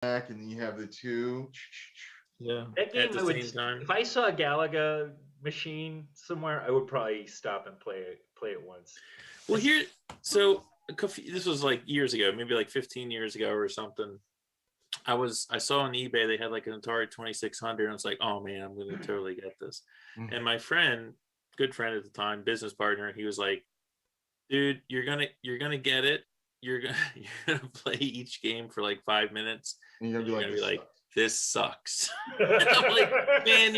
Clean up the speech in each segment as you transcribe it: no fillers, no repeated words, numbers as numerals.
and then you have the two. Yeah. That game, At the same time. if I saw a Galaga machine somewhere, I would probably stop and play it once. Well, this was like years ago, maybe like 15 years ago or something. I saw on eBay they had like an Atari 2600, and I was like, oh man, I'm gonna totally get this. And my friend, good friend at the time, business partner, he was like, dude, you're gonna get it. You're gonna play each game for like 5 minutes. And you're gonna be like, this sucks. And I'm like, man,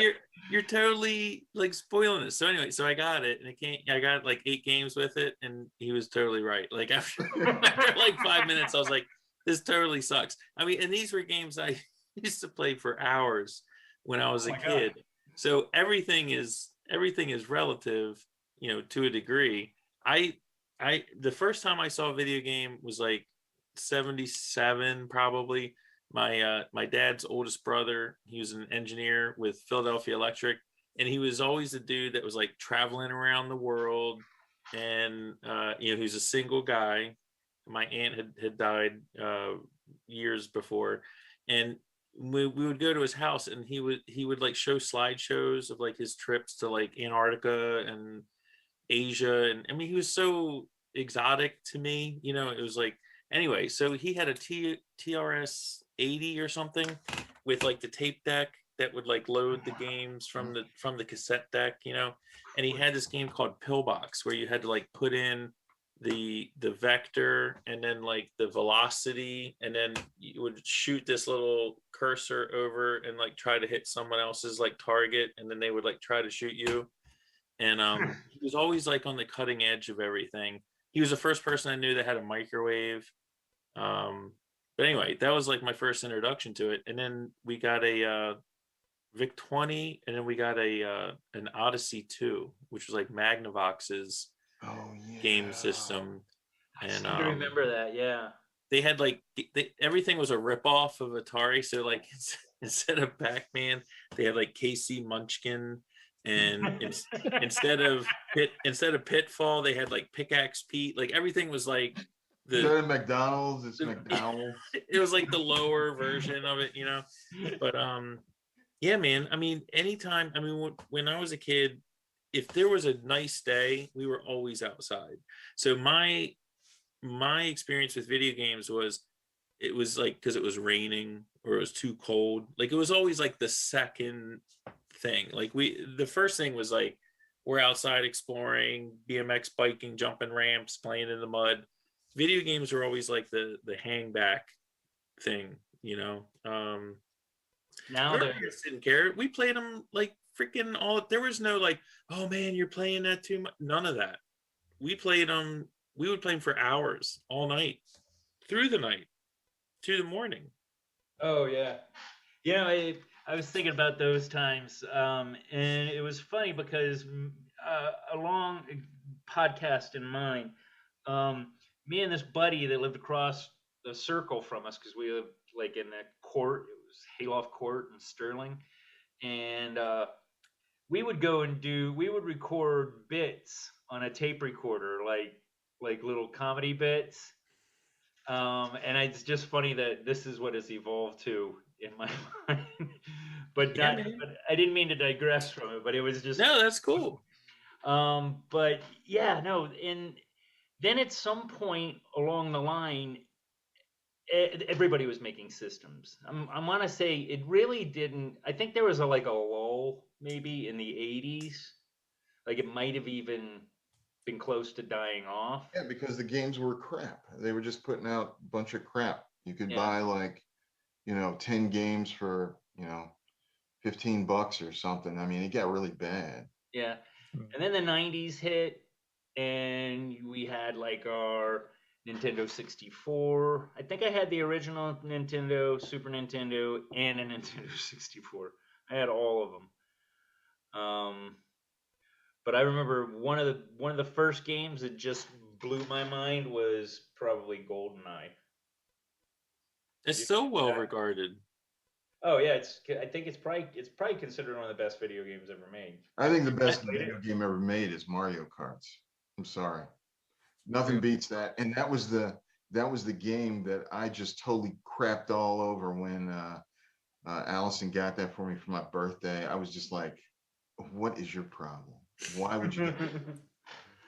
you're totally like spoiling it. So anyway, so I got it, and I got like 8 games with it, and he was totally right. Like after like 5 minutes, I was like, this totally sucks. I mean, and these were games I used to play for hours when I was a kid. God. So everything is relative, to a degree. The first time I saw a video game was like 77, probably. My dad's oldest brother, he was an engineer with Philadelphia Electric, and he was always the dude that was like traveling around the world, and he was a single guy. My aunt had died years before, and we would go to his house, and he would like show slideshows of like his trips to like Antarctica and Asia, and I mean he was so exotic to me. It was like, anyway, so he had a TRS 80 or something with like the tape deck that would like load the games from the cassette deck, and he had this game called Pillbox where you had to like put in the vector and then like the velocity, and then you would shoot this little cursor over and like try to hit someone else's like target, and then they would like try to shoot you. And he was always like on the cutting edge of everything. He was the first person I knew that had a microwave. But anyway, that was like my first introduction to it. And then we got a VIC 20, and then we got an Odyssey 2, which was like Magnavox's game system. And I remember that, yeah. They had like everything was a ripoff of Atari. So like instead of Pac-Man, they had like KC Munchkin, and instead of Pitfall, they had like Pickaxe Pete. Like everything was like McDonald's. It's McDonald's. It was like the lower version of it, But yeah, man. I mean, anytime. I mean, when I was a kid, if there was a nice day, we were always outside. So my experience with video games was, it was like because it was raining or it was too cold. Like it was always like the second thing. Like the first thing was like we're outside exploring, BMX biking, jumping ramps, playing in the mud. Video games were always like the hang back thing, Now they didn't care. We played them like freaking all. There was no like, oh man, you're playing that too much. None of that. We played them. We would play them for hours, all night, through the night, to the morning. Oh yeah, I was thinking about those times, and it was funny because a long podcast in mine, me and this buddy that lived across the circle from us, because we lived like in the court. It was Hayloft Court in Sterling, and we would record bits on a tape recorder, like little comedy bits. And it's just funny that this is what it's evolved to in my mind. But I didn't mean to digress from it, but it was just... No, that's cool. But yeah, no, and then at some point along the line, everybody was making systems. I want to say it really didn't... I think there was a lull maybe in the 80s. Like it might have even been close to dying off. Yeah, because the games were crap. They were just putting out a bunch of crap. You could buy 10 games for, $15 or something. I mean, it got really bad. Yeah. And then the 90s hit, and we had our Nintendo 64. I think I had the original Nintendo, Super Nintendo, and a Nintendo 64. I had all of them. But I remember one of the first games that just blew my mind was probably GoldenEye. It's so well regarded. Oh yeah, I think it's probably considered one of the best video games ever made. I think the best video game ever made is Mario Karts. I'm sorry, nothing beats that. And that was the that was the game that I just totally crapped all over when Allison got that for me for my birthday. I was just like, what is your problem? Why would you get that?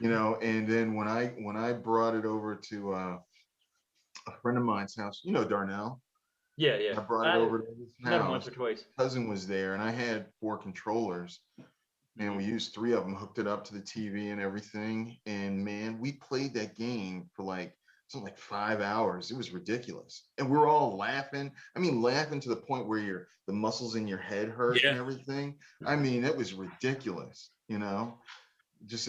You know, and then when I brought it over to a friend of mine's house, you know, Darnell. Yeah, yeah. I brought it over to his Met him once house. or twice. Cousin was there, and I had 4 controllers, and we used 3 of them, hooked it up to the TV and everything. And man, we played that game for like 5 hours. It was ridiculous, and we're all laughing. I mean, laughing to the point where the muscles in your head hurt and everything. I mean, it was ridiculous. You know,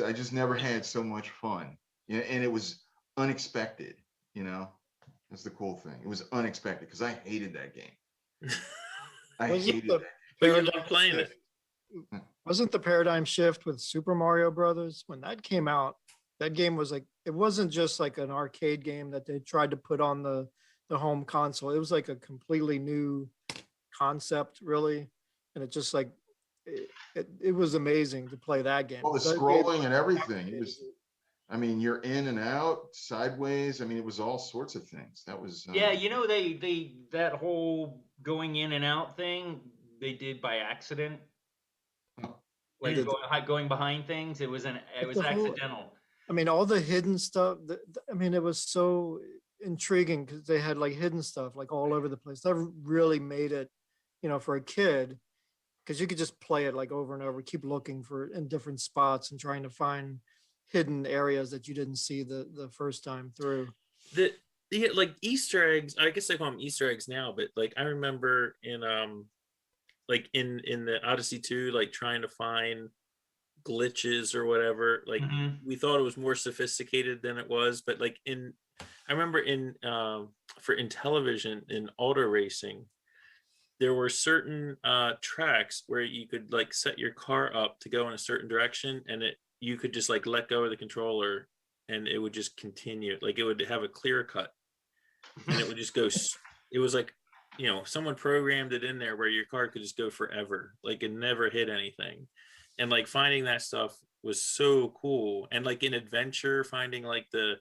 I just never had so much fun. Yeah, and it was unexpected. You know. That's the cool thing. It was unexpected because I hated that game. I hated that. But you love playing it. Wasn't the paradigm shift with Super Mario Brothers when that came out? That game was like, it wasn't just like an arcade game that they tried to put on the home console. It was like a completely new concept, really, and it just like it was amazing to play that game. Well, the scrolling and everything. It was. I mean, you're in and out, sideways. I mean, it was all sorts of things. That was yeah. You know, they that whole going in and out thing they did by accident, like going behind things. It was accidental. I mean, all the hidden stuff. I mean, it was so intriguing because they had like hidden stuff like all over the place. That really made it, you know, for a kid, because you could just play it like over and over, keep looking for in different spots and trying to find hidden areas that you didn't see the first time through. Like Easter eggs, I guess they call them Easter eggs now, but like I remember in like in the Odyssey 2, like trying to find glitches or whatever, like we thought it was more sophisticated than it was, but like I remember in television, in auto racing, there were certain tracks where you could like set your car up to go in a certain direction, and you could just like let go of the controller and it would just continue. Like it would have a clear cut and it would just go. It was like, you know, someone programmed it in there where your car could just go forever. Like it never hit anything. And like finding that stuff was so cool. And like in Adventure, finding like the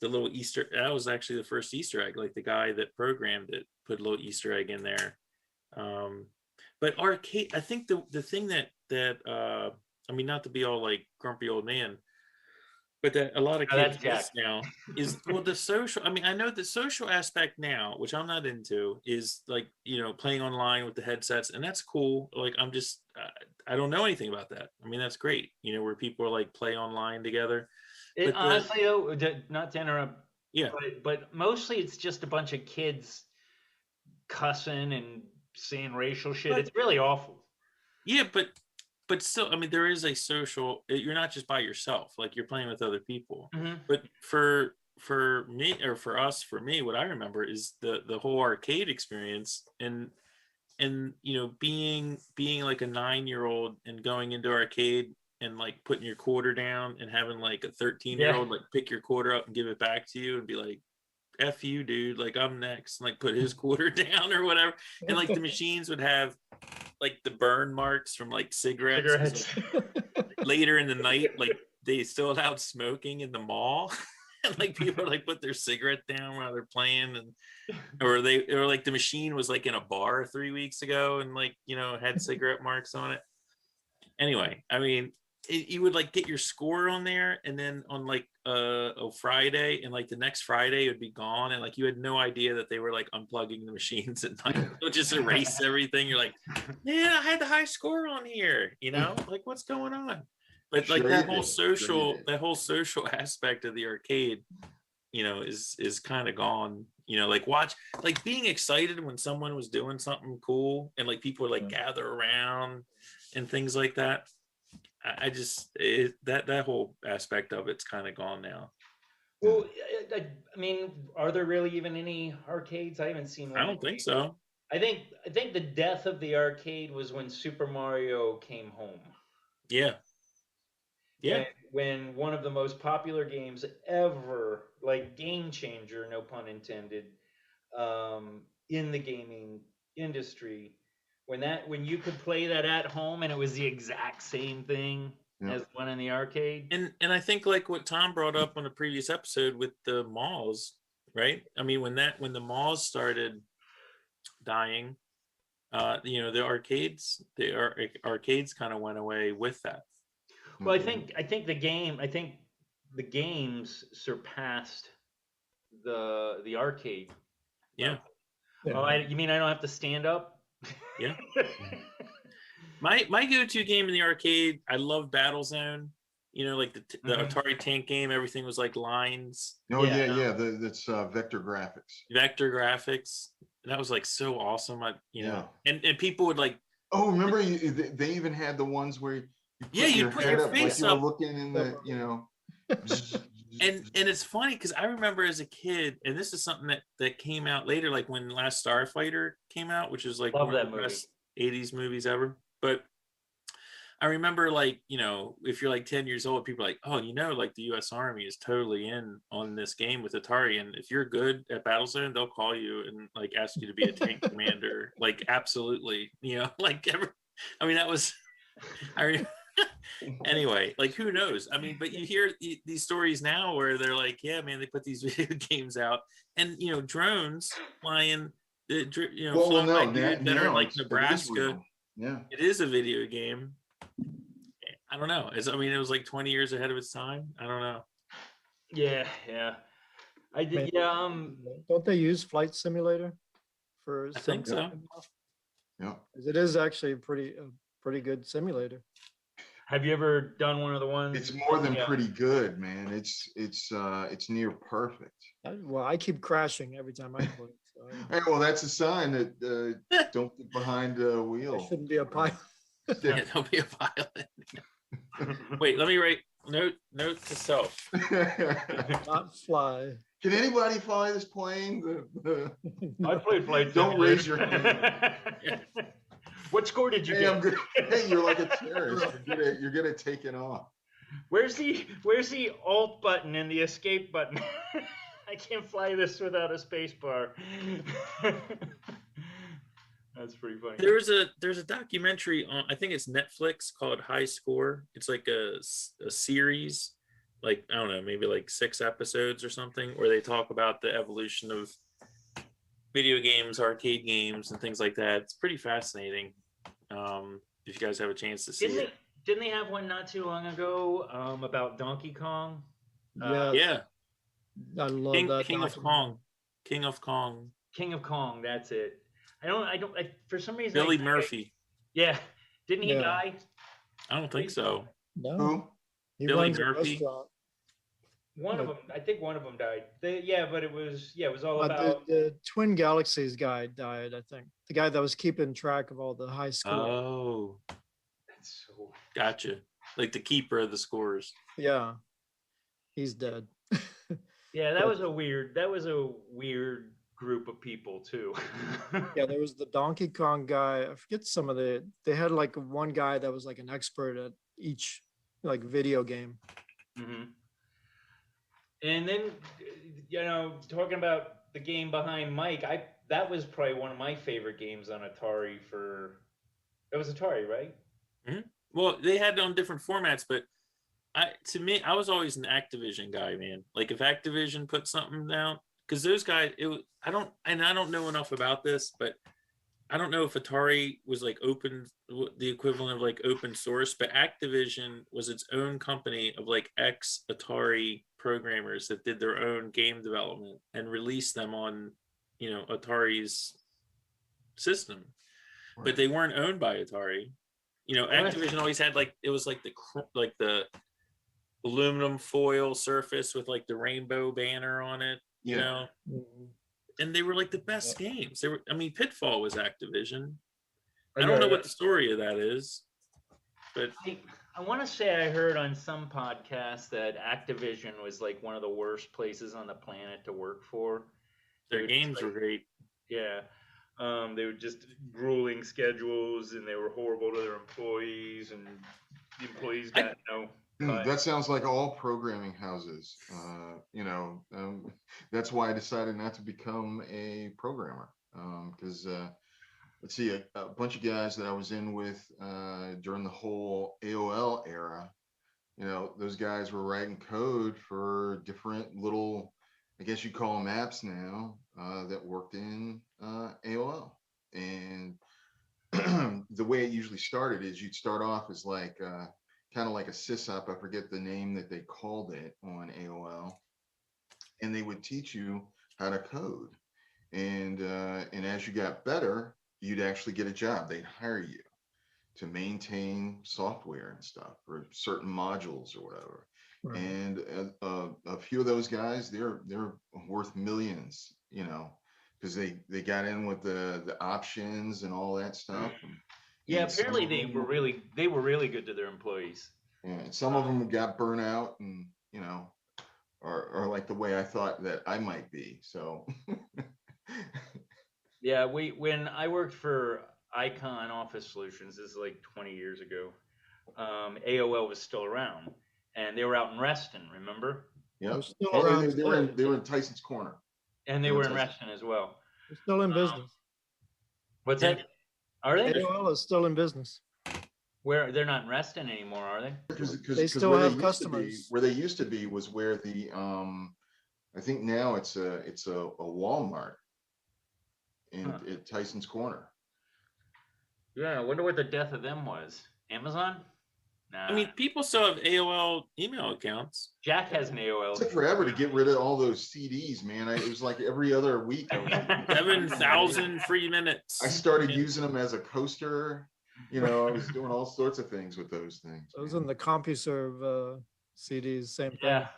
little Easter, that was actually the first Easter egg. Like the guy that programmed it put a little Easter egg in there. But arcade, I think the thing that I mean, not to be all like grumpy old man, but that a lot of kids miss now is, well, the social. I mean, I know the social aspect now, which I'm not into, is like, you know, playing online with the headsets, and that's cool. Like, I'm just, I don't know anything about that. I mean, that's great, you know, where people are like play online together. Honestly, though, not to interrupt. Yeah. But mostly it's just a bunch of kids cussing and saying racial shit. It's really awful. Yeah, but still, I mean, there is a social. You're not just by yourself. Like you're playing with other people. But for me, or for us, for me, what I remember is the whole arcade experience, and you know, being like a 9-year-old and going into arcade and like putting your quarter down and having like a 13-year-old like pick your quarter up and give it back to you and be like, F you, dude, like I'm next, and like put his quarter down or whatever. And like the machines would have like the burn marks from like cigarettes. Like, later in the night, like they still allowed smoking in the mall. And like people like put their cigarette down while they're playing, and or like the machine was like in a bar 3 weeks ago and like, you know, had cigarette marks on it. Anyway, I mean, you would like get your score on there, and then on like a Friday, and like the next Friday it would be gone, and like you had no idea that they were like unplugging the machines at night. They'll just erase everything. You're like, man, I had the high score on here, you know, like what's going on? But like that whole social aspect of the arcade, you know, is kind of gone. You know, like like being excited when someone was doing something cool and like people would like gather around and things like that. I just that whole aspect of it's kind of gone now. Well, I mean, are there really even any arcades? I haven't seen one. I don't think so. I think the death of the arcade was when Super Mario came home. Yeah. Yeah. When one of the most popular games ever, like game changer, no pun intended, in the gaming industry, when you could play that at home and it was the exact same thing as one in the arcade. And I think like what Tom brought up on a previous episode with the malls, right? I mean, when the malls started dying, the arcades kind of went away with that. Well, I think the games surpassed the arcade. Yeah. Yeah. Oh, you mean I don't have to stand up? Yeah. My go-to game in the arcade, I love Battlezone. Like the Atari tank game, everything was like lines. Oh yeah. That's vector graphics. Vector graphics. That was like so awesome. And people would like. Oh, remember they even had the ones where you put your face up, like you were looking in the and it's funny because I remember as a kid, and this is something that came out later, like when Last Starfighter came out, which is like one of the best 80s movies ever. But I remember, like, if you're like 10 years old, people are like, oh, like the US Army is totally in on this game with Atari. And if you're good at Battlezone, they'll call you and like ask you to be a tank commander. Like, absolutely, that was, anyway, like, who knows? I mean, but you hear these stories now where they're like, yeah, man, they put these video games out and, drones flying, flying by dudes that are like Nebraska. Yeah, it is a video game. I don't know. It was like 20 years ahead of its time. I don't know. Yeah. I did. Yeah. Don't they use Flight Simulator for? I think so. Yeah. It is actually a pretty good simulator. Have you ever done one of the ones? It's more than pretty good, man. It's near perfect. I keep crashing every time I play. So. Hey, well, that's a sign that don't get behind a wheel. I shouldn't be a pilot. Yeah, don't be a pilot. Wait, let me write note to self. Not fly. Can anybody fly this plane? I played flight. Don't raise your hand. What score did you get? I'm good. Hey, you're like a terrorist. You're gonna take it off. Where's the alt button and the escape button? I can't fly this without a space bar. That's pretty funny. There's a documentary on, I think it's Netflix, called High Score. It's like a series, like, I don't know, maybe like 6 episodes or something, where they talk about the evolution of video games, arcade games, and things like that. It's pretty fascinating. If you guys have a chance to see it. Didn't they have one not too long ago about Donkey Kong? Yeah. I love that. King of Kong. King of Kong. That's it. I don't. For some reason. Billy Murphy. Yeah. Didn't he die? I don't think so. No. Who? Billy Murphy. One of them. I think one of them died. But it was all about the Twin Galaxies guy died. I think the guy that was keeping track of all the high school. Oh. That's so. Gotcha. Like the keeper of the scores. Yeah. He's dead. Yeah, that was a weird group of people too. Yeah, there was the Donkey Kong guy. I forget they had like one guy that was like an expert at each like video game. Mm-hmm. And then, talking about the game behind Mike, that was probably one of my favorite games on Atari. That was Atari, right? Mm-hmm. Well, they had it on different formats, but I was always an Activision guy, man. Like if Activision put something down, because those guys, I don't know enough about this, but I don't know if Atari was like the equivalent of like open source, but Activision was its own company of like ex-Atari programmers that did their own game development and released them on, Atari's system, right. But they weren't owned by Atari. Activision always had it was like the aluminum foil surface with like the rainbow banner on it, and they were like the best games. Pitfall was Activision. I don't know what the story of that is, but I want to say I heard on some podcast that Activision was like one of the worst places on the planet to work for. Their games were great. Yeah. They were just grueling schedules, and they were horrible to their employees, and the employees got that sounds like all programming houses. That's why I decided not to become a programmer. Because let's see, a bunch of guys that I was in with during the whole AOL era, those guys were writing code for different little I guess you call them apps now, that worked in AOL. And the way it usually started is you'd start off as like kind of like a sysop. I forget the name that they called it on AOL, and they would teach you how to code. And as you got better, you'd actually get a job. They'd hire you to maintain software and stuff or certain modules or whatever. Right. And a few of those guys, they're worth millions, because they got in with the options and all that stuff. Yeah, And some apparently of they them- were really good to their employees. and some of them got burnt out, and or like the way I thought that I might be. So Yeah, when I worked for Icon Office Solutions, this is like 20 years ago. AOL was still around, and they were out in Reston, remember? yeah, They're still oh, around they were in Tyson's Corner. And they Yeah, were in Tyson. Reston as well. They're still in business. What's Yeah. that? Are they? AOL is still in business. Where they're not in Reston anymore, are they? They still where have used to be- customers. where they used to be was where the I think now it's a Walmart in Huh. at Tyson's Corner. Yeah, I wonder what the death of them was. Amazon? Nah. I mean, people still have AOL email accounts. Jack has an AOL. It took forever to get rid of all those CDs, man. It was like every other week. I was 7,000 free minutes. I started using them as a coaster. I was doing all sorts of things with those things. Those man. in the CompuServe CDs, same thing. Yeah.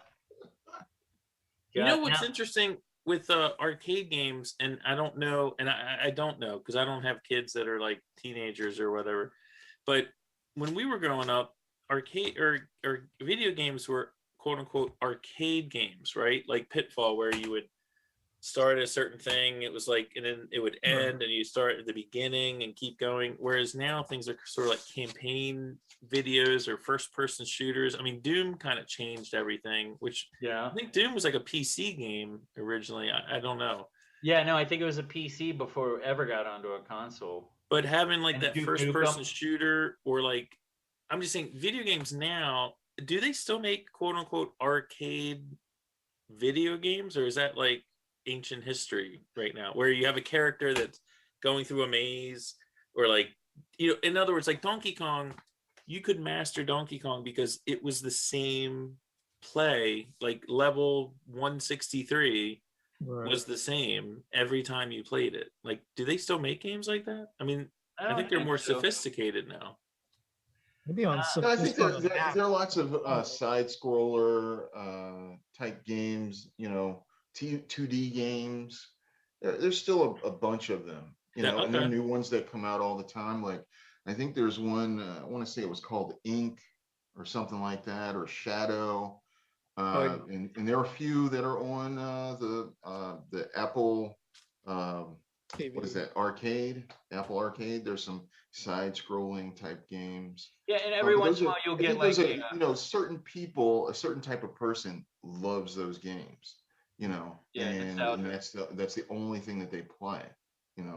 You Yeah, know what's now- interesting with arcade games, and I don't know, and I don't know because I don't have kids that are like teenagers or whatever. But when we were growing up, arcade or video games were quote unquote arcade games, right? Like Pitfall, where you would start a certain thing, it was like, and then it would end, and you start at the beginning and keep going. Whereas now things are sort of like campaign videos or first-person shooters. I mean, Doom kind of changed everything, which Yeah. I think Doom was like a PC game originally. I don't know, Yeah, no, I think it was a PC before it ever got onto a console. but having like And that Duke first-person Nukem. shooter, or like, I'm just saying, video games now, do they still make quote unquote arcade video games, or is that like ancient history right now, where you have a character that's going through a maze, or like, in other words, like Donkey Kong, you could master Donkey Kong because it was the same play, like level 163 Right. was the same every time you played it. Like, do they still make games like that? I mean, I don't think they're more so. sophisticated now. Maybe on some. No, I think just on an there app. are lots of side scroller type games, 2D games. There's still a bunch of them, Yeah, and there are okay. new ones that come out all the time. Like, I think there's one, I want to say it was called Ink or something like that, or Shadow. And there are a few that are on the Apple, TV. what is that, Apple Arcade. There's some side scrolling type games. Yeah, and every But once those in a are- while you'll I get think like those are, a, certain people, a certain type of person loves those games, Yeah, and nostalgia. that's the only thing that they play,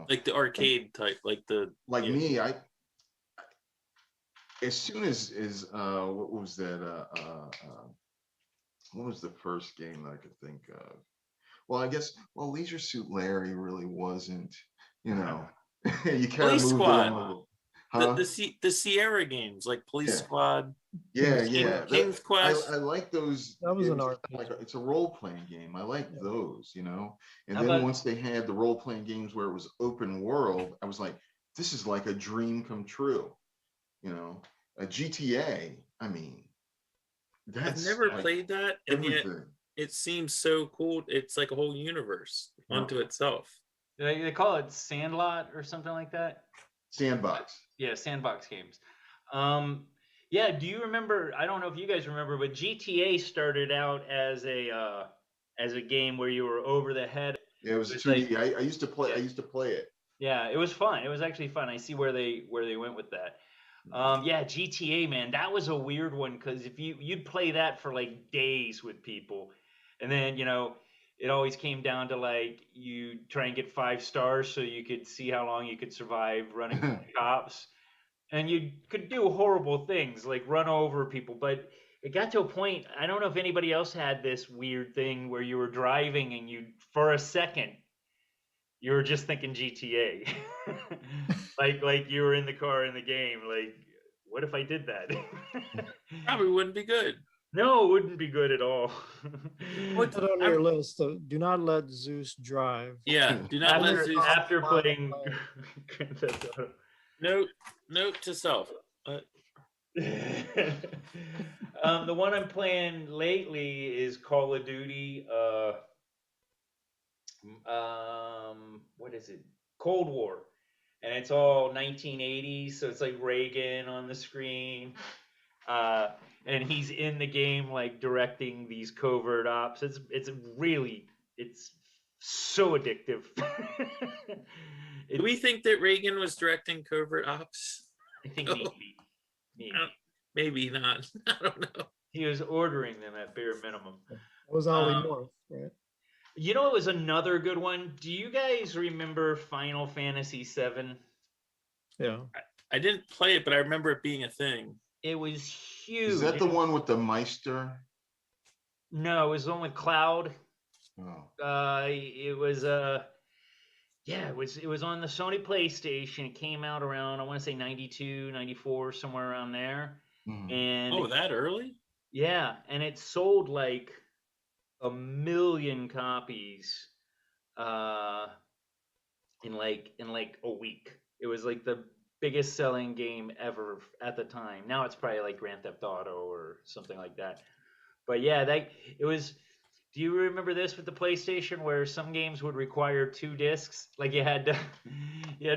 Like the arcade type, like the like yeah. me, as soon as what was that what was the first game that I could think of? Well, I guess, Leisure Suit Larry really wasn't, you kind of Police moved Squad. along. Huh? the Sierra games, like Police Yeah. Squad, Yeah. King's Quest. I like those. That was an games. RPG. It's a role playing game. I like Yeah. those, And How then about- once they had the role playing games where it was open world, I was like, this is like a dream come true. A GTA. I mean, I've that's never like played that, and yet everything. it seems so cool. It's like a whole universe unto itself. they call it Sandlot or something like that. Sandbox. Yeah, sandbox games. Yeah, do you remember? I don't know if you guys remember, but GTA started out as a game where you were over the head. Yeah, it was It's 2D. I used to play. Yeah. I used to play it. Yeah, it was fun. It was actually fun. I see where they went with that. Yeah, GTA, man, that was a weird one because if you'd play that for like days with people, and then it always came down to like you try and get 5 stars so you could see how long you could survive running from the cops, and you could do horrible things like run over people. But it got to a point. I don't know if anybody else had this weird thing where you were driving and you, for a second, you were just thinking GTA, like you were in the car in the game. Like, what if I did that? Probably wouldn't be good. No, it wouldn't be good at all. Put it on your list. Do not let Zeus drive. Yeah, do not let Zeus. After playing Grand Theft Auto. Note to self. The one I'm playing lately is Call of Duty. What is it? Cold War, and it's all 1980s, so it's like Reagan on the screen. And he's in the game, like directing these covert ops. It's so addictive. Do we think that Reagan was directing covert ops? I think maybe not. I don't know. He was ordering them at bare minimum. It was Ollie North, right? You know, it was another good one. Do you guys remember Final Fantasy VII? Yeah. I didn't play it, but I remember it being a thing. It was huge. Is that the one with the Meister? No, it was the one with Cloud. Oh. It was it was on the Sony PlayStation. It came out around, I want to say 92, 94, somewhere around there. Mm. And that early? Yeah, and it sold like 1 million copies in like a week. It was like the biggest selling game ever at the time. Now it's probably like Grand Theft Auto or something like that. But yeah, it was. Do you remember this with the PlayStation, where some games would require 2 discs? Like you had to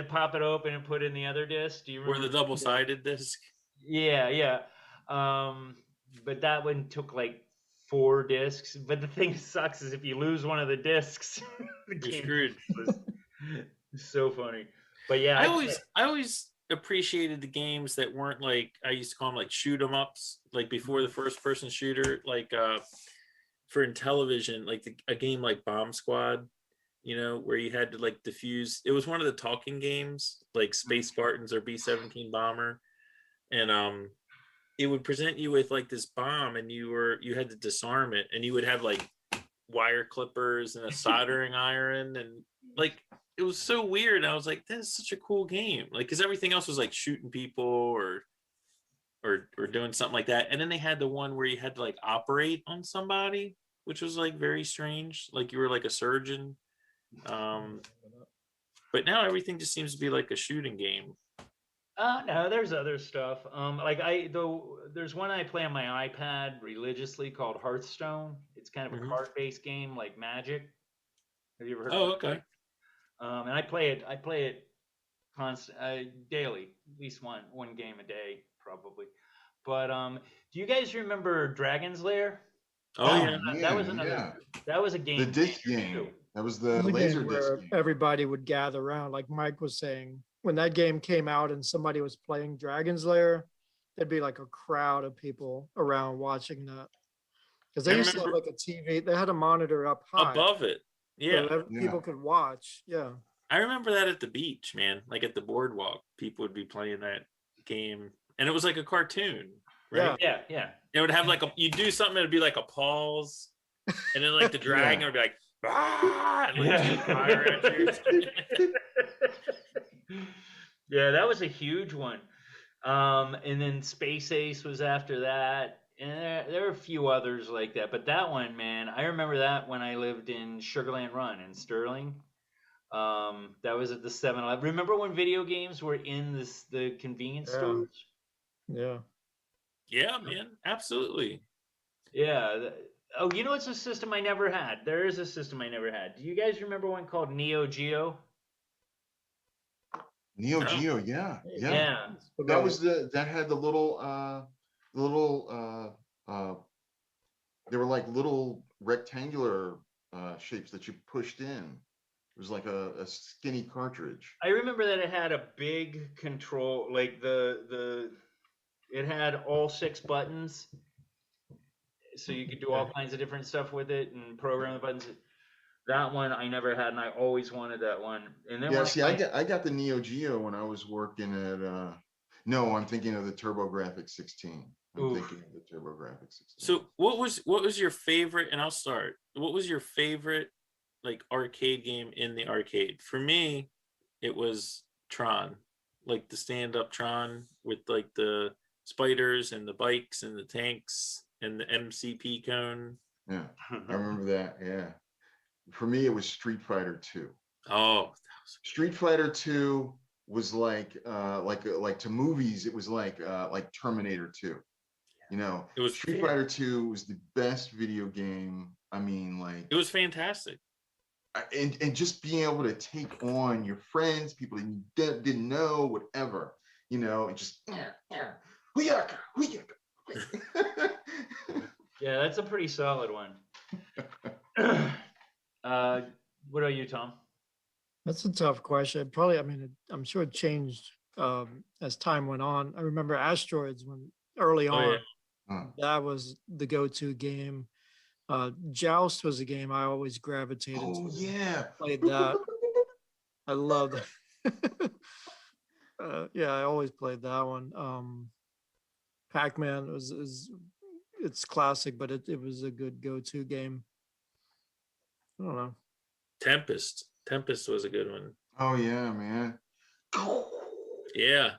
pop it open and put in the other disc. Do you remember? Or the double-sided disc? Yeah. But that one took like 4 discs. But the thing that sucks is if you lose one of the discs, you're screwed. So funny. But yeah, I always appreciated the games that weren't like, I used to call them like shoot 'em ups, like before the first person shooter, like for in television, like a game like Bomb Squad, you know, where you had to like defuse. It was one of the talking games, like Space Spartans or B-17 Bomber, and it would present you with like this bomb, and you had to disarm it, and you would have like wire clippers and a soldering iron, and like it was so weird. I was like, that is such a cool game, like, because everything else was like shooting people or doing something like that. And then they had the one where you had to like operate on somebody, which was like very strange, like you were like a surgeon. But now everything just seems to be like a shooting game. No, there's other stuff. There's one I play on my iPad religiously called Hearthstone. It's kind of a card-based game like Magic. Have you ever heard of it? Okay. And I play it daily, at least one game a day, probably. But do you guys remember Dragon's Lair? Oh yeah, that was another. Yeah. That was a game. The disc game. Too. That was the laser disc game. Everybody would gather around, like Mike was saying. When that game came out and somebody was playing Dragon's Lair, there'd be like a crowd of people around watching that. Because they used to have like a TV. They had a monitor up high above it. Yeah, so people could watch. Yeah, I remember that at the beach, man. Like at the boardwalk, people would be playing that game, and it was like a cartoon, right? Yeah. It would have like you do something, it'd be like a pause, and then like the dragon would be like, ah, and like shoot fire at you. Yeah, that was a huge one. And then Space Ace was after that. And there were a few others like that. But that one, man, I remember that when I lived in Sugarland Run in Sterling. That was at the 7-Eleven. Remember when video games were in the convenience stores? Yeah. Yeah, man. Absolutely. Yeah. Oh, you know, it's a system I never had. There is a system I never had. Do you guys remember one called Neo Geo? Neo Geo, yeah. That had the they were like little rectangular shapes that you pushed in. It was like a skinny cartridge. I remember that it had a big control, like it had all 6 buttons, so you could do all kinds of different stuff with it and program the buttons. That one I never had, and I always wanted that one. And then I got the Neo Geo when I was working at. No, I'm thinking of the TurboGrafx 16. I'm Oof. thinking of the TurboGrafx 16. So what was your favorite? And I'll start. What was your favorite like arcade game in the arcade? For me, it was Tron, like the stand-up Tron with like the spiders and the bikes and the tanks and the MCP cone. Yeah, I remember that. Yeah, for me, it was Street Fighter 2. Oh, Street Fighter 2 was like to movies, it was like Terminator 2. You know, it was Street Fighter 2 was the best video game. I mean, like, it was fantastic. and just being able to take on your friends, people that you didn't know, whatever, you know, and just hoo-yaka, hoo-yaka. Yeah, that's a pretty solid one. What about you, Tom? That's a tough question. Probably, I mean, I'm sure it changed as time went on. I remember Asteroids when early Oh, on, yeah. that was the go-to game. Joust was a game I always gravitated Oh to. yeah, Played that. I loved it. Yeah, I always played that one. Pac-Man it's classic, but it was a good go-to game. I don't know. Tempest was a good one. Oh yeah, man. Yeah.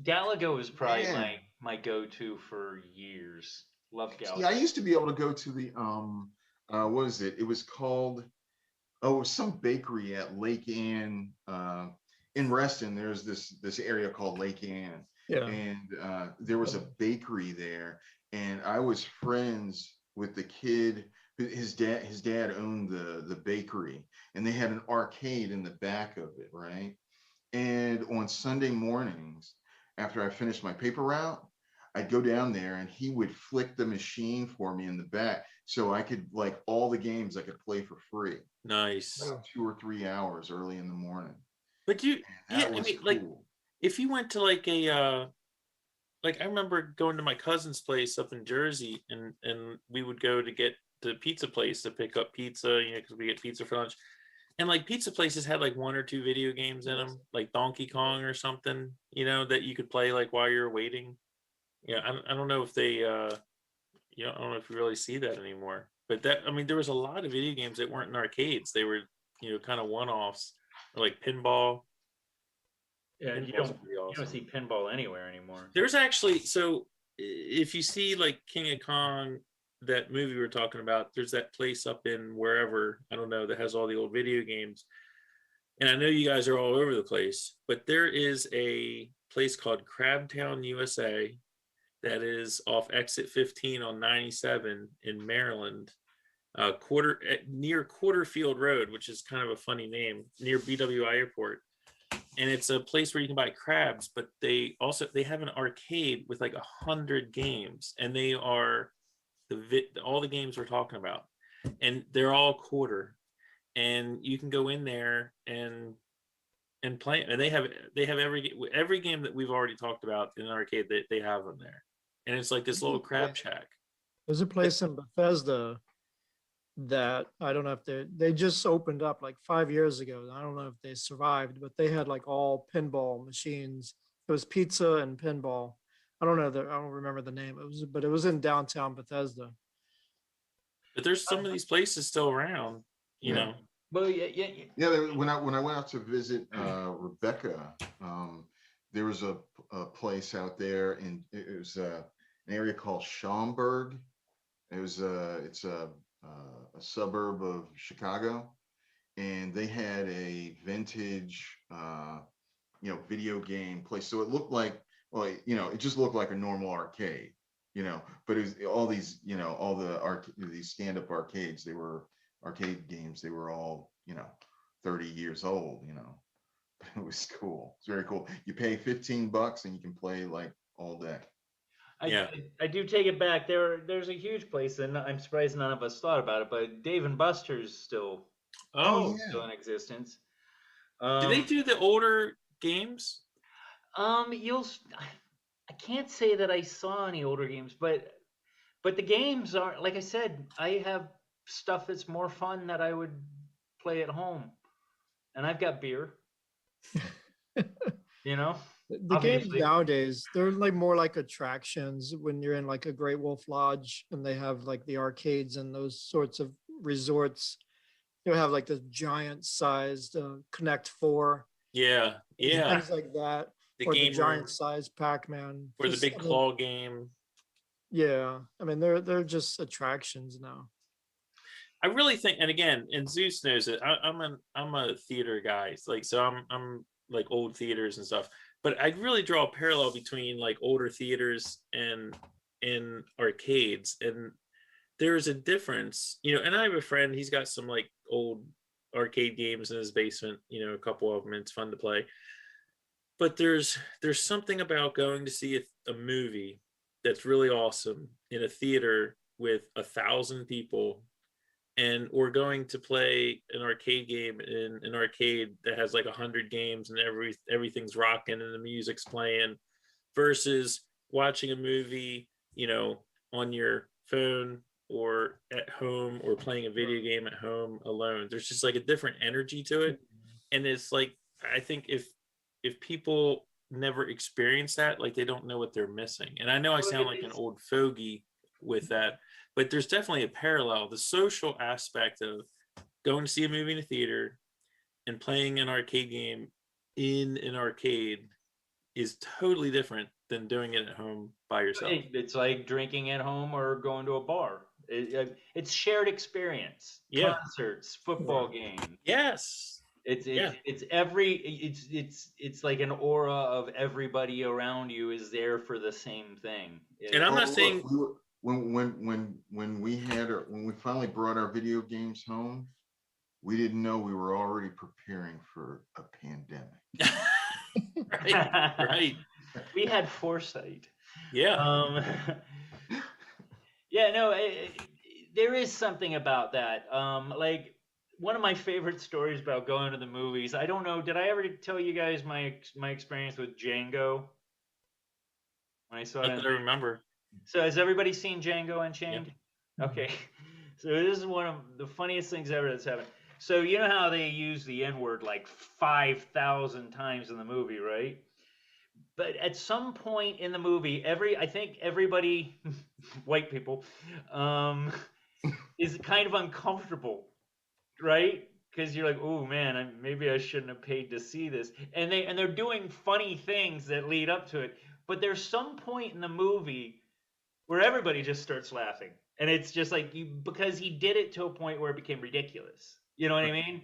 Galaga was probably Man. my go-to for years. Loved Galaga. Yeah, I used to be able to go to the what was it? It was called, oh, it was some bakery at Lake Ann in Reston. There's this area called Lake Ann. Yeah. And there was a bakery there, and I was friends with the kid. His dad owned the bakery, and they had an arcade in the back of it, right? And on Sunday mornings, after I finished my paper route, I'd go down there and he would flick the machine for me in the back, so I could, like, all the games I could play for free. Nice. About 2 or 3 hours early in the morning. But you, And yeah, that I was mean, cool. like, if you went to like a like I remember going to my cousin's place up in Jersey, and we would go to get the pizza place to pick up pizza, you know, because we get pizza for lunch. And like pizza places had like 1 or 2 video games in them, like Donkey Kong or something, you know, that you could play like while you're waiting. Yeah, I don't know if they, you know, I don't know if you really see that anymore. But that, I mean, there was a lot of video games that weren't in arcades. They were, you know, kind of one-offs, like pinball. Yeah, you Pinball's don't pretty awesome. see pinball anywhere anymore. There's actually, so if you see like King of Kong, that movie we were talking about, there's that place up in wherever, I don't know, that has all the old video games. And I know you guys are all over the place, but there is a place called Crabtown, USA, that is off exit 15 on 97 in Maryland, near Quarterfield Road, which is kind of a funny name, near BWI Airport. And it's a place where you can buy crabs, but they have an arcade with like 100 games, and they are all the games we're talking about, and they're all quarter, and you can go in there and play, and they have every game that we've already talked about in an arcade, they have them there, and it's like this little crab shack. There's a place in Bethesda that I don't know if they just opened up like 5 years ago. I don't know if they survived, but they had like all pinball machines. It was pizza and pinball. I don't remember the name. But it was in downtown Bethesda. But there's some of these places still around, you know. Well, Yeah. When I went out to visit Rebecca, there was a place out there, and it was an area called Schaumburg. It's a suburb of Chicago, and they had a vintage, video game place. So it looked like, well, it just looked like a normal arcade, but it was all these, all these stand-up arcades. They were arcade games. They were all, 30 years old, It was cool. It's very cool. You pay $15 and you can play like all day. I do take it back. There's a huge place, and I'm surprised none of us thought about it, but Dave and Buster's still in existence. Do they do the older games? I can't say that I saw any older games, but the games are, like I said, I have stuff that's more fun that I would play at home, and I've got beer. The games Obviously. nowadays, they're like more like attractions when you're in like a Great Wolf Lodge and they have like the arcades and those sorts of resorts. You have like the giant sized Connect Four, Yeah, yeah. things like that, The or the game room giant sized Pac-Man. or the big I mean, claw game. yeah, I mean they're just attractions now. I really think, and again, and Zeus knows it. I'm a theater guy, like so I'm like old theaters and stuff. But I really draw a parallel between like older theaters and arcades, and there's a difference, you know. And I have a friend; he's got some like old arcade games in his basement. You know, a couple of them. It's fun to play. But there's something about going to see a movie that's really awesome in a theater with 1,000 people, and we're going to play an arcade game in an arcade that has like 100 games and everything's rocking and the music's playing, versus watching a movie, you know, on your phone or at home or playing a video game at home alone. There's just like a different energy to it. And it's like, I think if people never experience that, like they don't know what they're missing. And I know I sound like an old fogey with that, but there's definitely a parallel. The social aspect of going to see a movie in a theater and playing an arcade game in an arcade is totally different than doing it at home by yourself. It's like drinking at home or going to a bar. It's shared experience. Yeah. Concerts, football games. Yes. It's like an aura of everybody around you is there for the same thing. And I'm not saying when we finally brought our video games home, we didn't know we were already preparing for a pandemic. right. We had foresight. Yeah. Yeah, no, there is something about that. Like one of my favorite stories about going to the movies. I don't know, did I ever tell you guys my experience with Django? When I saw it. Not that I remember. So has everybody seen Django Unchained? Yeah. Okay. So this is one of the funniest things ever that's happened. So you know how they use the N-word like 5,000 times in the movie, right? But at some point in the movie, I think everybody, white people, is kind of uncomfortable, right? Because you're like, oh man, maybe I shouldn't have paid to see this. And they're doing funny things that lead up to it. But there's some point in the movie where everybody just starts laughing. And it's just like because he did it to a point where it became ridiculous. You know what I mean?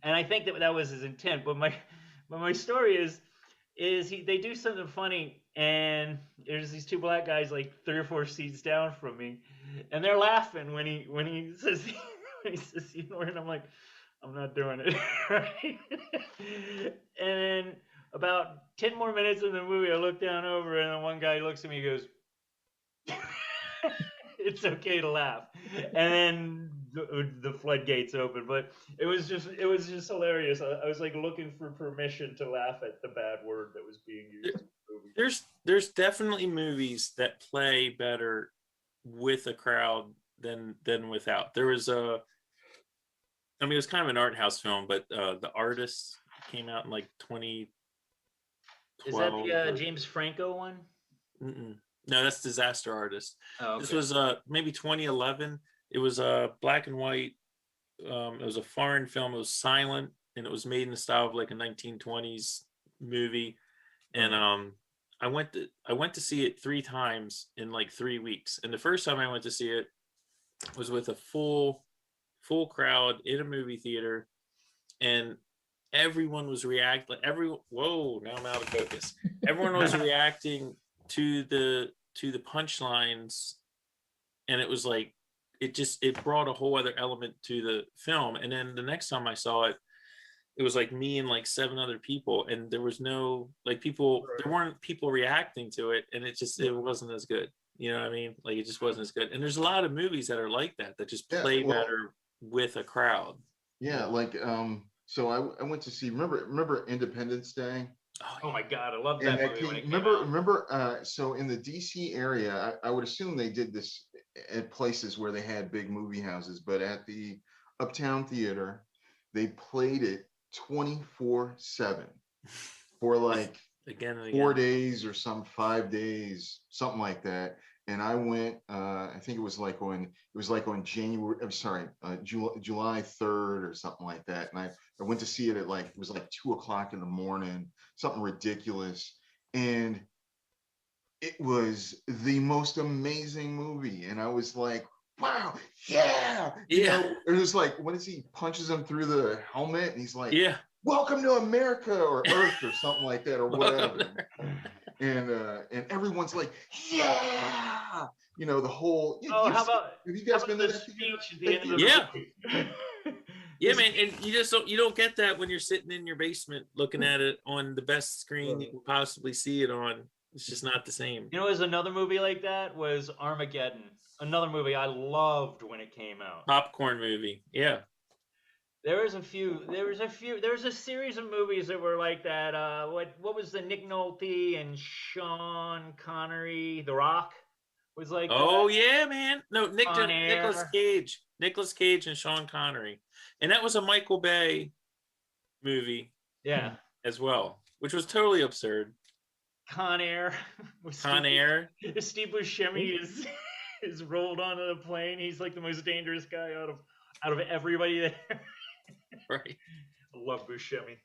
And I think that was his intent. But my story is they do something funny, and there's these two black guys like 3 or 4 seats down from me, and they're laughing when he says and I'm like, I'm not doing it. Right? And then about 10 more minutes in the movie, I look down over, and then one guy looks at me and goes, it's okay to laugh. And then the floodgates open. But it was just hilarious. I was like looking for permission to laugh at the bad word that was being used in the movie. There's definitely movies that play better with a crowd than without. There was it was kind of an art house film, but The Artist came out in like 2012. Is that the James Franco one? Mm-mm. No, that's Disaster Artist. Oh, okay. This was maybe 2011. It was black and white. It was a foreign film. It was silent, and it was made in the style of like a 1920s movie. And I went to see it 3 times in like 3 weeks. And the first time I went to see it was with a full crowd in a movie theater, and everyone was reacting. Whoa, now I'm out of focus. Everyone was reacting to the punchlines, and it was like it brought a whole other element to the film. And then the next time I saw it, it was like me and like 7 other people, and there was no like people. There weren't people reacting to it, and it wasn't as good. You know what I mean? Like it just wasn't as good. And there's a lot of movies that are like that just play better with a crowd. Yeah, like so I went to see. Remember Independence Day? Oh my God, I love that movie. Remember, so in the DC area, I would assume they did this at places where they had big movie houses, but at the Uptown Theater, they played it 24/7 for like again and 4 again. days or some 5 days, something like that. And I went, I think it was like on January, I'm sorry, July 3rd or something like that. And I went to see it at like, it was like 2 o'clock in the morning, something ridiculous. And it was the most amazing movie. And I was like, wow, yeah. You Yeah. know, it was like, what is he punches him through the helmet? And he's like, Yeah. welcome to America or Earth or something like that or whatever. And everyone's like, yeah, you know, the whole. Oh, how about have you guys been to the that theater? speech at the end of the Yeah. movie? Yeah, man, and you don't get that when you're sitting in your basement looking at it on the best screen you can possibly see it on. It's just not the same. You know, there's another movie like that was Armageddon. Another movie I loved when it came out. Popcorn movie. Yeah. There was a series of movies that were like that. What was the Nick Nolte and Sean Connery, The Rock was like Oh that. yeah, man. No, Con Air. Nicolas Cage and Sean Connery. And that was a Michael Bay movie. Yeah. As well, which was totally absurd. Con Air. Air. Steve Buscemi is rolled onto the plane. He's like the most dangerous guy out of everybody there. Right. I love Buscemi.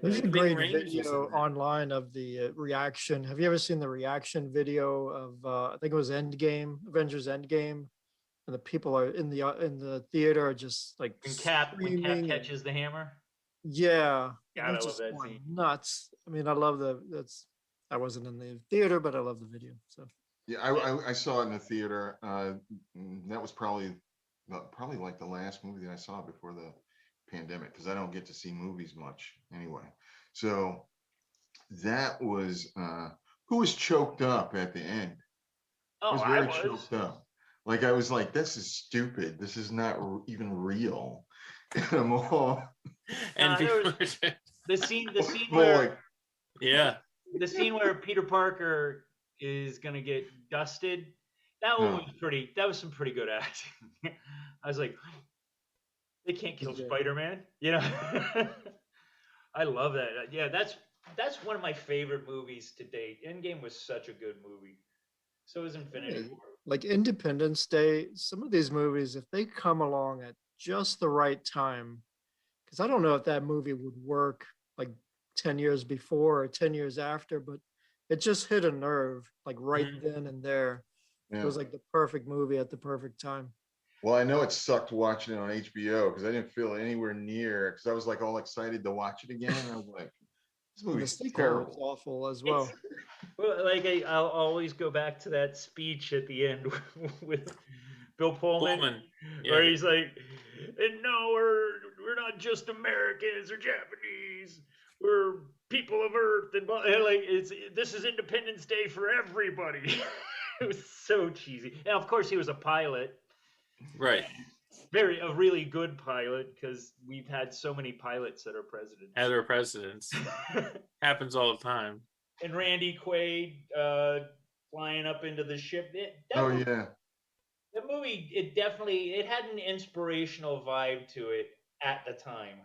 There's a Big great Range was video in there. online of the reaction. Have you ever seen the reaction video of I think it was Avengers Endgame, and the people are in the theater are just like When Cap screaming. catches the hammer. Yeah, God, they're I love just that going scene. nuts. I mean, I love I wasn't in the theater, but I love the video. So Yeah, I saw it in the theater. That was probably like the last movie that I saw before the pandemic, because I don't get to see movies much anyway. So that was who was choked up at the end. Oh, Was I very was. choked up. Like I was like, this is stupid. This is not even real. And I'm all And there people, was- the scene more where like, yeah. the scene where Peter Parker is gonna get dusted. That one was pretty. That was some pretty good acting. I was like, they can't kill Yeah. Spider-Man. You know. I love that. Yeah, that's one of my favorite movies to date. Endgame was such a good movie. So is Infinity War. like Independence Day, some of these movies, if they come along at just the right time, because I don't know if that movie would work like 10 years before or 10 years after, but it just hit a nerve like right then and there. It was like the perfect movie at the perfect time. well, I know it sucked watching it on HBO because I didn't feel anywhere near, because I was like all excited to watch it again. And I was like, this And the movie's sequel was terrible. awful as well. Well, like I'll always go back to that speech at the end with Bill Pullman. Yeah. Where he's like, and no, we're not just Americans or Japanese. We're people of Earth, and like this is Independence Day for everybody. It was so cheesy, and of course he was a pilot, Right. a really good pilot, because we've had so many pilots that are presidents. Other presidents. Happens all the time. And Randy Quaid flying up into the ship. Yeah. The movie, it had an inspirational vibe to it at the time.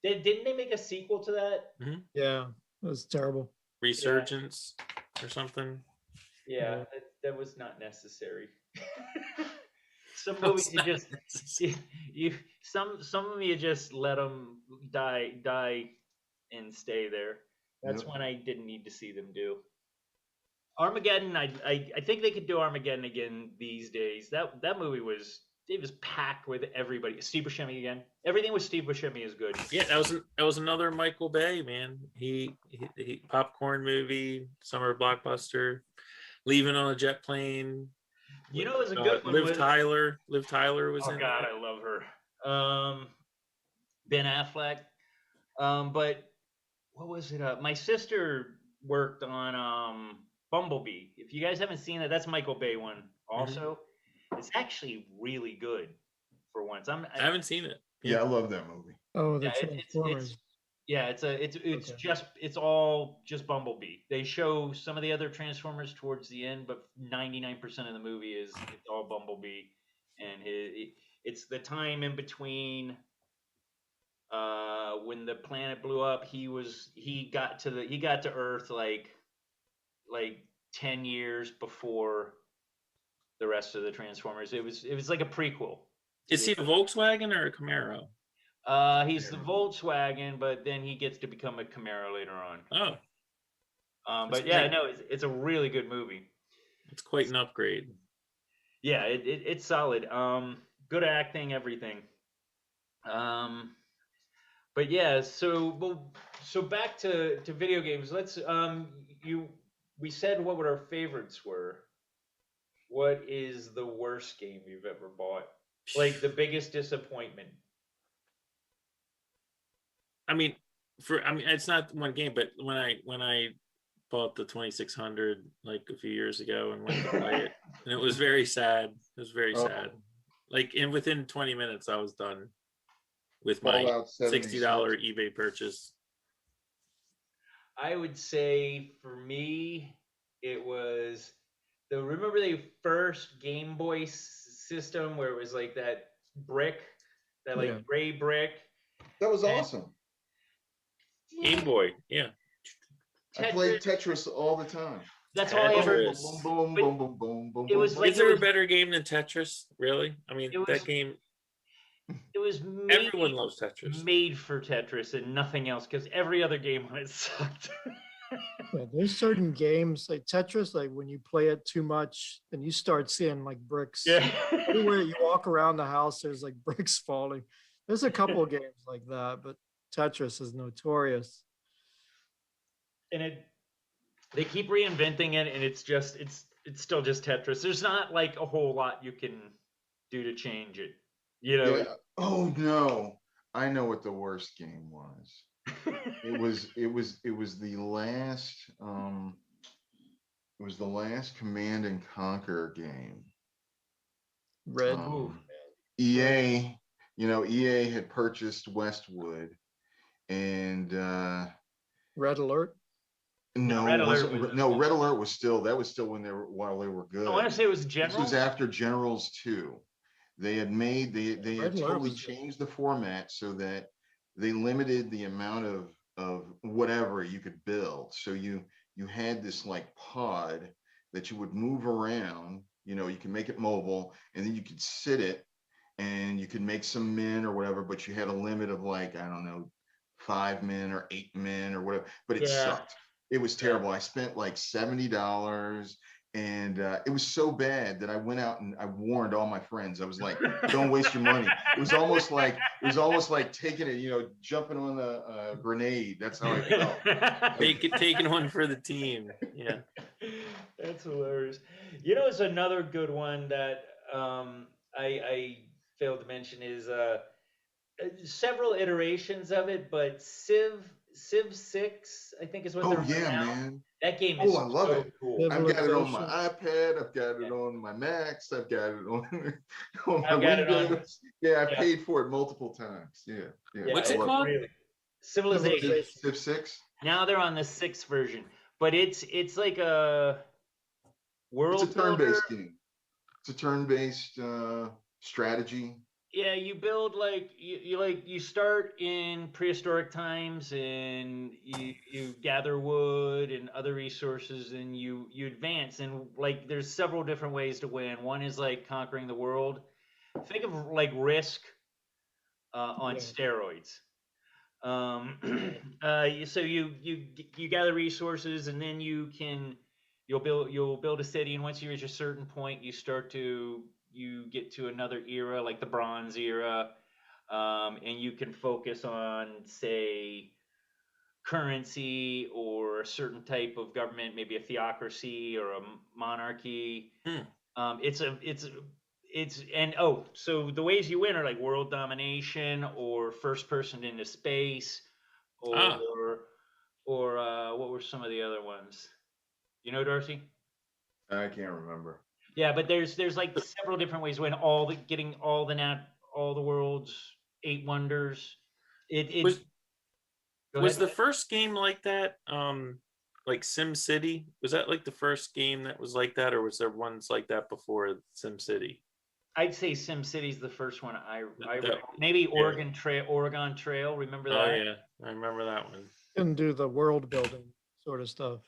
Didn't they make a sequel to that? Mm-hmm. Yeah, it was terrible. Resurgence or something. Yeah, that was not necessary. Some movies some of you just let them die and stay there. That's when I didn't need to see them do. Armageddon, I think they could do Armageddon again these days. That movie was packed with everybody. Steve Buscemi again. Everything with Steve Buscemi is good. Yeah, that was another Michael Bay, man. He popcorn movie, summer blockbuster, Leaving on a Jet Plane. You know, it was a good one. Liv Tyler was in. Oh God, I love her. Ben Affleck. But what was it? My sister worked on Bumblebee. If you guys haven't seen it, that's Michael Bay one also. Mm-hmm. It's actually really good for once. I haven't seen it. Yeah, I love that movie. Oh, the Transformers. It's all just Bumblebee. They show some of the other Transformers towards the end, but 99% of the movie it's all Bumblebee, and it's the time in between when the planet blew up, he got to Earth like 10 years before the rest of the Transformers. It was like a prequel. Is he a Volkswagen or a Camaro? He's the Volkswagen, but then he gets to become a Camaro later on. Oh, But yeah, no, it's a really good movie. it's quite an upgrade. Yeah, it's solid. Good acting, everything. But yeah, so back to video games. Let's we said what our favorites were. What is the worst game you've ever bought? Like the biggest disappointment? I mean, it's not one game, but when I bought the 2600 like a few years ago and went to play it, and it was very sad. It was very sad. Like, within 20 minutes, I was done with my $60 eBay purchase. I would say for me, it was remember the first Game Boy system where it was like that brick, that like gray brick. That was awesome. Game Boy, yeah. I played Tetris all the time. That's all I ever. Boom, boom, boom, boom, boom, boom. It was like, is there a better game than Tetris? Really? I mean, that game. It was everyone loves Tetris. Made for Tetris and nothing else, because every other game on it sucked. Yeah, there's certain games like Tetris, like when you play it too much and you start seeing like bricks. Yeah. Everywhere you walk around the house, there's like bricks falling. There's a couple of games like that, but Tetris is notorious. And they keep reinventing it, and it's still just Tetris. There's not like a whole lot you can do to change it. You know? Yeah. Oh no, I know what the worst game was. It was the last Command and Conquer game. Red. EA, EA had purchased Westwood, and Red Alert. No, Red Alert was still while they were good. I want to say it was Generals. This was after Generals 2. They had totally changed the format so that they limited the amount of whatever you could build. So you had this like pod that you would move around. You can make it mobile, and then you could sit it, and you could make some men or whatever. But you had a limit of like, I don't know, 5 men or 8 men or whatever. But it sucked. It was terrible. I spent like $70, and it was so bad that I went out and I warned all my friends. I was like, "Don't waste your money." It was almost like taking it, jumping on a grenade. That's how I felt. Taking one for the team. Yeah, that's hilarious. It's another good one that I failed to mention is several iterations of it, but Civ 6, I think is what they're now. Man. That game is I love it. Cool. I've got it on my iPad. I've got it on my Macs. I've got it on my Windows. I paid for it multiple times. Yeah. What's it called? Really. Civilization. Civ 6. Now they're on the 6th version, but it's like a world. It's a turn-based game. It's a turn-based strategy. Yeah, you build you start in prehistoric times, and you gather wood and other resources, and you advance, and like there's several different ways to win. One is like conquering the world. Think of like Risk on steroids. So you gather resources, and then you'll build a city, and once you reach a certain point, you get to another era, like the Bronze Era, and you can focus on, say, currency or a certain type of government, maybe a theocracy or a monarchy. So the ways you win are like world domination or first person into space, or what were some of the other ones? Darcy? I can't remember. Yeah, but there's like several different ways to win. Getting all the world's 8 wonders. Was the first game like that? Like Sim City? Was that like the first game that was like that, or was there ones like that before Sim City? I'd say SimCity's the first one. I That- maybe yeah. Oregon Trail. Remember that? Oh yeah, I remember that one. Didn't do the world building sort of stuff.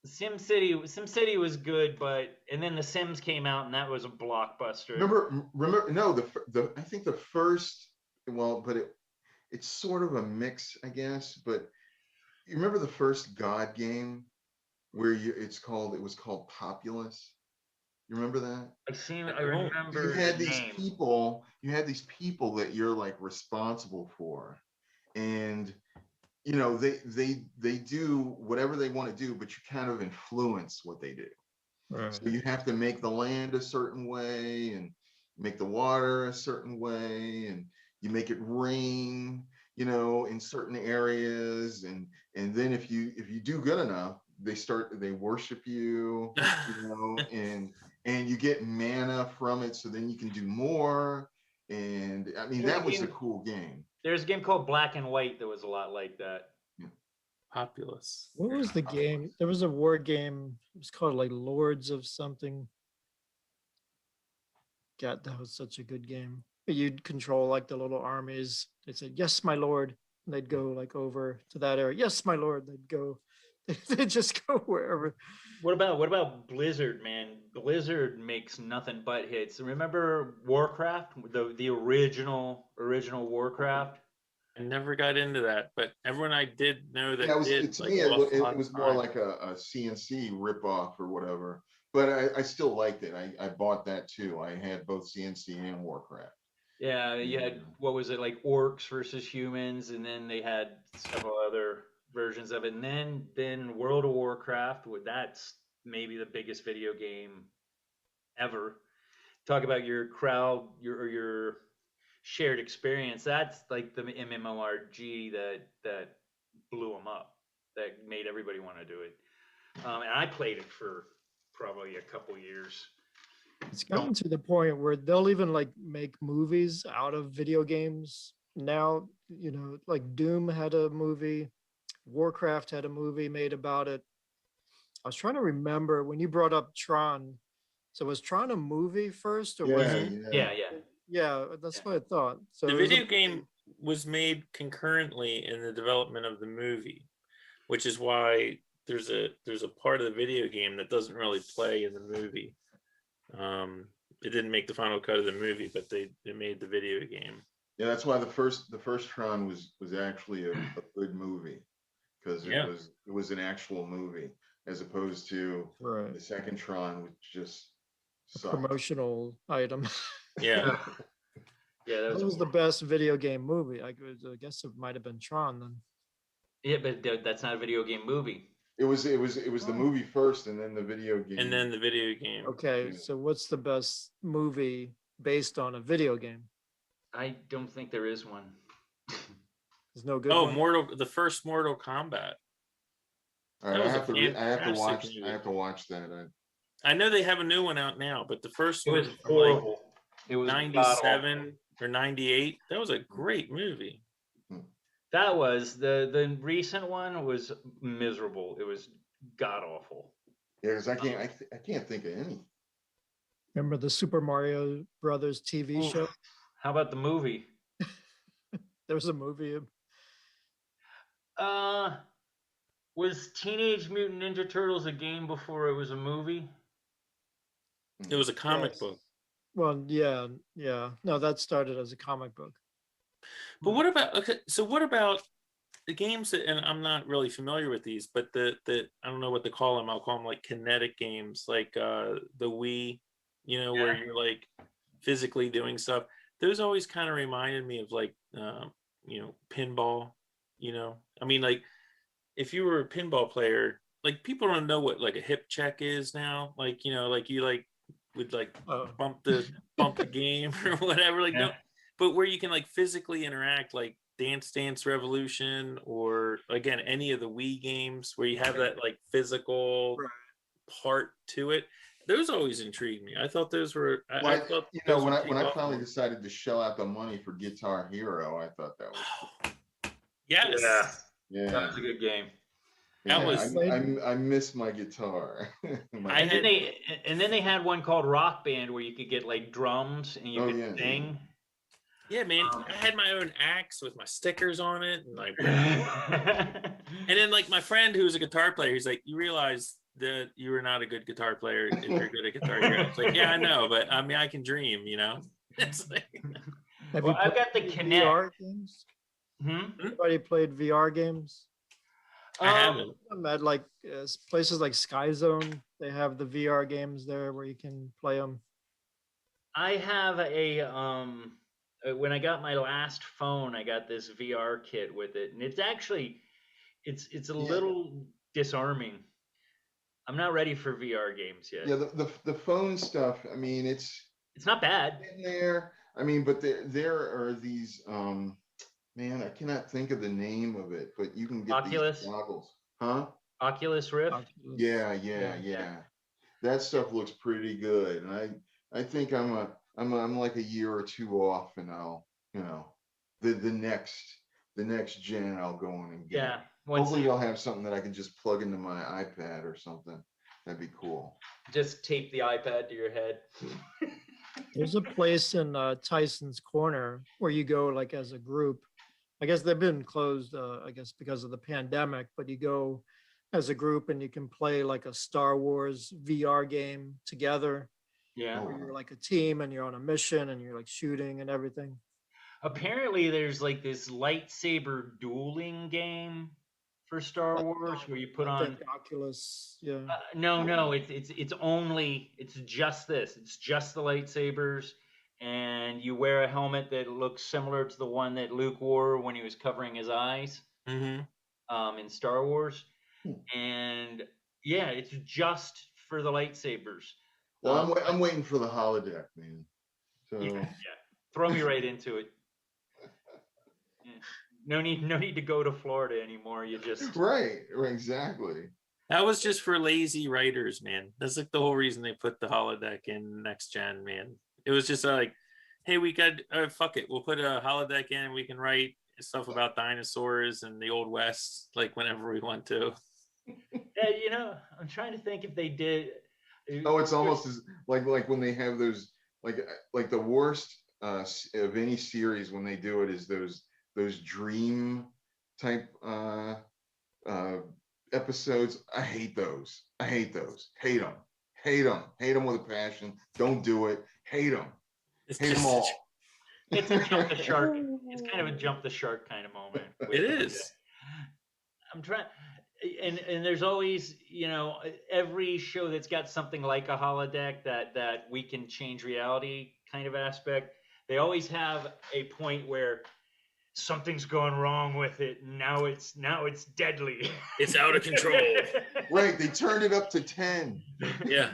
SimCity was good, and then The Sims came out, and that was a blockbuster. Remember? No, I think the first. Well, but it's sort of a mix, I guess. But you remember the first God game where it was called Populous. You remember that? I remember. You had the these name. people. You had these people that you're like responsible for, and you know they do whatever they want to do, but you kind of influence what they do. Right. So you have to make the land a certain way and make the water a certain way, and you make it rain, you know, in certain areas, and then if you do good enough, they worship you, you know, and you get mana from it, so then you can do more. And I mean, that was a cool game. There's a game called Black and White that was a lot like that. Populous. What was the game? There was a war game. It was called like Lords of something. God, that was such a good game. You'd control like the little armies. They said, "Yes, my lord." And they'd go like over to that area. "Yes, my lord." They'd go. They'd just go wherever. What about Blizzard, man? Blizzard makes nothing but hits. Remember Warcraft, the original Warcraft? I never got into that, but everyone I did know that To me, it was more like a CNC ripoff or whatever. But I still liked it. I bought that too. I had both CNC and Warcraft. Yeah, you had, what was it, like orcs versus humans, and then they had several other versions of it. And then World of Warcraft, that's maybe the biggest video game ever. Talk about your crowd, your shared experience. That's like the MMORG that blew them up, that made everybody want to do it. And I played it for probably a couple years. It's gotten to the point where they'll even like make movies out of video games now. You know, like Doom had a movie, Warcraft had a movie made about it. I was trying to remember when you brought up Tron. So was Tron a movie first, or was it? Yeah, that's what I thought. So the video game was made concurrently in the development of the movie, which is why there's a part of the video game that doesn't really play in the movie. It didn't make the final cut of the movie, but they made the video game. Yeah, that's why the first Tron was actually a good movie, because it was an actual movie, as opposed to the second Tron, which just sucked. Promotional item. Yeah. Yeah, that was the best video game movie. I guess it might have been Tron then. Yeah, but that's not a video game movie. It was the movie first, and then the video game. And then the video game. Okay, so what's the best movie based on a video game? I don't think there is one. There's no good. The first Mortal Kombat. All right, I have to watch that. I know they have a new one out now, but the first one was horrible. It was 97 or 98. That was a great movie. That was the recent one was miserable. It was god awful. Yeah, because I can't think of any. Remember the Super Mario Brothers TV show? How about the movie? There was a movie. Was Teenage Mutant Ninja Turtles a game before it was a movie? It was a comic book. Well, yeah. No, that started as a comic book. But what about the games that, and I'm not really familiar with these, but the I don't know what to call them. I'll call them like kinetic games, like the Wii, where you're like physically doing stuff. Those always kind of reminded me of like pinball. I mean, like if you were a pinball player, like people don't know what like a hip check is now. Like like you like would like bump the game or whatever. Like no. But where you can like physically interact, like Dance Revolution, or again any of the Wii games where you have that like physical part to it. Those always intrigued me. I thought those were. I thought when I finally decided to shell out the money for Guitar Hero, I thought that was. Yes. Yeah. That was a good game. That Yeah, was I miss my guitar. My- I had And then they had one called Rock Band where you could get like drums and you Oh, could yeah. sing. yeah, man. I had my own axe with my stickers on it, and like, and And then like my friend who was a guitar player, he's like, "You realize that you were not a good guitar player if you're good at Guitar Hero." It's like, yeah, I know, but I mean, I can dream, you know. It's like, Have Well, you I've got the played Kinect. VR games? Anybody played VR games? I haven't. At like places like Sky Zone, they have the VR games there where you can play them. I have when I got my last phone, I got this VR kit with it, and it's actually it's a little disarming. I'm not ready for VR games yet. Yeah, the phone stuff. I mean, it's It's not bad. in there. I mean, but there are these. Man, I cannot think of the name of it, but you can get Oculus? these goggles, huh? Oculus Rift. Oculus. Yeah. That stuff looks pretty good, and I think I'm like a year or two off, and I'll the next gen I'll go on and get. Yeah. Once Hopefully, they'll have something that I can just plug into my iPad or something. That'd be cool. just tape the iPad to your head. There's a place in Tyson's Corner where you go like as a group. I guess they've been closed, I guess because of the pandemic, but you go as a group and you can play like a Star Wars VR game together. Yeah. Oh. Where you're like a team and you're on a mission and you're like shooting and everything. Apparently, there's like this lightsaber dueling game for Star Wars where you put I on. think Oculus, yeah. No, it's only it's just this. It's just the lightsabers, and you wear a helmet that looks similar to the one that Luke wore when he was covering his eyes in Star Wars. And yeah, it's just for the lightsabers. Well, I'm waiting for the holodeck, man. So Yeah, throw me right into it. Yeah. No need to go to Florida anymore. You just right, exactly. That was just for lazy writers, man. That's like the whole reason they put the holodeck in next gen, man. It was just like, hey, we got fuck it, we'll put a holodeck in and we can write stuff about dinosaurs and the old west like whenever we want to. yeah, I'm trying to think if they did. Oh, it's almost as like when they have those like the worst of any series when they do it is those dream type episodes. I hate those. Hate them with a passion. Don't do it. Hate them. Hate them all. It's a jump the shark. It's kind of a jump the shark kind of moment. It is. I'm trying, and there's always, every show that's got something like a holodeck that we can change reality kind of aspect. They always have a point where something's going wrong with it. Now it's deadly. It's out of control. Right. They turned it up to 10. Yeah.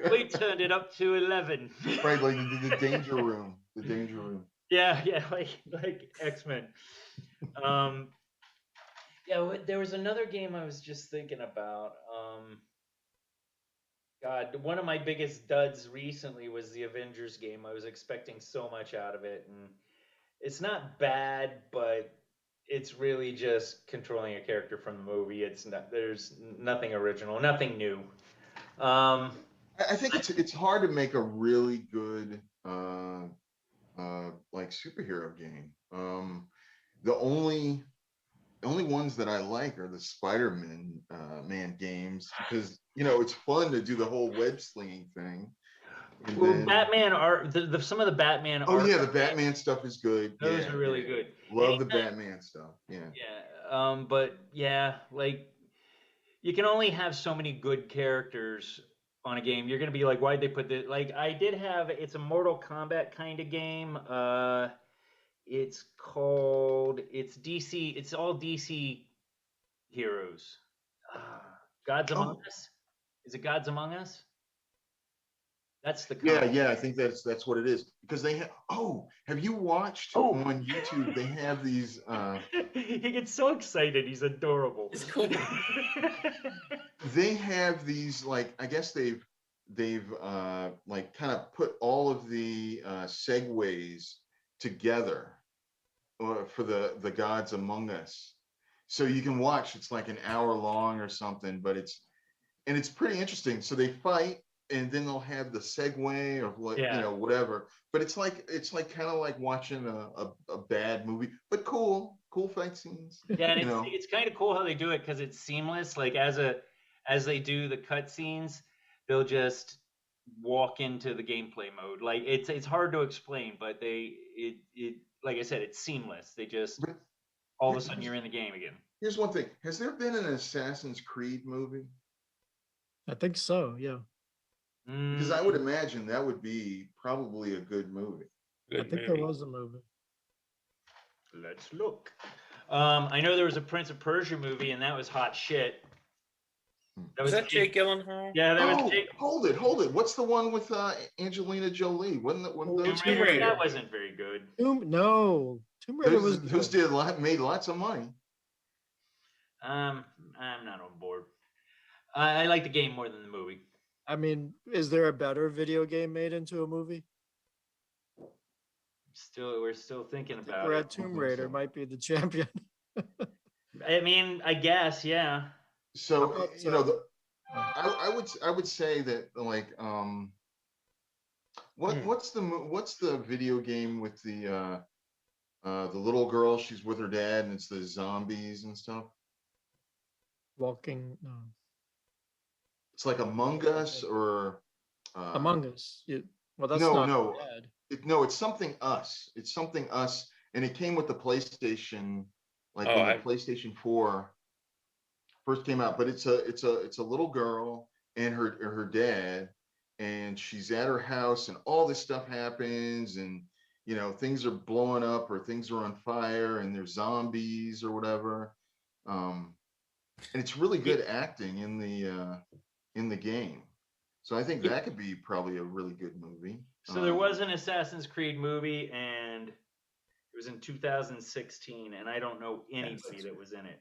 We turned it up to 11. Right, like the danger room. The danger room. Yeah, like X-Men. Yeah, there was another game I was just thinking about. God, one of my biggest duds recently was the Avengers game. I was expecting so much out of it, and it's not bad, but it's really just controlling a character from the movie. There's nothing original, nothing new. I think it's hard to make a really good like superhero game. The only ones that I like are the Spider-Man man games because it's fun to do the whole web slinging thing. And Well, then, Batman are some of the Batman. oh yeah, the Batman stuff is good. Those Yeah, are really yeah. good. Love the Anytime- Batman stuff. Yeah. Yeah, but yeah, like you can only have so many good characters on a game. You're gonna be like, why'd they put this? Like I did have. It's a Mortal Kombat kind of game. It's called. It's DC. It's all DC heroes. Gods Among Us. Is it Gods Among Us? That's the Yeah, I think that's what it is because they have. Oh, have you watched on YouTube? They have these. He gets so excited. He's adorable. It's cool. They have these I guess they've like kind of put all of the segues together for the Gods Among Us. So you can watch. It's like an hour long or something, but it's pretty interesting. So they fight, and then they'll have the segue of like whatever. But it's like kind of like watching a bad movie, but cool fight scenes. Yeah, and it's kind of cool how they do it because it's seamless. Like as they do the cut scenes, they'll just walk into the gameplay mode. Like it's hard to explain, but it like I said, it's seamless. They just all of a sudden you're in the game again. Here's one thing: has there been an Assassin's Creed movie? I think so. Yeah. Because I would imagine that would be probably a good movie. I think there was a movie. Let's look. I know there was a Prince of Persia movie, and that was hot shit. Was that Jake Gyllenhaal? Yeah, that was Jake. Hold it. What's the one with Angelina Jolie? Wasn't that one of those? Tomb Raider. That wasn't very good. Tomb Raider was good. Those made lots of money. I'm not on board. I like the game more than the movie. I mean, is there a better video game made into a movie? We're still thinking about we're it. at Tomb Raider might be the champion. I mean, I guess, yeah. So I would say that like what's the video game with the little girl? She's with her dad, and it's the zombies and stuff. It's like Among Us or Among Us. Well, that's no, it's something Us. It's something Us, and it came with the PlayStation, when the PlayStation 4 first came out. But it's a little girl and her dad, and she's at her house, and all this stuff happens, and things are blowing up or things are on fire, and there's zombies or whatever. And it's really good acting in the game. So I think that could be probably a really good movie. So there was an Assassin's Creed movie, and it was in 2016, and I don't know anybody that was in it.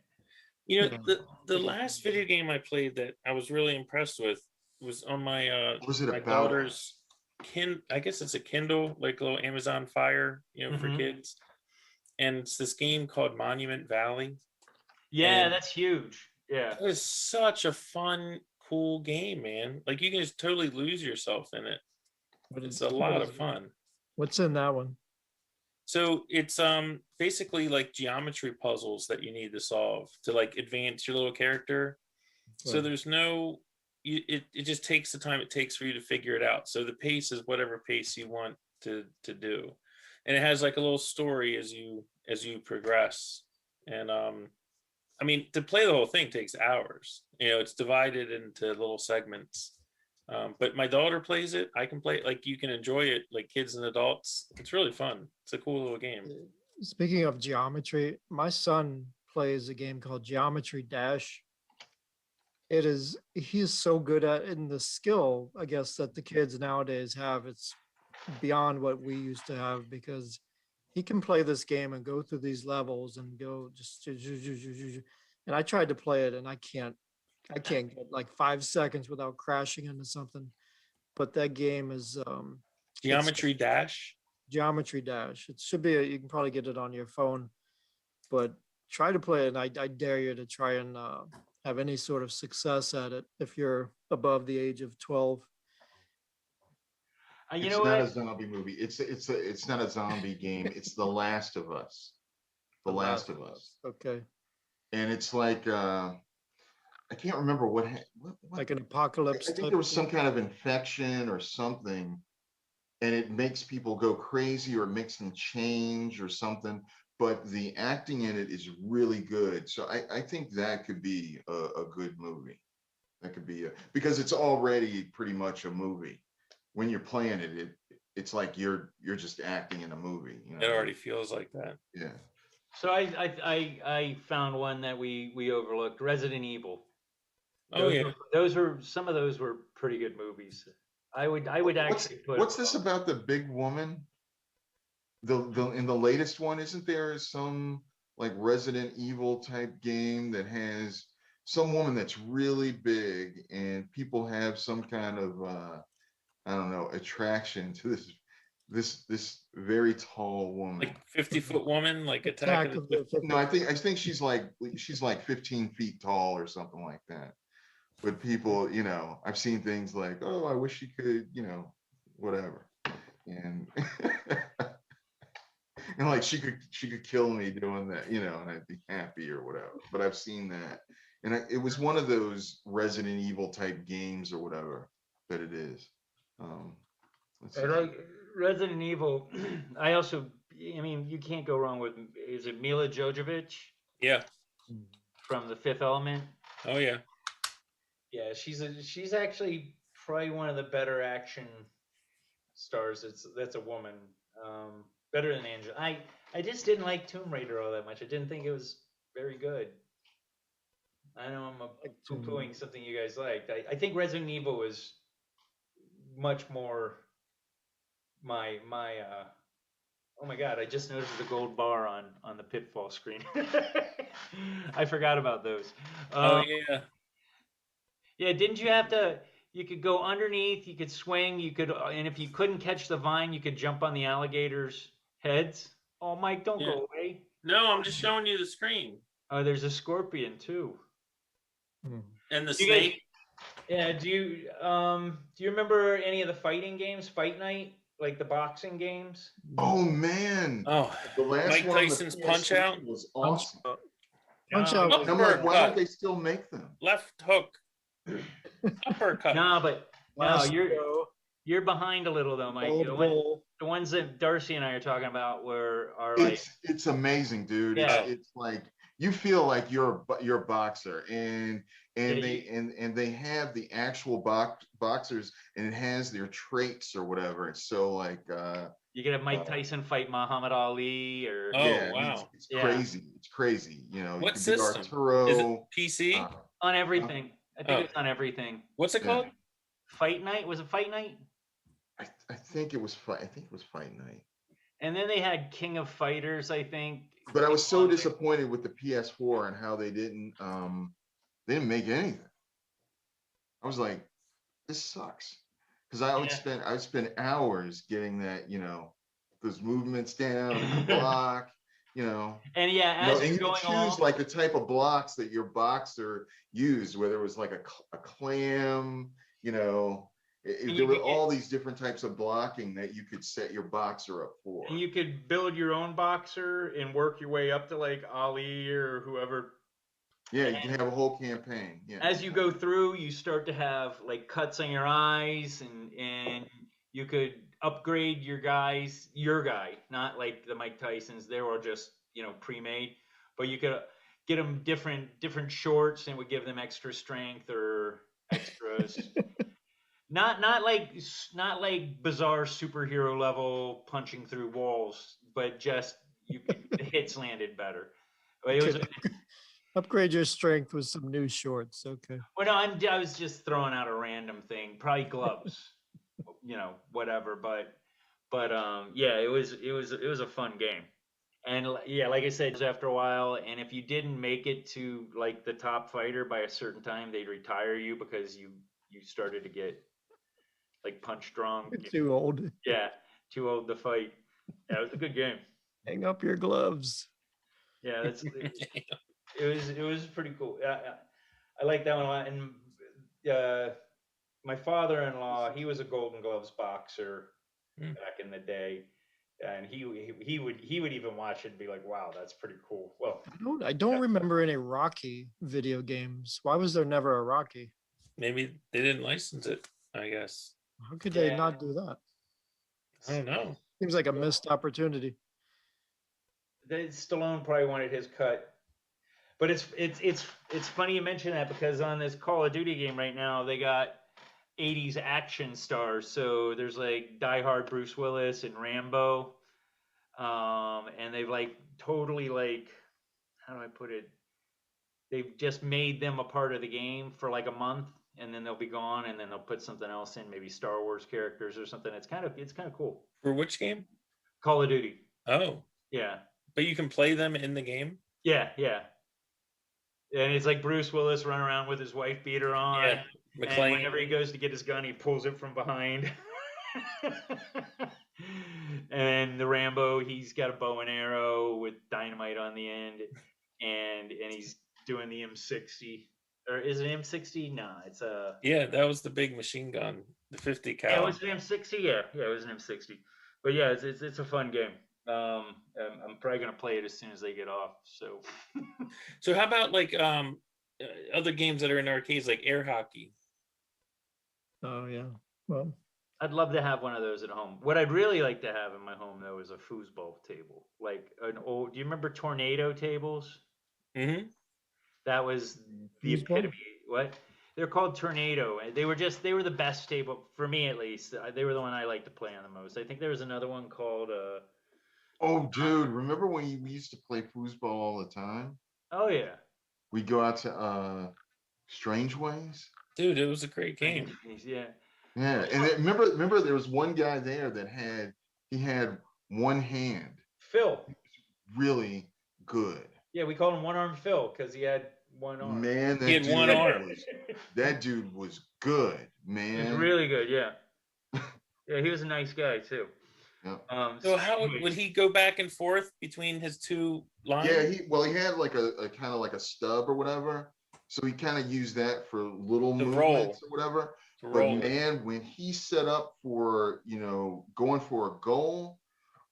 The last video game I played that I was really impressed with was on my my daughter's I guess it's a Kindle, like a little Amazon Fire, for kids. And it's this game called Monument Valley. Yeah, and that's huge. Yeah. It was such a fun, cool game, man. Like you can just totally lose yourself in it. But it's a lot of fun. What's in that one? So it's basically like geometry puzzles that you need to solve to like advance your little character. Right. So there's it just takes the time it takes for you to figure it out. So the pace is whatever pace you want to do. And it has like a little story as you progress. And I mean, to play the whole thing takes hours. It's divided into little segments. But my daughter plays it. I can play it. Like you can enjoy it, like kids and adults. It's really fun. It's a cool little game. Speaking of geometry, my son plays a game called Geometry Dash. He's so good at it, and the skill, I guess, that the kids nowadays have, it's beyond what we used to have, because he can play this game and go through these levels and go just, and I tried to play it and I can't get like 5 seconds without crashing into something. But that game is Geometry Dash. Geometry Dash. It should be you can probably get it on your phone, but try to play it, and I dare you to try and have any sort of success at it if you're above the age of 12. It's not a zombie movie. It's not a zombie game. It's The Last of Us. The Last of Us. Okay. And it's like I can't remember what like an apocalypse. I think there was some kind of infection or something, and it makes people go crazy or it makes them change or something. But the acting in it is really good. So I think that could be a good movie. That could be because it's already pretty much a movie. When you're playing it, it's like you're just acting in a movie. It already feels like that. Yeah. So I found one that we overlooked, Resident Evil. Some of those were pretty good movies. I would actually put. What's this about the big woman? In the latest one, isn't there some like Resident Evil type game that has some woman that's really big and people have some kind of I don't know, attraction to this very tall woman. Like 50-foot woman, like Attack Attack of of the the. No, I think she's like 15 feet tall or something like that. But people, I've seen things like, oh, I wish she could, whatever. And and like she could kill me doing that, and I'd be happy or whatever. But I've seen that. And it was one of those Resident Evil type games or whatever that it is. Let's I see. like Resident Evil. I mean, you can't go wrong with, is it Mila Jovovich Yeah. from The Fifth Element? Oh yeah. Yeah, she's actually probably one of the better action stars. That's a woman. Better than Angel. I just didn't like Tomb Raider all that much. I didn't think it was very good. I know I'm poo-pooing something you guys liked. I think Resident Evil was much more my oh my god, I just noticed the gold bar on the Pitfall screen. I forgot about those. Oh yeah. Yeah, didn't you have to, you could go underneath, you could swing, and if you couldn't catch the vine, you could jump on the alligators' heads. Oh, Mike, don't Yeah. go away. No, I'm just showing you the screen. Oh, there's a scorpion too. And the You guys- snake. Yeah, do you remember any of the fighting games, Fight Night, like the boxing games? Oh man, Oh, the last Mike one on the Tyson's PS3 Punch Out? was awesome. Punch No. Out. And I'm like, why Uppercut. don't they still make them? left hook. Uppercut. No, but no, Last you're Go, you're behind a little though, Mike. Gold Bowl. The ones that Darcy and I are talking about are like, It's amazing, dude. Yeah. It's like you feel like you're a boxer, and Yeah, they have the actual boxers, and it has their traits or whatever. It's so like you could have Mike Tyson fight Muhammad Ali, or Oh, yeah, wow. it's Yeah. crazy. It's crazy. You What could be system? Arturo. Is it PC? on everything. I think Oh. it's on everything. What's it yeah. called? Fight Night, was it Fight Night? I think it was fight. I think it was Fight Night. And then they had King of Fighters, I think. But I was so disappointed with the PS4 and how they didn't make anything. I was like, this sucks. Because I would spend hours getting that, those movements down and the block, And yeah, as and you're you going could choose along, like the type of blocks that your boxer used, whether it was like a clam, there were all these different types of blocking that you could set your boxer up for. and you could build your own boxer and work your way up to like Ali or whoever. Yeah, you can have a whole campaign. Yeah. As you go through, you start to have like cuts on your eyes, and you could upgrade your guy, not like the Mike Tysons. They were just pre-made, but you could get them different shorts, and would give them extra strength or extras. not like bizarre superhero level punching through walls, but just the hits landed better. But it was. Upgrade your strength with some new shorts. Okay. Well, no, I was just throwing out a random thing, probably gloves, whatever. But yeah, it was a fun game, and yeah, like I said, after a while, and if you didn't make it to like the top fighter by a certain time, they'd retire you because you started to get like punch drunk. Too old. Yeah, too old to fight. Yeah, it was a good game. Hang up your gloves. Yeah, it was pretty cool. I like that one a lot. And my father-in-law, he was a Golden Gloves boxer back in the day, and he would even watch it and be like, "Wow, that's pretty cool." Well, I don't remember any Rocky video games. Why was there never a Rocky? Maybe they didn't license it, I guess. How could they not do that? I don't know. Seems like a missed opportunity. Stallone probably wanted his cut. But it's funny you mention that, because on this Call of Duty game right now, they got 80s action stars. So there's like Die Hard Bruce Willis and Rambo. And they've like totally like, how do I put it? They've just made them a part of the game for like a month, and then they'll be gone, and then they'll put something else in, maybe Star Wars characters or something. It's kind of cool. For which game? Call of Duty. Oh, Yeah. but you can play them in the game? Yeah. And it's like Bruce Willis running around with his wife beater on. Yeah. And whenever he goes to get his gun, he pulls it from behind. And the Rambo, he's got a bow and arrow with dynamite on the end, and he's doing the M60. Or is it M60? Nah, it's a. Yeah, that was the big machine gun, the 50 cal. Yeah, it was an M60. Yeah, it was an M60. But yeah, it's a fun game. I'm probably gonna play it as soon as they get off. So. So how about like other games that are in arcades like air hockey? Oh yeah. Well, I'd love to have one of those at home. What I'd really like to have in my home though is a foosball table, like an old. Do you remember tornado tables? Mm-hmm. That was the Foosball? epitome. What? They're called Tornado. They were the best table for me at least. They were the one I liked to play on the most. I think there was another one called. Oh, dude, remember when we used to play foosball all the time? Oh yeah. We go out to Strange Ways. Dude, it was a great game. Yeah. Yeah, and remember there was one guy there that had one hand, Phil. really good. Yeah, we called him One Arm Phil because he had one arm. Man, He had one arm. That dude was good, man. He was really good. Yeah. Yeah, he was a nice guy too. Yeah. So how would he go back and forth between his two lines? Yeah, he had like a kind of like a stub or whatever. So he kind of used that for little To movements roll. or whatever. To But roll. man, when he set up for, going for a goal,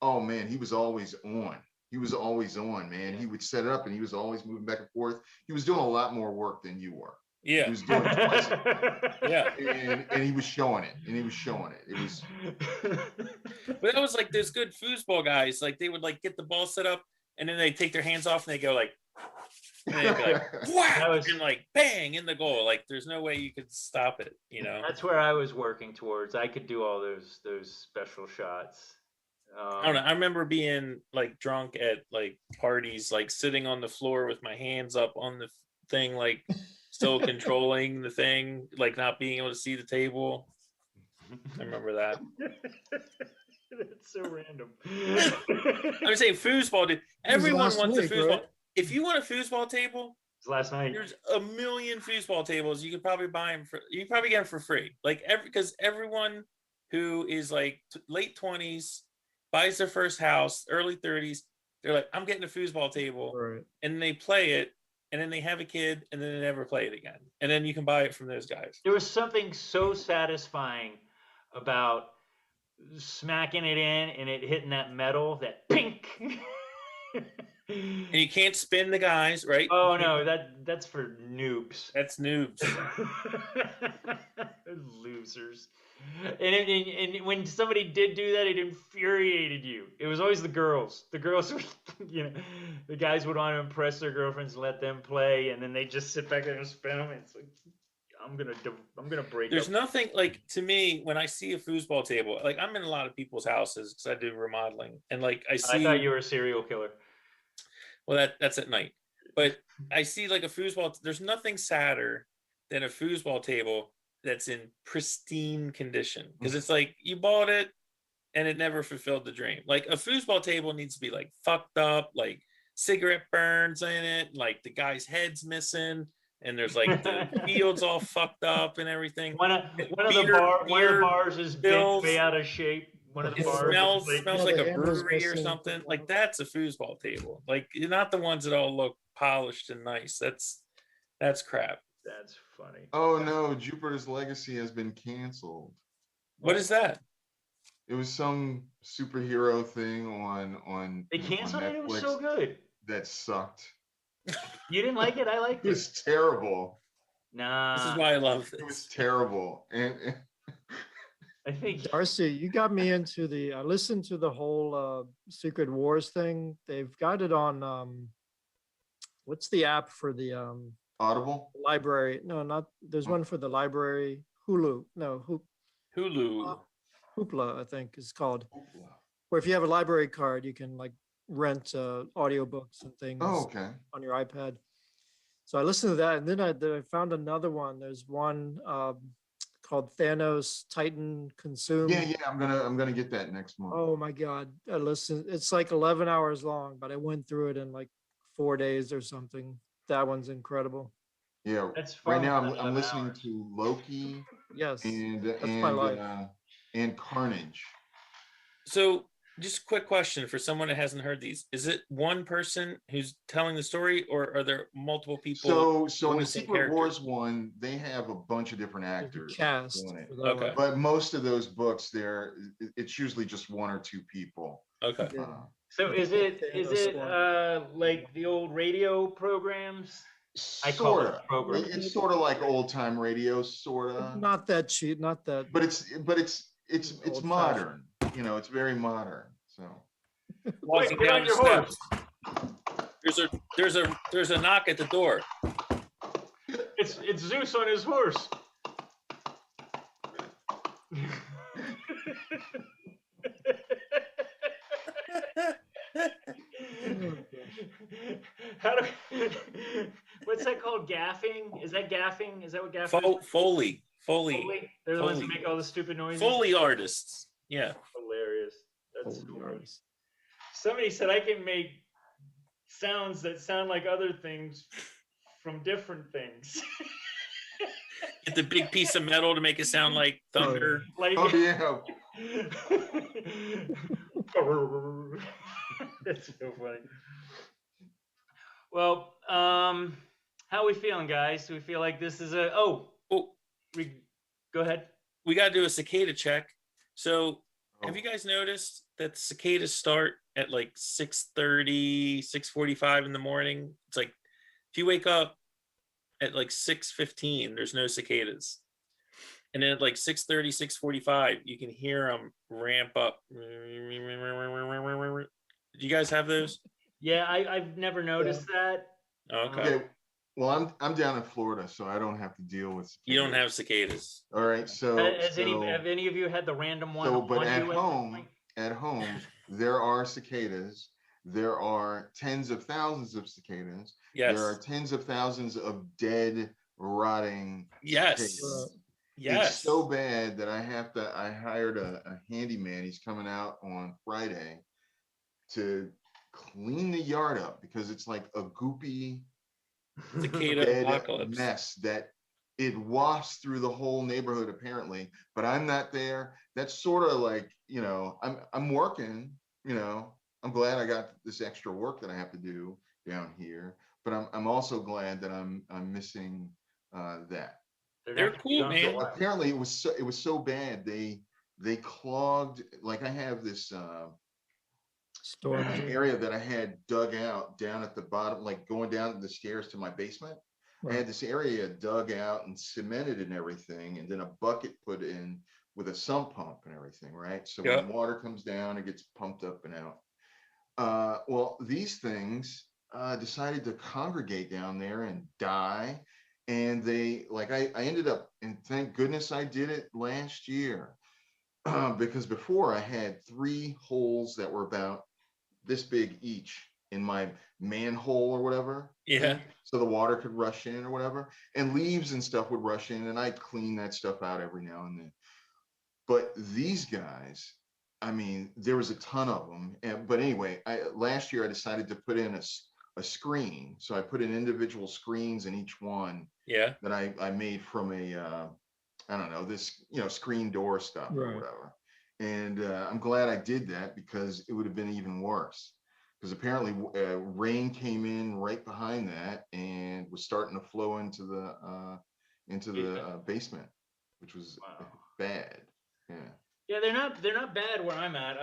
oh man, he was always on. He was always on, man. He would set it up and he was always moving back and forth. He was doing a lot more work than you were. He Yeah. was doing it twice. Yeah. And he was showing it. And he was showing it. It was But that was like those good foosball guys. Like they would like get the ball set up and then they take their hands off and they go like, and they'd be like, wow, and like bang in the goal. Like there's no way you could stop it, That's where I was working towards. I could do all those special shots. I don't know. I remember being like drunk at like parties, like sitting on the floor with my hands up on the thing, like still controlling the thing, like not being able to see the table. I remember that. That's so random. I'm saying foosball, dude. Everyone last wants a week, foosball. right? If you want a foosball table, It's last night. there's a million foosball tables. You could probably buy them you can probably get them for free. Like because everyone who is like late 20s buys their first house, early 30s, they're like, I'm getting a foosball table, right. and they play it, and then they have a kid, and then they never play it again, and then you can buy it from those guys. There was something so satisfying about smacking it in and it hitting that metal, that pink. And you can't spin the guys, right? Oh no, that's for noobs. That's noobs. Losers. And when somebody did do that, it infuriated you. It was always the girls. The girls, the guys would want to impress their girlfriends and let them play, and then they just sit back there and spin them. And it's like, I'm gonna break. There's up. nothing like, to me, when I see a foosball table, like I'm in a lot of people's houses because I do remodeling, and like I see. I thought you were a serial killer. Well, that's at night, but I see like a foosball. There's nothing sadder than a foosball table that's in pristine condition, because it's like you bought it and it never fulfilled the dream. Like a foosball table needs to be like fucked up, like cigarette burns in it, like the guy's head's missing, and there's like the field's all fucked up and everything. One of the bars is bent way out of shape. One of the It bars smells like the a handle's brewery or missing. something. Like that's a foosball table. Like not the ones that all look polished and nice. That's crap. That's funny. Oh no, Jupiter's Legacy has been canceled. What is that? It was some superhero thing on They canceled it. It was Netflix so good. that sucked. You didn't like it? I liked It it. was terrible. Nah. This is why I love It was this. terrible. And I think. Darcy, you got me into I listened to the whole Secret Wars thing. They've got it on what's the app for the Audible. library? No, not there's one for the library. Hulu. No, Hulu. Hoopla, I think is called. Where if you have a library card, you can like rent audiobooks and things Oh, okay. on your iPad. So I listened to that, and then I found another one. There's one called Thanos Titan Consume. Yeah, I'm gonna get that next month. Oh my God. I listened. It's like 11 hours long, but I went through it in like 4 days or something. That one's incredible. Yeah. That's Right fun. now I'm 11 listening hours. to Loki Yes. and my life. and Carnage. So just a quick question for someone that hasn't heard these. Is it one person who's telling the story, or are there multiple people? So in the with the Secret characters? Wars one, they have a bunch of different There's a actors cast doing it. for that Okay. one. But most of those books, it's usually just one or two people. Okay. Yeah. So is it like the old radio programs? I call it Sorta. programs. It's sort of like old time radio, sorta. Not that cheap, not that. But it's Old-fashioned. modern. You know, it's very modern. So Walking get down on the your horse. steps. There's a knock at the door. It's Zeus on his horse. What's that called? Gaffing? Is that gaffing? Is that what gaffing is? Foley. They're the ones that Foley. make all the stupid noises. Foley artists. Yeah. Hilarious. That's Old so funny. yards. Somebody said I can make sounds that sound like other things from different things. Get the big piece of metal to make it sound like thunder. Like, oh yeah. that's so funny. Well, how are we feeling, guys? Do we feel like this is a Oh, go ahead. we got to do a cicada check. So, have you guys noticed that the cicadas start at like 6:30, 6:45 in the morning? It's like if you wake up at like 6:15, there's no cicadas. And then at like 6:30, 6:45, you can hear them ramp up. Do you guys have those? Yeah, I've never noticed that. Okay. Okay. Well, I'm down in Florida, so I don't have to deal with cicadas. You don't have cicadas. All right. So Have any of you had the random one? so but on at you this home, point? there are cicadas. There are tens of thousands of cicadas. Yes. There are tens of thousands of dead, rotting Yes. cicadas. Yes. It's so bad that I hired a handyman. He's coming out on Friday to clean the yard up because it's like a goopy Cicada dead apocalypse. mess that it wafts through the whole neighborhood apparently, but I'm not there. That's sort of like, you know, I'm working, you know, I'm glad I got this extra work that I have to do down here, but I'm also glad that I'm missing that. They're cool, man. So apparently it was so bad they clogged, like I have this Storm. area that I had dug out down at the bottom, like going down the stairs to my basement. I had this area dug out and cemented and everything, and then a bucket put in with a sump pump and everything, right? So when water comes down, it gets pumped up and out. Well, these things decided to congregate down there and die. And they, like, I ended up, and thank goodness I did it last year, because before I had 3 holes that were about this big each in my manhole or whatever. Yeah. So the water could rush in or whatever, and leaves and stuff would rush in, and I'd clean that stuff out every now and then. But these guys, I mean, there was a ton of them. But anyway, last year I decided to put in a screen. So I put in individual screens in each one. Yeah. That I made from a I don't know, this, you know, screen door stuff or whatever. And I'm glad I did that because it would have been even worse. Because apparently rain came in right behind that and was starting to flow into the basement, which was bad. Yeah. Yeah, they're not bad where I'm at.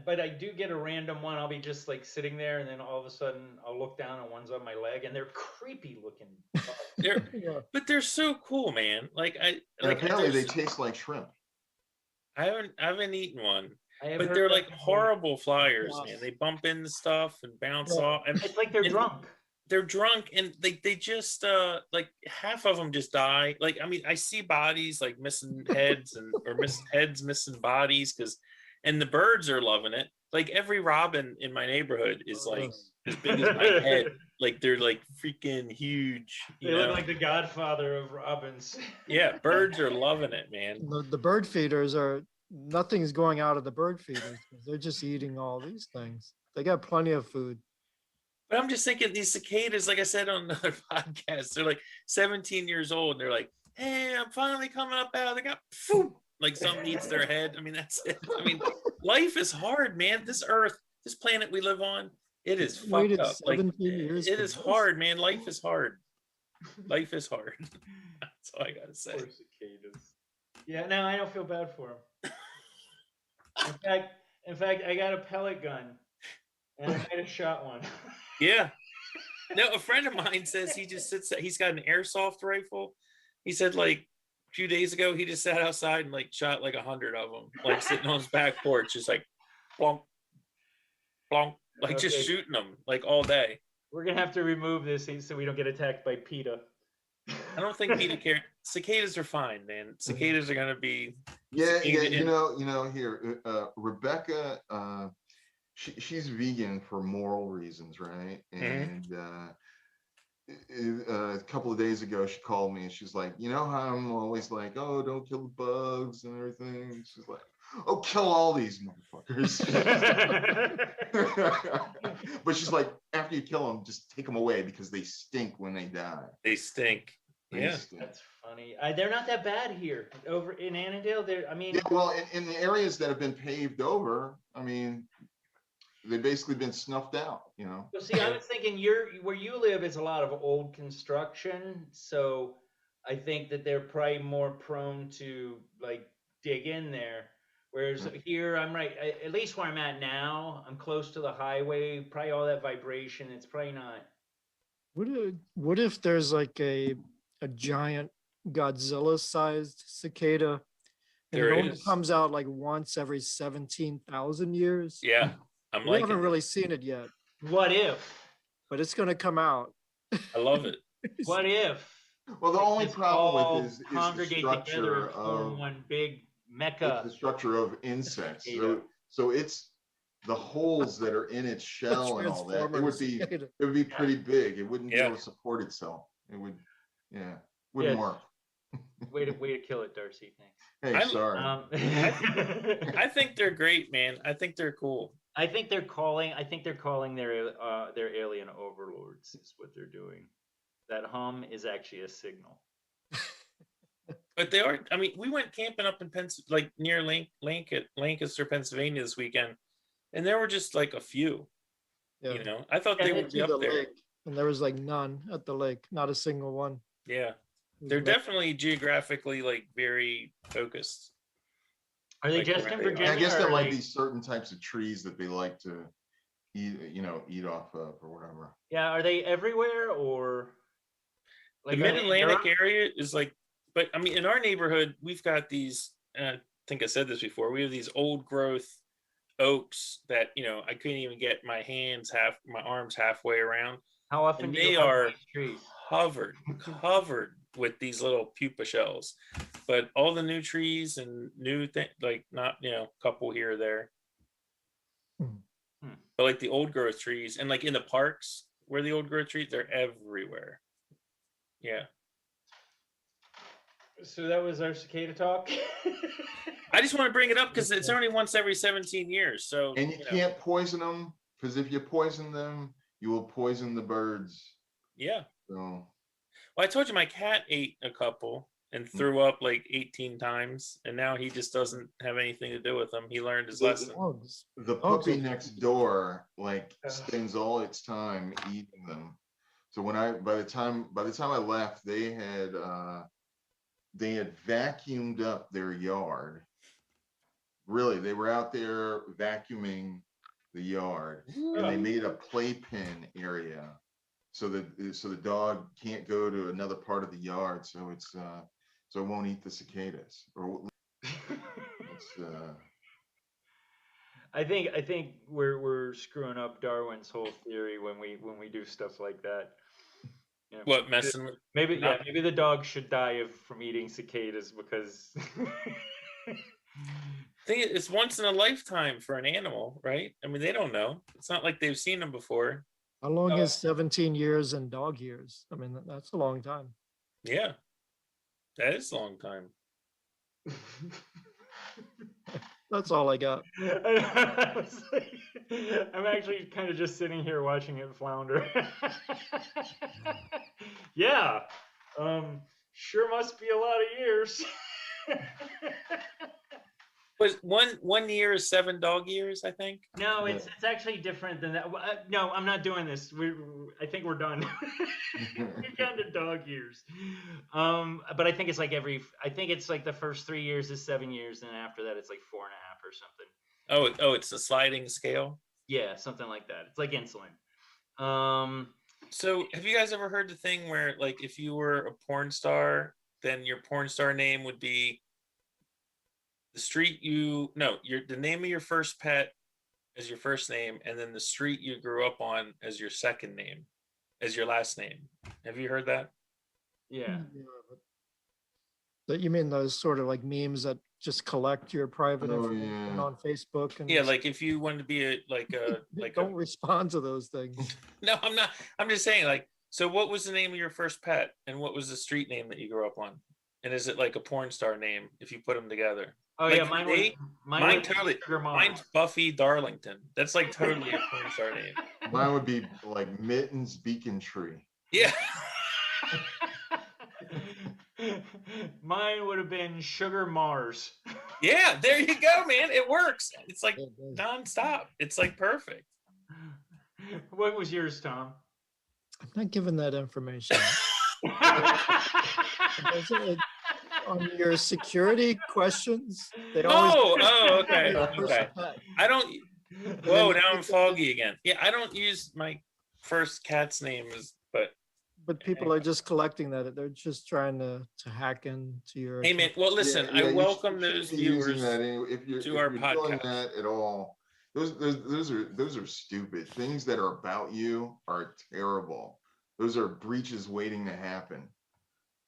But I do get a random one. I'll be just like sitting there, and then all of a sudden I'll look down and one's on my leg, and they're creepy looking. But they're so cool, man. Apparently they taste like shrimp. I haven't eaten one. But they're like horrible flyers, man. They bump into stuff and bounce off. And it's like they're drunk. They're drunk, and they just like half of them just die. Like, I mean, I see bodies like missing heads missing bodies and the birds are loving it. Like every robin in my neighborhood is like as big as my head. Like they're like freaking huge. They look like the godfather of robins. Yeah, birds are loving it, man. The bird feeders nothing's going out of the bird feeders. They're just eating all these things. They got plenty of food. But I'm just thinking these cicadas, like I said on another podcast, they're like 17 years old, and they're like, "Hey, I'm finally coming up out." They got Like something eats their head. I mean, that's it. I mean, life is hard, man. This earth, this planet we live on, it is fucked Waited up. Like 17 years it for is this? hard, man. Life is hard. Life is hard. That's all I gotta say. Poor cicadas. Yeah, no, I don't feel bad for them. In fact, I got a pellet gun, and I might have shot one. Yeah. No, a friend of mine says he just sits. He's got an airsoft rifle. He said like a few days ago he just sat outside and like shot like 100 of them, like sitting on his back porch, just like plonk, plonk, like just Okay. shooting them like all day. We're gonna have to remove this so we don't get attacked by PETA. I don't think PETA care. Cicadas are fine, man. Cicadas are gonna be. Yeah, cicada you in- know, here, Rebecca, she's vegan for moral reasons, right? And a couple of days ago, she called me and she's like, you know how I'm always like, oh, don't kill the bugs and everything. She's like, oh, kill all these motherfuckers. But she's like, after you kill them, just take them away because they stink when they die. They stink. They Yeah. stink. That's funny. They're not that bad here over in Annandale. I mean, Yeah, well, in the areas that have been paved over, I mean, they've basically been snuffed out, you know. well, see, I was thinking where you live is a lot of old construction, so I think that they're probably more prone to like dig in there. Whereas here, I'm right, at least where I'm at now, I'm close to the highway. Probably all that vibration, it's probably not. What if there's like a giant Godzilla-sized cicada, and There it only is. comes out like once every 17,000 years? Yeah. I'm We like, haven't really seen it yet, What if? but it's going to come out. I love it. What if? Well, the only Just problem all with it is the congregate together structure and form of one big it's mecca. the structure of insects. Cicada. So it's the holes that are in its shell and all that. It Transformer would be cicada. pretty big. It wouldn't be Yeah. able to support itself. It would, wouldn't Yeah. work. Way to kill it, Darcy. Thanks. Hey, sorry. I think they're great, man. I think they're cool. I think they're calling their alien overlords is what they're doing. That hum is actually a signal. But they are. I mean, we went camping up in like near Lancaster, Pennsylvania this weekend, and there were just like a few. Yeah. You know, I thought Yeah, they they would be To up the there. lake, and there was like none at the lake, not a single one. Yeah, It was they're like- definitely geographically like very focused. Are they Like, just in right. Virginia? I guess or there are might they- be certain types of trees that they like to eat off of or whatever. Yeah, are they everywhere or The are they in Mid-Atlantic Europe? area is like, but I mean, in our neighborhood, we've got these. I think I said this before. We have these old growth oaks that I couldn't even get my arms halfway around. How often And do you they hug are these trees? covered with these little pupa shells. But all the new trees and new like not a couple here or there. Hmm. But like the old growth trees and like in the parks where the old growth trees, they're everywhere. Yeah. So that was our cicada talk. I just want to bring it up because it's only once every 17 years. So And you can't poison them because if you poison them, you will poison the birds. Yeah. So Well, I told you my cat ate a couple and threw up like 18 times, and now he just doesn't have anything to do with them. He learned his The- lesson. Dogs. the Oh, puppy so- next door spends all its time eating them. So by the time I left, they had vacuumed up their yard. Really, they were out there vacuuming the yard, and they made a playpen area so the dog can't go to another part of the yard, so it won't eat the cicadas. Or it's, I think we're screwing up Darwin's whole theory when we do stuff like that. Yeah. What, messing with? Maybe No. maybe the dog should die from eating cicadas because I think it's once in a lifetime for an animal, right? I mean, they don't know. It's not like they've seen them before. How long is 17 years in dog years? I mean, that's a long time. Yeah, that is a long time. That's all I got. I'm actually kind of just sitting here watching it flounder. Yeah, sure must be a lot of years. Was one year is 7 dog years, I think. No, it's actually different than that. No, I'm not doing this. I think we're done. We're down to dog years. But I think it's like the first 3 years is 7 years, and after that it's like 4.5 or something. Oh, it's a sliding scale. Yeah, something like that. It's like insulin. So have you guys ever heard the thing where, like, if you were a porn star, then your porn star name would be the name of your first pet as your first name, and then the street you grew up on as your second name, as your last name. Have you heard that? Yeah. That you mean those sort of like memes that just collect your private information yeah. on Facebook and Yeah, like if you wanted to be don't respond to those things. No, I'm not. I'm just saying, like, so what was the name of your first pet, and what was the street name that you grew up on? And is it like a porn star name if you put them together? Oh like, yeah, mine totally. Sugar Mom. Mine's Buffy Darlington. That's like totally a porn star name. Mine would be like Mittens Beacon Tree. Yeah. Mine would have been Sugar Mars. Yeah, there you go, man. It works. It's like nonstop. It's like perfect. What was yours, Tom? I'm not giving that information. On your security questions, they always. Okay. I don't. Whoa, now I'm foggy again. Yeah, I don't use my first cat's name but people are just collecting that. They're just trying to hack into your. Hey man, well listen, I welcome those viewers to our doing podcast. that at all. Those are stupid. Things that are about you are terrible. Those are breaches waiting to happen.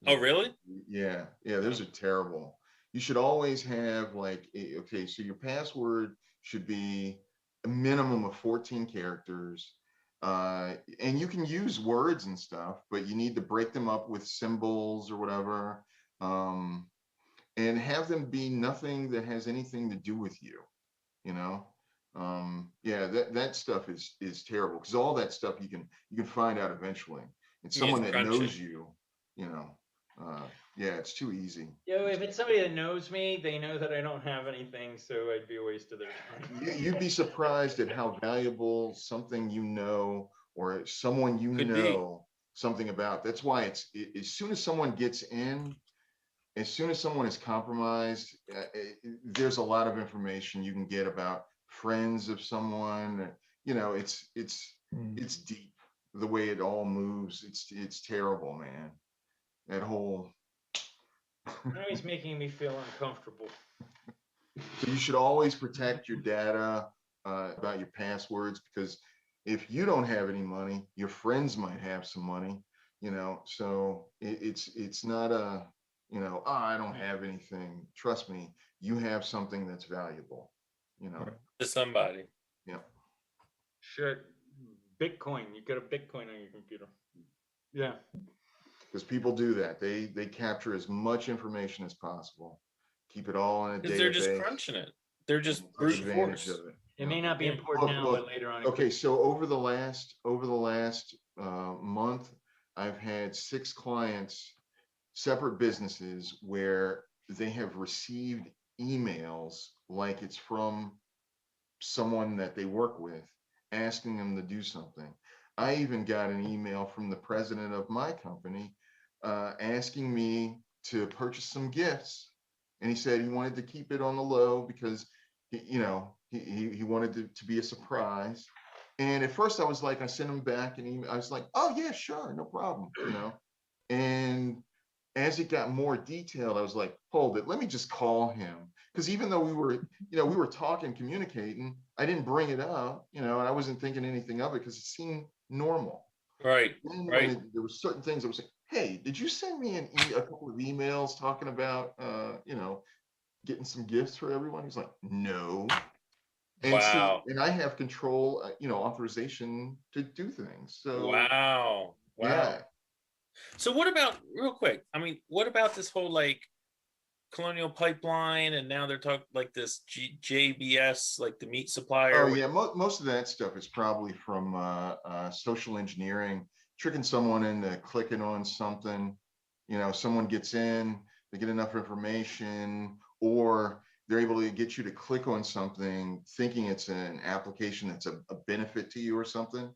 Oh really? Yeah, those are terrible. You should always have like, okay, so your password should be a minimum of 14 characters. And you can use words and stuff, but you need to break them up with symbols or whatever, and have them be nothing that has anything to do with you, you know? Yeah, that stuff is terrible, because all that stuff you can find out eventually. It's someone that knows you, you know. Yeah, it's too easy. Yeah, if it's somebody that knows me, they know that I don't have anything, so I'd be a waste of their time. You'd be surprised at how valuable something you know, or someone you Could know something about. That's why as soon as someone gets in, as soon as someone is compromised, there's a lot of information you can get about friends of someone. You know, it's deep. The way it all moves, it's terrible, man. That whole. Now he's making me feel uncomfortable. So you should always protect your data about your passwords, because if you don't have any money, your friends might have some money, you know. So it's not a, you know, I don't have anything. Trust me, you have something that's valuable, you know. To somebody. Yeah. Shit. Bitcoin. You got a Bitcoin on your computer. Yeah. Because people do that. They capture as much information as possible. Keep it all in a database. Because they're just crunching it. They're just brute force. It may not be important now, but later on. Okay, so over the last month, I've had 6 clients, separate businesses, where they have received emails like it's from someone that they work with, asking them to do something. I even got an email from the president of my company asking me to purchase some gifts, and he said he wanted to keep it on the low because he wanted it to be a surprise. And at first I was like, I sent him back an email. I was like, oh yeah, sure, no problem, you know. And as it got more detailed, I was like, hold it, let me just call him, because even though we were talking, communicating, I didn't bring it up, you know, and I wasn't thinking anything of it because it seemed normal. Right. Right. There were certain things I was like, hey, did you send me a couple of emails talking about, getting some gifts for everyone? He's like, no. And wow. And I have control, authorization to do things. So wow. Yeah. So what about, real quick, I mean, what about this whole like Colonial Pipeline, and now they're talking like this JBS, like the meat supplier? Oh yeah, most of that stuff is probably from social engineering, tricking someone into clicking on something. You know, someone gets in, they get enough information, or they're able to get you to click on something thinking it's an application that's a benefit to you or something.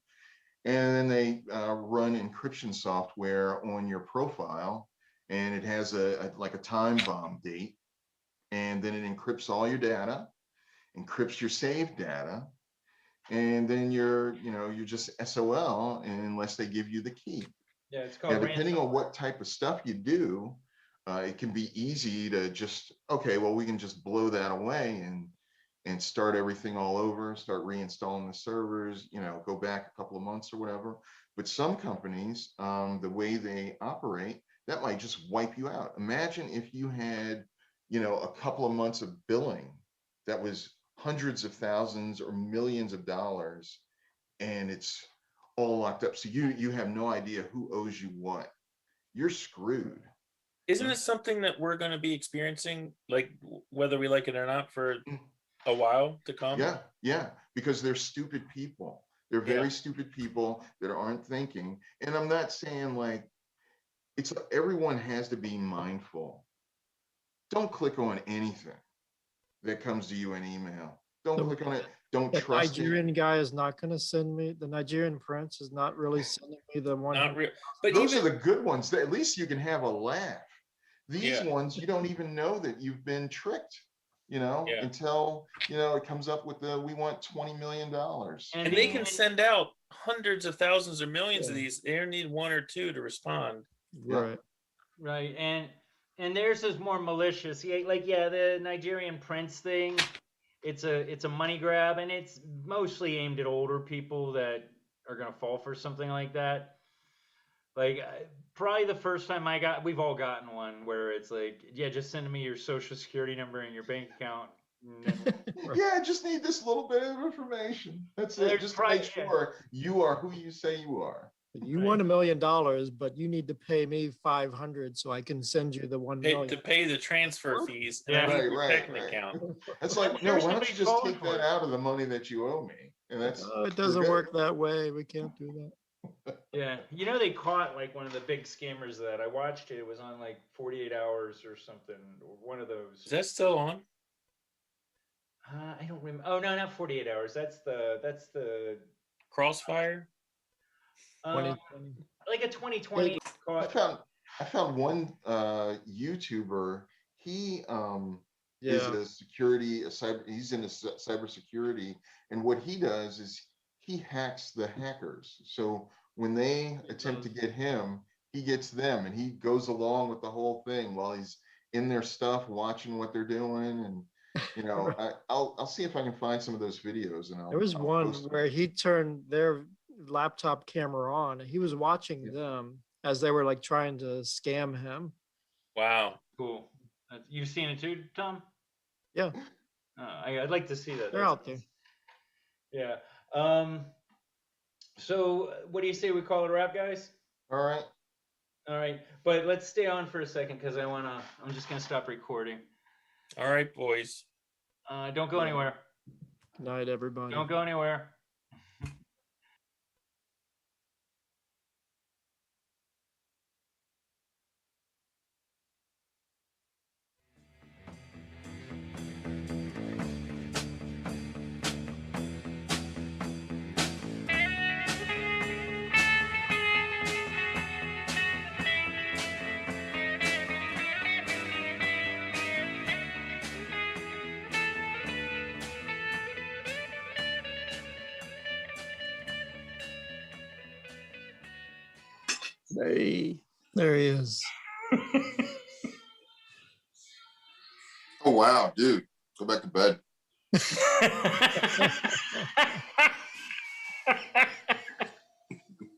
And then they run encryption software on your profile, and it has like a time bomb date. And then it encrypts all your data, encrypts your saved data, and then you're just SOL unless they give you the key. Yeah, it's called Now, depending ransomware. on what type of stuff you do, it can be easy to just, okay, well, we can just blow that away and start everything all over, start reinstalling the servers, go back a couple of months or whatever. But some companies, the way they operate, that might just wipe you out. Imagine if you had, a couple of months of billing that was hundreds of thousands or millions of dollars, and it's all locked up. So you have no idea who owes you what. You're screwed. Isn't it something that we're going to be experiencing, like whether we like it or not, for a while to come? Yeah, because they're stupid people. They're very stupid people that aren't thinking. And I'm not saying like everyone has to be mindful. Don't click on anything that comes to you in email. Don't click on it. Don't trust the Nigerian guy is not going to send me. The Nigerian prince is not really sending me the one. Not real. But those are the good ones. At least you can have a laugh. These ones, you don't even know that you've been tricked, until, it comes up with we want $20 million. And they can send out hundreds of thousands or millions of these. They only need one or two to respond. Right. Right. And theirs is more malicious. The Nigerian prince thing, it's a money grab, and it's mostly aimed at older people that are going to fall for something like that. Like, probably the first time we've all gotten one where it's like, just send me your social security number and your bank account. Yeah, I just need this little bit of information. That's it. Just to make sure you are who you say you are. You want $1 million, but you need to pay me 500 so I can send you the 1 million. To pay the transfer fees. Right. Account. That's like, no, why don't you just take that out of the money that you owe me? And that's it doesn't work that way. We can't do that. Yeah, they caught like one of the big scammers that I watched. It was on like 48 Hours or something, or one of those. Is that still on? I don't remember. Oh no, not 48 Hours. That's the Crossfire. 2020. Like a 2020. I found one YouTuber. He is a security, he's in cybersecurity, and what he does is he hacks the hackers. So when they attempt to get him, he gets them, and he goes along with the whole thing while he's in their stuff, watching what they're doing. And I'll see if I can find some of those videos. And there was one where he turned their laptop camera on. He was watching them as they were like trying to scam him. Wow, cool. You've seen it too, Tom? Yeah. I'd like to see that. They're out there. Yeah. So what do you say we call it a wrap, guys? All right. But let's stay on for a second because I'm just gonna stop recording. All right, boys. Don't go anywhere. Good night, everybody. Don't go anywhere. Hey, there he is. Oh wow, dude, go back to bed.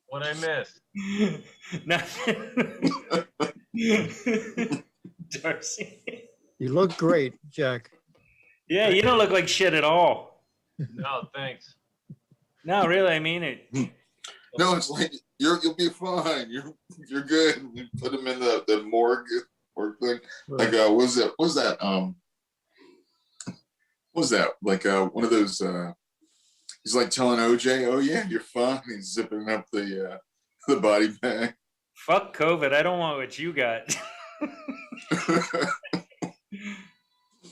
What I missed? Nothing. Darcy. You look great, Jack. Yeah, you don't look like shit at all. No, thanks. No, really, I mean it. No, it's like you'll be fine. You're good. You put him in the morgue thing. Like what was that? Like one of those he's like telling OJ, oh yeah, you're fine. He's zipping up the body bag. Fuck COVID. I don't want what you got.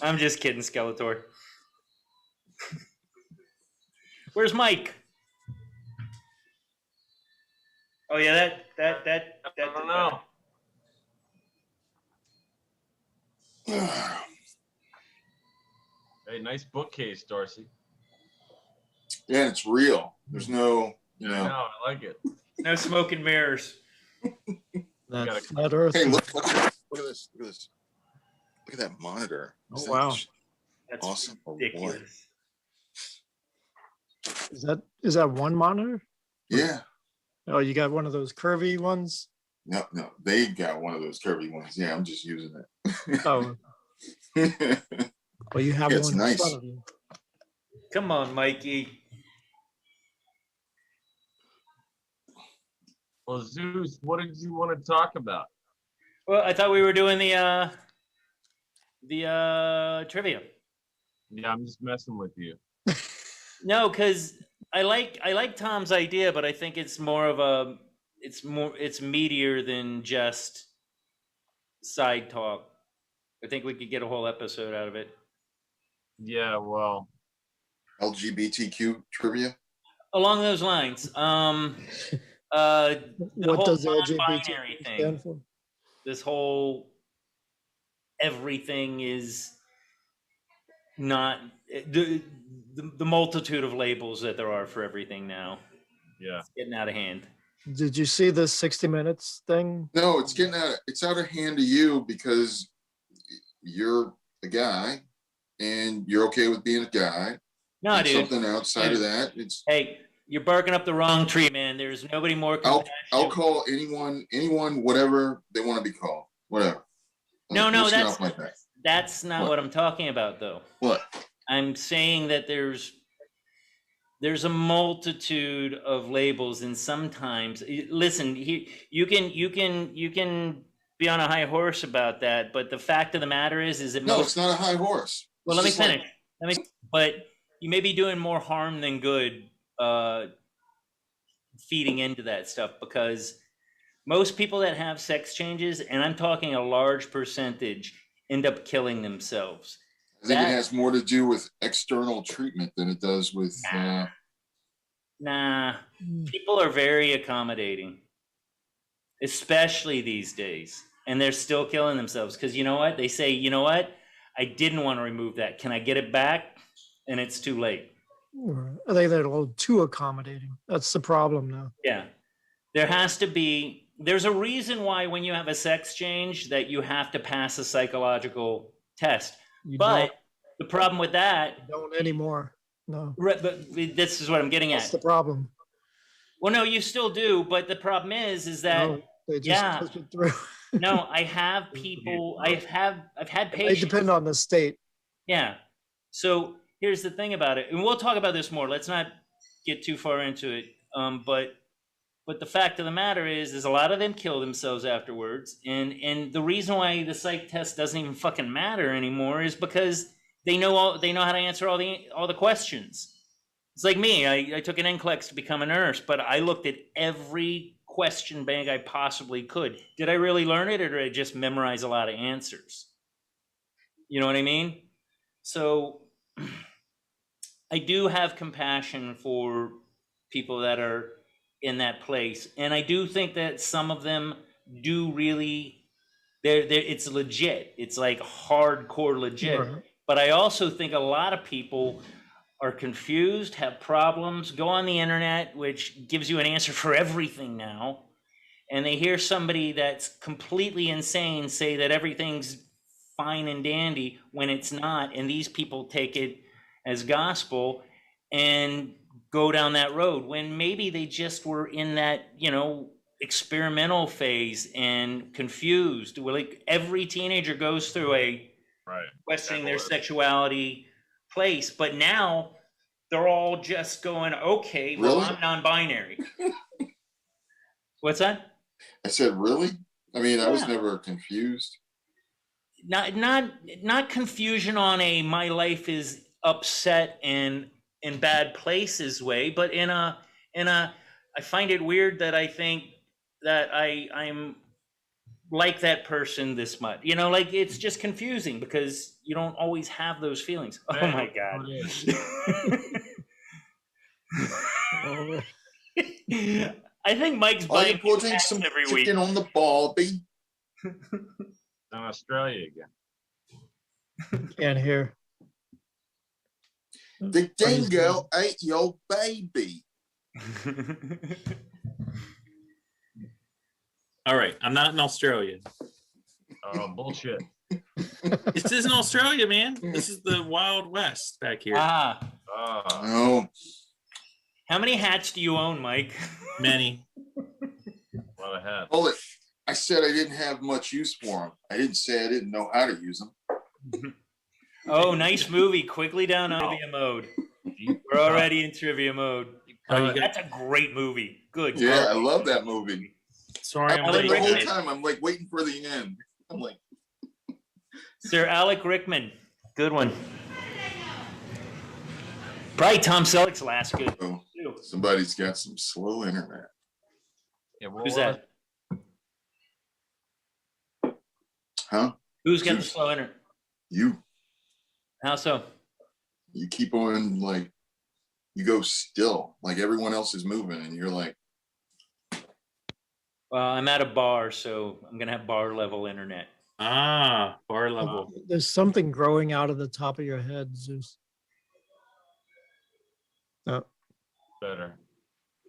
I'm just kidding, Skeletor. Where's Mike? Oh yeah, that. I don't know. Hey, nice bookcase, Darcy. Yeah, it's real. There's no, I know, I like it. No smoke and mirrors. That flat Earth. Hey, look at this. Look at that monitor. Oh, wow. That's Awesome. ridiculous. Is that one monitor? Yeah. Oh, you got one of those curvy ones? No, they got one of those curvy ones. Yeah, I'm just using it. Oh, well, you have Yeah, it's one in nice. front of you. Come on, Mikey. Well, Zeus, what did you want to talk about? Well, I thought we were doing the trivia. Yeah, I'm just messing with you. No, because I like Tom's idea, but I think it's more of it's meatier than just side talk. I think we could get a whole episode out of it. Yeah, well, LGBTQ trivia. Along those lines, the What whole does non-binary LGBT thing, stand for? this whole everything is not the multitude of labels that there are for everything now. yeah. It's getting out of hand. Did you see the 60 Minutes thing? No, it's out of hand to you because you're a guy and you're okay with being a guy. No, And dude. something outside of that, it's Hey, you're barking up the wrong tree, man. There's nobody more. I'll call anyone whatever they want to be called. Whatever. No, Let's get that's off my back. that's not What? what I'm talking about, though. What? I'm saying that there's a multitude of labels, and sometimes listen, you can be on a high horse about that, but the fact of the matter is that No, it's not a high horse. well, It's let me just finish. But you may be doing more harm than good feeding into that stuff, because most people that have sex changes, and I'm talking a large percentage, end up killing themselves. I think That- it has more to do with external treatment than it does with. Nah, people are very accommodating, especially these days, and they're still killing themselves because you know what? They say, you know what? I didn't want to remove that. Can I get it back? And it's too late. I think they're a little too accommodating. That's the problem now. Yeah. There's a reason why when you have a sex change that you have to pass a psychological test. You But the problem with that, don't anymore. No, but this is what I'm getting that's at. the problem. Well, no, you still do, but the problem is that No, they just yeah. push it through. no, I have people. I've had They patients. depend on the state. Yeah. So here's the thing about it, and we'll talk about this more. Let's not get too far into it. But the fact of the matter is a lot of them kill themselves afterwards, and the reason why the psych test doesn't even fucking matter anymore is because they know how to answer all the questions. It's like me. I took an NCLEX to become a nurse, but I looked at every question bank I possibly could. Did I really learn it, or did I just memorize a lot of answers? You know what I mean? So I do have compassion for people that are in that place, and I do think that some of them do really. It's legit. It's like hardcore legit. Right. But I also think a lot of people are confused, have problems, go on the internet, which gives you an answer for everything now, and they hear somebody that's completely insane say that everything's fine and dandy when it's not, and these people take it as gospel and go down that road when maybe they just were in that, experimental phase and confused. Well, like every teenager goes through a Right. questioning their sexuality place, but now they're all just going, okay, well, Really? I'm non-binary. What's that? I said, really? I mean, I was Yeah. never confused. Not confusion on a my life is upset and in bad places way, but in a I find it weird that I think that I'm like that person this much. You know, like it's just confusing because you don't always have those feelings. Oh Man, my God. Oh, I think Mike's Are you buying putting hats some every week. chicken on the barbie? In Australia again. can't hear. The dingo ate your baby. All right, I'm not in Australia. Oh, bullshit. This isn't Australia, man. This is the Wild West back here. Ah, Oh, No, how many hats do you own, Mike? Many. a lot of hats. hold it. I said I didn't have much use for them. I didn't say I didn't know how to use them. Oh, nice movie. Quickly down on trivia mode. We're already in trivia mode. Oh, you got, That's a great movie. Good. Yeah, I God. love that movie. sorry, I'm Alan The late. whole Rickman. time I'm like waiting for the end. I'm like, Sir Alec Rickman. Good one. Probably Tom Selleck's last good. oh, Too. somebody's got some slow internet. Yeah, what Who's was that? Huh? Who's got the Zeus. slow internet? You How so? keep on like, you go still, like everyone else is moving and you're like, Well, I'm at a bar, so I'm gonna have bar level internet. Ah, bar level. There's something growing out of the top of your head, Zeus. Oh, better?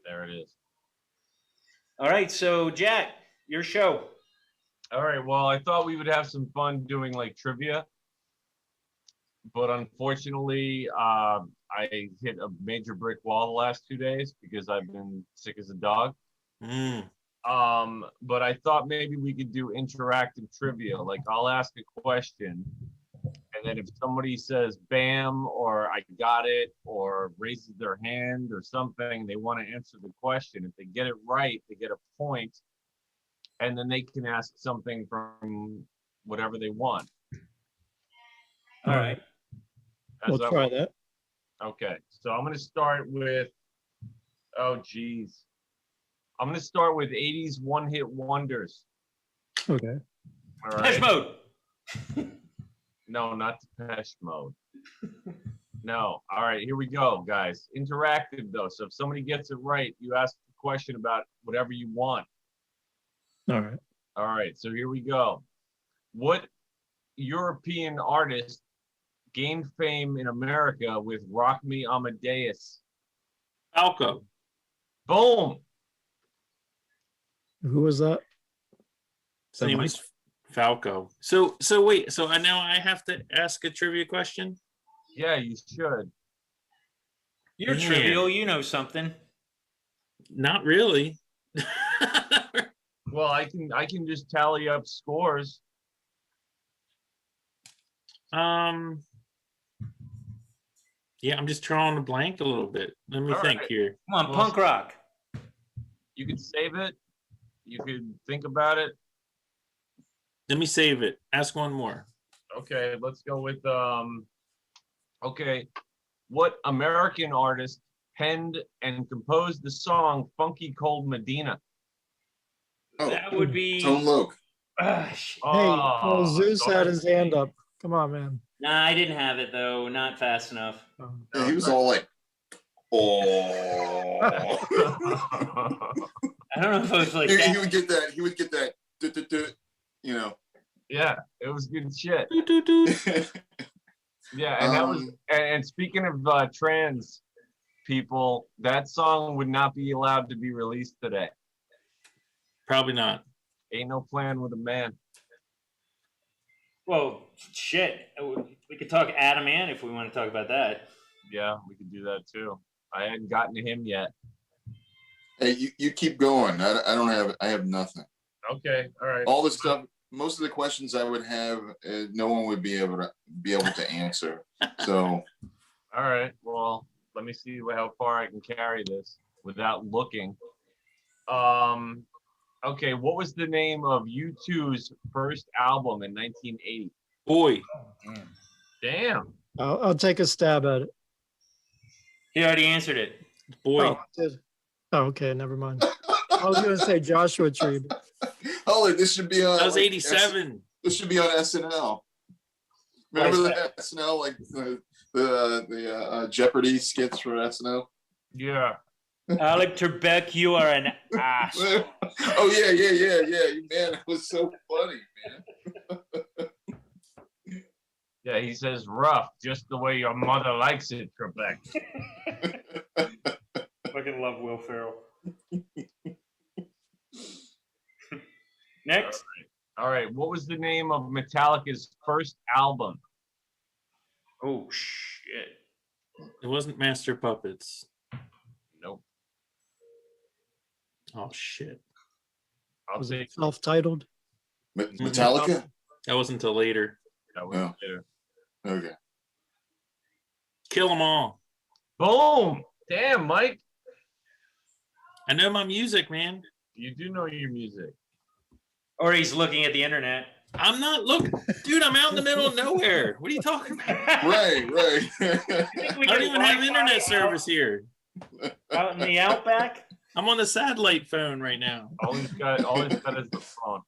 There it is. All right, so Jack, your show. All right. Well, I thought we would have some fun doing like trivia, but unfortunately, I hit a major brick wall the last 2 days because I've been sick as a dog. Mm. But I thought maybe we could do interactive trivia. Like I'll ask a question, and then if somebody says "bam" or "I got it" or raises their hand or something, they want to answer the question. If they get it right, they get a point, and then they can ask something from whatever they want. All right. How's we'll that try work? that. Okay, so I'm going to start with, oh geez, I'm going to start with 80s one-hit wonders. Okay. All Depeche right. Mode. No, not Depeche Mode. No. All right, here we go, guys. Interactive though, so if somebody gets it right, you ask a question about whatever you want. All right. All right, so here we go. What European artist gained fame in America with Rock Me Amadeus? Falco. Boom. Who was that? His name was Falco. So wait. So now I have to ask a trivia question. Yeah, you should. You're Yeah. trivial. You know something. Not really. Well, I can just tally up scores. Yeah, I'm just drawing a blank a little bit. Let me All think right. here. Come on, Well, punk rock. You could save it. You could think about it. Let me save it. Ask one more. Okay, let's go with okay. What American artist penned and composed the song Funky Cold Medina? oh, That would be. Tone Loc. Shit. Hey, oh, Zeus had his darn. hand up. Come on, man. Nah, I didn't have it though. Not fast enough. Oh. Yeah, he was all like, oh. I don't know if I was like he that. would get that. He would get that. You know. Yeah, it was good shit. Doo, doo, doo. Yeah, and that was and speaking of trans people, that song would not be allowed to be released today. Probably not. Ain't no plan with a man. Well, shit. We could talk Adam Ant if we want to talk about that. Yeah, we could do that too. I hadn't gotten to him yet. Hey, you keep going. I don't have. I have nothing. Okay, all right. All the stuff. Most of the questions I would have, no one would be able to answer. So, All right. Well, let me see how far I can carry this without looking. Okay, what was the name of U2's first album in 1980? Boy. Damn. I'll take a stab at it. He already answered it. Boy. Oh, I did. Oh, okay, never mind. I was going to say Joshua Tree. But Hold it, this should be on. That was like, 87. This should be on SNL. Remember the SNL, like the Jeopardy skits from SNL? Yeah. Alec Trebek, you are an ass. Oh yeah. Man, it was so funny, man. Yeah, he says rough, just the way your mother likes it, Trebek. Fucking love Will Ferrell. Next. All right. What was the name of Metallica's first album? Oh shit. It wasn't Master Puppets. Nope. Oh shit. I'll Was say it self-titled? Metallica? That wasn't until later. that was No. later. Okay. Kill 'em all. Boom! Damn, Mike. I know my music, man. You do know your music. Or he's looking at the internet. I'm not dude. I'm out in the middle of nowhere. What are you talking about? Right. I don't even have internet service here. Out in the outback. I'm on the satellite phone right now. All he's got is the phone.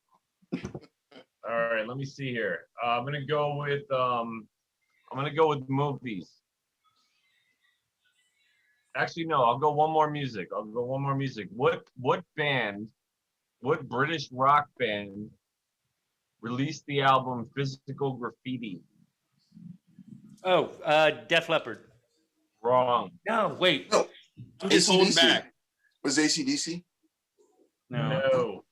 All right, let me see here. I'm gonna go with movies. Actually, no. I'll go one more music. What British rock band released the album Physical Graffiti? Oh, Def Leppard. Wrong. No, wait. No. I'm just holding AC/DC. back. Was AC/DC? No.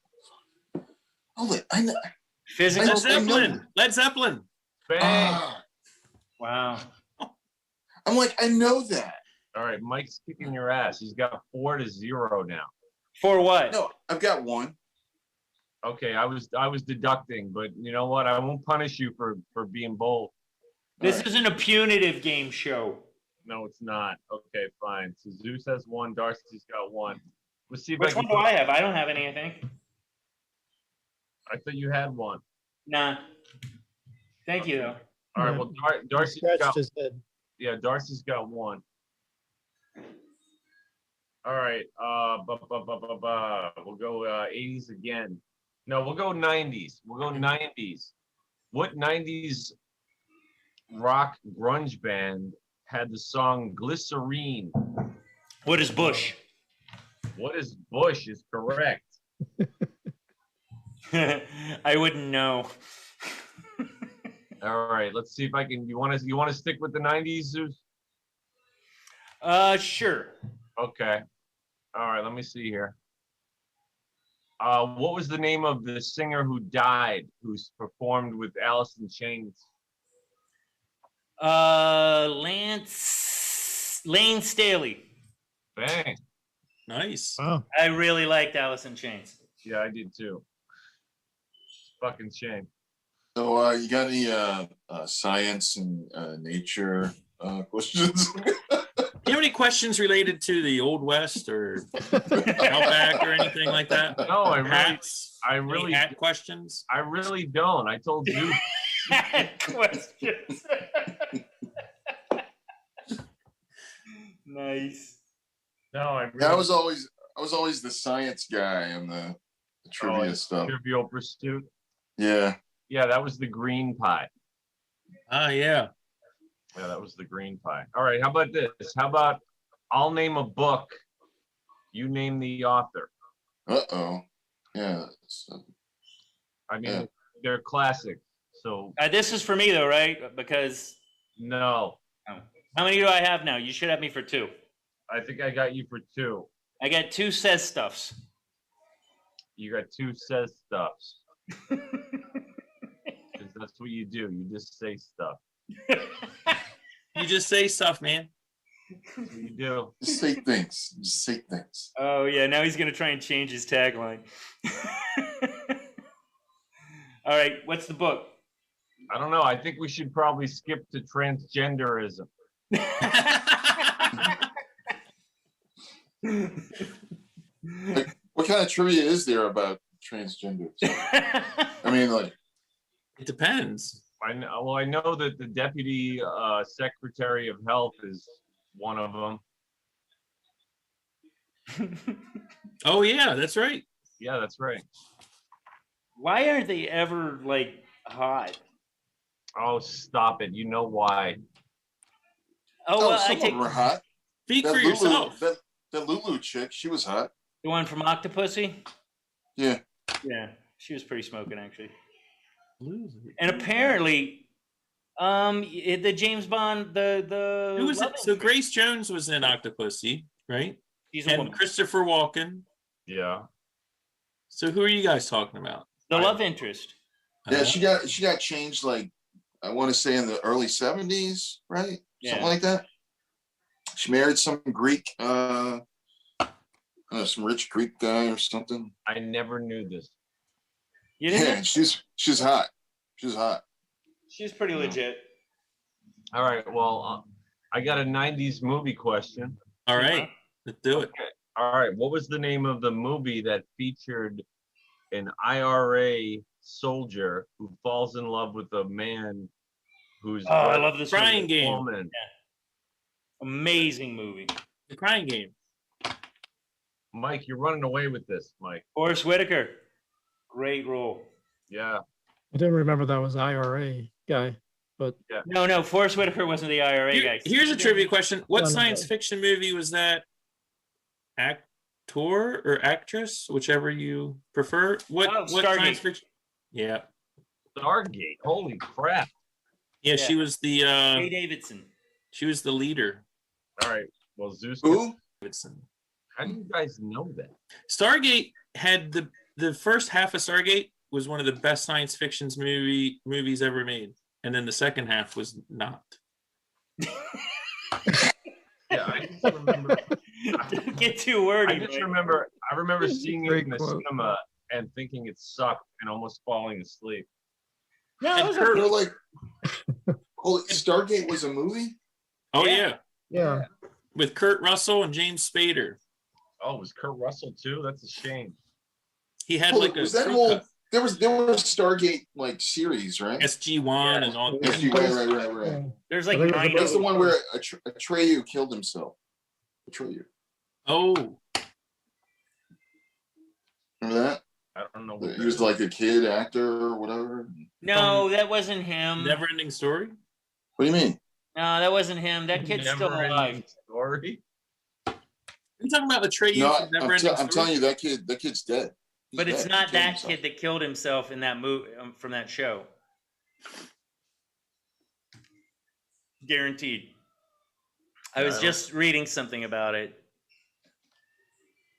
Hold it. I know. Physical. Led Zeppelin. Led Zeppelin. Bang. Ah, Wow. I'm like, I know that. All right, Mike's kicking your ass. He's got 4-0 now. For what? No, I've got one. Okay, I was deducting, but you know what? I won't punish you for being bold. This All right. isn't a punitive game show. No, it's not. Okay, fine. So Zeus has one. Darcy's got one. Let's see if Which I one can. do I have? I don't have any, I think. I thought you had one. Nah. Thank you, though. All right. Yeah. Well, Darcy's Scratched got. his head. Yeah, Darcy's got one. All right. We'll go 80s again. No, we'll go 90s. We'll go 90s. What 90s rock grunge band had the song Glycerine? What is Bush? What is Bush is correct. I wouldn't know. All right, let's see if I can. You want to stick with the 90s, Zeus? Sure. Okay. All right, let me see here. What was the name of the singer who died, who's performed with Alice in Chains? Lane Staley. Bang. Nice. Wow. I really liked Alice in Chains. Yeah, I did too. Fucking shame. So you got any science and nature questions? Do you have any questions related to the Old West or Outback or anything like that? No, I Any really hat questions? I really don't. I told you. Questions. Nice. No, I really. Yeah, I was always the science guy on the trivia stuff. Trivial Pursuit. Yeah. Yeah, that was the green pie. Ah, yeah. Yeah, that was the green pie. All right, how about this? How about I'll name a book, you name the author. Uh-oh. Yeah. I mean, Yeah. they're classics. So This is for me though, right? Because no, how many do I have now? You should have me for 2. I think I got you for 2. I got 2 says stuffs. You got 2 says stuffs. 'Cause that's what you do. You just say stuff. You just say stuff, man. That's what you do. Just say things. Just say things. Oh yeah, now he's gonna try and change his tagline. All right, what's the book? I don't know. I think we should probably skip to transgenderism. What kind of trivia is there about transgender? I mean, like, It depends. I know that the deputy secretary of health is one of them. Oh, yeah, that's right. Yeah, that's right. Why aren't they ever like hot? Oh, stop it! You know why? Oh, well, I some of take them were hot. Speak That for Lulu, yourself. that Lulu chick, she was hot. the one from Octopussy. Yeah. Yeah, she was pretty smoking actually. And apparently, the James Bond, the Who was love it? So interest, Grace Jones was in Octopussy, right? she's a And woman. Christopher Walken. Yeah. So who are you guys talking about? The love interest. Yeah, she got changed, like, I want to say in the early 70s, right? Yeah. Something like that. She married some Greek, some rich Greek guy or something. I never knew this. You didn't? Yeah, she's hot. She's hot. She's pretty legit. All right. Well, I got a '90s movie question. All right, let's do it. All right. What was the name of the movie that featured an IRA soldier who falls in love with a man who's I love this Crying movie. Game. woman? Amazing movie. The Crying Game. Mike, you're running away with this, Mike. Forrest Whitaker, great role. Yeah. I didn't remember that was IRA guy, but No, Forrest Whitaker wasn't the IRA guy. Here's a trivia question. What No, no, science no. fiction movie was that? Actor or actress, whichever you prefer. What Stargate. science fiction? Yeah. Stargate. Holy crap. Yeah, Yeah. she was the Ray Davidson. she was the leader. All right. Well, Zeus. Who? Davidson. How do you guys know that? Stargate had the first half of Stargate was one of the best science fictions movies ever made, and then the second half was not. Yeah, I just remember. Don't get too wordy. I just Mike. remember. I remember seeing it Great in the quote. cinema and thinking it sucked and almost falling asleep. No, it was Kurt- They're like, holy, Stargate was a movie? Oh Yeah. yeah, yeah. with Kurt Russell and James Spader. Oh, was Kurt Russell too? That's a shame. He had Holy, like a was that crew whole? cut, There was Stargate like series, right? SG-1 and all. Right. Yeah. There's like I think it was 9 That's of the them. one where Atreyu killed himself. Atreyu. Oh, Remember that? I don't know. What He was like a kid actor or whatever. No, that wasn't him. Never-ending Story. What do you mean? No, that wasn't him. That kid's still Never-ending alive. Story. I'm talking about Atreyu No, from Never-ending I'm telling you, that kid's dead. He's But it's dead. not He killed that himself. kid that killed himself in that movie from that show. Guaranteed. I was No. just reading something about it.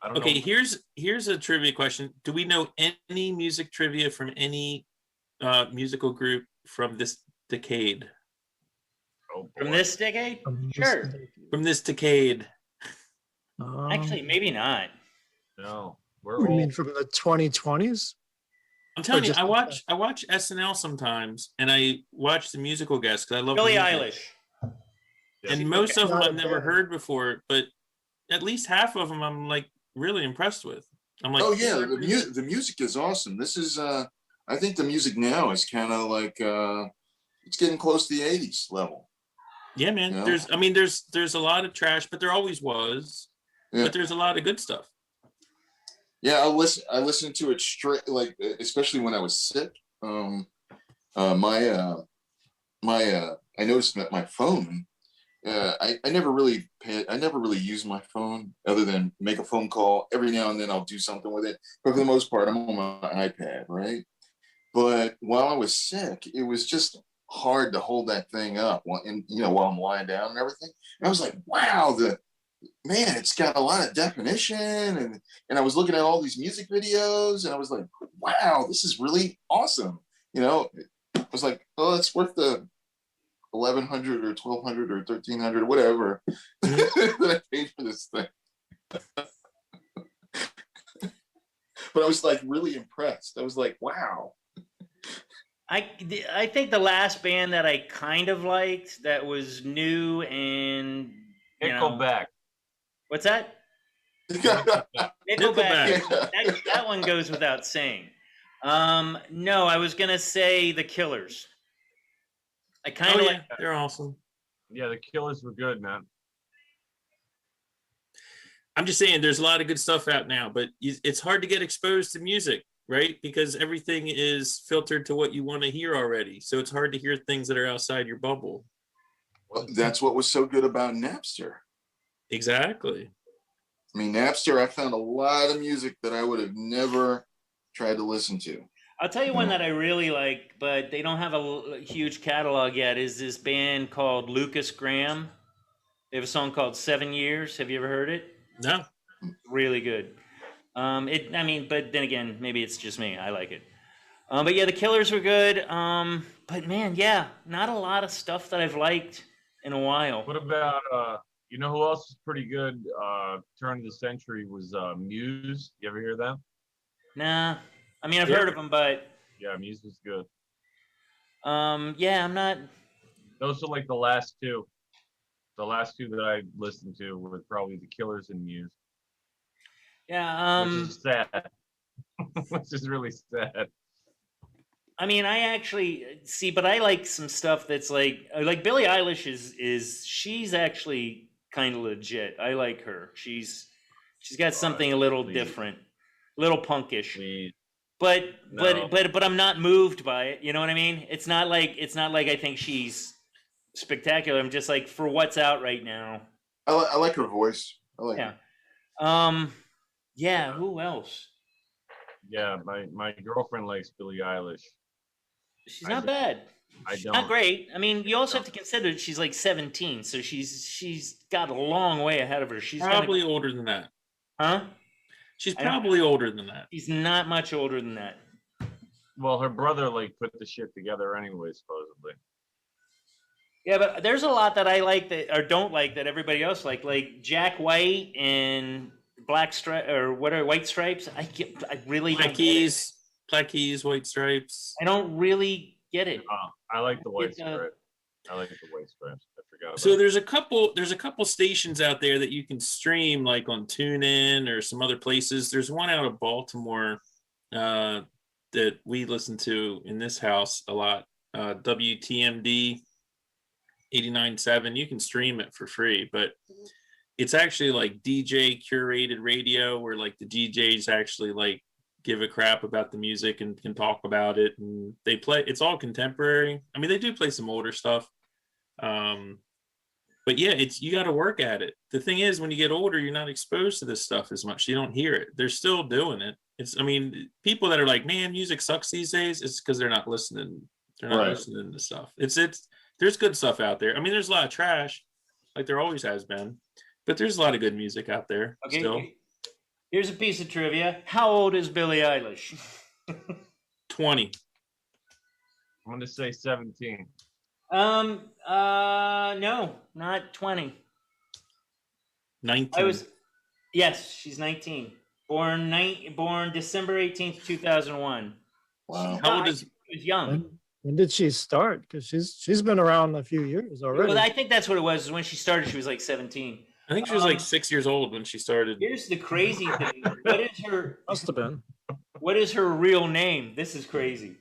I don't Okay, know. here's a trivia question. Do we know any music trivia from any musical group from this decade? Oh, From boy. this decade? Sure. From this decade. Actually, maybe not. No, we're what do you mean old. from the 2020s? I'm telling you, just- I watch SNL sometimes, and I watch the musical guests because I love Billie music. Eilish. And most of them Not a I've never bad- heard before, but at least half of them I'm like really impressed with. I'm like, Oh yeah, the music is awesome. This is I think the music now is kind of like it's getting close to the 80s level. yeah, man. Yeah. There's a lot of trash, but there always was. Yeah. But there's a lot of good stuff. Yeah, I listened to it straight, like especially when I was sick. I noticed that my phone, I never really use my phone other than make a phone call. Every now and then I'll do something with it, but for the most part, I'm on my iPad, right? But while I was sick, it was just hard to hold that thing up, while I'm lying down and everything. And I was like, wow, man, it's got a lot of definition, and I was looking at all these music videos, and I was like, wow, this is really awesome. I was like, oh, it's worth the $1,100 or $1,200 or $1,300, whatever that I paid for this thing. But I was like really impressed. I was like, wow. I think the last band that I kind of liked that was new and Nickelback. What's that? Nickelback. That one goes without saying. No, I was gonna say the Killers. I kind Oh of yeah, they're awesome. Yeah, the Killers were good, man. I'm just saying, there's a lot of good stuff out now, but it's hard to get exposed to music. right? Because everything is filtered to what you want to hear already. So it's hard to hear things that are outside your bubble. Well, that's what was so good about Napster. Exactly. I mean, Napster, I found a lot of music that I would have never tried to listen to. I'll tell you one that I really like, but they don't have a huge catalog yet, is this band called Lucas Graham. They have a song called 7 Years. Have you ever heard it? No. Really good. But then again, maybe it's just me. I like it. But yeah, the Killers were good. But man, yeah, not a lot of stuff that I've liked in a while. What about you know who else is pretty good? Turn of the century was Muse. You ever hear them? Nah, I mean I've heard of them, but yeah, Muse was good. yeah, I'm not. Those are like the last two. The last two that I listened to were probably the Killers and Muse. Yeah, which is sad. Which is really sad. I mean, I actually see, but I like some stuff that's like Billie Eilish is she's actually kind of legit. I like her. She's got something a little different, a little punkish. But I'm not moved by it. You know what I mean? It's not like I think she's spectacular. I'm just like, for what's out right now. I like her voice. I like her. Yeah, who else? Yeah, my girlfriend likes Billie Eilish. She's not bad. She's not great. I mean, you also have to consider that she's like 17, so she's got a long way ahead of her. She's probably older than that. Huh? She's probably older than that. She's not much older than that. Well, her brother like put the shit together anyway, supposedly. Yeah, but there's a lot that I like that or don't like that everybody else like Jack White and White Stripes. I really Black Keys, White Stripes. I don't really get it. I like the White Stripes. I like the White Stripes. I forgot about So there's a couple stations out there that you can stream, like on TuneIn or some other places. There's one out of Baltimore that we listen to in this house a lot. WTMD 89.7. You can stream it for free, but it's actually like DJ curated radio where like the DJs actually like give a crap about the music and can talk about it, and they play. It's all contemporary. I mean, they do play some older stuff. But yeah, you got to work at it. The thing is, when you get older, you're not exposed to this stuff as much. You don't hear it. They're still doing it. People that are like, man, music sucks these days. It's because they're not listening. They're not listening to stuff. There's good stuff out there. I mean, there's a lot of trash, like there always has been, but there's a lot of good music out there still. Here's a piece of trivia. How old is Billie Eilish? 20. I'm going to say 17. No, not 20. 19. Yes, she's 19. Born December 18th, 2001. Wow. How old is? She was young. When did she start? Because she's been around a few years already. Well, I think that's what it was. When she started, she was like 17. I think she was like 6 years old when she started. Here's the crazy thing. What is her? Must have been. What is her real name? This is crazy.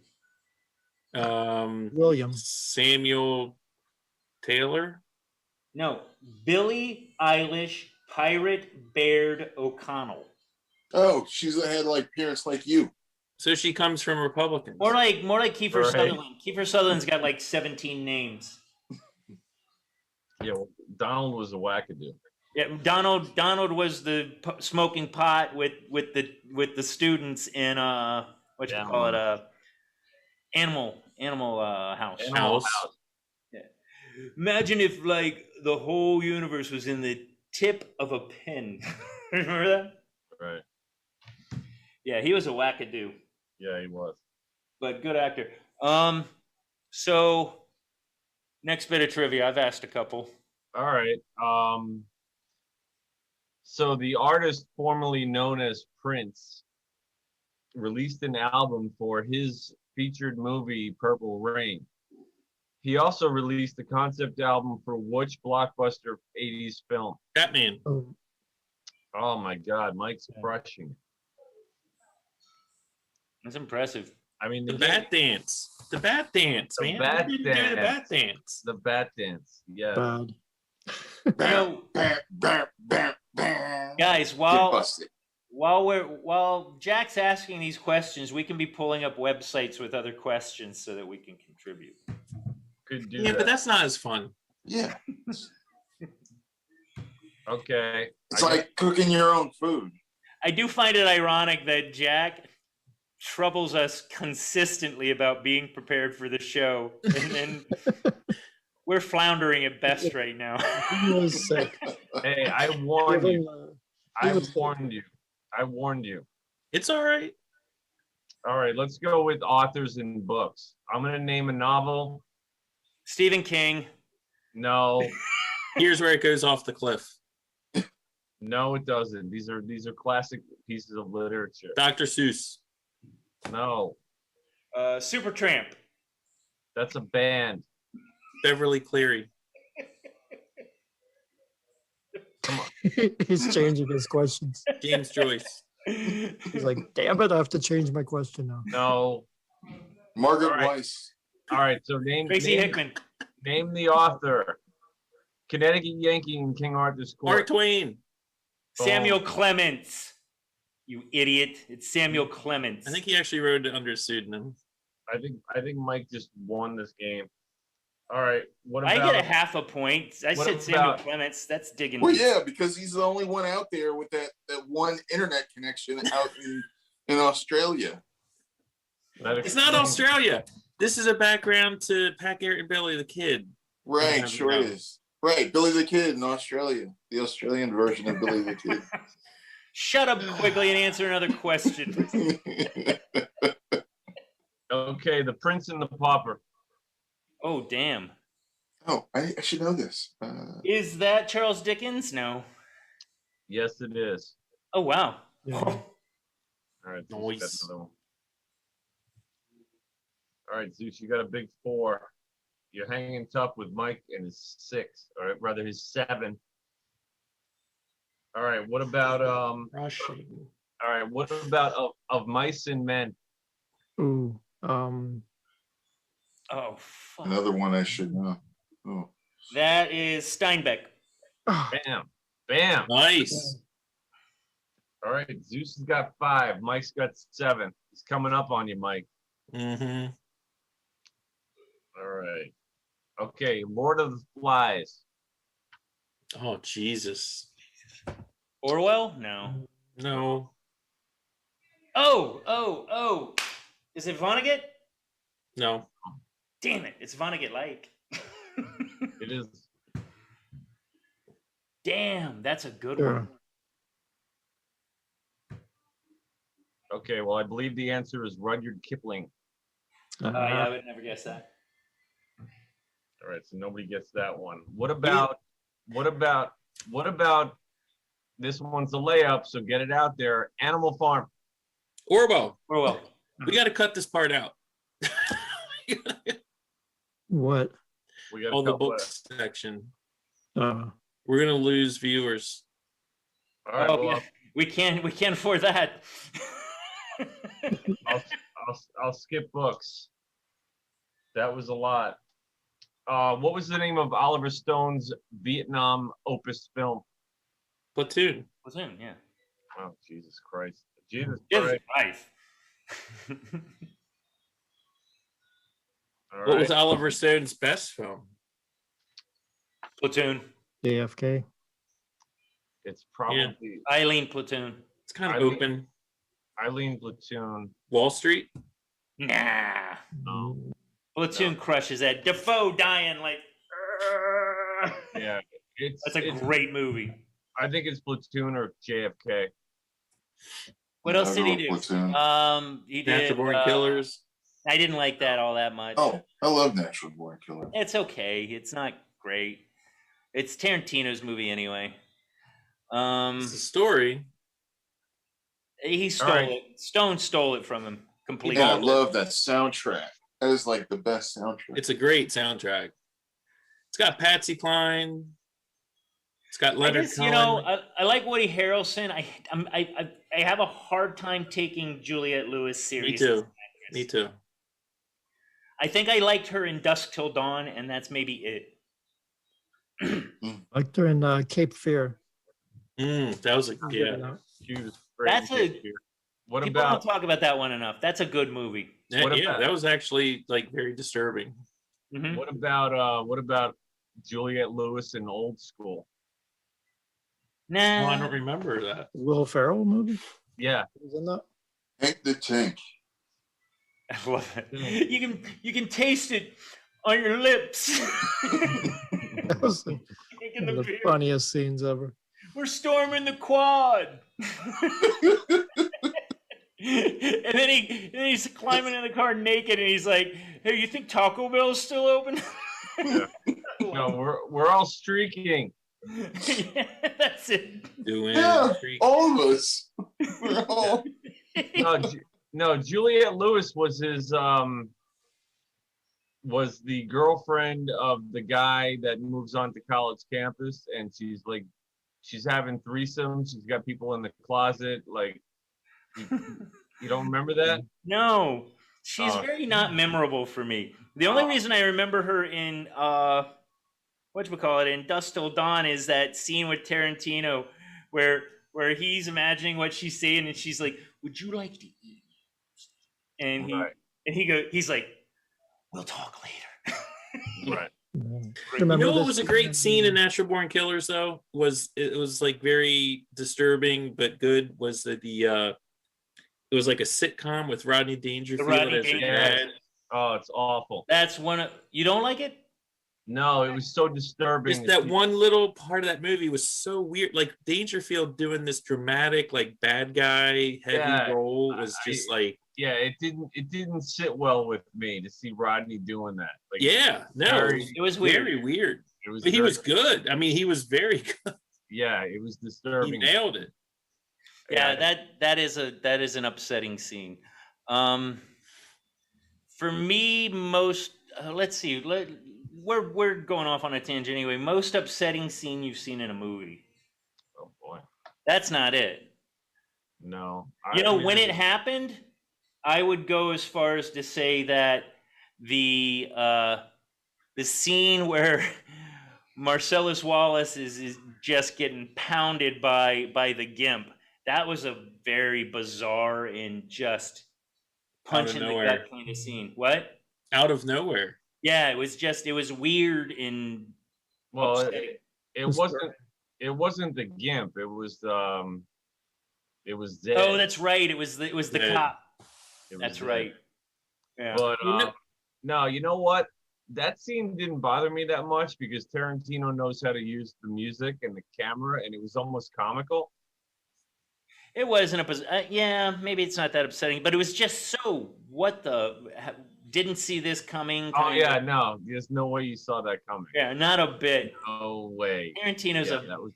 William Samuel Taylor. No, Billie Eilish Pirate Baird O'Connell. Oh, she's had like parents like you. So she comes from Republicans. More like Kiefer Sutherland. Kiefer Sutherland's got like 17 names. Yeah, well, Donald was a wackadoo. Yeah, Donald was the smoking pot with the students in what you call it Animal House. House. Yeah. Imagine if like the whole universe was in the tip of a pen. Remember that? Right. Yeah, he was a wackadoo. Yeah, he was. But good actor. So next bit of trivia. I've asked a couple. All right. So the artist formerly known as Prince released an album for his featured movie Purple Rain. He also released a concept album for which blockbuster 80s film? Batman. Oh my God, Mike's crushing. That's impressive. I mean, The Bat Dance. The Bat Dance, The man. Bat Who didn't do the Bat Dance. The Bat Dance. Yeah. bad. You know, guys, while While Jack's asking these questions, we can be pulling up websites with other questions so that we can contribute. Could do Yeah, that. but that's not as fun. Yeah. Okay. It's like cooking your own food. I do find it ironic that Jack troubles us consistently about being prepared for the show, and then we're floundering at best right now. He was sick. Hey, I warned Give him, you. I warned you. I warned you. It's all right. All right, let's go with authors and books. I'm gonna name a novel. Stephen King. No, Here's where it goes off the cliff. no, it doesn't. These are classic pieces of literature. Dr. Seuss. No, Supertramp. that's a band. Beverly Cleary. He's changing his questions. James Joyce. He's like, damn it, I have to change my question now. No. Margaret All right. Weiss. All right, so Tracy Hickman. name the author. Connecticut Yankee in King Arthur's Mark Court. Twain. Samuel Clemens. You idiot. It's Samuel Clemens. I think he actually wrote it under a pseudonym. I think Mike just won this game. All right, what I about get a half a point. I what said Samuel about- Clemens. That's digging. Well, deep. yeah, because he's the only one out there with that one internet connection out in Australia. It's not Australia. This is a background to Pat Garrett and Billy the Kid. Right, Yeah, sure yeah. is. Right, Billy the Kid in Australia. The Australian version of Billy the Kid. Shut up quickly and answer another question. Okay, The Prince and the Pauper. Oh, damn. Oh, I should know this. Is that Charles Dickens? No. Yes, it is. Oh, wow. Yeah. All right, Zeus got Nice. another one. All right, Zeus, you got a big 4. You're hanging tough with Mike and his 6, or rather his 7. All right, what about Rushing. all right, what about of Mice and Men? Ooh. Oh, fuck. Another one I should know. Oh. That is Steinbeck. Bam, bam. Nice. All right, Zeus has got 5. Mike's got 7. He's coming up on you, Mike. Mm-hmm. All right. Okay, Lord of the Flies. Oh, Jesus. Orwell? No. No. Oh. Is it Vonnegut? No. Damn it. It's Vonnegut-like. It is. Damn, that's a good Sure. one. Okay, well, I believe the answer is Rudyard Kipling. Yeah, I would never guess that. All right, so nobody gets that one. What about this one's a layup, so get it out there. Animal Farm. Orwell. Orwell. We got to cut this part out. What? We got All a the couple books section. Uh, We're gonna lose viewers. All right, Oh, well, yeah. We can't afford that. I'll skip books. That was a lot. What was the name of Oliver Stone's Vietnam opus film? Platoon. Was him, yeah. Oh, Jesus Christ. Jesus Jesus Christ. Christ. All What was right. Oliver Stone's best film? Platoon. JFK. It's probably Eileen Platoon. It's kind of I mean- open. Eileen Platoon. Wall Street. Nah. No. Platoon crushes that. Defoe dying like. Yeah, That's a great movie. I think it's Platoon or JFK. What else did he do? Platoon. He did. Natural Born Killers. I didn't like that all that much. Oh, I love Natural Born Killer. It's okay. It's not great. It's Tarantino's movie anyway. It's a story. He stole right. it. Stone stole it from him completely. Yeah, I love that soundtrack. That is like the best soundtrack. It's a great soundtrack. It's got Patsy Cline. It's got I Leonard just, Cohen. I like Woody Harrelson. I have a hard time taking Juliette Lewis seriously. Me too. as an actress. Me too. I think I liked her in Dusk Till Dawn, and that's maybe it. Liked her in Cape Fear. That was a yeah. She was great That's in a- Shakespeare. What People about don't talk about that one enough. That's a good movie. What Yeah, about- that was actually like very disturbing. Mhm. what about Juliette Lewis in Old School? No, I Nah. don't remember that. Will Ferrell movie? Yeah, Was in that? Hank the Tank. I love it. You can taste it on your lips. That was Drinking one the of the beer. funniest scenes ever. We're storming the quad. And then he's climbing in the car naked, and he's like, "Hey, you think Taco Bell's still open?" Yeah. no, we're all streaking. Yeah, that's it. Doing Yeah, freak- all of us. We're all. No, Juliette Lewis was his was the girlfriend of the guy that moves on to college campus, and she's having threesomes. She's got people in the closet. Like, you don't remember that? No, she's Oh. very not memorable for me. The only reason I remember her in in Dusk Till Dawn is that scene with Tarantino where he's imagining what she's saying, and she's like, "Would you like to eat?" And Right. he's like, "We'll talk later." Right. You Remember know what this- was a great scene in Natural Born Killers though? It was like very disturbing but good. Was it was like a sitcom with Rodney Dangerfield Rodney as a Dangerfield. dad. Oh, it's awful. That's you don't like it? No, it was so disturbing. Just that one little part of that movie was so weird. Like Dangerfield doing this dramatic, like bad guy heavy Yeah, role was just like, Yeah, it didn't sit well with me to see Rodney doing that. Like, yeah, no, very- It was weird. very weird. it was. But he very- was good. I mean, he was very good. Yeah, it was He disturbing. nailed it. Yeah, that is an upsetting scene. For me, most let's see, we're going off on a tangent anyway. Most upsetting scene you've seen in a movie. Oh boy, That's not it. no. You know, when it happened, I would go as far as to say that the scene where Marcellus Wallace is just getting pounded by the gimp. That was a very bizarre and just punch in the nowhere. gut kind of scene. What? Out of nowhere. Yeah, it was weird and Well, upsetting. it wasn't the gimp. It was Zed. Oh, that's right. It was the Yeah. cop. It was That's Zed. right. Yeah. But You know- no, you know what? That scene didn't bother me that much because Tarantino knows how to use the music and the camera, and it was almost comical. It wasn't yeah, maybe it's not that upsetting, but it was just so didn't see this coming. Oh kinda. yeah, no, there's no way you saw that coming. Yeah, not a bit. No way. Tarantino's Yeah, that was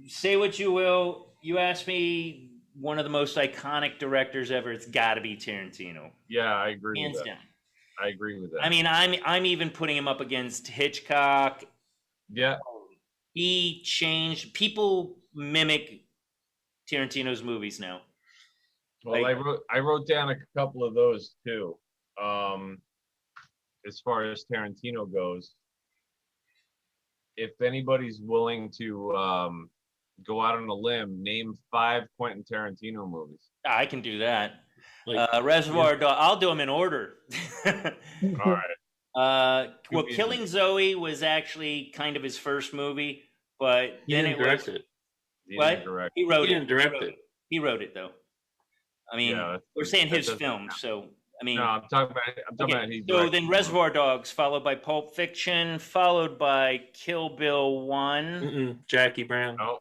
say what you will. You ask me, one of the most iconic directors ever. It's got to be Tarantino, yeah, I agree hands with that. down. I agree with that. I mean, I'm even putting him up against Hitchcock. yeah, He changed. People mimic Tarantino's movies now. well, like- I wrote down a couple of those too. As far as Tarantino goes, if anybody's willing to go out on a limb, name 5 Quentin Tarantino movies. I can do that. Like, Reservoir Dogs. I'll do them in order. All right. Well, Give me- Killing Zoe was actually kind of his first movie, but he then didn't it direct was. it. He What? didn't direct. He wrote He it. didn't direct it. He wrote it though. I mean, Yeah, we're saying that his doesn't film, count. so I mean. No, I'm talking okay, about he so directed then the Reservoir Dogs, followed by Pulp Fiction, followed by Kill Bill 1. Mm-mm, Jackie Brown. movie. Oh,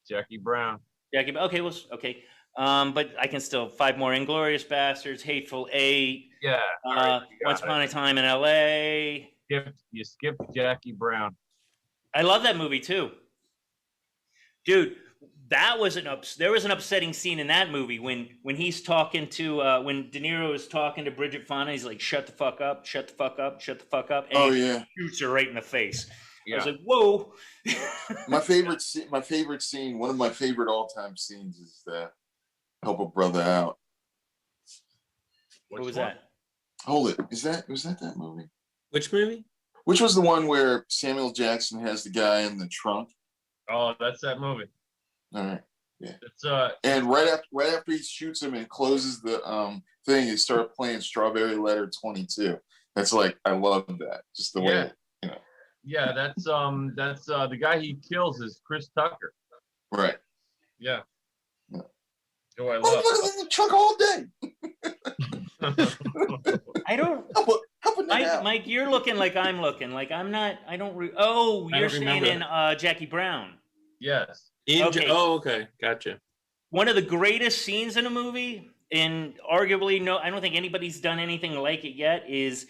Jackie Brown. Jackie. Okay, well, okay. But I can still 5 more: Inglorious Bastards, Hateful Eight, Yeah. all right, you got Once it. Upon a Time in L.A. You skipped Jackie Brown. I love that movie too, dude. That was there was an upsetting scene in that movie when he's talking to when De Niro is talking to Bridget Fonda. He's like, "Shut the fuck up! Shut the fuck up! Shut the fuck up!" And Oh he yeah. shoots her right in the face. I Yeah. was like, "Whoa!" My favorite scene, one of my favorite all-time scenes is Help a Brother Out. What was that? Hold it. Was that that movie? Which movie? Which was the one where Samuel Jackson has the guy in the trunk? Oh, that's that movie. All right. It's And right after he shoots him and closes the thing, he started playing Strawberry Letter 22. That's like, I love that. Just the way, you know. Yeah, that's the guy he kills is Chris Tucker. Right. Yeah. Yeah. Who I Oh, love. look at the truck all day. I don't. Helping it out. Mike, you're looking like I'm looking. Like I'm not. I don't. Oh, I you're don't saying remember. in Jackie Brown. Yes. Okay. Oh, okay, gotcha. One of the greatest scenes in a movie, and arguably I don't think anybody's done anything like it yet, is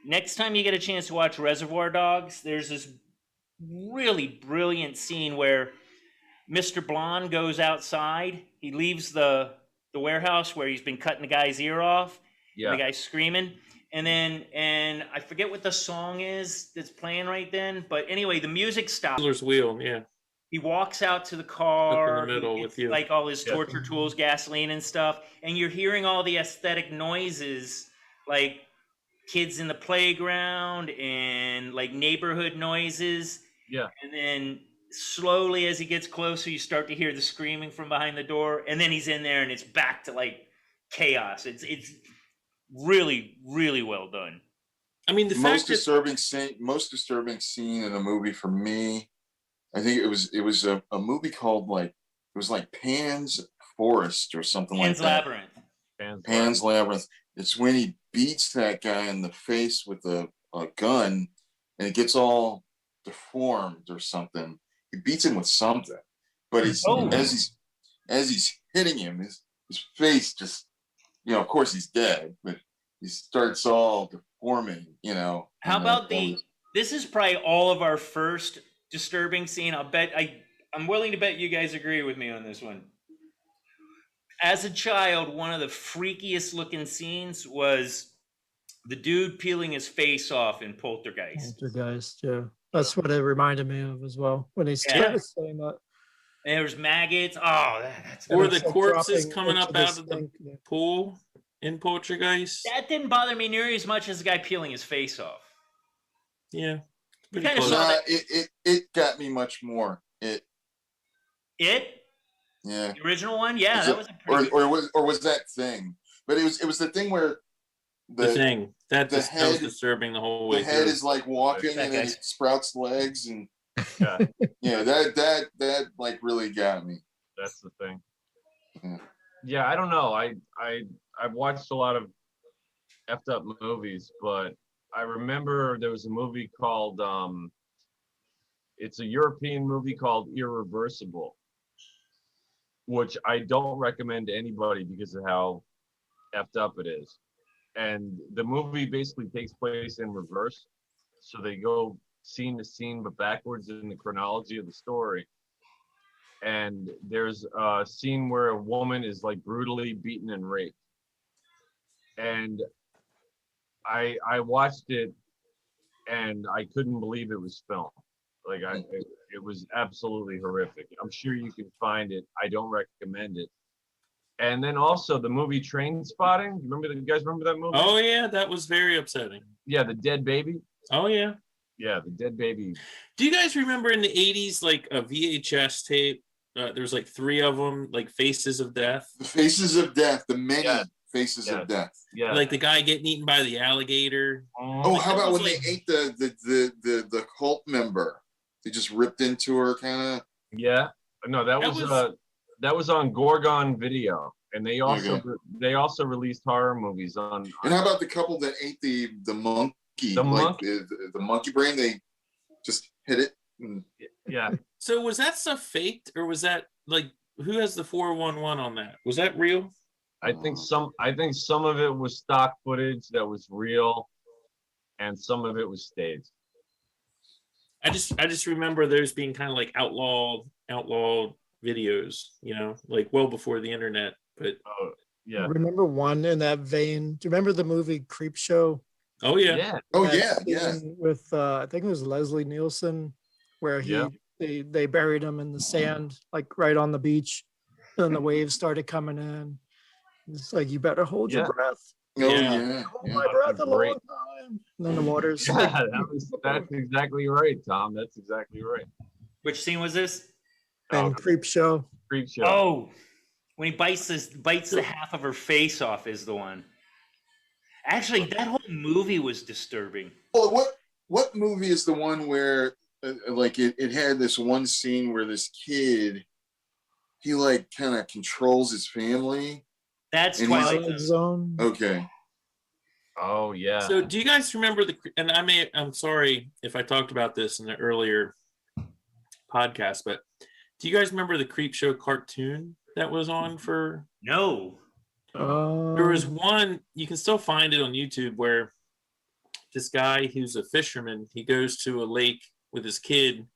next time you get a chance to watch Reservoir Dogs, there's this really brilliant scene where Mr. Blonde goes outside. He leaves the warehouse where he's been cutting the guy's ear off. Yeah. And the guy's screaming. And I forget what the song is that's playing right then. But anyway, the music stops. Dealer's wheel, yeah. He walks out to the car. Up in the middle He with gets, you. like all his torture tools, gasoline and stuff. And you're hearing all the aesthetic noises, like kids in the playground and like neighborhood noises. Yeah. And then slowly as he gets closer, you start to hear the screaming from behind the door. And then he's in there and it's back to like chaos. It's really, really well done. I mean, the most fact that disturbing scene in a movie for me, I think it was a movie called like, it was like Pan's Forest or something Pan's like that. Labyrinth. Pan's Labyrinth. It's when he beats that guy in the face with a gun and it gets all deformed or something. He beats him with something, but as he's hitting him, his face just, you know, of course he's dead, but he starts all deforming, you know. How about this is probably all of our first disturbing scene. I'm willing to bet you guys agree with me on this one. As a child, one of the freakiest looking scenes was the dude peeling his face off in Poltergeist. Poltergeist, yeah. That's what it reminded me of as well when he started saying that. And there was maggots. Oh, that's or the so corpses dropping coming up into out the of the sink, yeah. pool in Poltergeist. that didn't bother me nearly as much as the guy peeling his face off. Yeah. You kind of close. saw that. It got me much more. It? Yeah. The original one? Yeah, that was a pretty or was that Thing? But it was the thing where The Thing. That was head- disturbing the whole way the head through. is like walking That and then guy. it sprouts legs and Yeah. yeah, that like really got me. That's the thing. Yeah. Yeah, I don't know. I've watched a lot of effed up movies, but I remember there was a movie called it's a European movie called Irreversible, which I don't recommend to anybody because of how effed up it is. And the movie basically takes place in reverse. So they go scene to scene, but backwards in the chronology of the story. And there's a scene where a woman is like brutally beaten and raped. And I watched it and I couldn't believe it was filmed. Like it was absolutely horrific. I'm sure you can find it. I don't recommend it. And then also the movie Train Spotting. You guys remember that movie? Oh yeah, that was very upsetting. Yeah, the dead baby. Oh yeah. Yeah, the dead baby. Do you guys remember in the 80s like a VHS tape? There was like 3 of them, like Faces of Death. The Faces of Death, the many Faces Yeah. of Death. Yeah. Like the guy getting eaten by the alligator. Oh, how about when was they ate the cult member? They just ripped into her, kind of. Yeah. No, that was on Gorgon Video, and they also released horror movies on. And how about the couple that ate the monkey? The like monkey? The monkey brain. They just hit it. And Yeah. So was that stuff faked, or was that like who has the 411 on that? Was that real? I think some of it was stock footage that was real, and some of it was staged. I just remember those being kind of like outlawed videos, you know, like well before the internet. But Yeah. Remember one in that vein? Do you remember the movie Creep Show? oh yeah, Yeah. oh That yeah. scene with I think it was Leslie Nielsen, where they buried him in the sand, like right on the beach, and the waves started coming in. It's like, you better hold your breath. Oh Yeah. yeah. Hold my breath a long Great. time. And then the water's Yeah, that's exactly right, Tom. That's exactly right. Which scene was this? and Creep Show. Creep Show. Oh, when he bites the half of her face off is the one. Actually, that whole movie was disturbing. Well, what movie is the one where like it had this one scene where this kid, he like kind of controls his family? That's And Twilight Zone. Okay. Oh yeah. So do you guys remember and I'm sorry if I talked about this in the earlier podcast, but do you guys remember the Creep Show cartoon that was on for? No. There was one, you can still find it on YouTube, where this guy who's a fisherman, he goes to a lake with his kid, and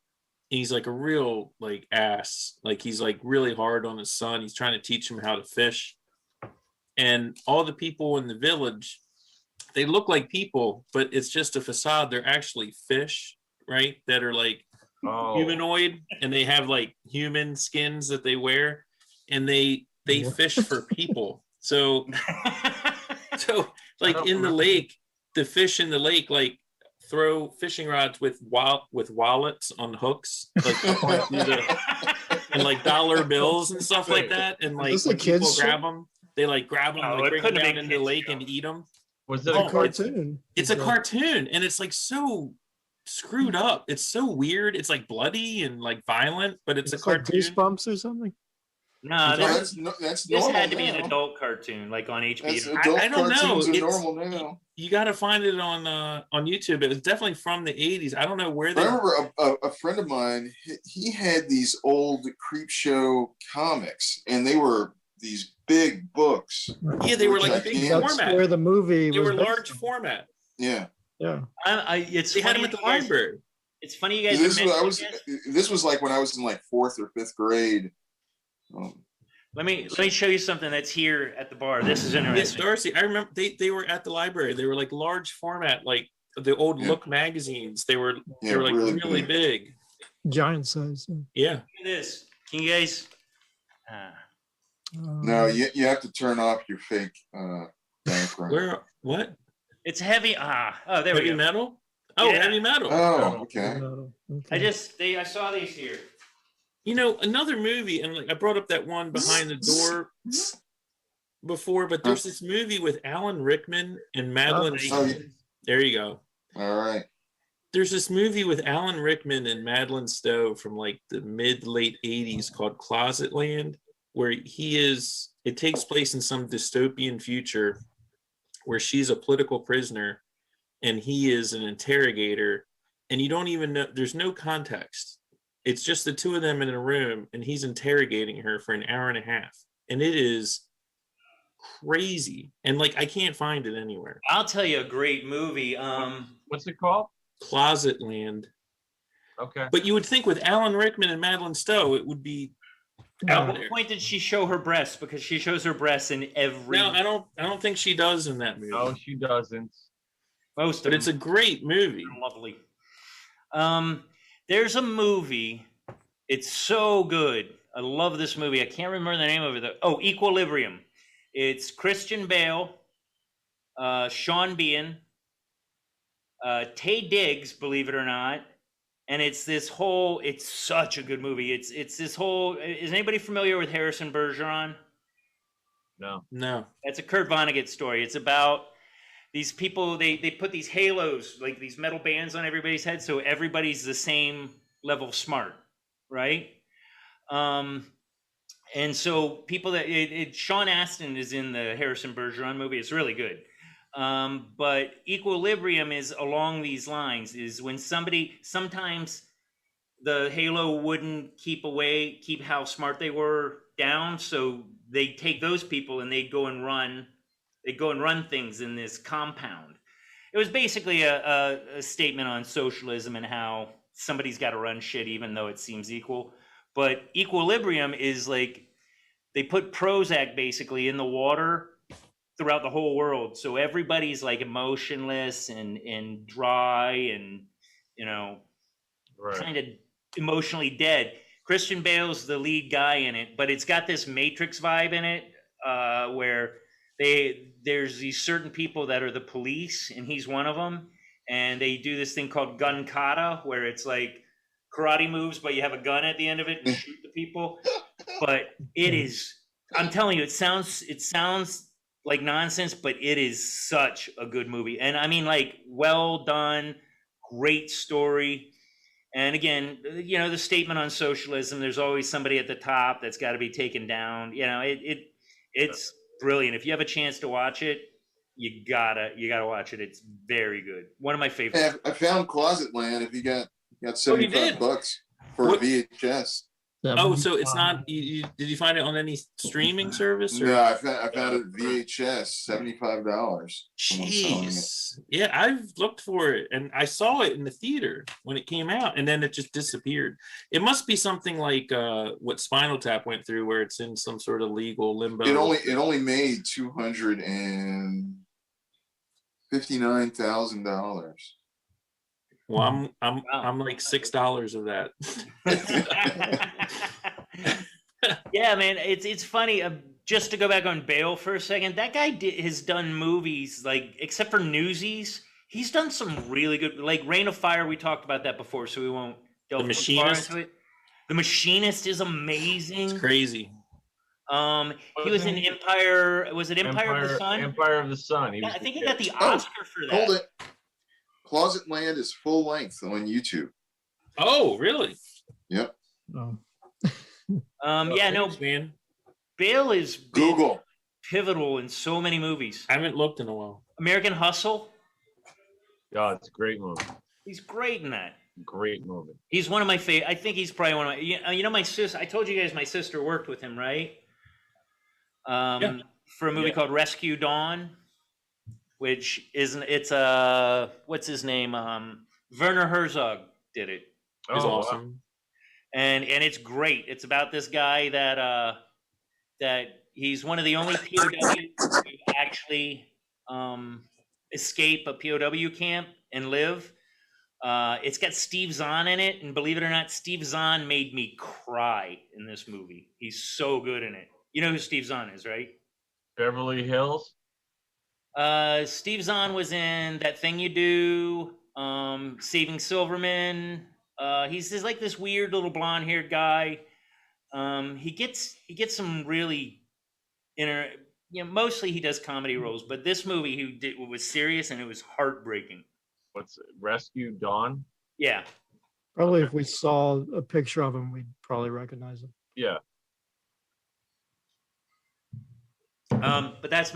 he's like a real like ass. Like he's like really hard on his son. He's trying to teach him how to fish. And all the people in the village, they look like people, but it's just a facade. They're actually fish, right? That are like humanoid, and they have like human skins that they wear, and they fish for people. So like in the lake, the fish in the lake like throw fishing rods with wallets on hooks, like and like dollar bills and stuff like that. And like when people grab them, they like grab them, like bring them down into the lake and eat them. Was it a cartoon? It's a cartoon, and it's like so screwed up. It's so weird. It's like bloody and like violent, but it's a cartoon. Like Goosebumps or something. No, that's this had to be an adult cartoon, like on HBO. I don't know. It's normal now. You got to find it on YouTube. It was definitely from the 80s. I don't know where they. I remember a friend of mine. He had these old Creep Show comics, and they were these big books. Yeah, they were like big format. That's where the movie. They were large format. Yeah. Yeah. It's they had them at the library. It's funny you guys. This was like when I was in like 4th or 5th grade. Let me show you something that's here at the bar. This is interesting. Yes, Darcy, I remember they were at the library. They were like large format, like the old Look magazines. They were like really big. Giant size. Yeah. Look at this. Can you guys? No, you have to turn off your fake background. Where? What? It's heavy. Oh, there we go. Heavy metal. Oh, yeah. Heavy metal. Oh, okay. I saw these here. You know, another movie, and like I brought up that one Behind the Door before, but there's this movie with Alan Rickman and Madeline. There you go. All right. There's this movie with Alan Rickman and Madeline Stowe from like the late 80s called Closet Land, where it takes place in some dystopian future where she's a political prisoner and he is an interrogator, and you don't even know, there's no context. It's just the two of them in a room, and he's interrogating her for an hour and a half. And it is crazy. And like, I can't find it anywhere. I'll tell you a great movie. What's it called? Closet Land. Okay. But you would think with Alan Rickman and Madeline Stowe, it would be At what point did she show her breasts? Because she shows her breasts in every. No, I don't think she does in that movie. No, she doesn't. But it's a great movie. Lovely. There's a movie. It's so good. I love this movie. I can't remember the name of it. Equilibrium. It's Christian Bale, Sean Bean, Taye Diggs, believe it or not. And it's such a good movie. It's this whole, is anybody familiar with Harrison Bergeron? No. That's a Kurt Vonnegut story. It's about these people, they put these halos, like these metal bands on everybody's head, so everybody's the same level of smart, right? And so people Sean Astin is in the Harrison Bergeron movie. It's really good. But Equilibrium is along these lines, is when sometimes the halo wouldn't keep how smart they were down, so they take those people and they go and run things in this compound. It was basically a statement on socialism and how somebody's got to run shit even though it seems equal. But Equilibrium is like, they put Prozac basically in the water throughout the whole world. So everybody's like emotionless and dry and, kind of emotionally dead. Christian Bale's the lead guy in it, but it's got this Matrix vibe in it, where there's these certain people that are the police, and he's one of them. And they do this thing called gun kata, where it's like karate moves, but you have a gun at the end of it and shoot the people. but it is. I'm telling you, it sounds like nonsense, but it is such a good movie. And I mean, like, well done, great story. And again, you know, the statement on socialism, there's always somebody at the top that's got to be taken down. You know, it's brilliant. If you have a chance to watch it, you gotta watch it. It's very good. One of my favorites. I found Closet Land. If you got $75 for What? a VHS. Oh, so it's not. Did you find it on any streaming service? Or? No, I found it VHS, $75. Jeez. Yeah, I've looked for it, and I saw it in the theater when it came out, and then it just disappeared. It must be something like what Spinal Tap went through, where it's in some sort of legal limbo. It only made $259,000. Well, I'm like $6 of that. Yeah, man, it's funny. Just to go back on Bale for a second, that guy has done movies like, except for Newsies, he's done some really good, like Reign of Fire. We talked about that before, so we won't delve too far into it. The Machinist is amazing. It's crazy. He was in Empire. Was it Empire of the Sun? Empire of the Sun. I think he got the Oscar for that. Hold it. Closet Land is full length on YouTube. Oh, really? Yep. Oh. Yeah, no, man. Bale is Google. pivotal in so many movies. I haven't looked in a while. American Hustle. Yeah, it's a great movie. He's great in that. Great movie. He's one of my favorite. I think he's probably one of my. You know, my sister. I told you guys my sister worked with him, right? Yeah. For a movie called Rescue Dawn, which isn't. It's what's his name? Werner Herzog did it. It's Oh, awesome. And it's great. It's about this guy that he's one of the only POWs to actually escape a POW camp and live. It's got Steve Zahn in it, and believe it or not, Steve Zahn made me cry in this movie. He's so good in it. You know who Steve Zahn is, right? Beverly Hills. Steve Zahn was in That Thing You Do, Saving Silverman. He's like this weird little blonde-haired guy. He gets some really mostly he does comedy roles, but this movie was serious and it was heartbreaking. What's it? Rescue Dawn? Yeah. Probably if we saw a picture of him, we'd probably recognize him. Yeah. But that's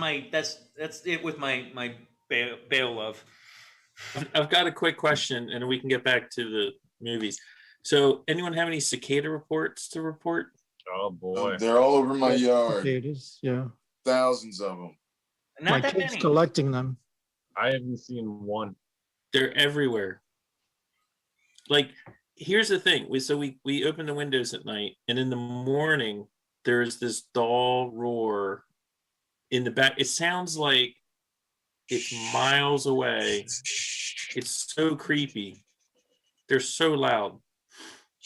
it with my Bale love. I've got a quick question, and we can get back to the movies. So, anyone have any cicada reports to report? Oh boy. They're all over my yard. Cicadas, yeah. Thousands of them. Not My that kid's many. collecting them. I haven't seen one. They're everywhere. Like, here's the thing. We open the windows at night, and in the morning, there's this dull roar in the back. It sounds like it's miles away. It's so creepy. They're so loud.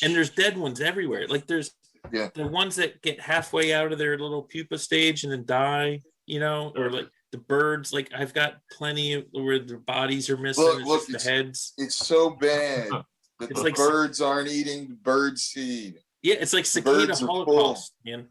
And there's dead ones everywhere. Like, there's the ones that get halfway out of their little pupa stage and then die, or like the birds. Like, I've got plenty of where their bodies are missing. Look, the heads. It's so bad that It's the like birds aren't eating the bird seed. Yeah, it's like cicada Birds are holocaust, man.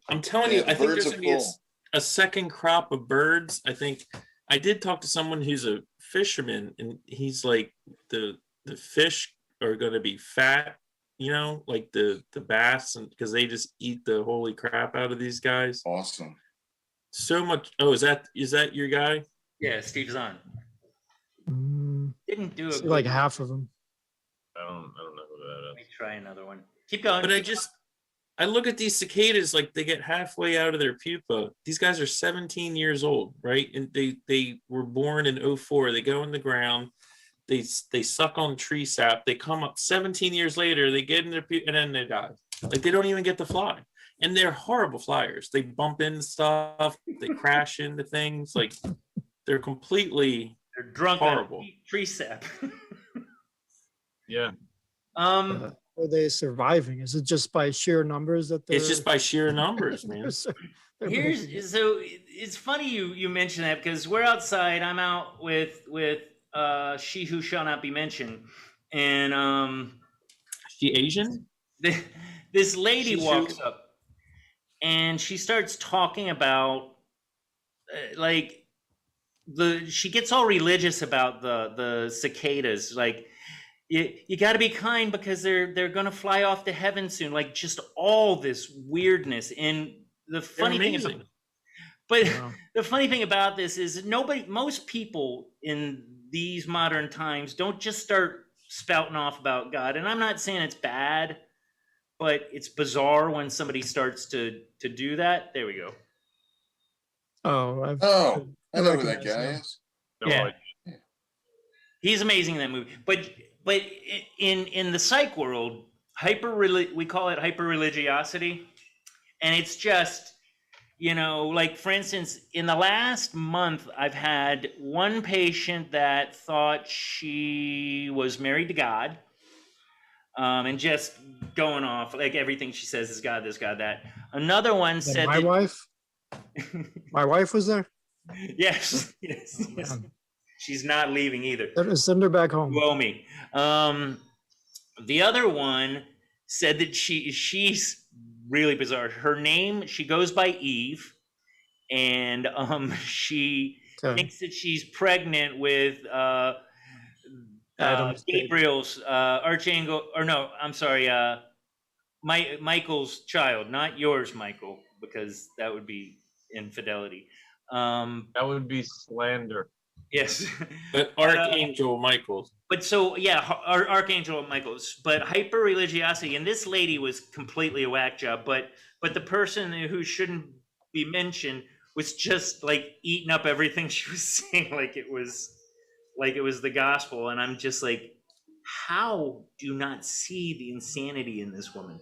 I'm telling you, I think birds there's are going to be full. a second crop of birds. I think I did talk to someone who's a fisherman, and he's like, the fish are going to be fat, like the bass, and because they just eat the holy crap out of these guys. Awesome. So much. Oh, is that your guy? Yeah, Steve Zahn. Didn't do it. Like half of them. I don't know who that Let me try another one. Keep going. But I look at these cicadas, like they get halfway out of their pupa. These guys are 17 years old, right? And they were born in 2004. They go in the ground, they suck on tree sap, they come up 17 years later, they get in their pupa, and then they die. Like, they don't even get to fly. And they're horrible flyers. They bump into stuff, they crash into things. Like, they're drunk horrible. on tree sap. Yeah. Are they surviving? Is it just by sheer numbers that they're... It's just by sheer numbers, man. So it's funny you mention that, because we're outside. I'm out with She Who Shall Not Be Mentioned, and she Asian? This lady walks up. and she starts talking about like she gets all religious about the cicadas, like you got to be kind because they're gonna fly off to heaven soon, like just all this weirdness. And the funny thing about, but the funny thing about this is most people in these modern times don't just start spouting off about God. And I'm not saying it's bad, but it's bizarre when somebody starts to do that. There we go. Oh, I know who that guy is. Yeah. He's amazing in that movie. But in the psych world, we call it hyper religiosity, and it's just, like for instance, in the last month, I've had one patient that thought she was married to God, and just going off like everything she says is God, this, God, that. Another one said my wife. My wife was there. Yes. She's not leaving either. Send her back home. You owe me. The other one said that she's really bizarre. Her name, she goes by Eve, and she thinks that she's pregnant with Gabriel's archangel, or no, I'm sorry, Michael's child, not yours, Michael, because that would be infidelity. That would be slander. Yes. But Archangel Michael. But so, yeah, Archangel Michael's, but hyper religiosity. And this lady was completely a whack job, but the person who shouldn't be mentioned was just like eating up everything she was saying, like it was the gospel. And I'm just like, how do you not see the insanity in this woman?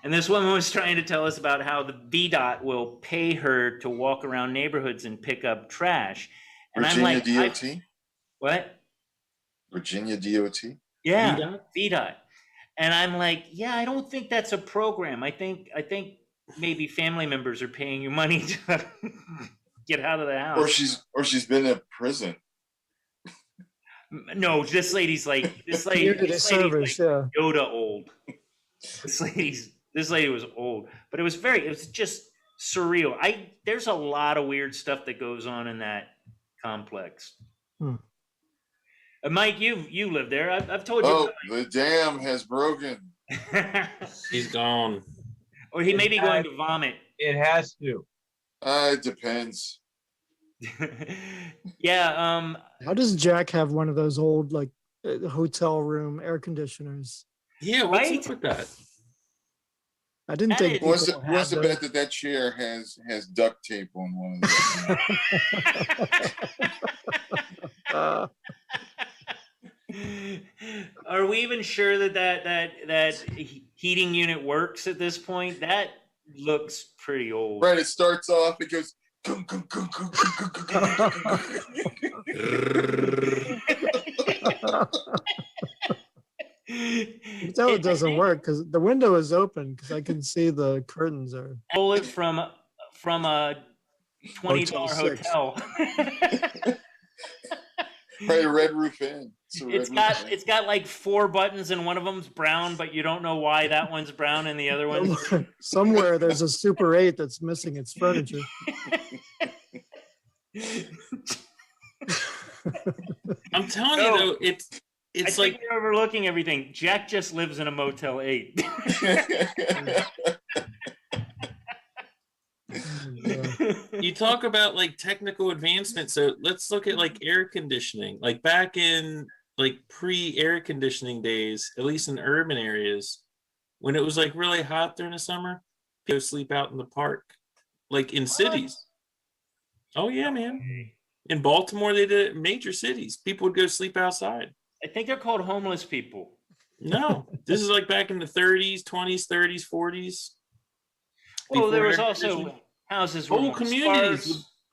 And this woman was trying to tell us about how the VDOT will pay her to walk around neighborhoods and pick up trash. And Virginia I'm like, DOT? What? Virginia DOT? Yeah, VDOT. And I'm like, yeah, I don't think that's a program. I think maybe family members are paying you money to get out of the house. Or she's been in prison. No, this lady's like Yoda old. This lady was old, but it was just surreal. There's a lot of weird stuff that goes on in that complex. Mike, you live there. I've told you. Oh, the dam has broken. He's gone. Or he may be going to vomit. It has to. It depends. Yeah. How does Jack have one of those old like hotel room air conditioners? Yeah, what's up with that? I didn't think. What's the bet that chair has duct tape on one of them? Are we even sure that heating unit works at this point? That looks pretty old. Right, it starts off, it goes. Tell it doesn't work because the window is open because I can see the curtains are. Pull it from a $20 hotel. Right, a Red Roof Inn. It's got like 4 buttons and one of them's brown, but you don't know why that one's brown and the other one's somewhere there's a Super 8 that's missing its furniture. I'm telling you though, it's like you're overlooking everything. Jack just lives in a Motel 8. You talk about like technical advancement, so let's look at like air conditioning. Like back in like pre-air conditioning days, at least in urban areas, when it was like really hot during the summer, people sleep out in the park, like in cities. Oh yeah, man. In Baltimore, they did it in major cities. People would go sleep outside. I think they're called homeless people. No, this is like back in the 30s, 20s, 30s, 40s. Well, there was also houses where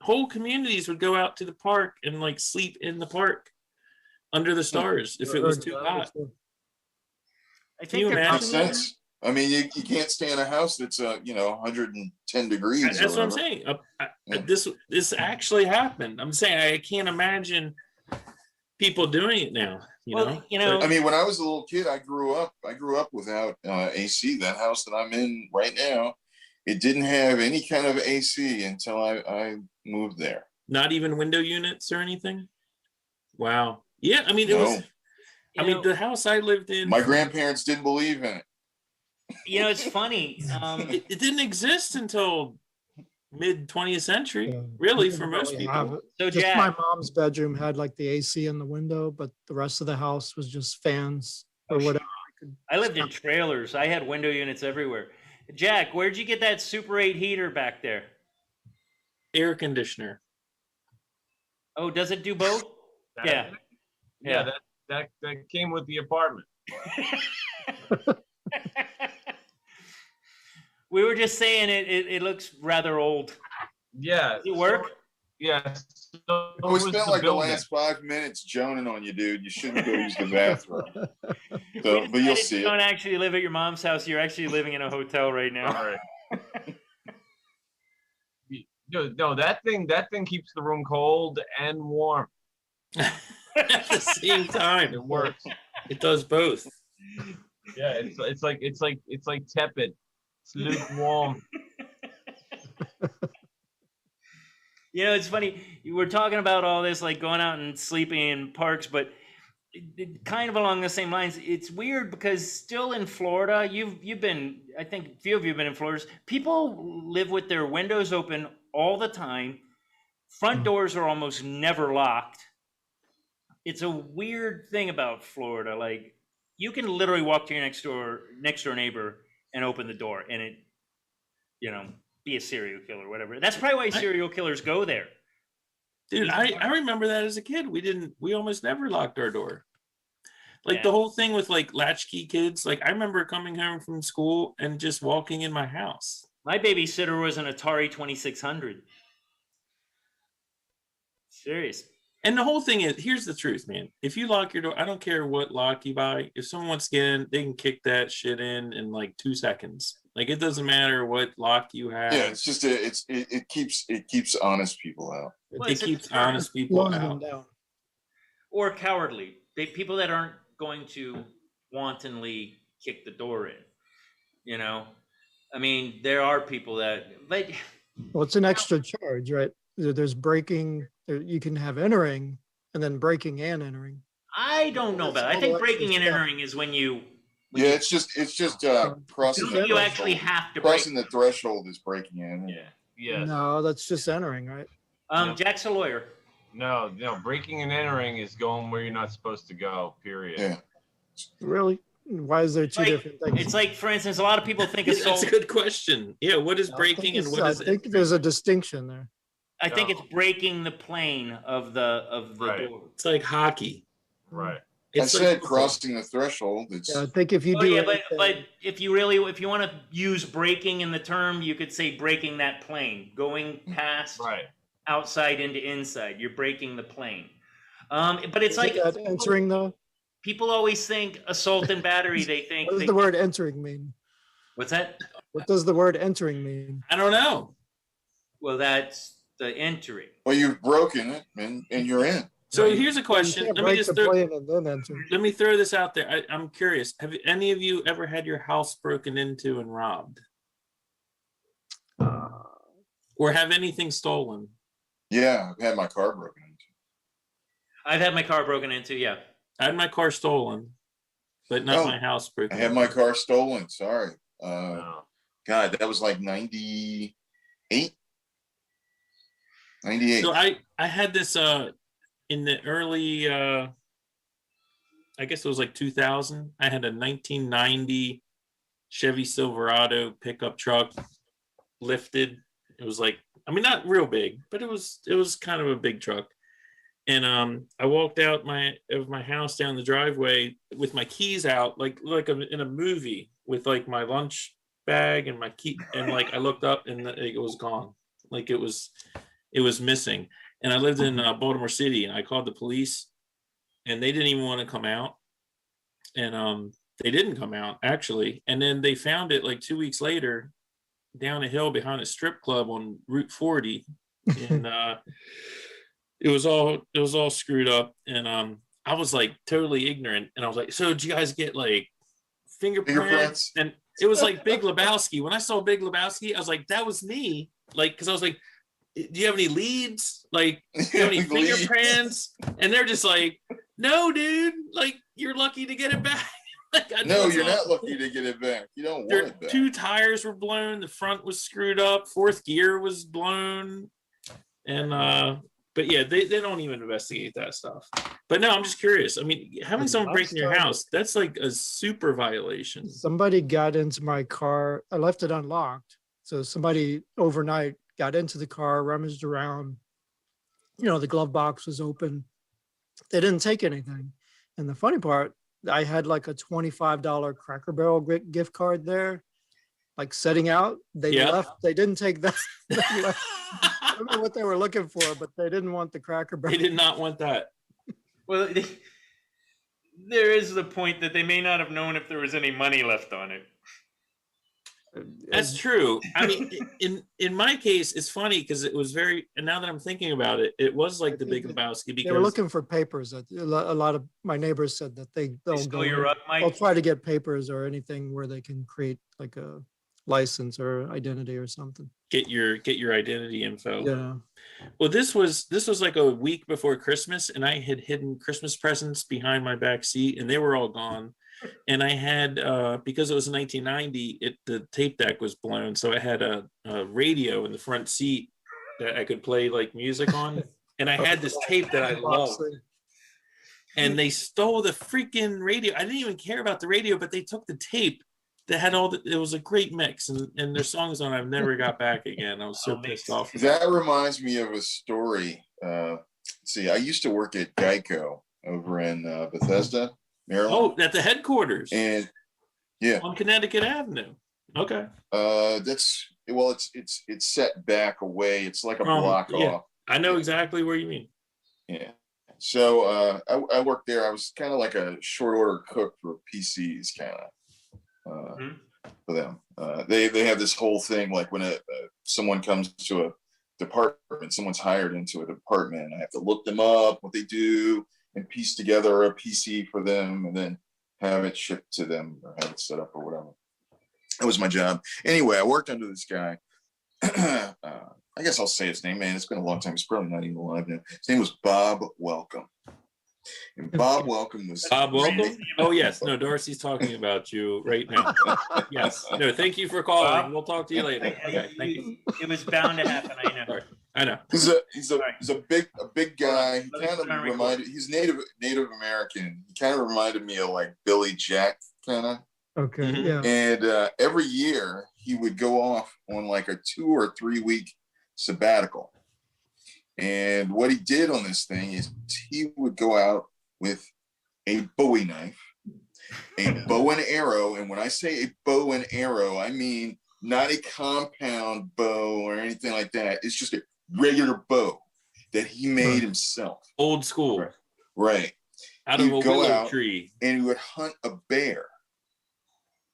whole communities would go out to the park and like sleep in the park under the stars if it was too hot. I think that makes sense. I mean, you can't stay in a house that's 110 degrees. That's what I'm saying. This actually happened. I'm saying I can't imagine people doing it now. You know. I mean, when I was a little kid, I grew up without AC. That house that I'm in right now, It didn't have any kind of AC until I moved there. Not even window units or anything? Wow. Yeah, I mean, it No. was, I mean, the house I lived in. My grandparents didn't believe in it. You know, it's funny. It didn't exist until mid 20th century, really, for most people. So Just Jack, my mom's bedroom had like the AC in the window, but the rest of the house was just fans or whatever. I lived in trailers. I had window units everywhere. Jack, where'd you get that Super 8 heater back there? Air conditioner. Oh, does it do both? Yeah. Yeah, that came with the apartment. We were just saying it looks rather old. Yeah. Does it work? Yes. We spent like the last 5 minutes joning on you, dude. You shouldn't go use the bathroom. So, but you'll see You it. don't actually live at your mom's house. You're actually living in a hotel right now. All right. No, that thing keeps the room cold and warm. At the same time. It works. It does both. Yeah, it's like tepid. It's lukewarm. You know, it's funny. We're talking about all this, like going out and sleeping in parks, but kind of along the same lines. It's weird because still in Florida, you've been. I think a few of you have been in Florida. People live with their windows open all the time. Front doors are almost never locked. It's a weird thing about Florida. Like you can literally walk to your next door neighbor and open the door, and it, you know, be a serial killer or whatever. That's probably why serial killers go there. Dude, I remember that as a kid. We almost never locked our door. Like the whole thing with like latchkey kids. Like I remember coming home from school and just walking in my house. My babysitter was an Atari 2600. Serious. And the whole thing is, here's the truth, man. If you lock your door, I don't care what lock you buy. If someone wants to get in, they can kick that shit in like 2 seconds. Like it doesn't matter what lock you have. Yeah, it's just it keeps honest people out. Well, It keeps honest people Slows them out. down. Or cowardly. People that aren't going to wantonly kick the door in. You know, I mean, there are people that. But Well, it's an extra charge, right? There's breaking. You can have entering and then breaking and entering. I don't know about it. I think breaking and entering is when you. Yeah, it's just crossing. You actually have to crossing the threshold is breaking in. Yeah. Yes. No, that's just entering, right? Jack's a lawyer. No, breaking and entering is going where you're not supposed to go, period. Yeah. Really? Why is there two different things? It's like, for instance, a lot of people think assault. That's a good question. Yeah, what is breaking and what is I think there's a distinction there. I think it's breaking the plane of the Right. door. It's like hockey. Right. It's I like said crossing the threshold. It's Yeah, I think if you Oh do yeah, anything- but if you want to use breaking in the term, you could say breaking that plane, going past Right. outside into inside. You're breaking the plane. But it's Isn't like that entering though? people always think assault and battery. They think. What does the word entering mean? What's that? What does the word entering mean? I don't know. Well, that's the entry. well, you've broken it and you're in. So here's a You question. can't Let me break just the plane and then enter. let me throw this out there. I'm curious. Have any of you ever had your house broken into and robbed, or have anything stolen? Yeah, I've had my car broken into. I've had my car broken into. Yeah. I had my car stolen, but not Oh, my house I broken. had my car stolen. Sorry. No. God, that was like 98. 98. So I had this in the early I guess it was like 2000. I had a 1990 Chevy Silverado pickup truck, lifted. It was like, I mean, not real big, but it was kind of a big truck. And I walked out of my house down the driveway with my keys out, like in a movie, with like my lunch bag and my key, and like I looked up and it was gone, like it was missing. And I lived in Baltimore City, and I called the police, and they didn't even want to come out, and they didn't come out actually. And then they found it like 2 weeks later down a hill behind a strip club on Route 40, and it was all screwed up. And I was like totally ignorant, and I was like, so did you guys get like fingerprints? And it was like Big Lebowski. When I saw Big Lebowski, I was like, that was me. Like, because I was like, do you have any leads? Like, do you have any fingerprints? And they're just like, no, dude. Like, you're lucky to get it back. Like, no, you're not lucky to get it back. You don't want it back. 2 tires were blown. The front was screwed up. 4th gear was blown. And but yeah, they don't even investigate that stuff. But no, I'm just curious. I mean, having someone break in your house, that's like a super violation. Somebody got into my car. I left it unlocked. So somebody overnight got into the car, rummaged around. You know, the glove box was open. They didn't take anything. And the funny part, I had like a $25 Cracker Barrel gift card there, like setting out. They left. They didn't take that. They left. I don't know what they were looking for, but they didn't want the Cracker Barrel. They did not want that. Well, there is the point that they may not have known if there was any money left on it. That's true. I mean, in my case, it's funny because it was very. And now that I'm thinking about it, it was like the Big Lebowski because they were looking for papers. A lot of my neighbors said that they'll go. They'll try to get papers or anything where they can create like a license or identity or something. Get your identity info. Yeah. Well, this was like a week before Christmas, and I had hidden Christmas presents behind my back seat, and they were all gone. And I had because it was 1990, the tape deck was blown, so I had a radio in the front seat that I could play like music on, and I had this tape that I loved. And they stole the freaking radio. I didn't even care about the radio, but they took the tape that had it was a great mix, and their songs on I've never got back again. I was so pissed off. That reminds me of a story. See, I used to work at Geico over in Bethesda, Maryland. Oh, at the headquarters. And yeah, on Connecticut Avenue. Okay. It's set back away. It's like a block off. I know exactly where you mean. Yeah. So I worked there. I was kind of like a short order cook for PCs, kind of. For them, they have this whole thing like when someone comes to a department, someone's hired into a department, I have to look them up, what they do, and piece together a PC for them, and then have it shipped to them or have it set up or whatever. That was my job. Anyway, I worked under this guy. I guess I'll say his name, man. It's been a long time. He's probably not even alive now. His name was Bob Welcome. And Bob Welcome was Bob Welcome. Oh yes, no, Darcy's talking about you right now. Yes, no, thank you for calling. Bob, we'll talk to you later. Okay, thank you. It was bound to happen. I know. Sorry. I know. He's a big guy. He kind of reminded. He's Native American. He kind of reminded me of like Billy Jack, kind of. Okay. Yeah. And every year he would go off on like a 2 or 3 week sabbatical. And what he did on this thing is he would go out with a Bowie knife, a bow and arrow. And when I say a bow and arrow, I mean not a compound bow or anything like that. It's just a regular bow that he made himself. Old school. Right. Out of a willow tree. And he would hunt a bear.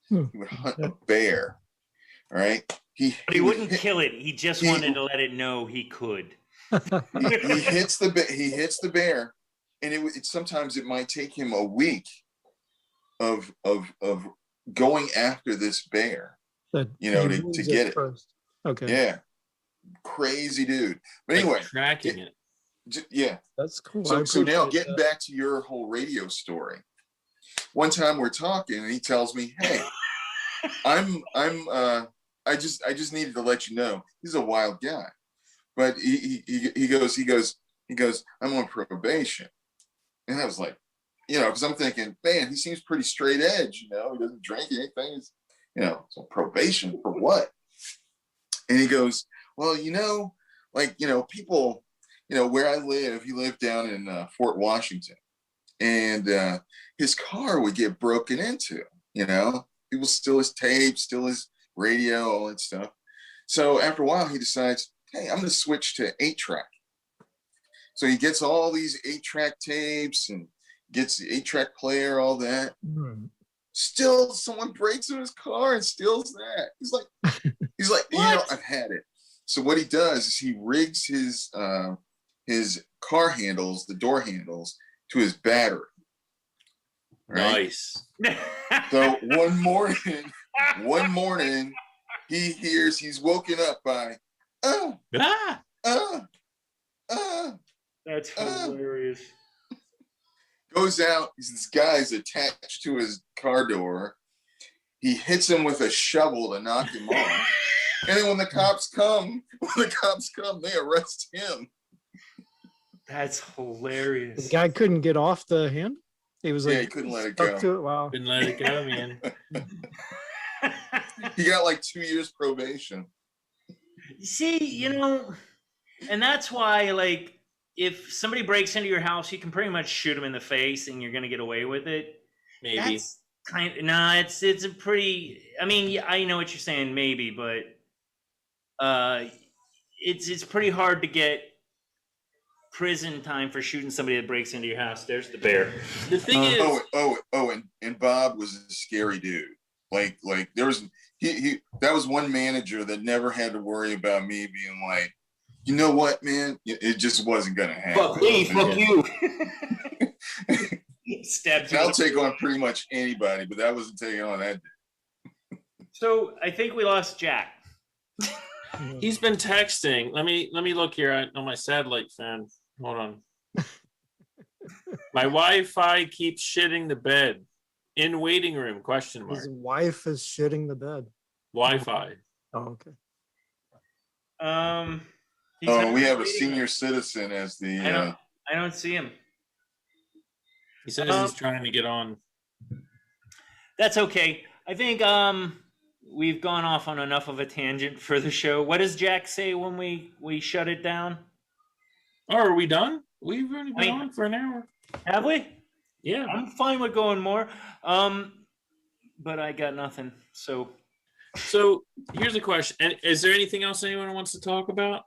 He would hunt a bear. All right. But he wouldn't kill it. He just wanted to let it know he could. he hits the bear, and it sometimes it might take him a week of going after this bear, to get it first. Okay. Yeah, crazy dude. But anyway, like tracking it. Yeah, that's cool. So now getting back to your whole radio story. One time we're talking, and he tells me, "Hey, I just needed to let you know he's a wild guy." But he goes, I'm on probation. And I was like, because I'm thinking, man, he seems pretty straight edge, he doesn't drink anything. He's, so probation for what? And he goes, well, people, where I live, he lived down in Fort Washington. And his car would get broken into, people steal his tape, steal his radio, all that stuff. So after a while, he decides, hey, I'm going to switch to 8-track. So he gets all these 8-track tapes and gets the 8-track player, all that. Still, someone breaks in his car and steals that. He's like, I've had it. So what he does is he rigs his car handles, the door handles, to his battery. Right? Nice. So one morning, one morning he's woken up by, That's hilarious. goes out. This guy's attached to his car door. He hits him with a shovel to knock him off. And then when the cops come, they arrest him. That's hilarious. The guy couldn't get off the hand. He was like, Yeah, he couldn't let it stuck go. to it. Wow. Couldn't let it go, man. He got like 2 years probation. See, and that's why, like, if somebody breaks into your house, you can pretty much shoot them in the face and you're going to get away with it. Maybe. That's it's a pretty, I mean, yeah, I know what you're saying, maybe, but it's pretty hard to get prison time for shooting somebody that breaks into your house. There's the bear. The thing is, and Bob was a scary dude. Like there was he that was one manager that never had to worry about me being like, you know what, man, it just wasn't gonna happen. Fuck me, fuck you. Stabbed you. I'll take on pretty much anybody, but that wasn't taking on that. So I think we lost Jack. he's been texting. Let me look here on my satellite phone. Hold on. My Wi-Fi keeps shitting the bed. In waiting room, question mark. His wife is shitting the bed. Wi-Fi. Oh, okay. We have a senior citizen as the. I don't see him. He says he's trying to get on. That's okay. I think we've gone off on enough of a tangent for the show. What does Jack say when we shut it down? Oh, are we done? We've already been on for an hour. Have we? Yeah. I'm fine with going more. But I got nothing. So here's a question. And is there anything else anyone wants to talk about?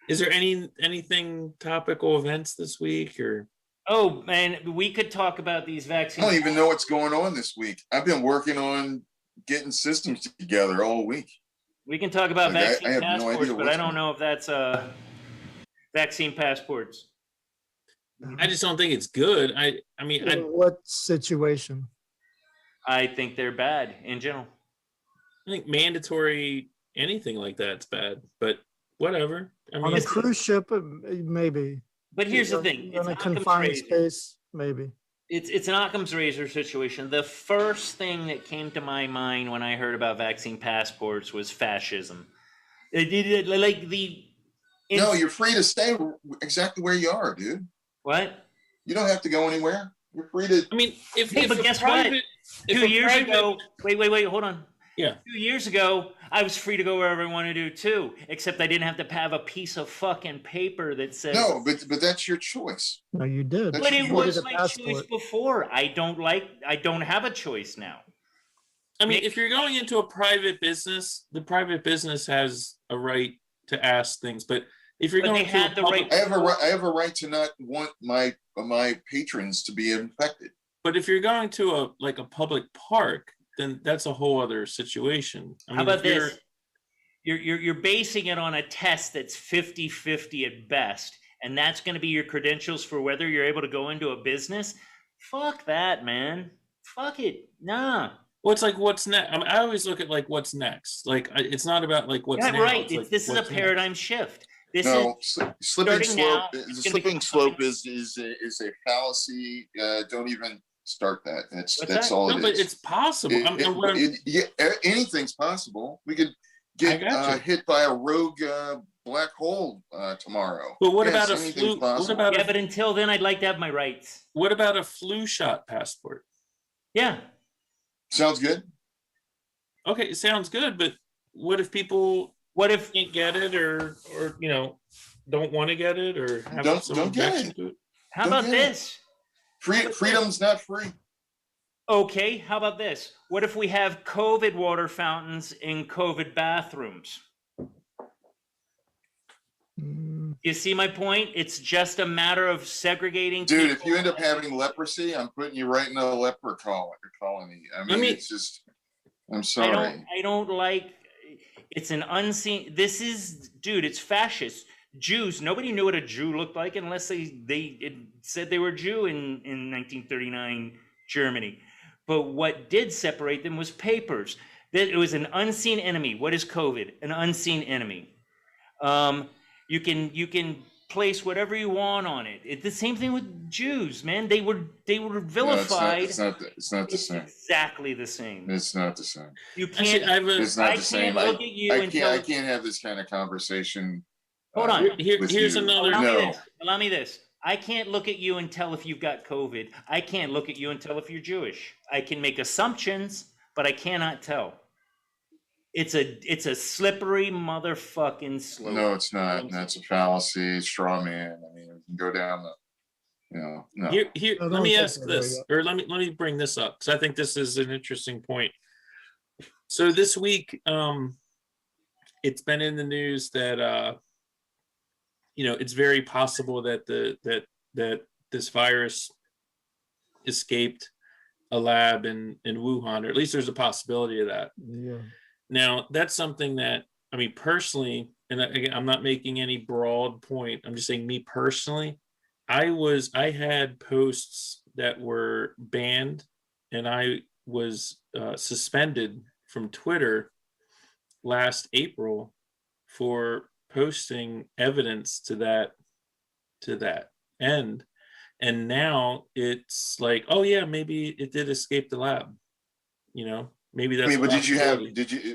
Is there anything topical events this week or? Oh man, we could talk about these vaccines. I don't even know what's going on this week. I've been working on getting systems together all week. We can talk about vaccine I have no passports, idea but I don't know if that's vaccine passports. I just don't think it's good. I mean, In what situation? I think they're bad in general. I think mandatory anything like that's bad, but whatever. I On mean, a cruise ship, maybe. But here's the thing: In a confined space, maybe. It's an Occam's razor situation. The first thing that came to my mind when I heard about vaccine passports was fascism. No, you're free to stay exactly where you are, dude. What? You don't have to go anywhere. You're free to. I mean, but guess what? 2 years ago, wait, hold on. Yeah. 2 years ago, I was free to go wherever I wanted to too, except I didn't have to have a piece of fucking paper that says. No, but that's your choice. No, you did. But it was my choice before. I don't have a choice now. I mean, if you're going into a private business, the private business has a right to ask things. But if you're going to the right, I have a right to not want my patrons to be infected. But if you're going to a public park, then that's a whole other situation. I mean, how about this? You're basing it on a test that's 50-50 at best, and that's going to be your credentials for whether you're able to go into a business. Fuck that, man. Fuck it. Nah. Well, it's like what's next. I mean, I always look at like what's next. Like it's not about like what's next. Right. Like, this is a paradigm shift. Slipping slope. The slipping slope is a fallacy. Don't even start that. That's all it is. But it's possible. Anything's possible. We could get hit by a rogue black hole tomorrow. But what about a flu? But until then, I'd like to have my rights. What about a flu shot passport? Yeah. Sounds good. Okay, it sounds good, but what if people can't get it or don't want to get it or have some objection to it? How about this? Freedom's not free. Okay, how about this? What if we have COVID water fountains in COVID bathrooms? You see my point? It's just a matter of segregating. Dude, if you end up having leprosy, I'm putting you right in a leper colony. I mean, it's just, I'm sorry. I don't like, it's an unseen, it's fascist. Jews, nobody knew what a Jew looked like unless they said they were Jew in 1939 Germany. But what did separate them was papers. That it was an unseen enemy. What is COVID? An unseen enemy. You can place whatever you want on it. It's the same thing with Jews, man. They were vilified. No, it's not the same. Exactly the same. It's not the same. You can't. It's not the same. Look at you I can't have this kind of conversation. Hold on. Here's another. Allow me this. I can't look at you and tell if you've got COVID. I can't look at you and tell if you're Jewish. I can make assumptions, but I cannot tell. It's a slippery motherfucking slope. No, it's not. That's a fallacy, straw man. I mean, we can go down the, no. Here, let me ask this, or let me bring this up, because I think this is an interesting point. So this week, it's been in the news that it's very possible that that this virus escaped a lab in Wuhan, or at least there's a possibility of that. Yeah. Now, that's something that, I mean, personally, and again, I'm not making any broad point. I'm just saying, me personally, I had posts that were banned, and I was suspended from Twitter last April for posting evidence to that end. And now it's like, oh yeah, maybe it did escape the lab, maybe that's. But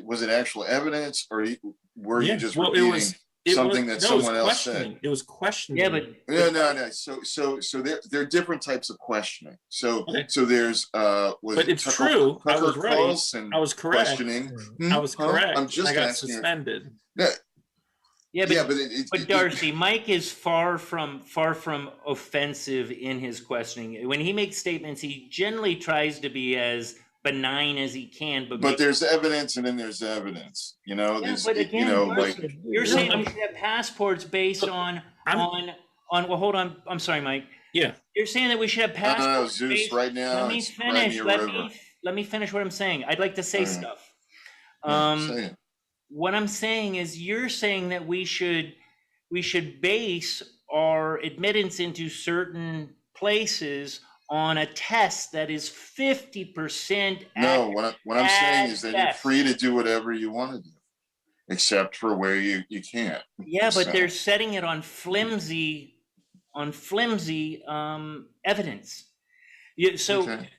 was it actual evidence, or were you just repeating something that someone else said? It was questioning. Yeah, but no. So there are different types of questioning. So there's but it's true. I was right. I was correct. Questioning. I was correct. I'm just I got asking. Suspended. But Darcy, Mike is far from offensive in his questioning. When he makes statements, he generally tries to be as benign as he can. But there's evidence, and then there's evidence. But again, you're saying we should have passports based on. Well, hold on. I'm sorry, Mike. Yeah. You're saying that we should have passports. No, Zeus. Right now, let me finish. Let me finish what I'm saying. I'd like to say stuff. Say it. What I'm saying is, you're saying that we should base our admittance into certain places on a test that is 50%. No, what I'm saying is that you're free to do whatever you want to do, except for where you can't. Yeah, but they're setting it on flimsy evidence. Okay.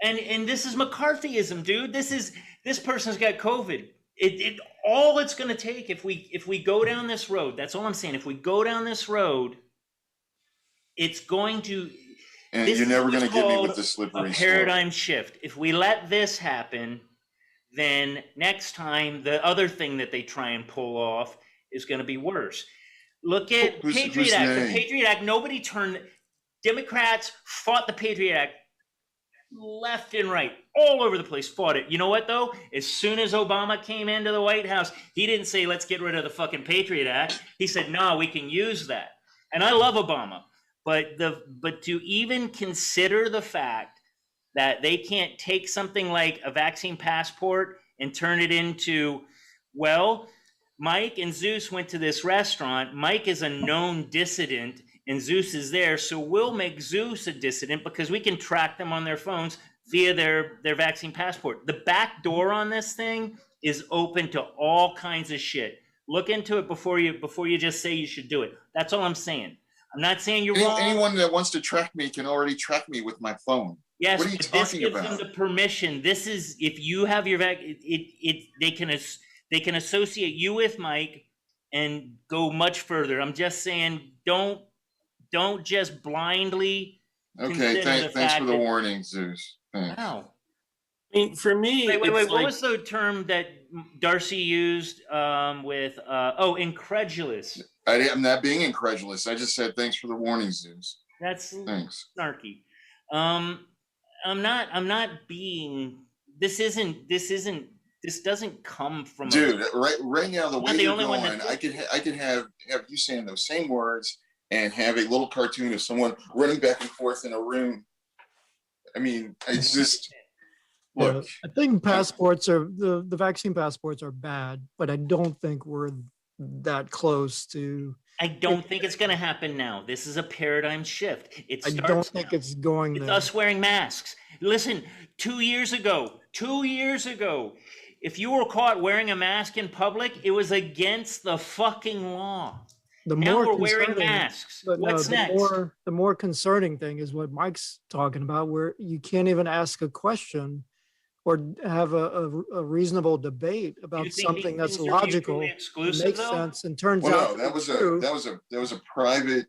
And this is McCarthyism, dude. This person's got COVID. All it's going to take, if we go down this road, that's all I'm saying. If we go down this road, it's going to. And you're never going to get me with the slippery paradigm shift. If we let this happen, then next time the other thing that they try and pull off is going to be worse. Look at Patriot Act. The Patriot Act. Nobody turned. Democrats fought the Patriot Act left and right, all over the place, fought it. You know what, though? As soon as Obama came into the White House, he didn't say, let's get rid of the fucking Patriot Act. He said, no, we can use that. And I love Obama. But to even consider the fact that they can't take something like a vaccine passport and turn it into, well, Mike and Zeus went to this restaurant. Mike is a known dissident, and Zeus is there, so we'll make Zeus a dissident because we can track them on their phones via their vaccine passport. The back door on this thing is open to all kinds of shit. Look into it before you just say you should do it. That's all I'm saying. I'm not saying you're wrong. Anyone that wants to track me can already track me with my phone. Yes, what are you but talking this gives about? them the permission. This is, if you have your they can associate you with Mike and go much further. I'm just saying, don't just blindly. Okay, thanks for the warning, Zeus. Thanks. Wow. I mean, for me, wait. What was the term that Darcy used with incredulous? I'm not being incredulous. I just said thanks for the warning, Zeus. Thanks. Snarky. I'm not being. This doesn't come from. Dude, right now the way you're going, I could have you saying those same words and have a little cartoon of someone running back and forth in a room. I mean, it's just. Look, I think passports are the vaccine passports are bad, but I don't think we're that close to I don't think it's going to happen now. This is a paradigm shift. It I starts don't think now. it's going It's there. us wearing masks. Listen, 2 years ago, if you were caught wearing a mask in public, it was against the fucking law. The Now more we're wearing concerning, masks. but no, What's next? the more concerning thing is what Mike's talking about, where you can't even ask a question or have a reasonable debate about think these something that's things are logical, mutually and exclusive, makes though? sense, and turns Well, out no, to that be was true. that was a private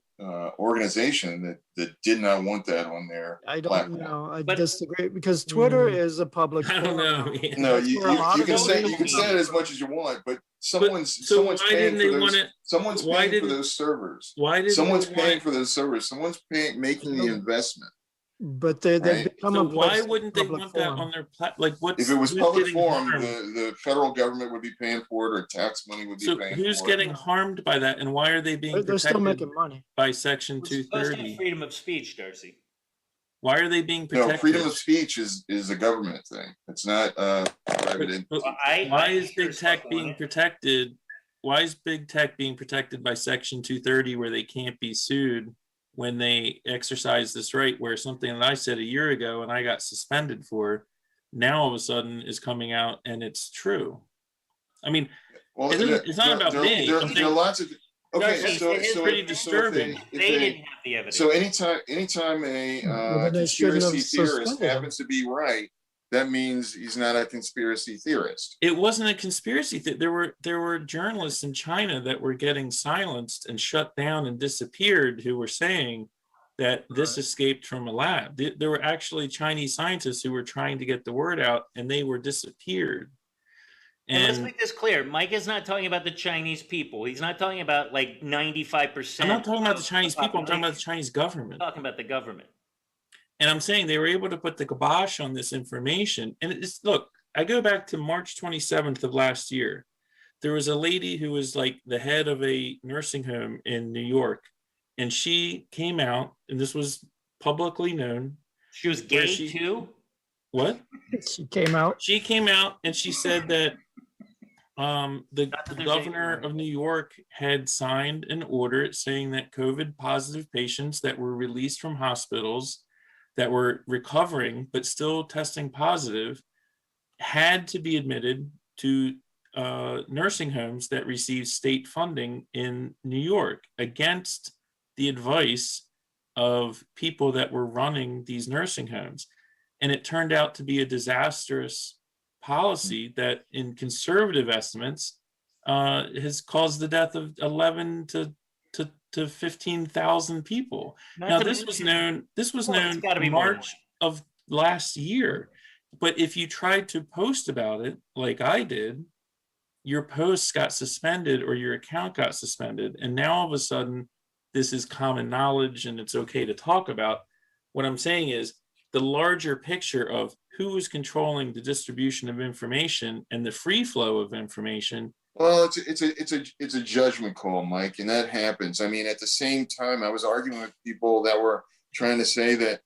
organization that did not want that on their I don't platform. know. I But- disagree because Twitter Mm. is a public I don't know. forum. man. No, That's you where a lot of can say social it as much as you want, but someone's so someone's why paying didn't for they those. want it? Someone's Why paying for didn't- those servers. Why did Someone's paying for those servers. Someone's making the investment. But they've Right. become So a why place wouldn't they public want that forum. on their like? What's If it was who's public getting forum, harmed? the federal government would be paying for it, or tax money would be So paying who's for getting it. harmed by that, and why are they being They're still protected making money. by Section We're supposed to have 230? freedom of speech, Darcy. Why are they being No, protected? freedom of speech is a government thing. It's not private. But Well, why is hear big stuff tech on being it. protected? Why is big tech being protected by Section 230, where they can't be sued when they exercise this right? Where something that I said a year ago and I got suspended for, now all of a sudden is coming out and it's true. I mean, Well, it's not about me. There are lots of. Okay, Darcy, so it is pretty if disturbing. They didn't have the evidence. So anytime a Well, then they shouldn't have conspiracy theorist suspended him. happens to be right, that means he's not a conspiracy theorist. it wasn't a conspiracy. There were journalists in China that were getting silenced and shut down and disappeared who were saying that this escaped from a lab. There were actually Chinese scientists who were trying to get the word out, and they were disappeared. And let's And make this clear. Mike is not talking about the Chinese people. He's not talking about like 95%. I'm not talking about the of Chinese people. I'm talking about the population. Chinese government. I'm talking about the government. And I'm saying they were able to put the kibosh on this information. And it's, look, I go back to March 27th of last year. There was a lady who was like the head of a nursing home in New York. And she came out, and this was publicly known. She was Where gay she- too. What? She came out. She came out and she said that the Not that there's governor anything of New York had signed an order saying that COVID positive patients that were released from hospitals that were recovering but still testing positive had to be admitted to nursing homes that receive state funding in New York against the advice of people that were running these nursing homes. And it turned out to be a disastrous policy that, in conservative estimates, has caused the death of 11 to 15,000 people. Not Now, to this was mention- known. This was Well, it's known gotta be more than March of last year. But if you tried to post about it, like I did, your posts got suspended or your account got suspended. And now all of a sudden, this is common knowledge and it's okay to talk about. What I'm saying is the larger picture of who is controlling the distribution of information and the free flow of information. Well, it's a judgment call, Mike, and that happens. I mean, at the same time, I was arguing with people that were trying to say that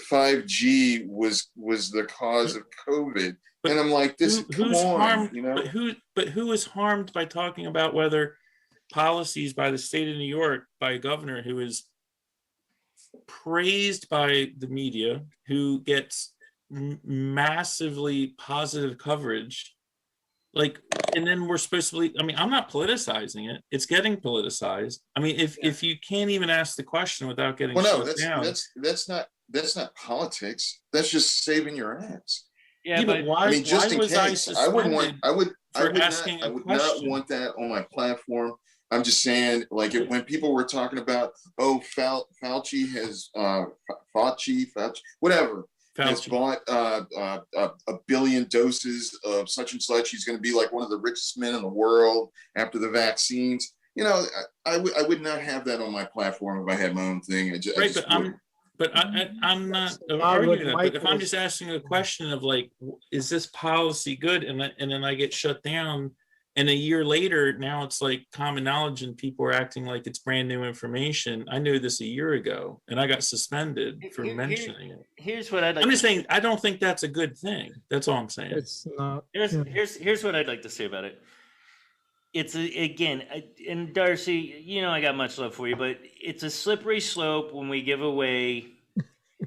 5G was the cause of COVID, But and I'm like, this come who's on, harmed? you know. But who is harmed by talking about whether policies by the state of New York by a governor who is praised by the media, who gets massively positive coverage, like, and then we're supposed to believe. I mean, I'm not politicizing it. It's getting politicized. I mean, if you can't even ask the question without getting Well, no, shut down. that's not politics. That's just saving your ass. Yeah, Yeah, but why? I mean, just why in was I case, I would for not, asking I a would not question? want that on my platform. I'm just saying, like, when people were talking about, oh, Fauci has, Fauci, whatever, has Fauci. bought a billion doses of such and such. He's going to be like one of the richest men in the world after the vaccines. You know, I would not have that on my platform if I had my own thing. I Right, just but wouldn't. I'm not Not arguing what that. Mike But if I'm was- just asking a question of like, is this policy good? And then I get shut down, and a year later, now it's like common knowledge, and people are acting like it's brand new information. I knew this a year ago, and I got suspended for mentioning it. Here's what I'd like. I'm just saying, I don't think that's a good thing. That's all I'm saying. It's not. Here's yeah. here's what I'd like to say about it. and Darcy, you know I got much love for you, but it's a slippery slope when we give away.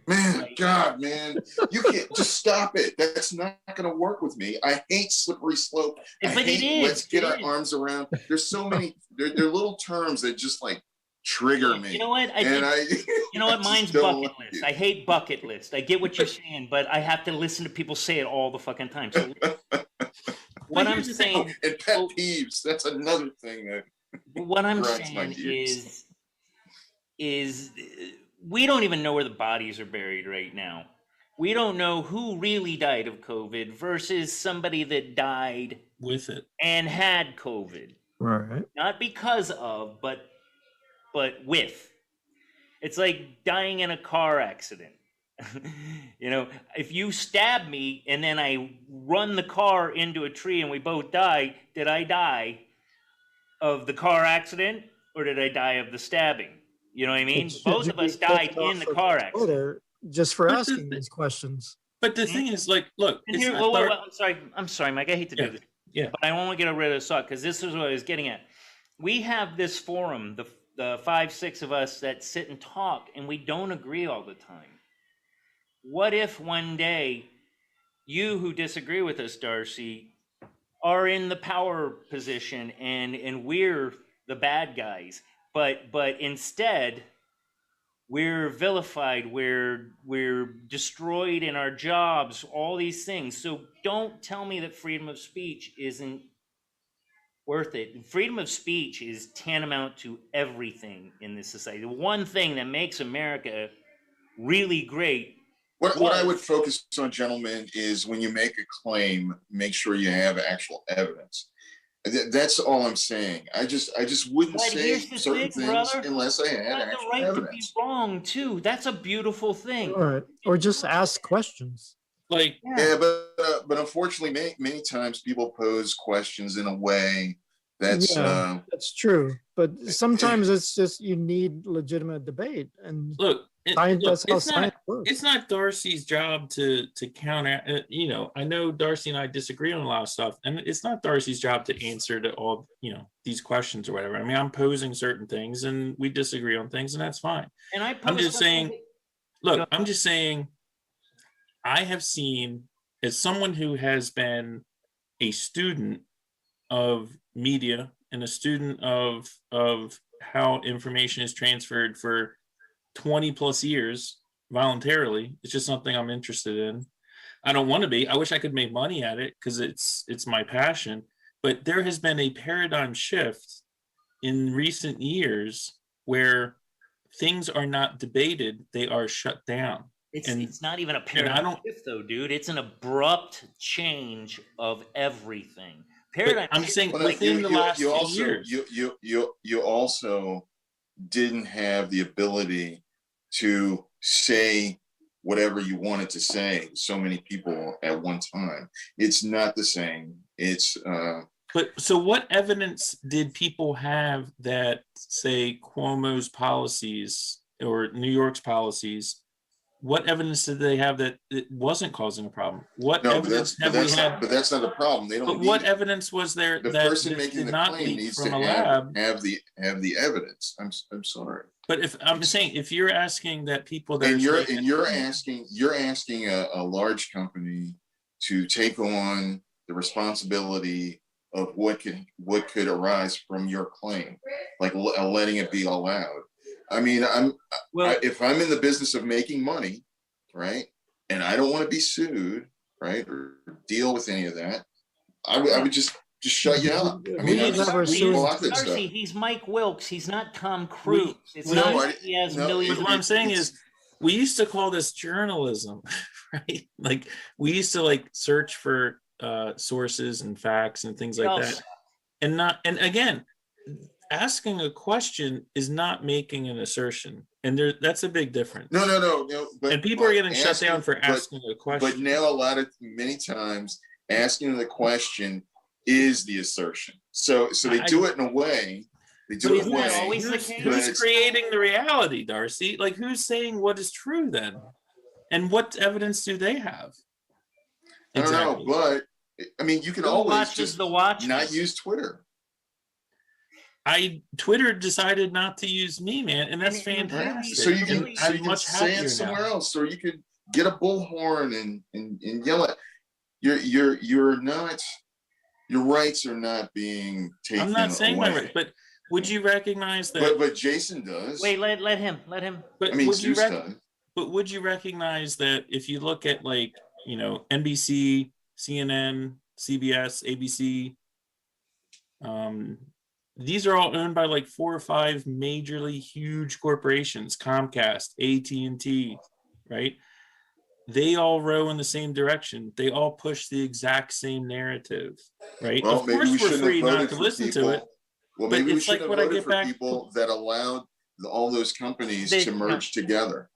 Man, God, man, you can't just stop it. That's not going to work with me. I hate slippery slope. I But it hate is, let's get it our is. arms around. There's so many. They're little terms that just like trigger me. You know what? You know what? Mine's bucket list. I hate bucket list. I get what you're saying, but I have to listen to people say it all the fucking time. So what I'm saying, and pet peeves. That's another thing that. What I'm grinds my saying gears. is we don't even know where the bodies are buried right now. We don't know who really died of COVID versus somebody that died with it and had COVID. Right. Not because of, but with. It's like dying in a car accident. You know, if you stab me and then I run the car into a tree and we both die, did I die of the car accident or did I die of the stabbing? You know what I mean? Both of us died in the car accident. Just for But asking these questions. But the thing is, like, look, And it's here, not dark- I'm sorry, Mike. I hate to do this. yeah. But I won't get rid of this thought because this is what I was getting at. We have this forum, the 5-6 of us that sit and talk, and we don't agree all the time. What if one day you who disagree with us, Darcy, are in the power position and we're the bad guys, but instead we're vilified, we're destroyed in our jobs, all these things. So don't tell me that freedom of speech isn't worth it. Freedom of speech is tantamount to everything in this society. The one thing that makes America really great. What I would focus on, gentlemen, is when you make a claim, make sure you have actual evidence. That's all I'm saying. I just wouldn't say certain things unless I had actual evidence. To be wrong too. That's a beautiful thing. All right. Or just ask questions. Like, yeah, but unfortunately, many times people pose questions in a way that's that's true. But sometimes it's just you need legitimate debate, and look, that's how science works. It's not Darcy's job to counter. You know, I know Darcy and I disagree on a lot of stuff, and it's not Darcy's job to answer to all these questions or whatever. I mean, I'm posing certain things, and we disagree on things, and that's fine. And I'm just saying. Look, I'm just saying. I have seen, as someone who has been a student of media and a student of how information is transferred for 20 plus years voluntarily. It's just something I'm interested in. I don't want to be. I wish I could make money at it because it's my passion. But there has been a paradigm shift in recent years where things are not debated, they are shut down. It's not even a paradigm shift, though, dude. It's an abrupt change of everything. Paradigm. I'm saying within the last few years. You also didn't have the ability to say whatever you wanted to say. So many people at one time. It's not the same. It's. But so, what evidence did people have that, say, Cuomo's policies or New York's policies? What evidence did they have that it wasn't causing a problem? What evidence have we had? But that's not a problem. They don't. But what evidence was there the that person making the claim needs to have the evidence? I'm sorry. But if I'm saying, if you're asking that people that you're asking a large company to take on the responsibility of what could arise from your claim, like letting it be allowed. I mean, if I'm in the business of making money, right, and I don't want to be sued, right, or deal with any of that, I would just shut you up. I mean, Darcy, he's Mike Wilkes. He's not Tom Cruise. He has millions. What I'm saying is, we used to call this journalism, right? Like we used to search for sources and facts and things like that, and again. Asking a question is not making an assertion, and that's a big difference. No. And people are getting shut down for asking a question. But now, many times, asking the question is the assertion. So they do it in a way. They do it in a way. Who's creating the reality, Darcy? Like, who's saying what is true then? And what evidence do they have? Exactly. I don't know, but I mean, you can always just not use Twitter. Twitter decided not to use me, man, and that's fantastic. So you And can, I'm much say happier it somewhere now. else, or you could get a bullhorn and yell at. You're not. Your rights are not being taken I'm not saying away. my rights, but would you recognize that? But Jason does. Wait, let him. But I mean, would you Zeus does. But would you recognize that if you look at, like, you know, NBC, CNN, CBS, ABC, these are all owned by like 4 or 5 majorly huge corporations, Comcast, AT&T, right? They all row in the same direction. They all push the exact same narrative, right? Well, of maybe course, we we're shouldn't free have voted not to for listen people. to it. Well, but maybe we it's like should have what I voted get for back people that allowed all those companies They- to merge together.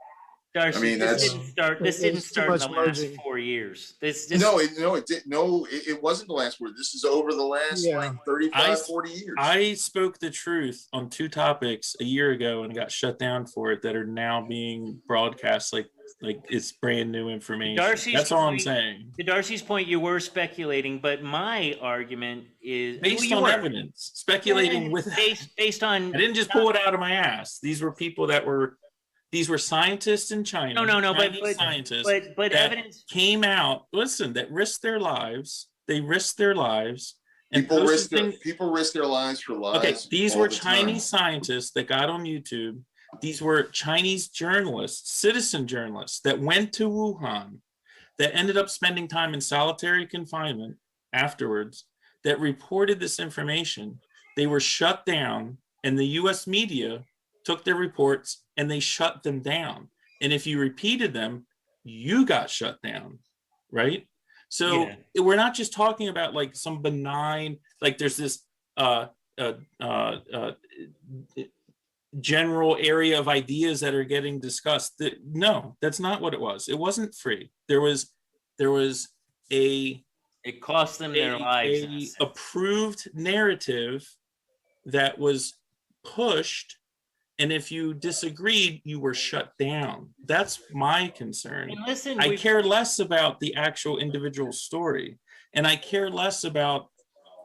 Darcy, I mean, this that's- didn't start. This There's didn't too start in the much last merging. 4 years. This No, it wasn't the last word. This is over the last Yeah. like 35, 40 years. I spoke the truth on 2 topics a year ago and got shut down for it that are now being broadcast like it's brand new information. Darcy's That's all I'm point- saying. To Darcy's point, you were speculating, but my argument is Based you on were. evidence, speculating with. based on. I didn't just pull it out of my ass. These were people that were. These were scientists in China. No, Chinese scientists but that evidence came out. Listen, that risked their lives. They risked their lives. And People risk posted their lives for lies. Okay, these all were the time. Chinese scientists that got on YouTube. These were Chinese journalists, citizen journalists that went to Wuhan, that ended up spending time in solitary confinement afterwards, that reported this information. They were shut down, and the US media took their reports and they shut them down. And if you repeated them, you got shut down, right? So we're not just talking about like some benign, like there's this general area of ideas that are getting discussed. No, that's not what it was. It wasn't free. There was a it cost them their lives. Approved narrative that was pushed, and if you disagreed, you were shut down. That's my concern. And listen, I care less about the actual individual story, and I care less about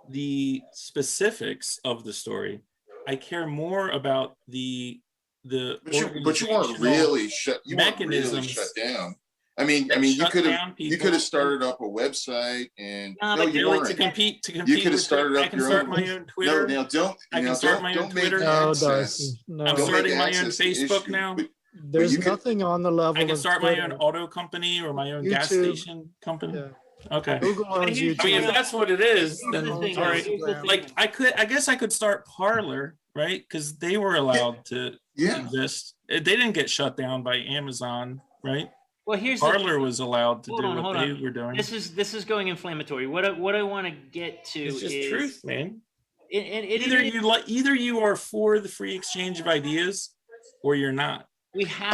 the specifics of the story. I care more about the but you weren't really shut. You weren't really shut down. I mean, you could have started up a website and you weren't. To compete. You could have started up your own. My own Twitter. No, now don't. I can start my own Twitter. No, Darcy. No. I'm starting my own Facebook now. There's nothing on the level. I can start of my own auto company or my own YouTube, gas station company. Yeah. Okay. Google owns YouTube. I mean, if that's what it is, then all right. Instagram. Like I guess I could start Parler, right? Because they were allowed to exist. They didn't get shut down by Amazon, right? Well, here's Parler was allowed to hold do on, what hold they on. were doing. This is going inflammatory. What I want to get to It's just is truth, man. Either you are for the free exchange of ideas, or you're not. We have.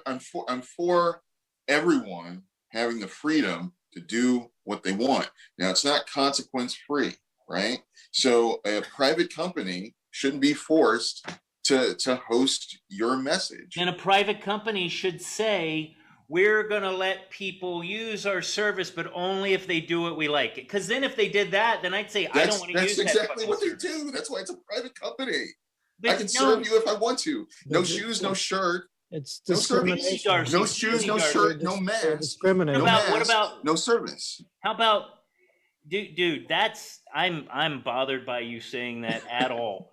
I'm for everyone having the freedom to do what they want. Now, it's not consequence free, right? So a private company shouldn't be forced to host your message. And a private company should say, we're going to let people use our service, but only if they do what we like. Because then if they did that, then I'd say, I don't want to use that. That's exactly what they do. That's why it's a private company. But I can serve you if I want to. No shoes, no shirt. It's No discrimination. service. No shoes, no shirt, no mask. Discrimination. What about no service? How about, dude? That's I'm bothered by you saying that at all.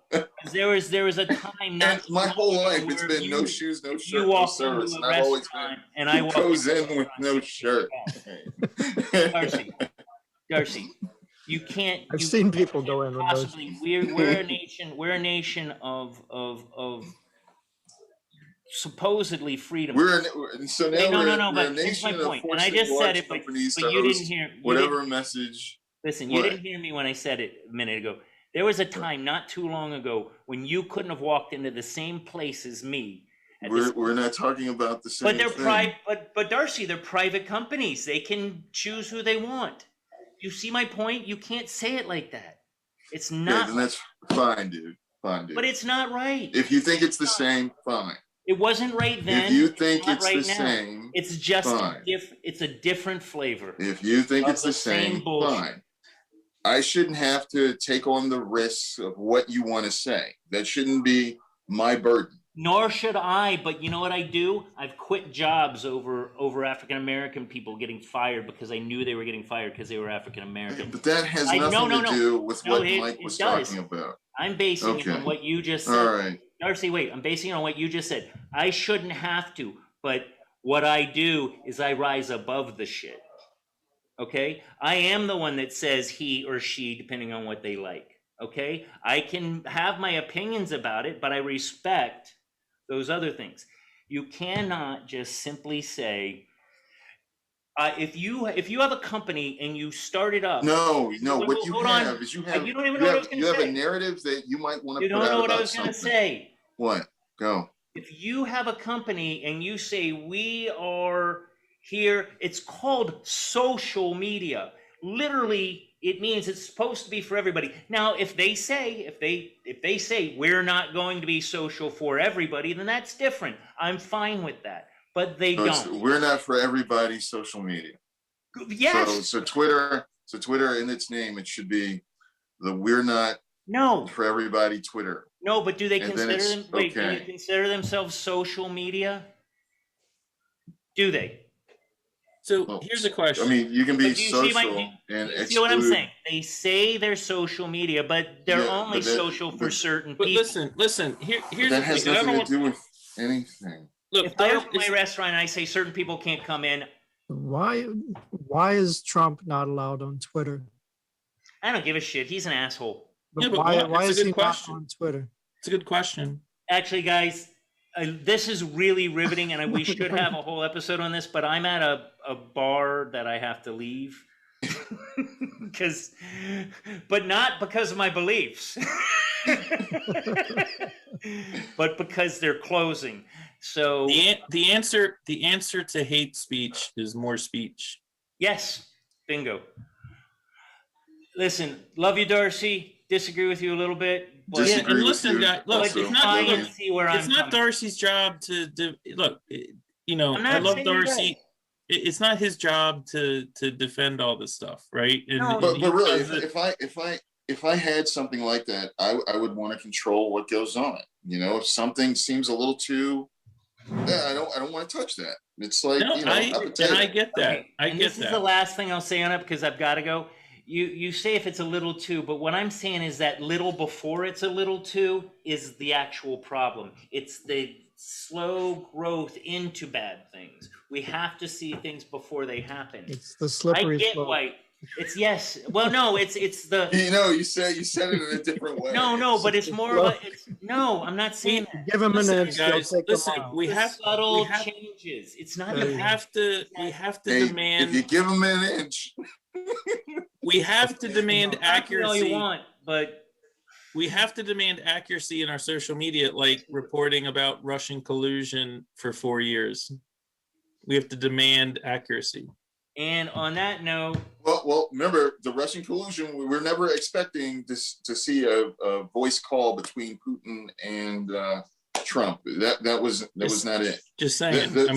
There was a time. My whole life it's been no shoes, no shirt, no service, and I've always been. And I goes in with no shirt. Darcy, you can't. I've seen people go in with those. We're a nation of supposedly freedom. We're a But here's my nation of point, and I just said it, but you didn't hear whatever message. Listen, you didn't hear me when I said it a minute ago. There was a time not too long ago when you couldn't have walked into the same place as me. We're not talking about the same. But they're thing. But Darcy, they're private companies. They can choose who they want. You see my point? You can't say it like that. It's not. Yeah, then that's fine, dude. Fine, dude. But it's not right. If you think it's the same, fine. It wasn't right then. If you think it's right the now. same, it's just fine. it's a different flavor. If you think it's the same, bullshit. fine. I shouldn't have to take on the risks of what you want to say. That shouldn't be my burden. Nor should I, but you know what I do? I've quit jobs over African American people getting fired because I knew they were getting fired because they were African American. But that has nothing to do with what Mike was talking about. I'm basing it on what you just said. All right. Darcy, wait, I'm basing it on what you just said. I shouldn't have to, but what I do is I rise above the shit. Okay? I am the one that says he or she, depending on what they like. Okay? I can have my opinions about it, but I respect those other things. You cannot just simply say, if you have a company and you start it up. No. What you have on. is you have You don't even know what I was going to say. You have a narrative that you might want to put out about something. You don't know what I was going to say. What? Go. If you have a company and you say we are here, it's called social media. Literally, it means it's supposed to be for everybody. Now, if they say we're not going to be social for everybody, then that's different. I'm fine with that. But they don't. We're not for everybody social media. Yes. So Twitter in its name, it should be the we're not for everybody Twitter. No, but do they consider them do okay. they consider themselves social media? Do they? So here's a question. I mean, you can be social and exclude. See what I'm saying? They say they're social media, but they're only social for certain people. But listen. Here's that has nothing to do with anything. Look, if I open my restaurant and I say certain people can't come in, why is Trump not allowed on Twitter? I don't give a shit. He's an asshole. But why is he not on Twitter? It's a good question. Actually, guys, this is really riveting, and we should have a whole episode on this, but I'm at a bar that I have to leave. But not because of my beliefs, but because they're closing. So the answer to hate speech is more speech. Yes, bingo. Listen, love you, Darcy. Disagree with you a little bit. But and listen, guys, look, it's not coming. Darcy's job to look. You know, I love Darcy. It's not his job to defend all this stuff, right? And no, but really, if I had something like that, I would want to control what goes on. You know, if something seems a little too, I don't want to touch that. It's like, no, I get that. Okay. This is the last thing I'll say on it because I've got to go. You say if it's a little too, but what I'm saying is that little before it's a little too is the actual problem. It's the slow growth into bad things. We have to see things before they happen. It's the slippery slope. I get why. It's yes. Well, no, it's the. You said it in a different way. No, but it's more of a. No, I'm not saying that. Give him an inch. Guys, listen, we have subtle changes. It's not. We have to demand. If you give him an inch. We have to demand accuracy. All you want, but we have to demand accuracy in our social media, like reporting about Russian collusion for 4 years. We have to demand accuracy. And on that note, well, remember the Russian collusion. We were never expecting to see a voice call between Putin and Trump. That was not it. Just saying. The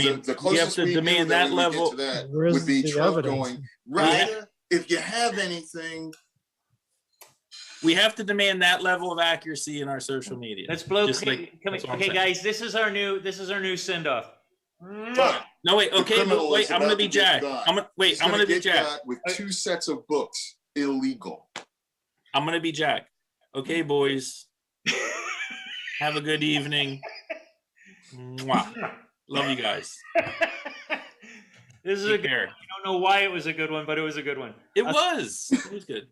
you have to demand that level. That would be Trump going right. If you have anything, we have to demand that level of accuracy in our social media. Let's blow. Okay, guys, this is our new send off. No, wait. Okay, wait. I'm gonna be Jack. I'm gonna be Jack with 2 sets of books. Illegal. I'm gonna be Jack. Okay, boys. Have a good evening. Mwah. Love you guys. This is a good one. I don't know why it was a good one, but it was a good one. It was good.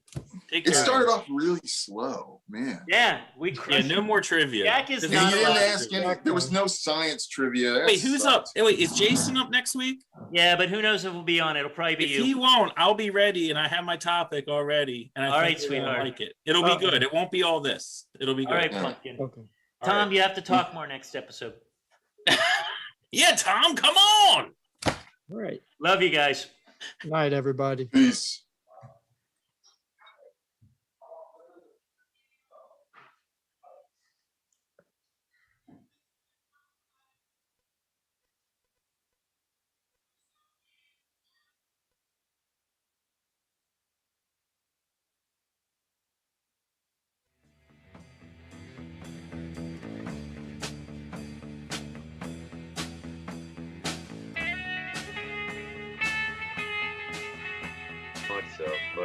Take care. It started off really slow, man. Yeah, we crushed. No more trivia. Jack is you not didn't ask any. There was no science trivia. Wait, who's up? Wait, is Jason up next week? Yeah, but who knows if we'll be on? It'll probably be you. If he won't, I'll be ready, and I have my topic already. And all right, sweetheart. Like it. It'll be good. It won't be all this. It'll be good. All right, Pumpkin. Okay. Tom, you have to talk more next episode. Yeah, Tom, come on. All right. Love you guys. Night, everybody. Peace.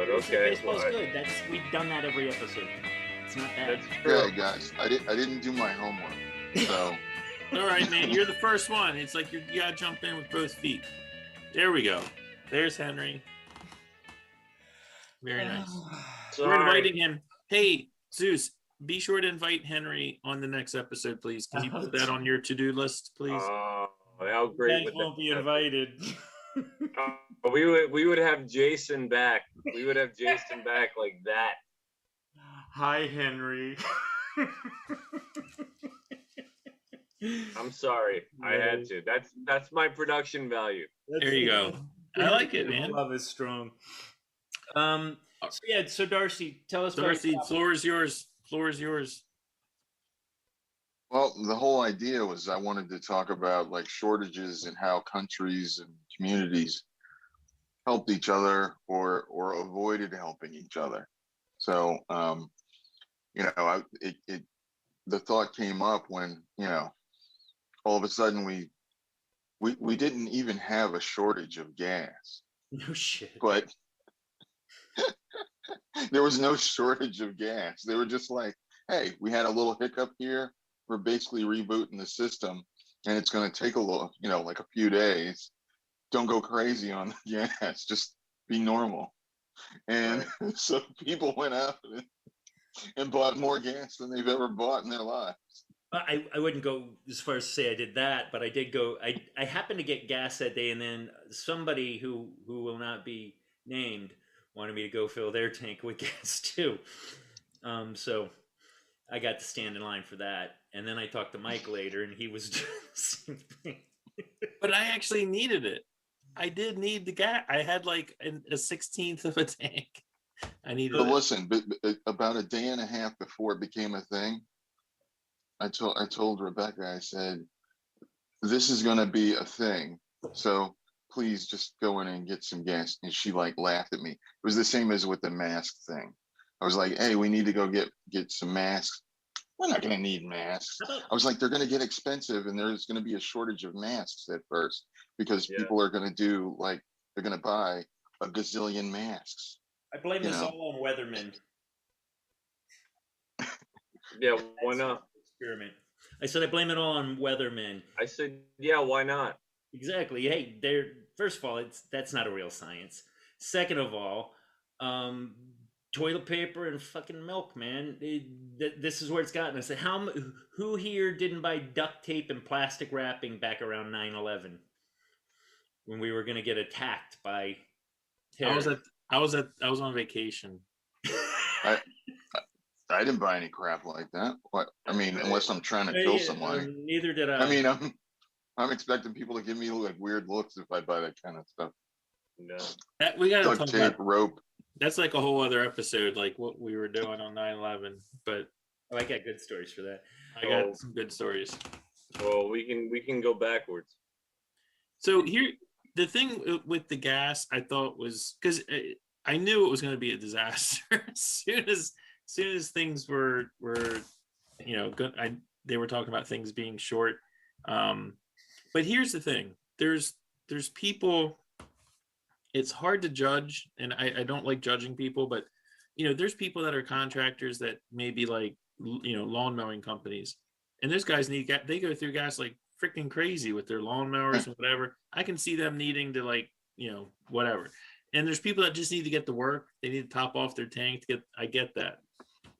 But So okay, baseball's good. We've done that every episode. It's not bad. that's true. Okay, guys, I didn't do my homework, so All right, man. You're the first one. It's like you gotta jump in with both feet. There we go. There's Henry. Very nice. We're Sorry. inviting him. Hey, Zeus, be sure to invite Henry on the next episode, please. Can you put that on your to-do list, please? Oh, how You great guys would won't that be invited. We would have Jason back. We would have Jason back like that. Hi, Henry. I'm sorry. I had to. That's my production value. There you go. I like it, man. Love is strong. So Darcy, tell us Darcy, about floor is yours. Floor is yours. well, the whole idea was I wanted to talk about like shortages and how countries and communities helped each other or avoided helping each other. So, the thought came up when, all of a sudden we didn't even have a shortage of gas, No shit. but there was no shortage of gas. They were just like, hey, we had a little hiccup here. We're basically rebooting the system and it's going to take a little, like a few days. Don't go crazy on the gas, just be normal. And so people went out and bought more gas than they've ever bought in their lives. I wouldn't go as far as to say I did that, but I did go. I happened to get gas that day, and then somebody who will not be named wanted me to go fill their tank with gas too. So I got to stand in line for that, and then I talked to Mike later, and he was doing the same thing. But I actually needed it. I did need the gas. I had like a 1/16 of a tank. I needed But it. listen, but about a day and a half before it became a thing, I told Rebecca, I said, this is going to be a thing. So please just go in and get some gas. And she like laughed at me. It was the same as with the mask thing. I was like, hey, we need to go get some masks. We're not going to need masks. I was like, they're going to get expensive and there's going to be a shortage of masks at first because people are going to they're going to buy a gazillion masks. I blame this all on weathermen. Yeah, why not? Experiment. I said I blame it all on weathermen. I said, yeah, why not? Exactly. Hey, first of all, that's not a real science. Second of all, toilet paper and fucking milk, man. This is where it's gotten us. Who here didn't buy duct tape and plastic wrapping back around 9/11 when we were gonna get attacked by terror? I was on vacation. I didn't buy any crap like that. What? I mean, unless I'm trying to kill somebody. Neither did I. I mean, I'm expecting people to give me like weird looks if I buy that kind of stuff. No. We got to Duct talk tape, about. rope. That's like a whole other episode, like what we were doing on 9/11. But I got good stories for that. I got some good stories. Well, we can go backwards. So here, the thing with the gas, I thought was because I knew it was going to be a disaster as soon as things were good. They were talking about things being short. But here's the thing: there's people. It's hard to judge, and I don't like judging people, but there's people that are contractors that maybe like lawn mowing companies, and those guys need gas. They go through gas like freaking crazy with their lawnmowers and whatever. I can see them needing to whatever. And there's people that just need to get to work. They need to top off their tank to get. I get that,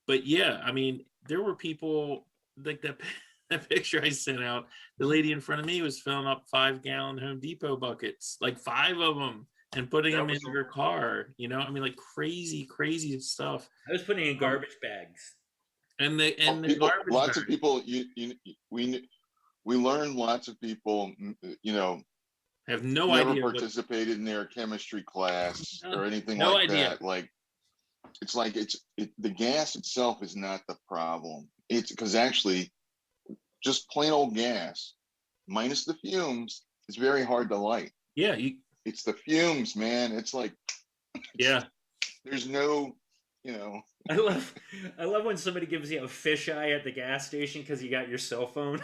but yeah, I mean, there were people like that. That picture I sent out. The lady in front of me was filling up 5-gallon Home Depot buckets, like 5 of them, and putting them in her car. I mean, like crazy stuff. I was putting in garbage bags. And the garbage lots bags. of people. We learned lots of people. Have no never idea. Participated in their chemistry class or anything no like idea. that. Like, it's like the gas itself is not the problem. It's because actually, just plain old gas, minus the fumes, is very hard to light. Yeah, it's the fumes, man. It's like, yeah. There's no, I love when somebody gives you a fisheye at the gas station because you got your cell phone.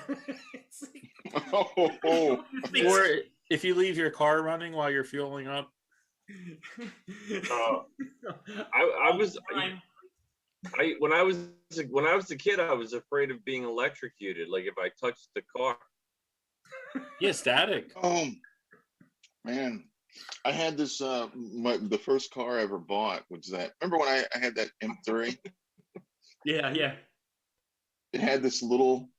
oh. Or if you leave your car running while you're fueling up. When I was a kid, I was afraid of being electrocuted. Like if I touched the car. Yeah, static. Oh man, I had this. The first car I ever bought was that. Remember when I had that M3? Yeah. It had this little.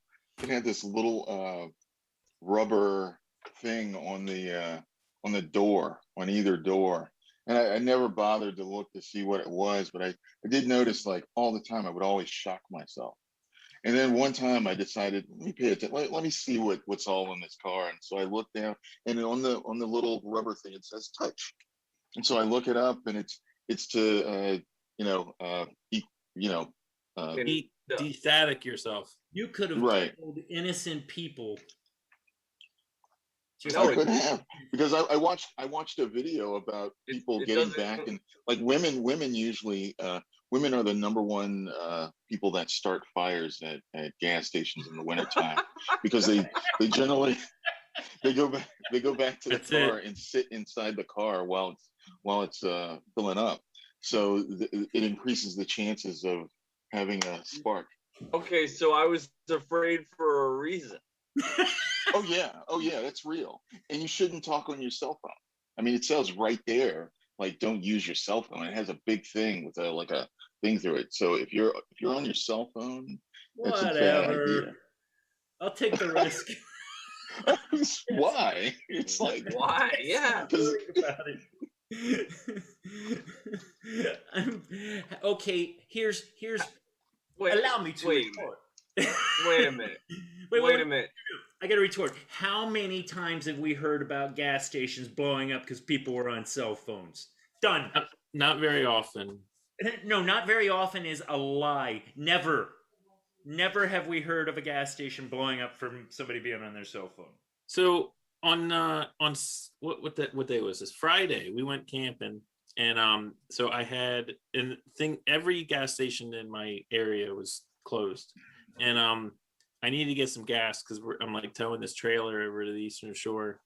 Rubber thing on the door, on either door. And I never bothered to look to see what it was, but I did notice, like, all the time I would always shock myself. And then one time I decided, let me pay attention, let me see what's all in this car. And so I looked down, and on the little rubber thing it says touch. And so I look it up, and it's to De-static yourself. You could have right. killed innocent people. I could have, because I watched a video about people getting back, and like women usually women are the number one people that start fires at gas stations in the wintertime because they generally they go back to the car and sit inside the car while it's filling up, so it increases the chances of having a spark. Okay, so I was afraid for a reason. Oh yeah, that's real. And you shouldn't talk on your cell phone. I mean, it says right there, like, don't use your cell phone. It has a big thing with a thing through it. So if you're on your cell phone, that's a bad idea. I'll take the risk. Why? It's like, why? Yeah. About it. Okay, here's allow me to retort. Wait a minute. Wait a minute. I got to retort. How many times have we heard about gas stations blowing up because people were on cell phones? Done. Not very often. No, not very often is a lie. Never have we heard of a gas station blowing up from somebody being on their cell phone. So on what day was this? Friday, we went camping, and so I had every gas station in my area was closed, and I need to get some gas because I'm like towing this trailer over to the Eastern Shore,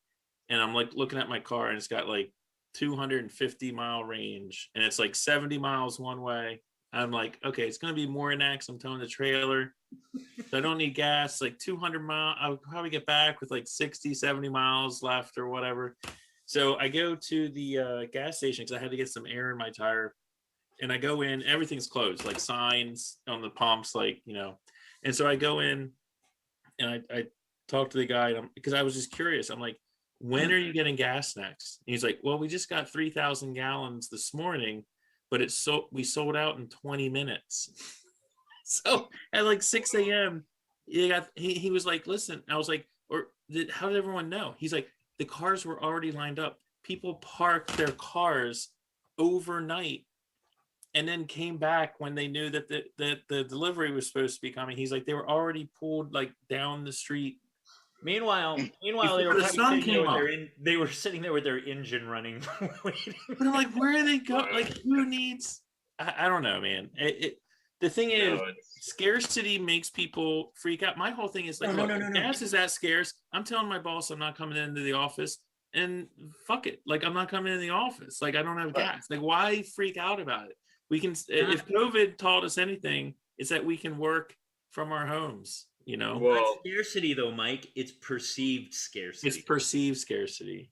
and I'm like looking at my car, and it's got like 250-mile range, and it's like 70 miles one way. I'm like, okay, it's gonna be more than that because I'm towing the trailer, so I don't need gas. Like 200 miles, I'll probably get back with like 60-70 miles left or whatever. So I go to the gas station because I had to get some air in my tire, and I go in, everything's closed, like signs on the pumps, like, you know. And so I go in, and I talked to the guy, because I was just curious. I'm like, when are you getting gas next? And he's like, well, we just got 3,000 gallons this morning, but we sold out in 20 minutes. So at like 6 a.m., he was like, listen. I was like, how did everyone know? He's like, the cars were already lined up. People parked their cars overnight and then came back when they knew that the delivery was supposed to be coming. He's like, they were already pulled like down the street. Meanwhile, they were they were sitting there with their engine running, waiting. But I'm like, where are they going? Like, who needs? I don't know, man. The thing is, scarcity makes people freak out. My whole thing is like, gas is that scarce. I'm telling my boss I'm not coming into the office, and fuck it. Like, I'm not coming in the office. Like, I don't have gas. Like, why freak out about it? We can, if COVID taught us anything, it's that we can work from our homes, you know? Well, scarcity though, Mike, it's perceived scarcity. It's perceived scarcity.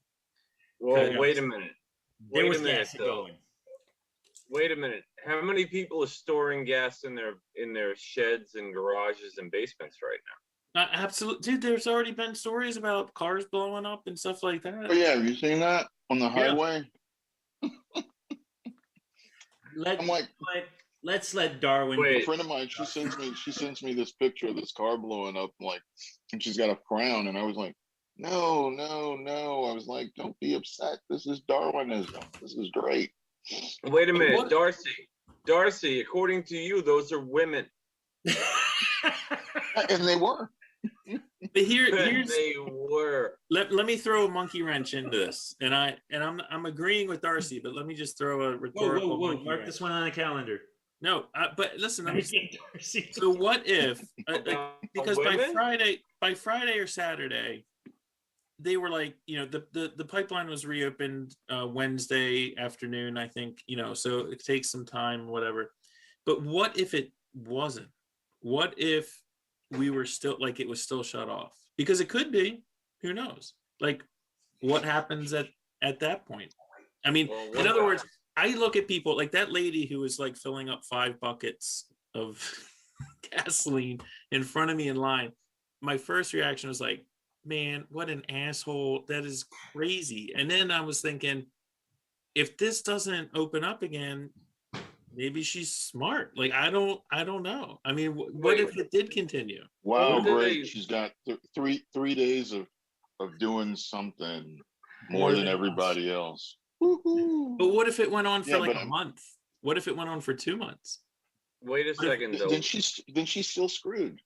Well, wait a minute. There was gas going. Wait a minute. How many people are storing gas in their sheds and garages and basements right now? Absolutely, dude. There's already been stories about cars blowing up and stuff like that. Oh yeah, have you seen that on the highway? Let's let Darwin. A friend of mine, she sends me this picture of this car blowing up, and she's got a frown, and I was like, no. I was like, don't be upset. This is Darwinism. This is great. Wait a minute, Darcy. According to you, those are women. And they were. But here's they were. Let me throw a monkey wrench into this, and I'm agreeing with Darcy, but let me just throw a rhetorical. Whoa. Mark this one on the calendar. No, but listen. So what if? Because by Friday or Saturday, they were like, the pipeline was reopened Wednesday afternoon, I think, so it takes some time, whatever. But what if it wasn't? What if we were still like, it was still shut off? Because it could be, who knows? Like, what happens at that point? I mean, in other words, I look at people like that lady who was like filling up 5 buckets of gasoline in front of me in line. My first reaction was like, man, what an asshole. That is crazy. And then I was thinking, if this doesn't open up again, maybe she's smart. Like, I don't know. I mean, what if it did continue? Wow, great. She's got 3 days of doing something more than everybody else. Woo-hoo. But what if it went on for like a month? What if it went on for 2 months? Wait a second, though. Then she's still screwed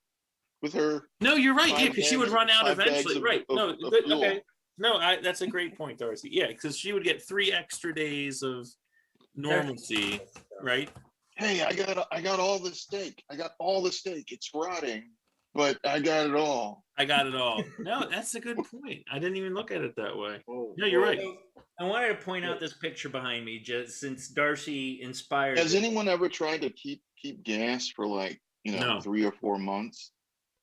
with her. No, you're right. Yeah, because she would run out eventually. Right. Of Okay. No, that's a great point, Darcy. Yeah, because she would get 3 extra days of normalcy, right? Hey, I got all the steak. It's rotting, but I got it all. No, that's a good point. I didn't even look at it that way. No, you're right. I wanted to point out this picture behind me, just since Darcy inspired. Has anyone ever tried to keep gas for like 3 or 4 months?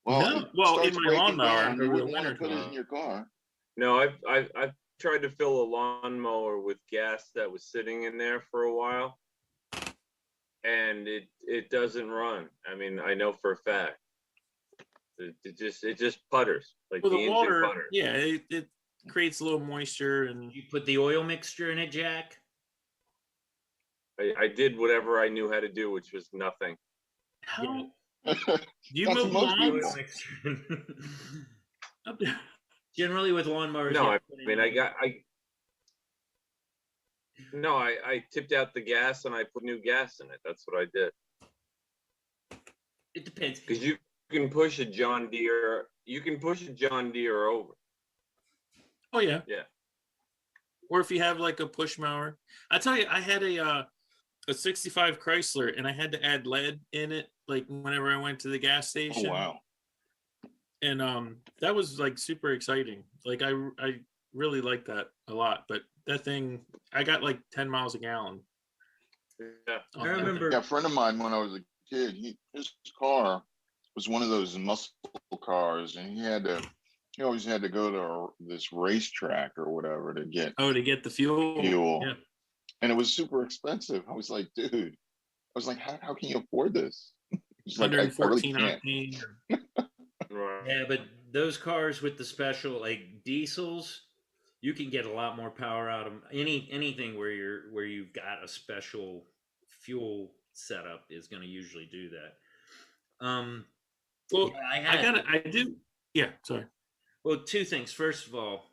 Well, no. Well, in my lawnmower, you wouldn't want to put it in your car. No, I've tried to fill a lawnmower with gas that was sitting in there for a while, and it doesn't run. I mean, I know for a fact. It just putters, like the water putters. Yeah, it creates a little moisture. And you put the oil mixture in it, Jack? I did whatever I knew how to do, which was nothing. How? Do you move lawns? Generally with lawnmowers. No, I tipped out the gas and I put new gas in it. That's what I did. It depends. Because you can push a John Deere. You can push a John Deere over. Oh yeah. Yeah. Or if you have like a push mower. I tell you, I had a 65 Chrysler and I had to add lead in it like whenever I went to the gas station. Oh wow. And that was like super exciting. Like I really liked that a lot. But that thing, I got like 10 miles a gallon. Yeah. I remember a friend of mine when I was a kid, his car was one of those muscle cars, and he always had to go to this racetrack or whatever to get the fuel. Yeah. And it was super expensive. I was like, dude, how can you afford this? It's like, 114 octane. Yeah, but those cars with the special like diesels, you can get a lot more power out of them. Anything where you've got a special fuel setup is going to usually do that. Well, yeah, I do. Yeah, sorry. Well, 2 things. First of all,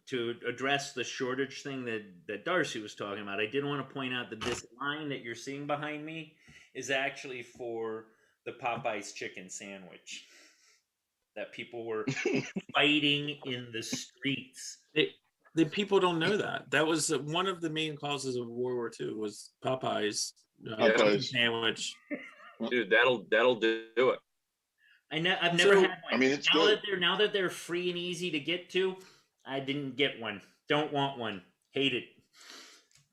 to address the shortage thing that Darcy was talking about, I did want to point out that this line that you're seeing behind me is actually for the Popeyes chicken sandwich that people were fighting in the streets. The people don't know that. That was one of the main causes of World War II was Popeyes chicken sandwich. Dude, that'll do it. I've never had one. I mean, it's now that they're free and easy to get to, I didn't get one. Don't want one. Hate it.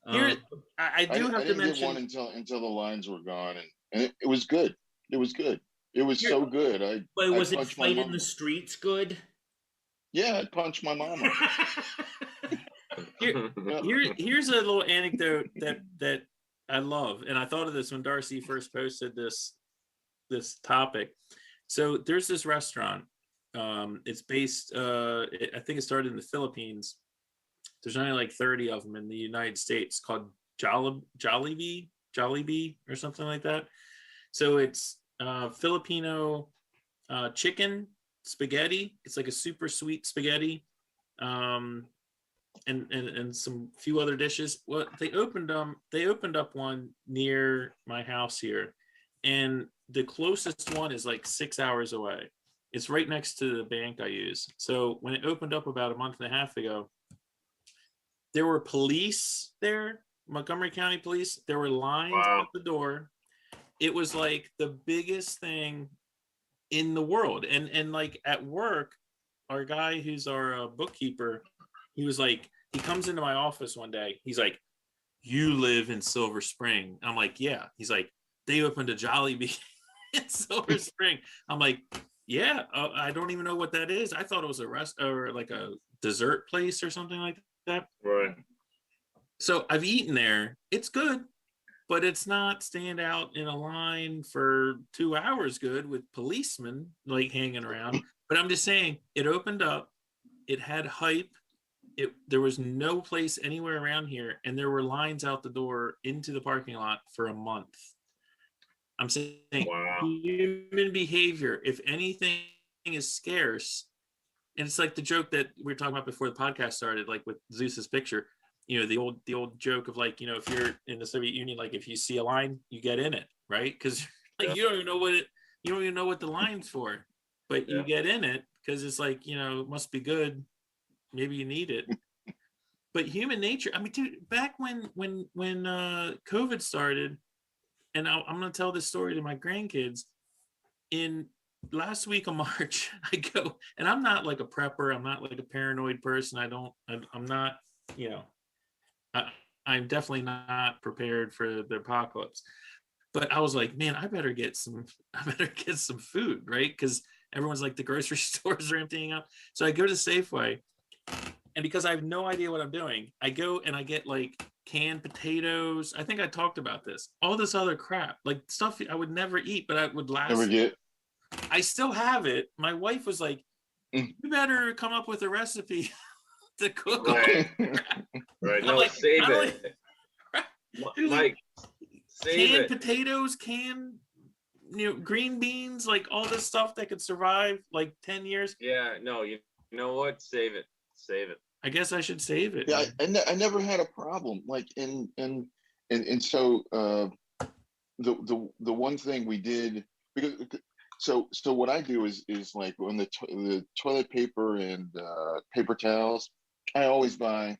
I didn't get one until the lines were gone, and it was good. It was good. It was so good. But was it fight in the streets good? Yeah, I punched my mama. Here's a little anecdote that I love, and I thought of this when Darcy first posted this topic. So there's this restaurant. It's based. I think it started in the Philippines. There's only like 30 of them in the United States, called Jollibee or something like that. So it's Filipino chicken spaghetti. It's like a super sweet spaghetti, and some few other dishes. Well, they opened up one near my house here, and the closest one is like 6 hours away. It's right next to the bank I use. So when it opened up about a month and a half ago, there were police there, Montgomery County police. There were lines at the door. It was like the biggest thing in the world. And like at work, our guy who's our bookkeeper, he was like, he comes into my office one day. He's like, "You live in Silver Spring?" I'm like, "Yeah." He's like, "They opened a Jollibee in Silver Spring." I'm like, "Yeah, I don't even know what that is. I thought it was a rest or like a dessert place or something like that." Right. So I've eaten there. It's good, but it's not stand out in a line for 2 hours good with policemen like hanging around. But I'm just saying, it opened up. It had hype. There was no place anywhere around here, and there were lines out the door into the parking lot for a month. I'm saying, Wow. human behavior, if anything is scarce, and it's like the joke that we were talking about before the podcast started, like with Zeus's picture, you know, the old joke of like, you know, if you're in the Soviet Union, like if you see a line, you get in it, right? Because like you don't even know what the line's for, but you get in it because it's like, you know, it must be good. Maybe you need it. But human nature, I mean, dude, back when COVID started, and I'm gonna tell this story to my grandkids. In last week of March, I go, and I'm not like a prepper, I'm not like a paranoid person. I'm not, you know, I'm definitely not prepared for the apocalypse. But I was like, man, I better get some food, right? Because everyone's like, the grocery stores are emptying out. So I go to Safeway, and because I have no idea what I'm doing, I go and I get like canned potatoes. I think I talked about this. All this other crap, like stuff I would never eat, but I would last. Never get. I still have it. My wife was like, "You better come up with a recipe to cook." Right. Right. No, like, save it. Dude, Mike, save canned it. potatoes, canned, you know, green beans, like all this stuff that could survive like 10 years. Yeah, no, you know what? Save it. Save it. I guess I should save it. Yeah, I never had a problem. Like and so the one thing we did, because so what I do is like when the toilet paper and paper towels, I always buy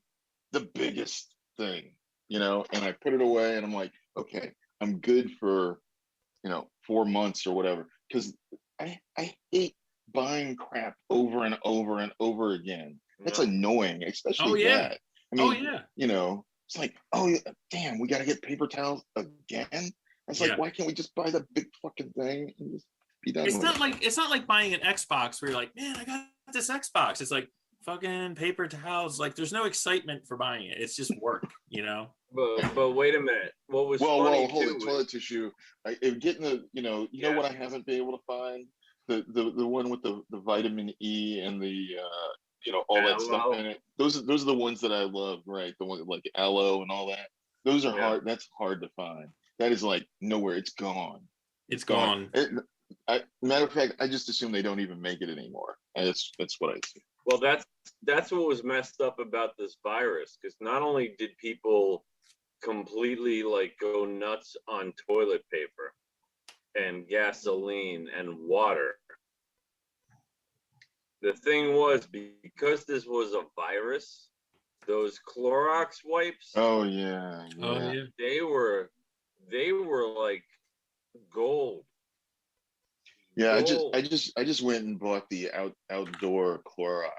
the biggest thing, you know, and I put it away, and I'm like, okay, I'm good for, you know, 4 months or whatever, because I hate buying crap over and over and over again. That's annoying, especially that. I mean, you know, it's like, oh damn, we got to get paper towels again. It's like, why can't we just buy the big fucking thing and just be done with it? It's not like buying an Xbox where you're like, man, I got this Xbox. It's like fucking paper towels. Like there's no excitement for buying it. It's just work, you know. But wait a minute. What was funny hold too it, toilet tissue. Getting the, you know what I haven't been able to find, the one with the vitamin E and the you know, all that stuff in it. Those are the ones that I love, right? The ones like aloe and all that. Those are hard. That's hard to find. That is like nowhere. It's gone. It's gone. Matter of fact, I just assume they don't even make it anymore. That's what I see. Well, that's what was messed up about this virus, because not only did people completely like go nuts on toilet paper and gasoline and water. The thing was, because this was a virus, those Clorox wipes. Oh yeah. Oh yeah. They were like gold. Yeah, I just went and bought the outdoor Clorox,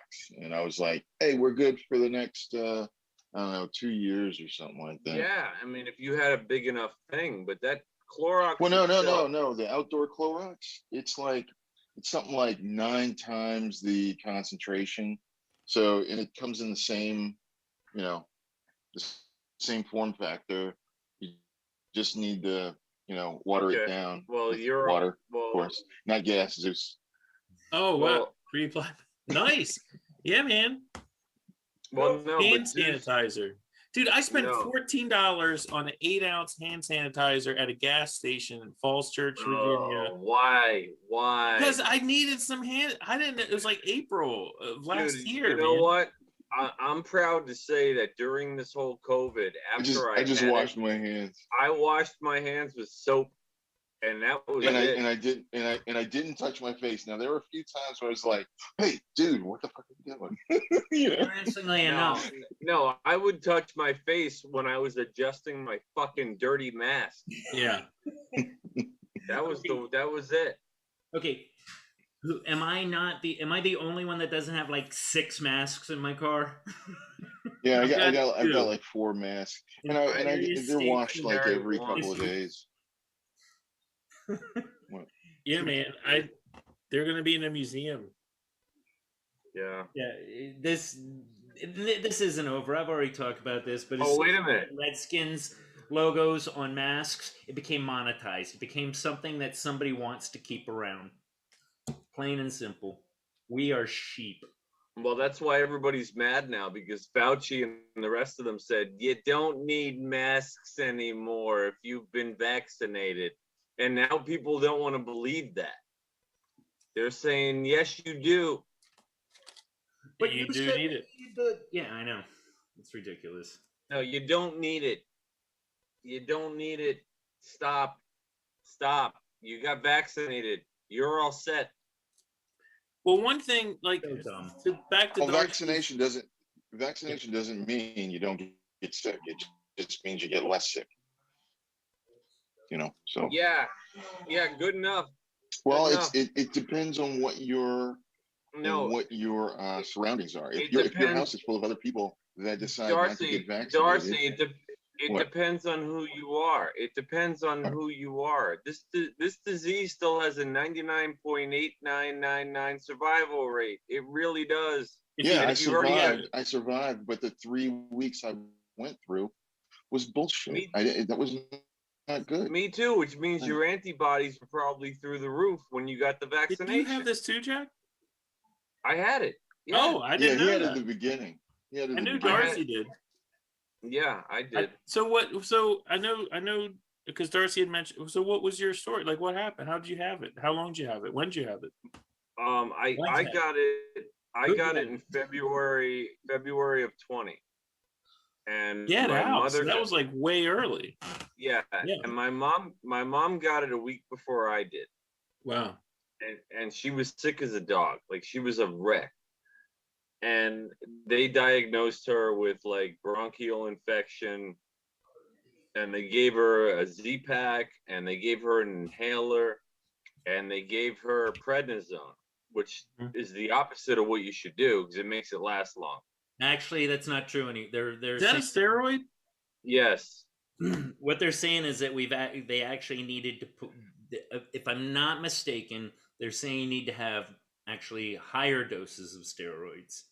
and I was like, hey, we're good for the next I don't know, 2 years or something like that. Yeah, I mean, if you had a big enough thing, but that Clorox. Well, no. The outdoor Clorox, it's something like 9 times the concentration. So, and it comes in the same, you know, the same form factor. You just need to, you know, water it down. Well, water, of course, not gas, Zeus. Oh, wow. Reapply. Nice. Yeah, man. Well, no, hand sanitizer. Dude, I spent $14 on an 8-ounce hand sanitizer at a gas station in Falls Church, Virginia. Why? Because I needed some it was like April of last year. You know what? I'm proud to say that during this whole COVID, I just washed my hands. I washed my hands with soap, and that was it. I didn't touch my face. Now there were a few times where I was like, "Hey, dude, what the fuck are you doing?" You know? Interestingly enough, no, I would touch my face when I was adjusting my fucking dirty mask. Yeah, that was it. Okay, Am I the only one that doesn't have like 6 masks in my car? Yeah, I've got I've two. got like 4 masks, and they're washed like every couple of days. What? Yeah, man. They're gonna be in a museum. Yeah. Yeah, this isn't over. I've already talked about this, but Oh, wait a minute. Redskins logos on masks, it became monetized. It became something that somebody wants to keep around. Plain and simple. We are sheep. Well, that's why everybody's mad now, because Fauci and the rest of them said you don't need masks anymore if you've been vaccinated. And now people don't want to believe that. They're saying, yes, you do. But you do said need it. Yeah, I know. It's ridiculous. No, you don't need it. You don't need it. Stop. You got vaccinated. You're all set. Well, one thing, like, So dumb. back to Well, Darcy's- vaccination doesn't mean you don't get sick. It just means you get less sick. So Yeah, good enough. well, enough. it depends on what your surroundings are. If your house is full of other people that decide not to get vaccinated, Darcy, it depends on who you are. It depends on who you are. This disease still has a 99.8999 survival rate. It really does. Yeah, I survived. I survived, but the 3 weeks I went through was bullshit. That was not good. Me too, which means your antibodies were probably through the roof when you got the vaccination. Did you have this too, Jack? I had it. Yeah. Oh, I didn't know he had that. it at the beginning. I knew Darcy did. Yeah, I did. So I know because Darcy had mentioned. So what was your story? Like, what happened? How did you have it? How long did you have it? When did you have it? I got it. I got it in February of 20. And yeah, my mother. So that was like way early. Yeah, and my mom got it a week before I did. Wow. And she was sick as a dog. Like, she was a wreck. And they diagnosed her with like bronchial infection, and they gave her a Z-Pack, and they gave her an inhaler, and they gave her prednisone, which is the opposite of what you should do because it makes it last long. Actually, that's not true. Is that a steroid? Yes. What they're saying is that they actually needed to put, if I'm not mistaken, they're saying you need to have actually higher doses of steroids.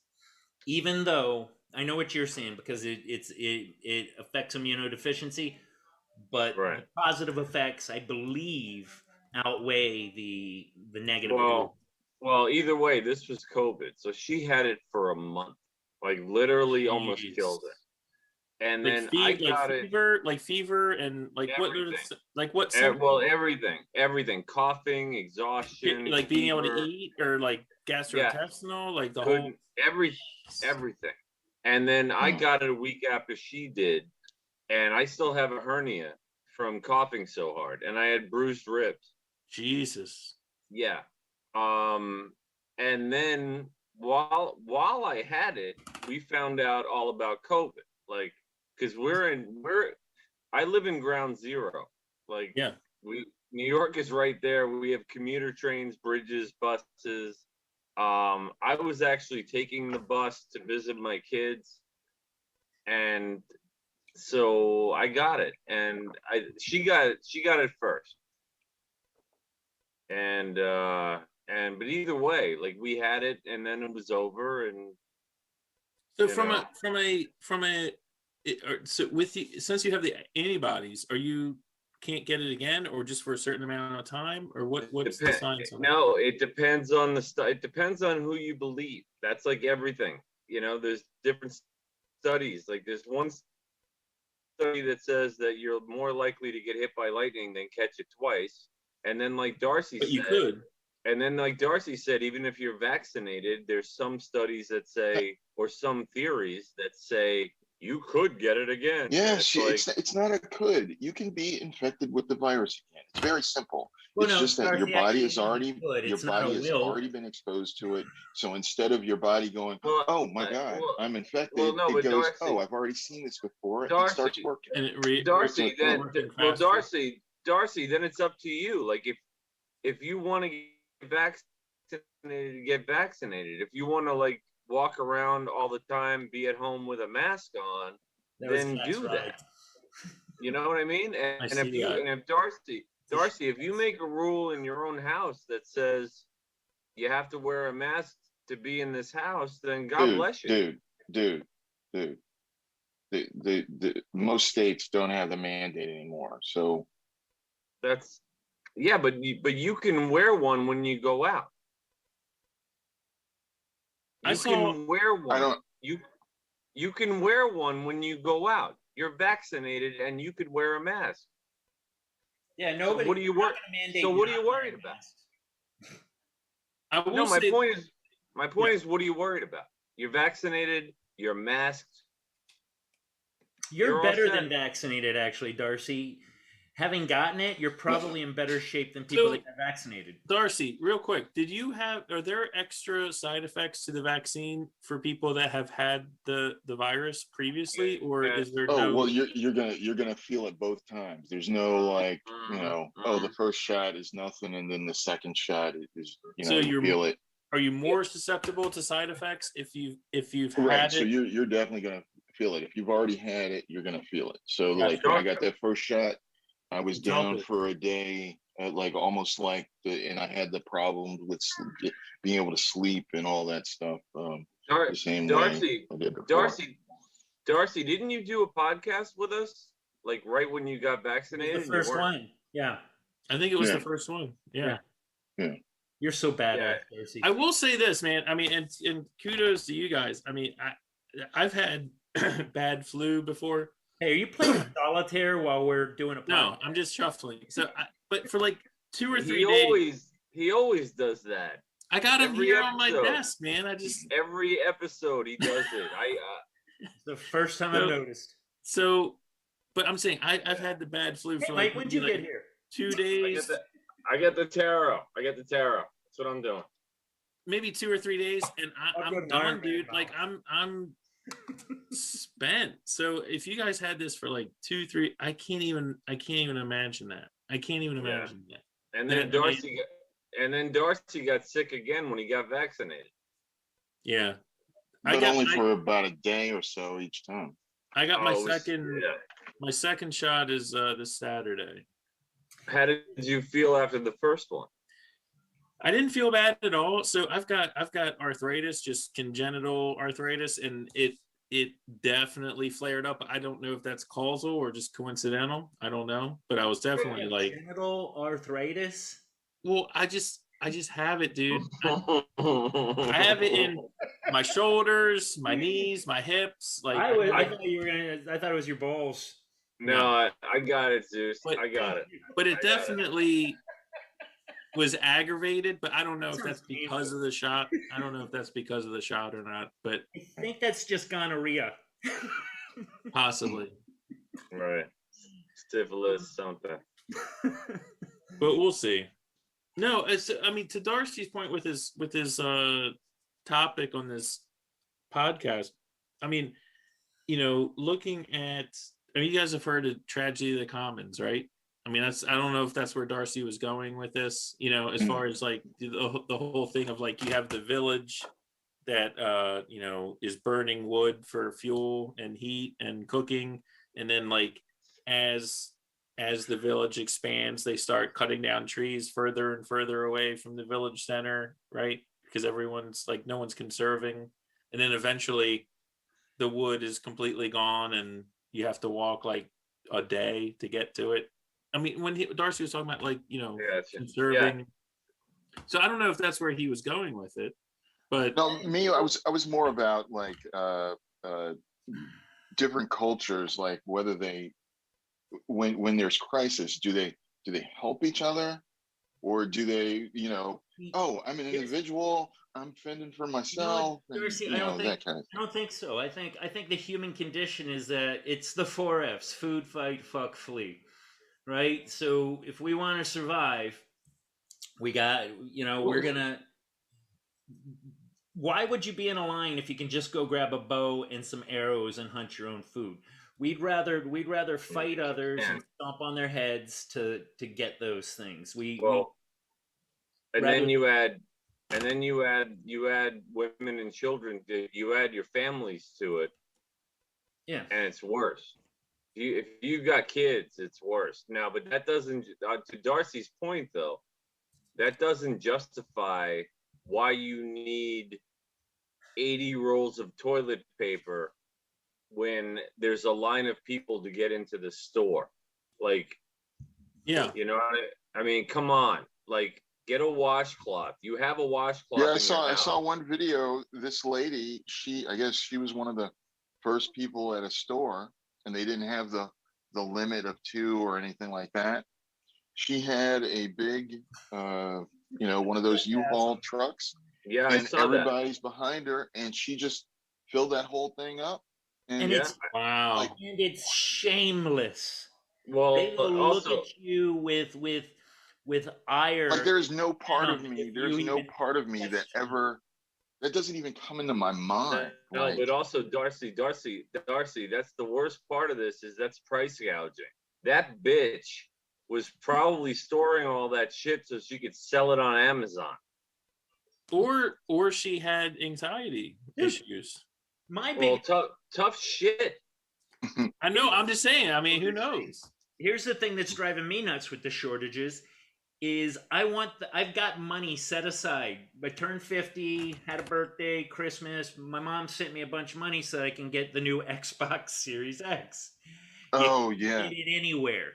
Even though I know what you're saying, because it affects immunodeficiency, but the positive effects, I believe, outweigh the negative. Well, either way, this was COVID, so she had it for a month, like literally almost killed her. And like then I got fever, and like everything. what? Well, everything, coughing, exhaustion, like being able to eat, or like gastrointestinal, like the whole everything. And then I got it a week after she did, and I still have a hernia from coughing so hard, and I had bruised ribs. Jesus. Yeah. And then while I had it, we found out all about COVID, like, because I live in ground zero. Like, New York is right there. We have commuter trains, bridges, buses. I was actually taking the bus to visit my kids, and so I got it, and she got it first, and but either way, like, we had it, and then it was over. And so so with you, since you have the antibodies, you can't get it again, or just for a certain amount of time, or what's the science on that? No, it depends on it depends on who you believe. That's like everything, there's different studies. Like, there's one study that says that you're more likely to get hit by lightning than catch it twice. And then, like Darcy said, you could. And then, like Darcy said, even if you're vaccinated, there's some studies that say, or some theories that say, you could get it again. Yes, it's not a could. You can be infected with the virus again. It's very simple. Well, it's just that your body has already been exposed to it. So instead of your body going, oh my God, I'm infected, it goes, Darcy, oh, I've already seen this before. And it starts working. And Darcy, then it's up to you. Like, if you want to get vaccinated, vaccinated to get vaccinated. If you want to like walk around all the time, be at home with a mask on, then do that. You know what I mean? And if Darcy, if you make a rule in your own house that says you have to wear a mask to be in this house, then God bless you. Dude. The most states don't have the mandate anymore. So that's but you can wear one when you go out. You can wear one when you go out. You're vaccinated and you could wear a mask. Yeah, nobody. So what are you worried about? My point is, what are you worried about? You're vaccinated. You're masked. You're better than vaccinated, actually, Darcy. Having gotten it, you're probably in better shape than people that got vaccinated. Darcy, real quick, are there extra side effects to the vaccine for people that have had the virus previously, or is there no? Well, you're gonna feel it both times. There's no like, the first shot is nothing, and then the second shot is, you feel it. Are you more susceptible to side effects if you've had it? So you're definitely gonna feel it. If you've already had it, you're gonna feel it. So like when I got that first shot, I was down for a day, and I had the problem with being able to sleep and all that stuff. The same way I did before. Darcy, didn't you do a podcast with us like right when you got vaccinated? The first one, yeah. I think it was the first one. Yeah. You're so badass, Darcy. I will say this, man. I mean, and kudos to you guys. I mean, I've had bad flu before. Hey, are you playing solitaire while we're doing a podcast? No, I'm just shuffling. So, but for like 2 or 3 days, he always does that. I got him here on my desk, man. Every episode he does it. It's the first time I've noticed. So, but I'm saying I've had the bad flu for like. When'd you get here? 2 days. I get the tarot. That's what I'm doing. Maybe 2 or 3 days, and I'm done, dude. Like I'm spent. So if you guys had this for like 2, 3, I can't even imagine that. I can't even imagine that. And then Darcy got sick again when he got vaccinated. Yeah. But only for about a day or so each time. I got my second shot is this Saturday. How did you feel after the first one? I didn't feel bad at all. So I've got arthritis, just congenital arthritis, and it definitely flared up. I don't know if that's causal or just coincidental. I don't know, but I was definitely like congenital arthritis. Well, I just have it, dude. I have it in my shoulders, my knees, my hips. Like I thought it was your balls. No, I got it, Zeus. I got it. But it definitely was aggravated, but I don't know if that's because of the shot. I don't know if that's because of the shot or not, but I think that's just gonorrhea. Possibly. Right. Syphilis, something. But we'll see. No, to Darcy's point with his topic on this podcast, I mean, looking at, you guys have heard of Tragedy of the Commons, right? I mean, I don't know if that's where Darcy was going with this, as far as like the whole thing of like, you have the village that, is burning wood for fuel and heat and cooking. And then like, as the village expands, they start cutting down trees further and further away from the village center, right? Because everyone's like, no one's conserving. And then eventually the wood is completely gone and you have to walk like a day to get to it. I mean, when Darcy was talking about like, conserving. Yeah. So I don't know if that's where he was going with it, but no, me, I was more about like different cultures, like whether they, when there's crisis, do they help each other, or do they, I'm an individual, I'm fending for myself, Darcy, I don't think so. I think the human condition is that it's the 4 F's: food, fight, fuck, flee. Right? So if we want to survive, we got, we're gonna. Why would you be in a line if you can just go grab a bow and some arrows and hunt your own food? We'd rather fight others and stomp on their heads to get those things. Then you add and then you add women and children, you add your families to it, Yeah. and it's worse. If you got kids, it's worse. Now, but that doesn't, to Darcy's point though, that doesn't justify why you need 80 rolls of toilet paper when there's a line of people to get into the store. Like, Yeah. you know, I mean, come on, like, get a washcloth. You have a washcloth. Yeah, in your house. I saw one video. This lady, I guess she was one of the first people at a store, and they didn't have the limit of 2 or anything like that. She had a big, one of those U-Haul trucks. Yeah, I and saw everybody's behind her, and she just filled that whole thing up. And Yeah. it's Wow. and it's shameless. Well, They will look also, at you with ire. Like there's no part of down me. if There's you no even part of me that question. ever. That doesn't even come into my mind. no, Like, but also Darcy, that's the worst part of this, is that's price gouging. That bitch was probably storing all that shit so she could sell it on Amazon. Or she had anxiety issues. My Well, big tough shit. I know. I'm just saying. I mean, who knows? here's the thing that's driving me nuts with the shortages is I've got money set aside. I turned 50, had a birthday, Christmas. My mom sent me a bunch of money so I can get the new Xbox Series X. oh You yeah. can't get it anywhere.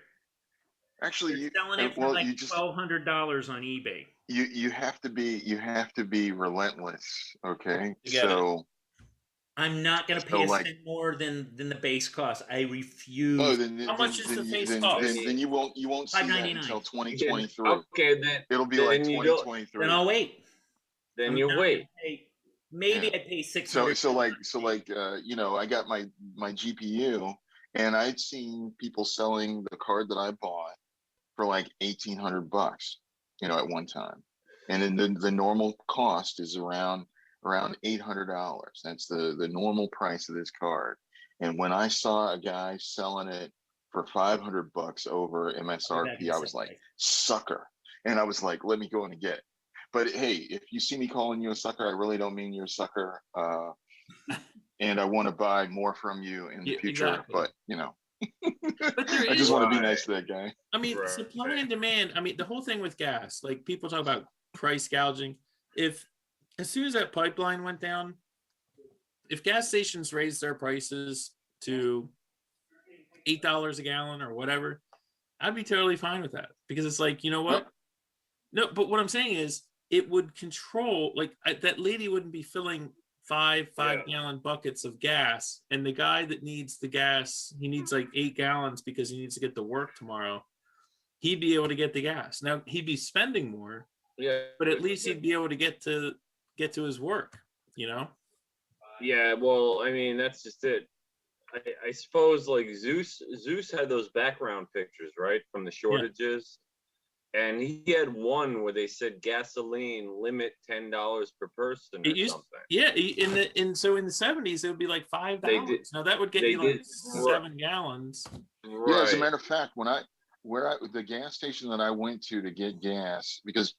Actually, They're you selling it for like you just $1,200 on eBay. you have to be relentless. Okay, You get it. so. I'm not going to So, pay a like- cent more than the base cost. I refuse. Oh, then, How much is the face then, cost? then you won't see that $5.99. until 2023. Okay, then It'll be then like you don't- 2023. Then I'll wait. then I'm you not wait. gonna pay- maybe Yeah. I pay $600. So I got my GPU, and I'd seen people selling the card that I bought for like $1,800, at one time, and then the normal cost is around $800. That's the normal price of this card. And when I saw a guy selling it for $500 over MSRP, I was like, sucker. And I was like, let me go in and get it. But hey, if you see me calling you a sucker, I really don't mean you're a sucker. And I want to buy more from you in the Yeah, future. exactly. But But there I is, just want to be Right. nice to that guy. I mean, Right. supply and demand. I mean, the whole thing with gas, like people talk about price gouging. If as soon as that pipeline went down, if gas stations raised their prices to $8 a gallon or whatever, I'd be totally fine with that, because it's like, you know what? No, but what I'm saying is it would control, like that lady wouldn't be filling five gallon buckets of gas, and the guy that needs the gas, he needs like 8 gallons because he needs to get to work tomorrow. He'd be able to get the gas. Now he'd be spending more, Yeah, but at least he'd be able to get to his work, Yeah, well, I mean, that's just it. I suppose like Zeus had those background pictures, right, from the shortages, and he had one where they said gasoline limit $10 per person or something. Yeah, in the 70s it would be like $5. Now that would get you like 7 gallons. Right. Yeah, as a matter of fact, the gas station that I went to get gas, because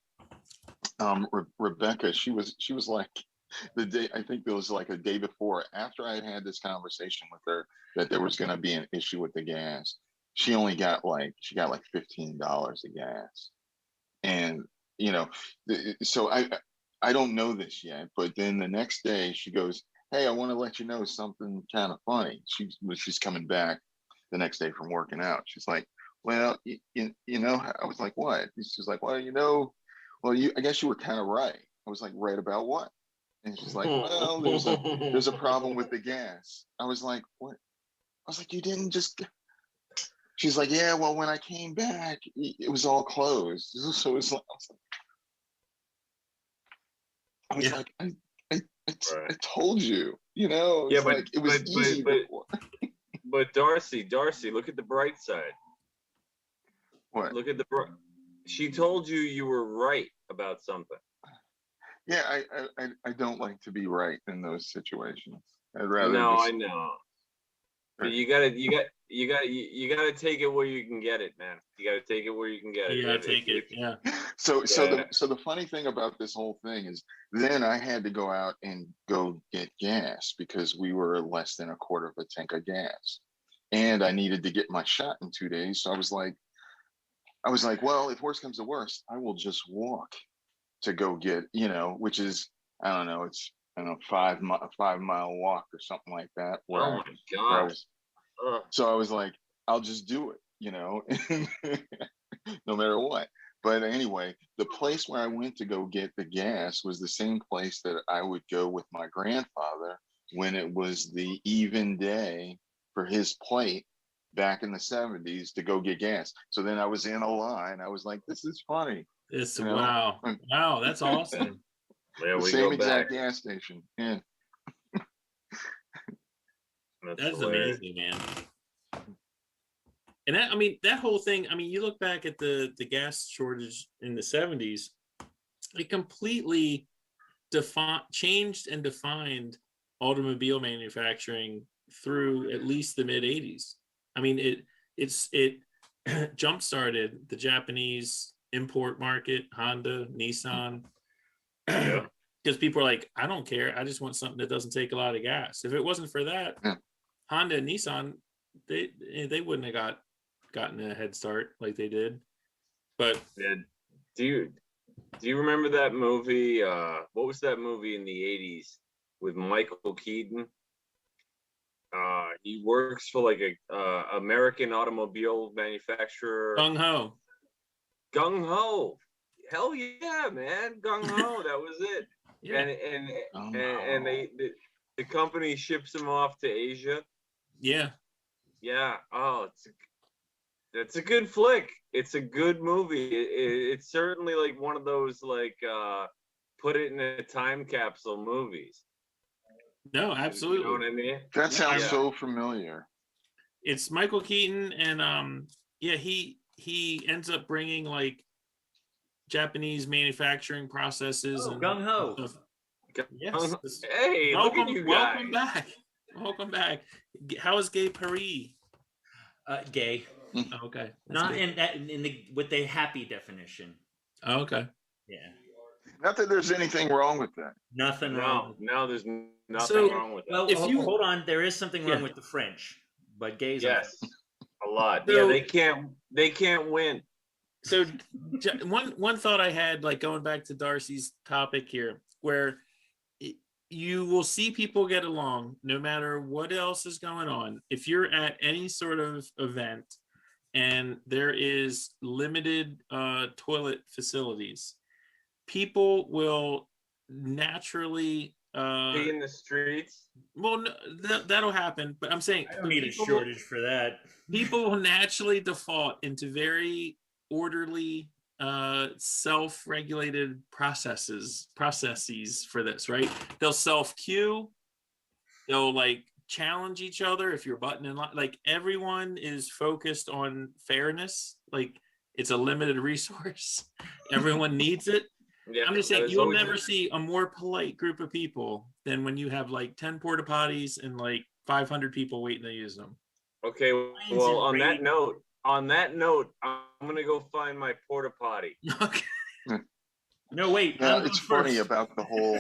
Rebecca, she was like, the day, I think it was like a day before, after I had this conversation with her that there was going to be an issue with the gas, she got like $15 of gas. And so I don't know this yet, but then the next day she goes, hey, I want to let you know something kind of funny. She's coming back the next day from working out. She's like, well, I was like, what? She's like, well, I guess you were kind of right. I was like, right about what? And she's like, well, there's a problem with the gas. I was like, what? I was like, you didn't just. She's like, yeah, well, when I came back, it was all closed. So it's like, I was like, I told you, Yeah, but like, it was easy before. But Darcy, look at the bright side. What? Look at she told you were right about something. Yeah, I don't like to be right in those situations. I'd rather. No, just, I know. But you gotta take it where you can get it, man. You gotta take it where you can get it. You gotta take it, yeah. So the funny thing about this whole thing is then I had to go out and go get gas because we were less than a quarter of a tank of gas. And I needed to get my shot in 2 days. So I was like, well, if worse comes to worse, I will just walk to go get, which is, I don't know, it's, I don't know, 5 mile walk or something like that. Oh my God. So I was like, I'll just do it, no matter what. But anyway, the place where I went to go get the gas was the same place that I would go with my grandfather when it was the even day for his plate back in the 70s to go get gas. So then I was in a line. I was like, this is funny. Wow, that's awesome. Yeah, the same exact gas station. Yeah. That's amazing, man. And that whole thing, you look back at the gas shortage in the 70s, it completely changed and defined automobile manufacturing through at least the mid 80s. It jump started the Japanese import market, Honda, Nissan. Because people are like, I don't care. I just want something that doesn't take a lot of gas. If it wasn't for that, Honda and Nissan, they wouldn't have gotten a head start like they did. But do you remember that movie? What was that movie in the 80s with Michael Keaton? He works for like a American automobile manufacturer. Gung Ho. Gung Ho. Hell yeah, man. Gung Ho. That was it. Yeah. And the company ships him off to Asia. Yeah. Yeah. Oh, it's a good flick. It's a good movie. It's certainly like one of those like put it in a time capsule movies. No, absolutely. You know what I mean? That sounds so familiar. It's Michael Keaton, and he ends up bringing like Japanese manufacturing processes. Oh, Gung Ho. Yes. Hey, look at you guys. Welcome back. How is Gay Paris? Gay. Oh, okay. Not good. With the happy definition. Oh, okay. Yeah. Not that there's anything wrong with that. Nothing wrong. No, there's nothing wrong with that. Well, if you hold on, there is something wrong with the French, but gays. Yes, a lot. So, yeah, they can't win. So one thought I had, like going back to Darcy's topic here, where you will see people get along no matter what else is going on. If you're at any sort of event and there is limited toilet facilities, people will naturally be in the streets. Well, no, that'll happen, but I'm saying I don't need a shortage for that. People will naturally default into very orderly, self-regulated processes for this, right? They'll self-queue. They'll like challenge each other if you're butting in line. Like everyone is focused on fairness. Like it's a limited resource. Everyone needs it. Yeah, I'm just saying you'll never see a more polite group of people than when you have like 10 porta potties and like 500 people waiting to use them. Okay, well, on that note, I'm gonna go find my porta potty. Okay. No, wait. Yeah, it's funny about the whole,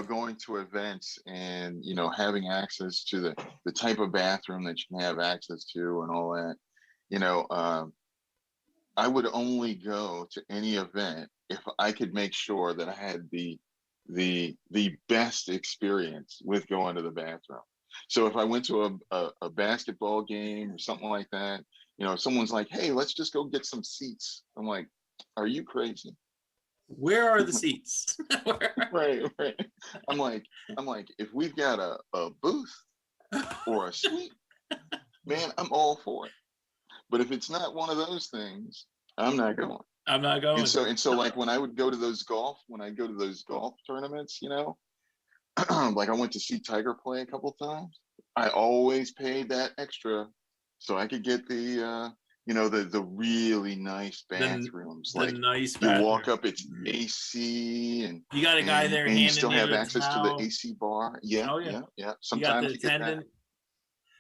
going to events and, having access to the type of bathroom that you can have access to and all that. I would only go to any event if I could make sure that I had the best experience with going to the bathroom. So if I went to a basketball game or something like that, someone's like, hey, let's just go get some seats. I'm like, are you crazy? Where are the seats? Right. I'm like, if we've got a booth or a suite, man, I'm all for it. But if it's not one of those things, I'm not going. And so like when I would go to those golf tournaments, like I went to see Tiger play a couple times. I always paid that extra so I could get the the really nice bathrooms. The nice you walk up, it's AC, and you got a guy there, and you still have access to the AC bar. Yeah. Sometimes you got the attendant.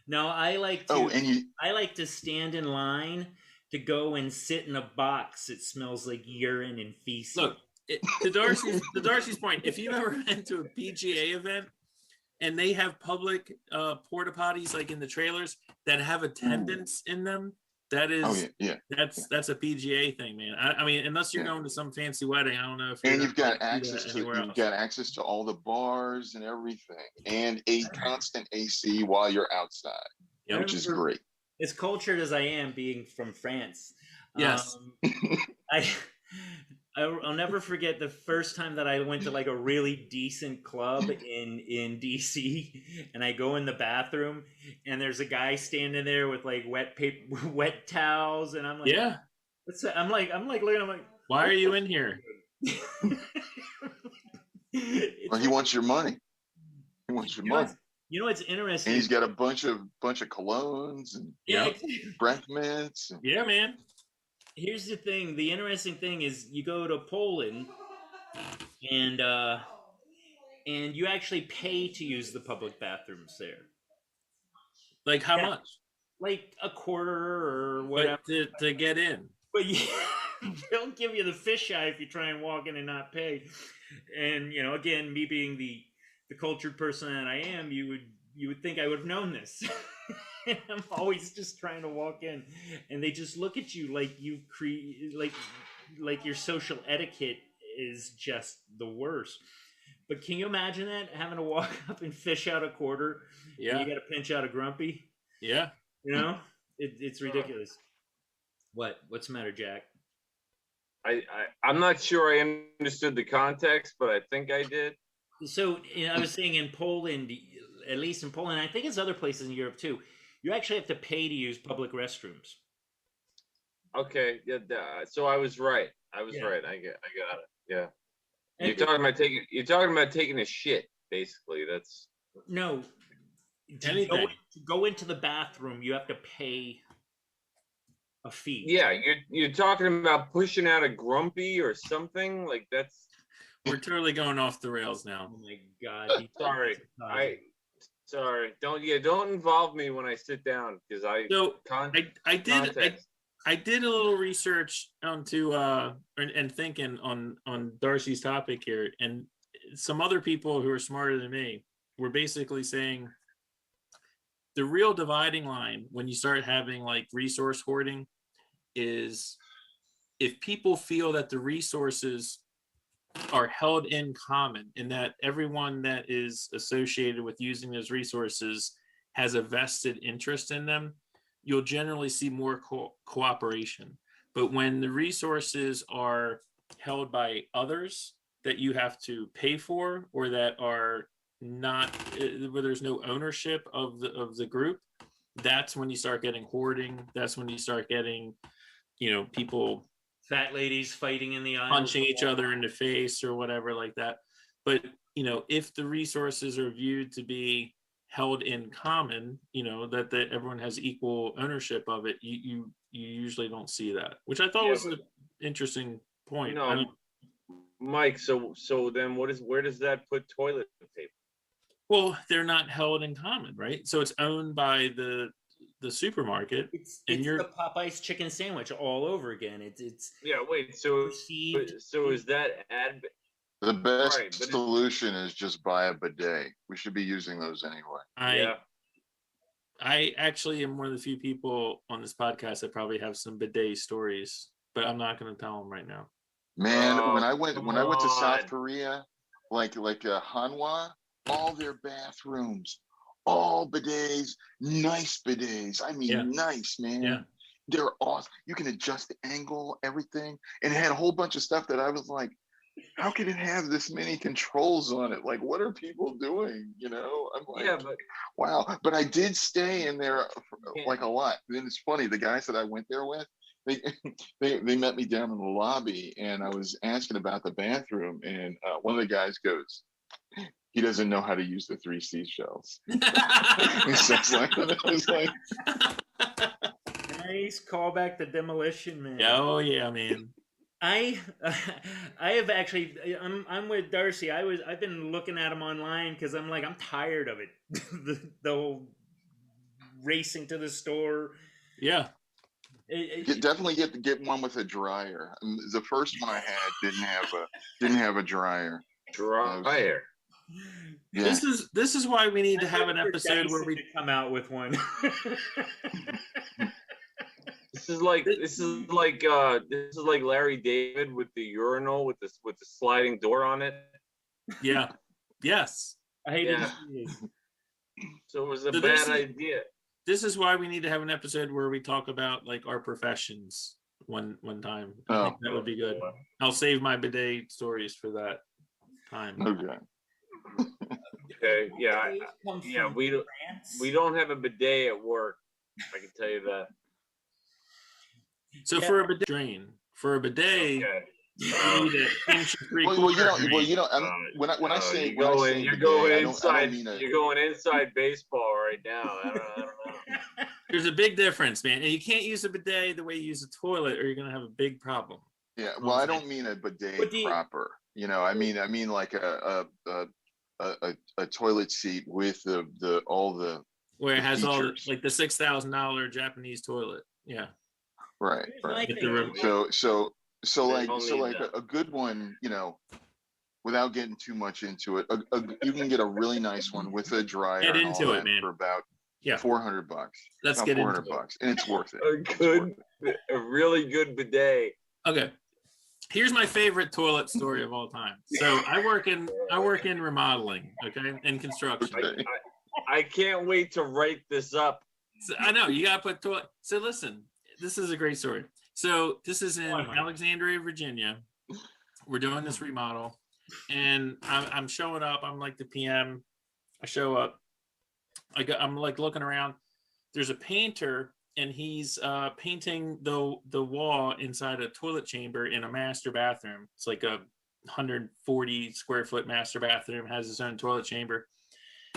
No, I like to stand in line to go and sit in a box that smells like urine and feces. Look, to Darcy's point, if you've ever been to a PGA event and they have public porta potties like in the trailers that have attendants in them, that is that's a PGA thing, man. I mean, unless you're going to some fancy wedding, I don't know if you've got access to all the bars and everything, and a constant AC while you're outside, which is great. As cultured as I am, being from France, yes, I'll never forget the first time that I went to like a really decent club in DC, and I go in the bathroom and there's a guy standing there with like wet towels, and I'm like, yeah, I'm like looking, I'm like, why are you in here? Well, he wants your money. He wants your money. You know what's interesting? And he's got a bunch of colognes and breath mints. Yeah, man. Here's the thing. The interesting thing is you go to Poland and you actually pay to use the public bathrooms there. Like how much? Like a quarter or whatever. To get in. But they'll give you the fisheye if you try and walk in and not pay. And, you know, again, me being the cultured person that I am, you would think I would have known this. I'm always just trying to walk in, and they just look at you like you like your social etiquette is just the worst. But can you imagine that, having to walk up and fish out a quarter? Yeah, and you got to pinch out a grumpy. Yeah, you know, it's ridiculous. What's the matter, Jack? I'm not sure I understood the context, but I think I did. So I was saying in Poland, at least in Poland, I think it's other places in Europe too, you actually have to pay to use public restrooms. Okay, yeah. So I was right. I was right. I got it. Yeah. You're talking about taking a shit, basically. That's no. To go into the bathroom, you have to pay a fee. Yeah, you're talking about pushing out a grumpy or something like that's. We're totally going off the rails now. Oh my God! Sorry. Don't involve me when I sit down because I did a little research onto and thinking on Darcy's topic here, and some other people who are smarter than me were basically saying the real dividing line when you start having like resource hoarding is if people feel that the resources are held in common and that everyone that is associated with using those resources has a vested interest in them, you'll generally see more cooperation. But when the resources are held by others that you have to pay for, or that are not, where there's no ownership of the group, that's when you start getting hoarding. That's when you start getting, people, fat ladies fighting in the aisle, punching each other in the face or whatever like that. But if the resources are viewed to be held in common, that everyone has equal ownership of it, you usually don't see that, which I thought was an interesting point. Mike, so then where does that put toilet paper? Well, they're not held in common, right? So it's owned by the supermarket. It's the Popeye's chicken sandwich all over again. It's wait, so is that the best solution is just buy a bidet. We should be using those anyway. I actually am one of the few people on this podcast that probably have some bidet stories, but I'm not going to tell them right now. Man, when I went to South Korea, like Hanwha, all their bathrooms, all bidets, nice bidets. I mean, nice, man. Yeah. They're awesome. You can adjust the angle, everything. And it had a whole bunch of stuff that I was like, how can it have this many controls on it? Like, what are people doing? I'm like, wow. But I did stay in there like a lot. Then it's funny, the guys that I went there with, they met me down in the lobby, and I was asking about the bathroom, and one of the guys goes, he doesn't know how to use the 3 seashells. I was like, nice callback to Demolition Man. Oh yeah, man. I have actually, I'm with Darcy. I've been looking at him online because I'm like, I'm tired of it. the whole racing to the store. Yeah. Definitely get one with a dryer. The first one I had didn't have a dryer. Dryer. Yeah. This is why we need to have an For episode where Dyson we to come out with one. This is like Larry David with the urinal with the sliding door on it. yeah. Yes. I hated Yeah. it. So it was a So bad idea. This is why we need to have an episode where we talk about like our professions one time. I think that would be good. I'll save my bidet stories for that time. Okay. Okay. Yeah. We don't have a bidet at work. I can tell you that. So for a bidet drain, for a bidet, Okay. you need an inch and three Well, quarter when I say you're going bidet, inside. I don't mean You're going inside baseball right now. I don't know. There's a big difference, man. And you can't use a bidet the way you use a toilet, or you're gonna have a big problem. Yeah, well, I don't mean a bidet proper. I mean like a toilet seat with all the where it has all features. like the $6,000 Japanese toilet. Yeah. Right. The So like a good one, without getting too much into it, you can get a really nice one with a dryer Get and into all it, that man. for about $400. Let's About get into $400, and it's worth it. A really good bidet. Okay. Here's my favorite toilet story of all time. So I work in remodeling, okay, and construction. Okay. I can't wait to write this up. So, I know you gotta put toilet. So listen, this is a great story. So this is in Alexandria, Virginia. We're doing this remodel, and I'm showing up. I'm like the PM. I show up. I'm like looking around. There's a painter, and he's painting the wall inside a toilet chamber in a master bathroom. It's like a 140 square foot master bathroom, has its own toilet chamber.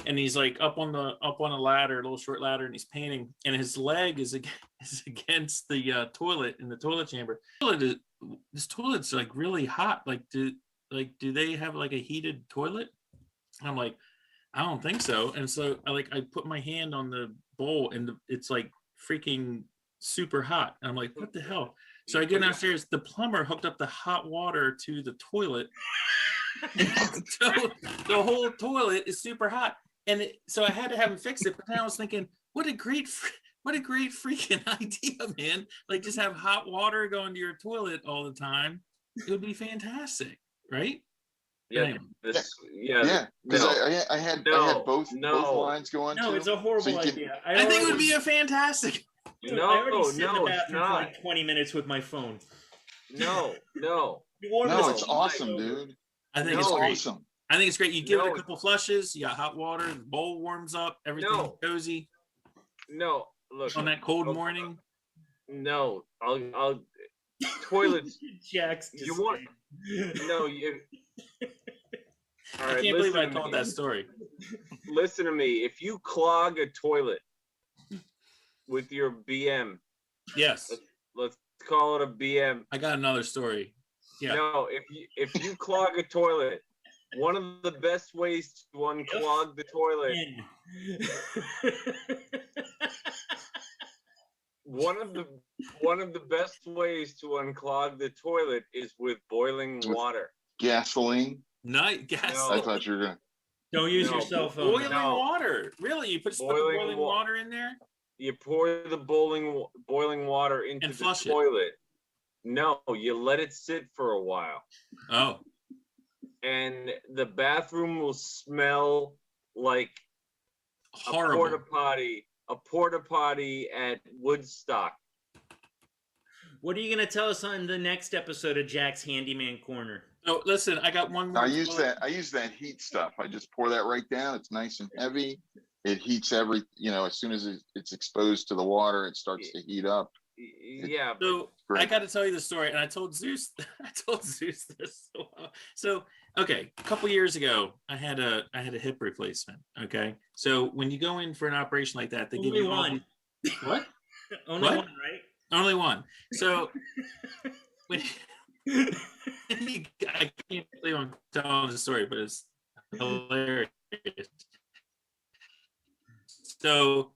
And he's like up on a ladder, a little short ladder, and he's painting, and his leg is against the toilet in the toilet chamber. This toilet's like really hot. Do they have like a heated toilet? And I'm like, I don't think so. And so I put my hand on the bowl, and it's like freaking super hot. And I'm like, what the hell? So I go downstairs. The plumber hooked up the hot water to the toilet. So the whole toilet is super hot, and so I had to have him fix it. But then I was thinking, what a great freaking idea, man! Like, just have hot water going to your toilet all the time. It would be fantastic, right? Yeah. Anyway. Because I had both lines going. No, it's a horrible idea. I think it would be a fantastic. Dude, I already sit in the bathroom for like 20 minutes with my phone. No, it's awesome, dude. I think it's great. Awesome. I think it's great. You give it a couple flushes. You got hot water. The bowl warms up. Everything's cozy. No, look on that cold morning. No, I'll toilets. Jack's. You want? No, you. All right, I can't believe I told that story. Listen to me. If you clog a toilet with your BM, yes, let's call it a BM. I got another story. Yeah. No, if you clog a toilet, one of the best ways to unclog the toilet. One of the best ways to unclog the toilet is with boiling water. Gasoline. Not gasoline. I thought you were gonna. Don't use your cell phone. Boiling water. Really? You put boiling water in there? You pour the boiling water into the toilet. No, you let it sit for a while. Oh. And the bathroom will smell like horrible. A porta potty at Woodstock. What are you going to tell us on the next episode of Jack's Handyman Corner? Oh, listen, I got one more. I use that heat stuff. I just pour that right down. It's nice and heavy. It heats as soon as it's exposed to the water, it starts to heat up. Yeah. So I got to tell you the story, and I told Zeus this. So okay, a couple years ago, I had a hip replacement. Okay, so when you go in for an operation like that, they give you one. What? Only one, right? Only one. So I can't believe I'm telling the story, but it's hilarious. So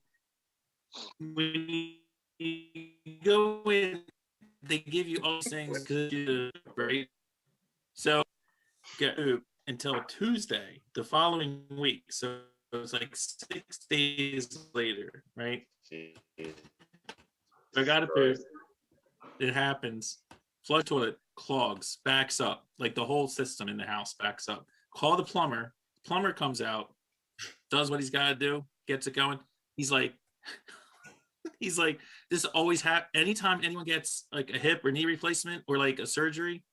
when you go in, they give you all these things because right. So go until Tuesday the following week. So it was like 6 days later, right? So I got to poop. It happens. Flush toilet clogs, backs up. Like the whole system in the house backs up. Call the plumber. Plumber comes out, does what he's got to do, gets it going. He's like, this always happens. Anytime anyone gets like a hip or knee replacement or like a surgery,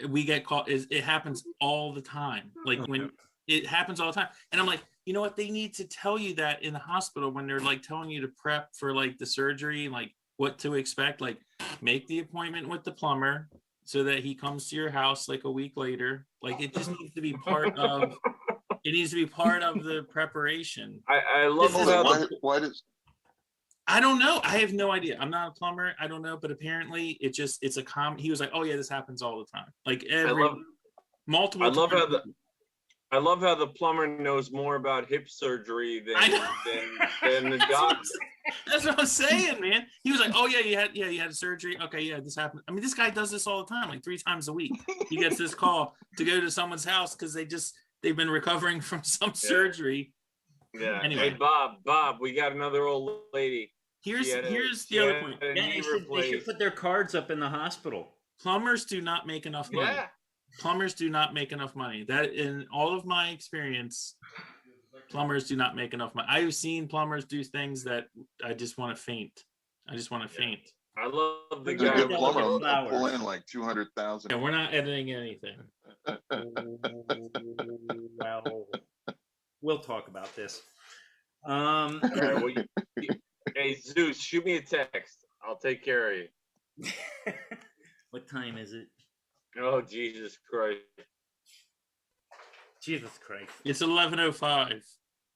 we get caught. It happens all the time. Like when it happens all the time. And I'm like, you know what? They need to tell you that in the hospital when they're like telling you to prep for like the surgery, like what to expect. Like make the appointment with the plumber so that he comes to your house like a week later. Like it just needs to be part of. It needs to be part of the preparation. I love why does I don't know. I have no idea. I'm not a plumber. I don't know, but apparently it's a common. He was like, "Oh yeah, this happens all the time." Like multiple. I love how the plumber knows more about hip surgery than the doctor. That's what I'm saying, man. He was like, "Oh yeah, you had a surgery. Okay, yeah, this happened." I mean, this guy does this all the time, like 3 times a week. He gets this call to go to someone's house because they've been recovering from some surgery. Yeah. Anyway, Hey, Bob, we got another old lady. Here's the other point. Yeah, they should put their cards up in the hospital. Plumbers do not make enough money. Yeah. Plumbers do not make enough money. That in all of my experience, plumbers do not make enough money. I've seen plumbers do things that I just want to faint. I love the guy. A good plumber will pull in like 200,000. And we're not editing anything. Well, we'll talk about this. All right, well, hey Zeus, shoot me a text. I'll take care of you. What time is it? Oh Jesus Christ! Jesus Christ! It's 11:05.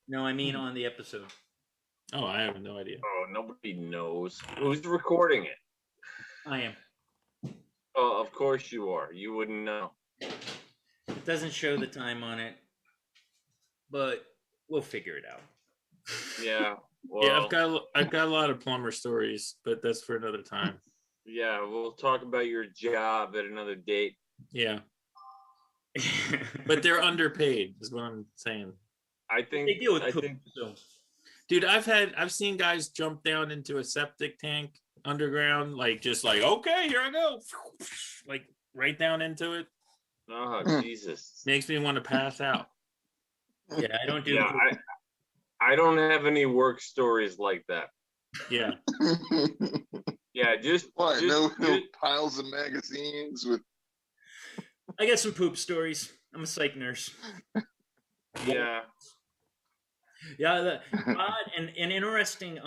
No, I mean on the episode. Oh, I have no idea. Oh, nobody knows who's recording it. I am. Oh, of course you are. You wouldn't know. It doesn't show the time on it, but we'll figure it out. Yeah. Well, yeah, I've got a lot of plumber stories, but that's for another time. Yeah, we'll talk about your job at another date. Yeah. But they're underpaid, is what I'm saying. I think they deal with so. Dude, I've seen guys jump down into a septic tank underground, like just like, okay, here I go. Like right down into it. Oh, Jesus. Makes me want to pass out. Yeah, I don't do I don't have any work stories like that. Yeah. Yeah, just no piles of magazines with. I got some poop stories. I'm a psych nurse. Yeah. Yeah, an interesting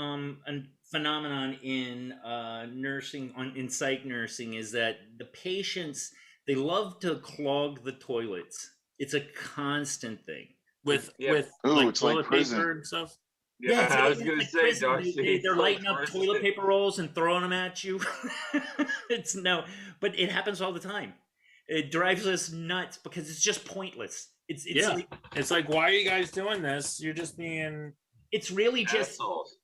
phenomenon in nursing in psych nursing is that the patients, they love to clog the toilets. It's a constant thing. With like toilet prison. paper and stuff. Yeah, I was gonna say, they're lighting up toilet paper rolls and throwing them at you. But it happens all the time. It drives us nuts because it's just pointless. It's like, why are you guys doing this? You're just being. It's really just. Assholes.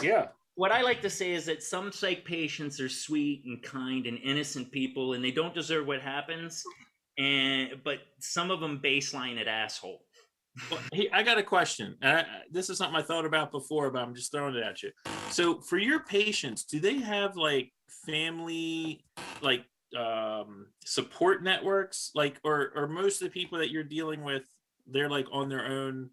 Yeah. What I like to say is that some psych patients are sweet and kind and innocent people, and they don't deserve what happens. But some of them baseline at asshole. Well, I got a question. This is something I thought about before, but I'm just throwing it at you. So for your patients, do they have like family, like support networks, like, or most of the people that you're dealing with, they're like on their own?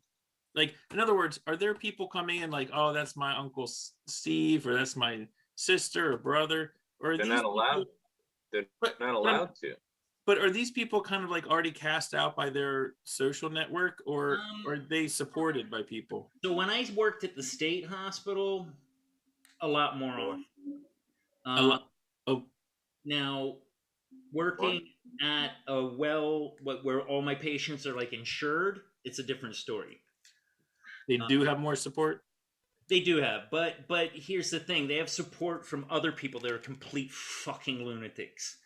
Like, in other words, are there people coming in like, oh, that's my Uncle Steve, or that's my sister or brother? Or they're not allowed. They're not allowed to. But are these people kind of like already cast out by their social network, or are they supported by people? So when I worked at the state hospital, a lot more on. Now, working at a where all my patients are like insured, it's a different story. They do have more support? They do have, but here's the thing. They have support from other people that are complete fucking lunatics.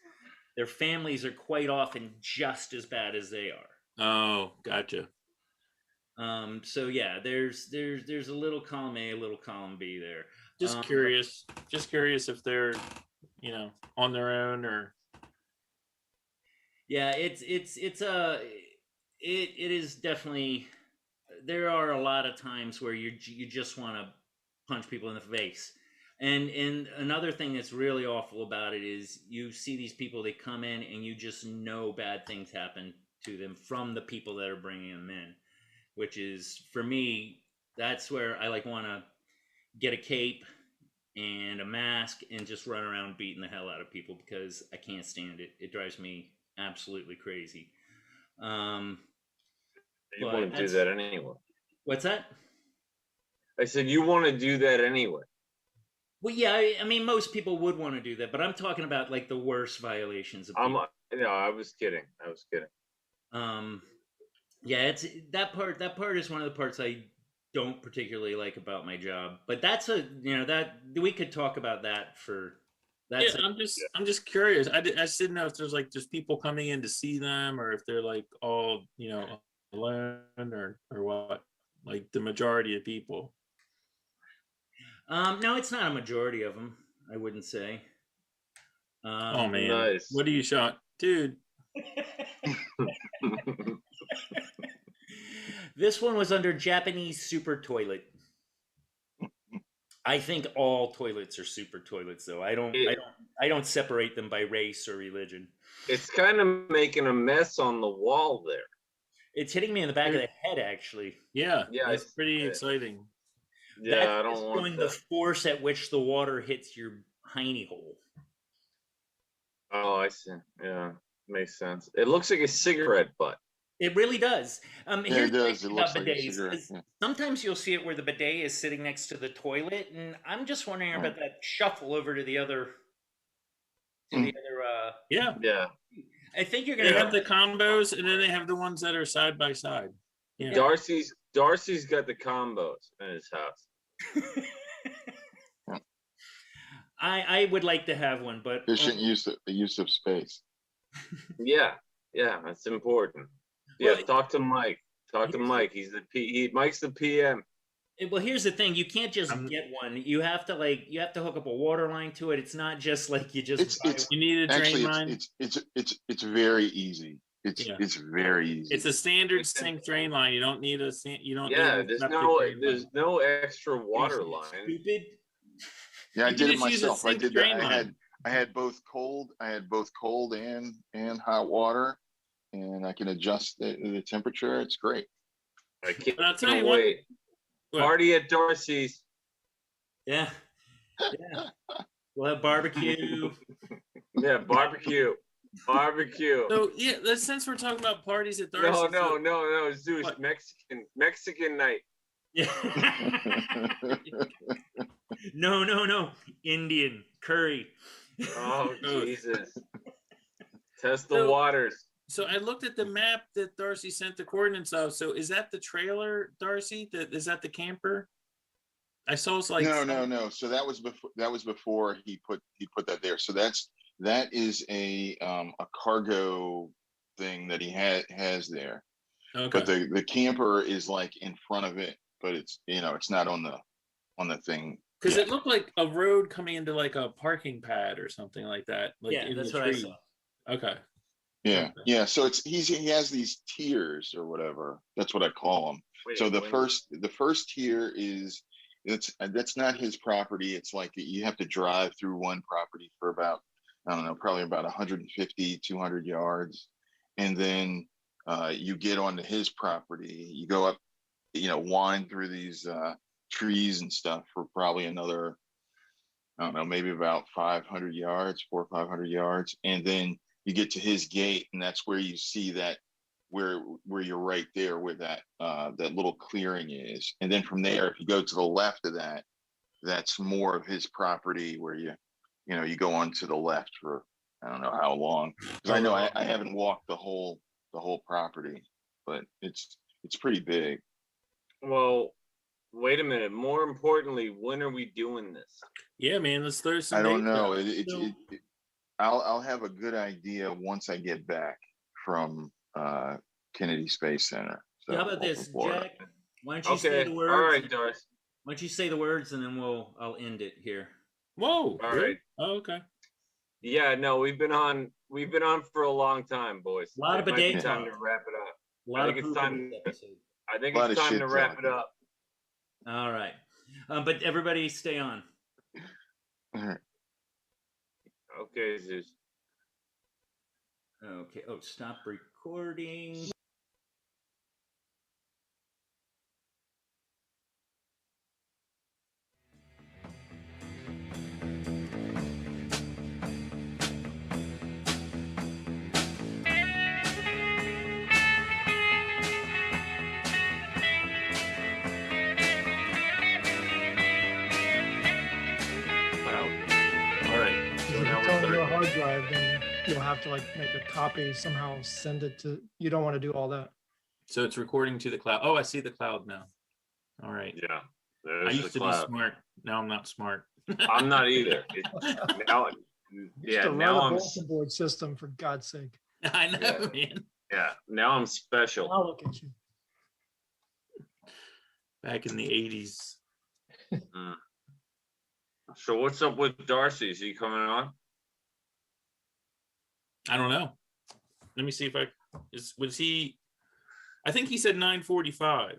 Their families are quite often just as bad as they are. Oh, gotcha. So yeah, there's a little column A, a little column B there. Just curious if they're, on their own or. Yeah, it is definitely. There are a lot of times where you just want to punch people in the face, and another thing that's really awful about it is you see these people, they come in and you just know bad things happen to them from the people that are bringing them in, which is, for me, that's where I want to get a cape and a mask and just run around beating the hell out of people, because I can't stand it. It drives me absolutely crazy. You want to do that anyway. What's that? I said you want to do that anyway. Well, yeah, I mean, most people would want to do that, but I'm talking about the worst violations of people. I was kidding. Yeah, it's that part. That part is one of the parts I don't particularly like about my job. But that's that we could talk about that for. That's I'm just curious. I just didn't know if there's just people coming in to see them, or if they're all alone or what. The majority of people. No, it's not a majority of them, I wouldn't say. Oh man, nice. What are you shot, dude? This one was under Japanese super toilet. I think all toilets are super toilets, though. I don't separate them by race or religion. It's kind of making a mess on the wall there. It's hitting me in the back of the head, actually. Yeah, it's pretty exciting. Yeah, I don't want showing the force at which the water hits your hiney hole. Oh, I see. Yeah, makes sense. It looks like a cigarette butt. It really does. It does. It looks like a cigarette. Yeah. Sometimes you'll see it where the bidet is sitting next to the toilet, and I'm just wondering about that shuffle over to the other. Yeah. I think you're gonna have the combos, and then they have the ones that are side by side. Yeah. Darcy's got the combos in his house. I would like to have one, but efficient use of space. Yeah, that's important. Yeah, talk to Mike. Talk to Mike. He's Mike's the PM. Well, here's the thing: you can't just get one. You have to hook up a water line to it. It's not just you just. You need a drain line. It's very easy. It's very easy. It's a standard sink drain line. You don't need there's no extra water line. Stupid. Yeah, I did it myself. I did that. I had both cold and hot water, and I can adjust the temperature. It's great. I can't wait. Party at Darcy's. Yeah. We'll have barbecue. Yeah, barbecue. So since we're talking about parties at Darcy's. No, Zeus, what? Mexican night. Yeah. No. Indian curry. Oh Jesus. Test the waters. So I looked at the map that Darcy sent the coordinates of. So is that the trailer, Darcy? Is that the camper? I saw it's no. So that was before he put that there. So that is a cargo thing that he has there. Okay. But the camper is in front of it, but it's it's not on the thing. Because it looked like a road coming into a parking pad or something like that. That's what I saw. Okay. Yeah. So he has these tiers or whatever. That's what I call them. The first tier is that's not his property. It's you have to drive through one property for about, I don't know, probably about 150, 200 yards. And then you get onto his property. You go up, wind through these trees and stuff for probably another, I don't know, maybe about 500 yards, 400 or 500 yards. And then you get to his gate, and that's where you see that where you're right there where that little clearing is. And then from there, if you go to the left of that, that's more of his property where you go on to the left for I don't know how long. Because I know I haven't walked the whole property, but it's pretty big. Well, wait a minute. More importantly, when are we doing this? Yeah, man, let's throw some. I don't know. I'll have a good idea once I get back from Kennedy Space Center. So how about this, Jack? Why don't you say the word? All right, Doris. Why don't you say the words and then I'll end it here. Whoa. All really? right. Oh, okay. Yeah, no, we've been on for a long time, boys. A lot of It might be bidet time to talk. wrap it up. A lot I of think it's poop in time. this episode. I think A lot it's of time shit to wrap talk. it up. All right. But everybody stay on. All right. Okay, Zeus. Okay. Oh, stop recording. All right. So If now it's we're on your starting. hard drive, then you'll have to like make a copy somehow, send it to. You don't want to do all that. So it's recording to the cloud. Oh, I see the cloud now. All right. Yeah, I there's used the to be cloud. smart. Now I'm not smart. I'm not either. Now, Just to run now a I'm bulletin board system, for God's sake. I know, Yeah. man. now I'm special. I'll look at you. Back in the 80s. So what's up with Darcy? Is he coming on? I don't know. Let me see if was he I think he said 9:45.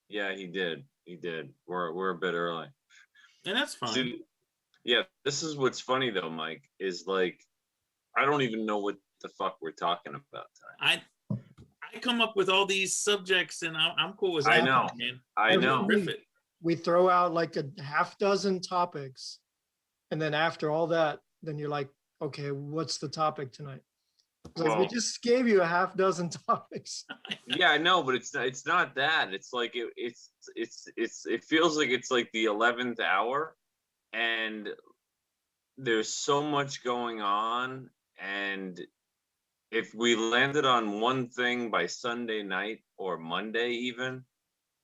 Yeah, he did. He did. We're a bit early. And that's fine. See, yeah, this is what's funny though, Mike, is like I don't even know what the fuck we're talking about tonight. I come up with all these subjects and I'm cool with I that, know. man. I know. Riff it. We throw out like a half dozen topics, and then after all that, then you're like, okay, what's the topic tonight? It's like, we Well- just gave you a half dozen topics. Yeah, I know, but it's not that. It's like it feels like it's like the 11th hour, and there's so much going on, and if we landed on one thing by Sunday night or Monday even,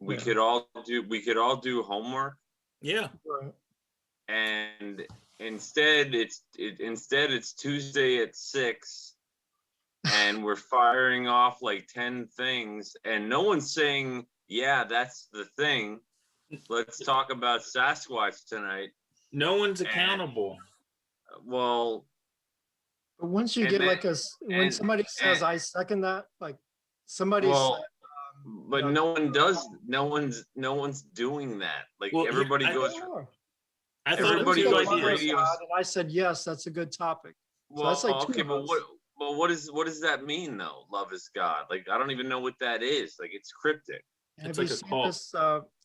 we Yeah. could all do homework, Yeah. Right. and instead it's Tuesday at 6, and we're firing off like 10 things, and no one's saying, yeah, that's the thing. Let's talk about Sasquatch tonight. No one's accountable. Well, But once you And get then- like when and- somebody says, and- I second that, like somebody well, said, but know, no one does. No one's doing that. Like Well, everybody I- goes. "Oh, I thought Everybody it was goes two for ideas. radio. God," and I said, yes, that's a good topic. So Well, that's like two okay, of but us. what does that mean though? Love is God. Like I don't even know what that is. Like it's cryptic. Have It's you like a seen cult. this?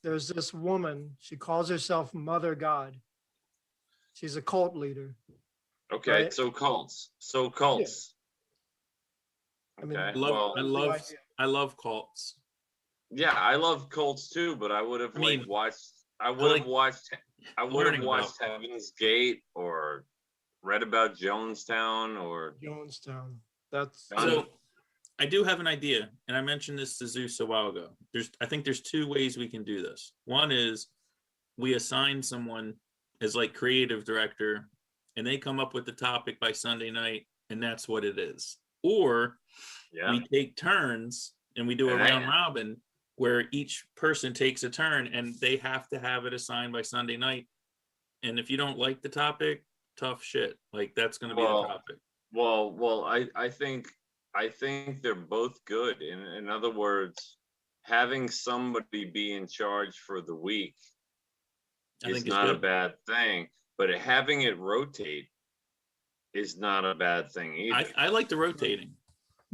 There's this woman. She calls herself Mother God. She's a cult leader. Okay, Right. so cults. So cults. I mean, Okay. I love, well, I love cults. yeah, I love cults too, but I would have I mean, watched. I would like have watched. I would learning have watched about- Heaven's Gate or read about Jonestown or. Jonestown. That's So I do have an idea, and I mentioned this to Zeus a while ago. I think there's two ways we can do this. One is we assign someone as like creative director, and they come up with the topic by Sunday night, and that's what it is. Or Yeah. we take turns and we do a And round robin where each person takes a turn and they have to have it assigned by Sunday night. And if you don't like the topic, tough shit. Like that's going to be Well, the topic. Well, I think they're both good. In other words, having somebody be in charge for the week I is think it's not a good. bad thing, but having it rotate is not a bad thing either. I like the rotating.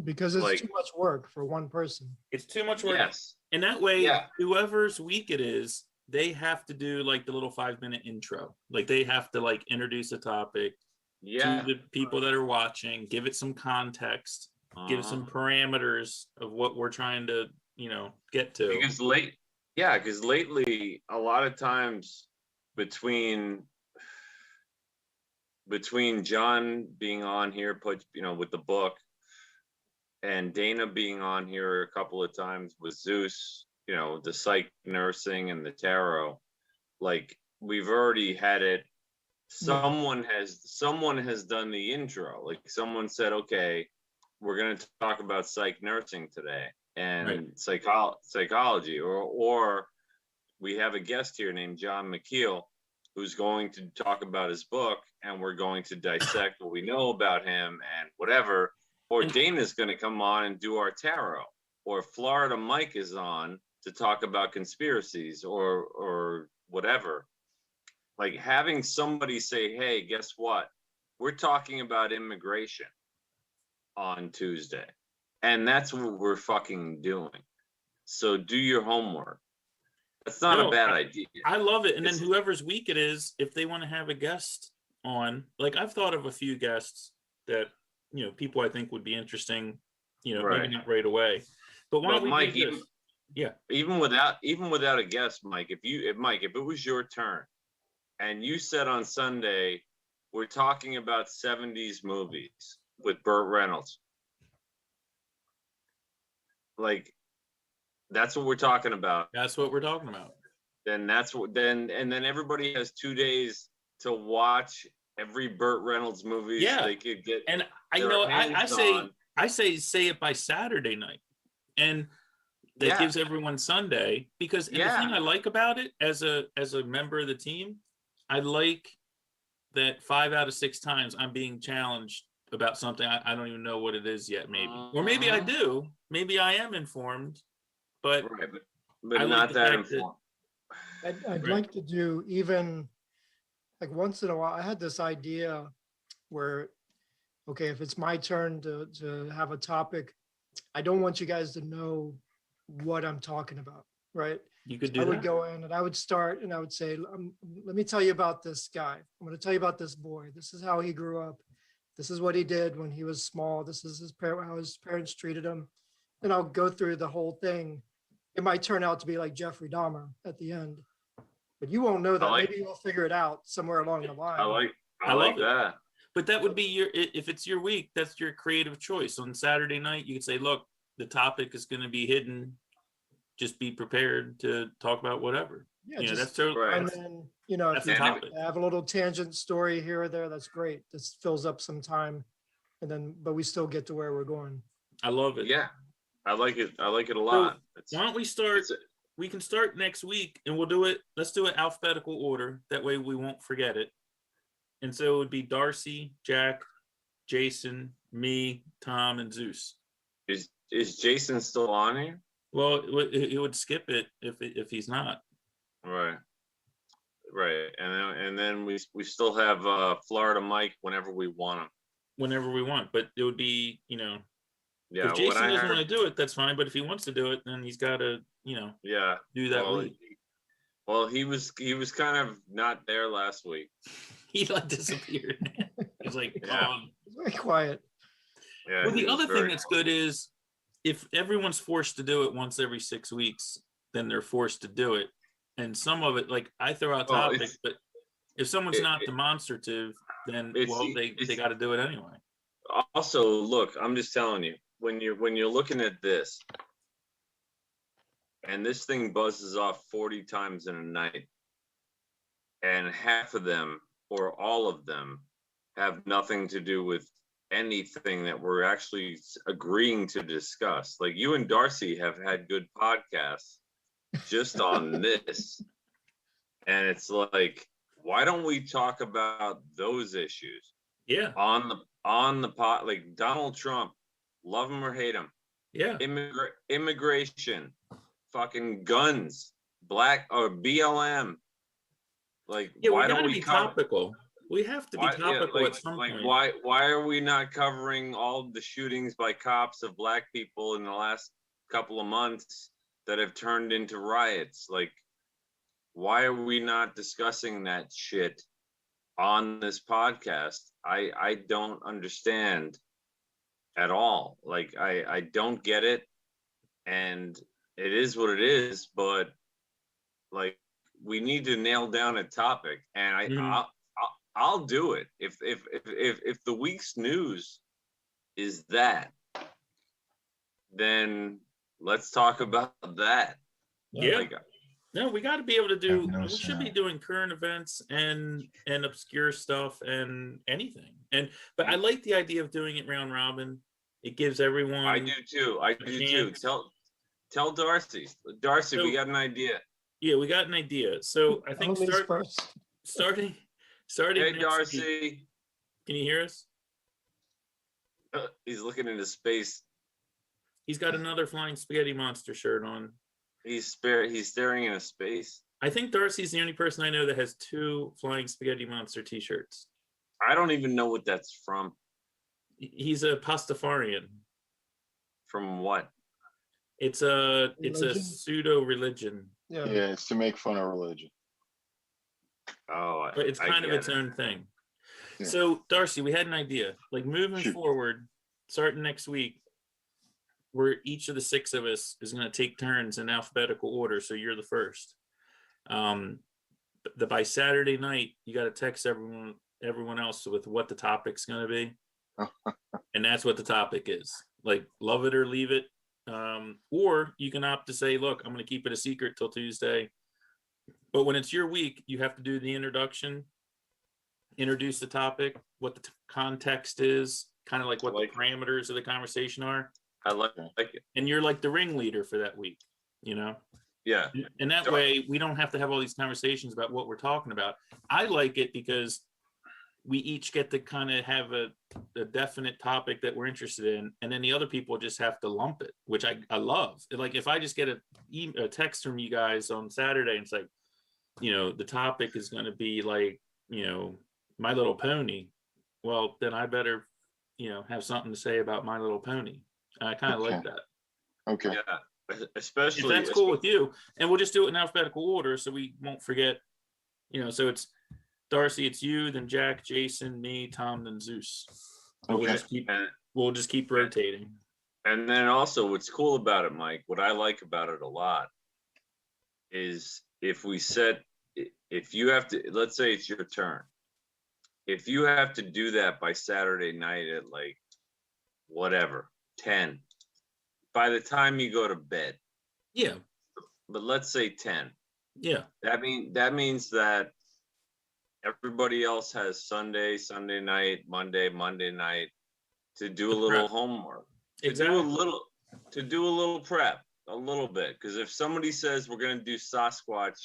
because it's like- too much work for one person. It's too much work. Yes. And that way, Yeah. whoever's week it is, they have to do like the little 5-minute intro. Like they have to like introduce a topic Yeah. to the people that are watching, give it some context, give some parameters of what we're trying to, get to. Because lately a lot of times between John being on here with the book and Dana being on here a couple of times with Zeus, the psych nursing and the tarot, like we've already had it. Someone has done the intro. Like someone said, okay, we're going to talk about psych nursing today and Right. psychology, or we have a guest here named John McKeel, who's going to talk about his book, and we're going to dissect what we know about him and whatever. Or Dana's going to come on and do our tarot, or Florida Mike is on to talk about conspiracies or whatever. Like having somebody say, hey, guess what? We're talking about immigration on Tuesday. And that's what we're fucking doing. So do your homework. That's not a bad idea. I love it. And then whoever's week it is, if they want to have a guest on, like I've thought of a few guests that, you know, people I think would be interesting, you know, maybe not right away. But why don't we Mike, do this? even without a guest, Mike, if it was your turn and you said on Sunday, we're talking about 70s movies with Burt Reynolds. Like, that's what we're talking about. That's what we're talking about. Then then everybody has 2 days to watch every Burt Reynolds movie. Yeah. So they could get. And I say it by Saturday night. And that gives everyone Sunday, because the thing I like about it as a member of the team, I like that 5 out of 6 times I'm being challenged about something I don't even know what it is yet, maybe. Or maybe I do. Maybe I am informed, but but not that informed. I'd like to do even like once in a while. I had this idea where, okay, if it's my turn to have a topic, I don't want you guys to know what I'm talking about, right? You could do I would go in and I would start and I would say, let me tell you about this guy. I'm going to tell you about this boy. This is how he grew up. This is what he did when he was small. This is how his parents treated him. And I'll go through the whole thing. It might turn out to be like Jeffrey Dahmer at the end, but you won't know that. Maybe you'll figure it out somewhere along the line. I like that. But that would be if it's your week, that's your creative choice. On Saturday night, you could say, look, the topic is going to be hidden. Just be prepared to talk about whatever. Yeah, that's totally right. And then, you know, if you have a little tangent story here or there, that's great. This fills up some time, and then, but we still get to where we're going. I love it. Yeah, I like it. I like it a lot. So why don't we start? We can start next week, and we'll do it. Let's do it alphabetical order. That way, we won't forget it. And so it would be Darcy, Jack, Jason, me, Tom, and Zeus. Is Jason still on here? Well, it would skip it if he's not. Right. And then we still have Florida Mike whenever we want him. Whenever we want, but it would be, you know, if Jason doesn't want to do it, that's fine. But if he wants to do it, then he's got to, you know, do that week. Well, he was kind of not there last week. He like disappeared. He's like, He's very quiet. Yeah. Well, the other thing that's good is if everyone's forced to do it once every 6 weeks, then they're forced to do it. And some of it, like I throw out topics, but if someone's not demonstrative, then they got to do it anyway. Also, look, I'm just telling you, when you're looking at this, and this thing buzzes off 40 times in a night, and half of them or all of them have nothing to do with anything that we're actually agreeing to discuss. Like you and Darcy have had good podcasts just on this, and it's like, why don't we talk about those issues? Yeah, on the pot, like Donald Trump, love him or hate him. Yeah, immigration, fucking guns, black or BLM. Like, why don't we be topical? We have to be topical at some point. Why are we not covering all the shootings by cops of black people in the last couple of months that have turned into riots? Like, why are we not discussing that shit on this podcast? I don't understand at all. Like, I don't get it, and it is what it is. But like, we need to nail down a topic, and I'll do it if the week's news is that, then let's talk about that. Yeah. No, we got to be able to do. We should be doing current events and obscure stuff and anything. But I like the idea of doing it round robin. It gives everyone. I do too. Tell Darcy. Darcy, we got an idea. Yeah, we got an idea. So I think Only first. starting Hey, next week. Darcy. Can you hear us? He's looking into space. He's got another flying spaghetti monster shirt on. He's staring into space. I think Darcy's the only person I know that has 2 flying spaghetti monster t-shirts. I don't even know what that's from. He's a Pastafarian. From what? It's a Religion? pseudo religion, Yeah. Yeah, it's to make fun of religion. Oh, but it's kind of its own thing. Yeah. So Darcy, we had an idea. Like moving Shoot. forward, starting next week, where each of the 6 of us is going to take turns in alphabetical order. So you're the first. By Saturday night, you got to text everyone else with what the topic's going to be, and that's what the topic is. Like, love it or leave it. Or you can opt to say, look, I'm going to keep it a secret till Tuesday. But when it's your week, you have to do the introduction, introduce the topic, what the context is, kind of like what the parameters of the conversation are. I like it. And you're like the ringleader for that week, you know? Yeah. And that way we don't have to have all these conversations about what we're talking about. I like it because we each get to kind of have a definite topic that we're interested in, and then the other people just have to lump it, which I love. Like, if I just get a text from you guys on Saturday and it's like, you know, the topic is going to be like, you know, My Little Pony, well, then I better, you know, have something to say about My Little Pony. I kind of like that. Okay. Yeah. Especially if that's cool with you, and we'll just do it in alphabetical order so we won't forget, you know. So it's Darcy, it's you, then Jack, Jason, me, Tom, then Zeus. Okay. We'll just keep rotating. And then also, what's cool about it, Mike, what I like about it a lot is if you have to, let's say it's your turn. If you have to do that by Saturday night at like whatever, 10, by the time you go to bed. Yeah. But let's say 10. Yeah. That means that everybody else has Sunday night, Monday night to do a little homework. Exactly. To do a little prep, a little bit. Because if somebody says we're going to do Sasquatch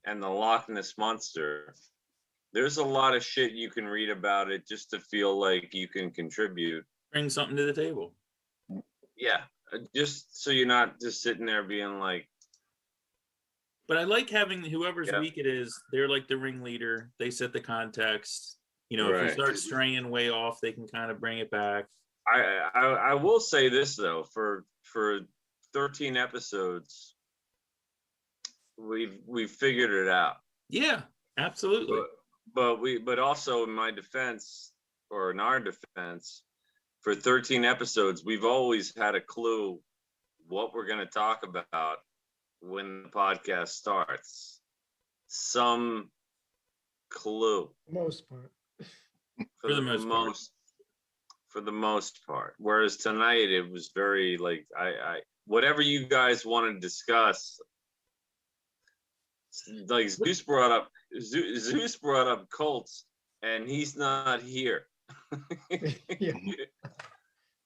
and the Loch Ness Monster, there's a lot of shit you can read about it just to feel like you can contribute. Bring something to the table. Yeah. Just so you're not just sitting there being like. But I like having whoever's week it is, they're like the ringleader. They set the context. You know, if you start straying way off, they can kind of bring it back. I will say this though, for 13 episodes, we've figured it out. Yeah, absolutely. But also in my defense, or in our defense, for 13 episodes, we've always had a clue what we're going to talk about when the podcast starts. Some clue. Most part. For the most part. Whereas tonight it was very like I whatever you guys want to discuss. Like Zeus brought up cults, and he's not here. Yeah.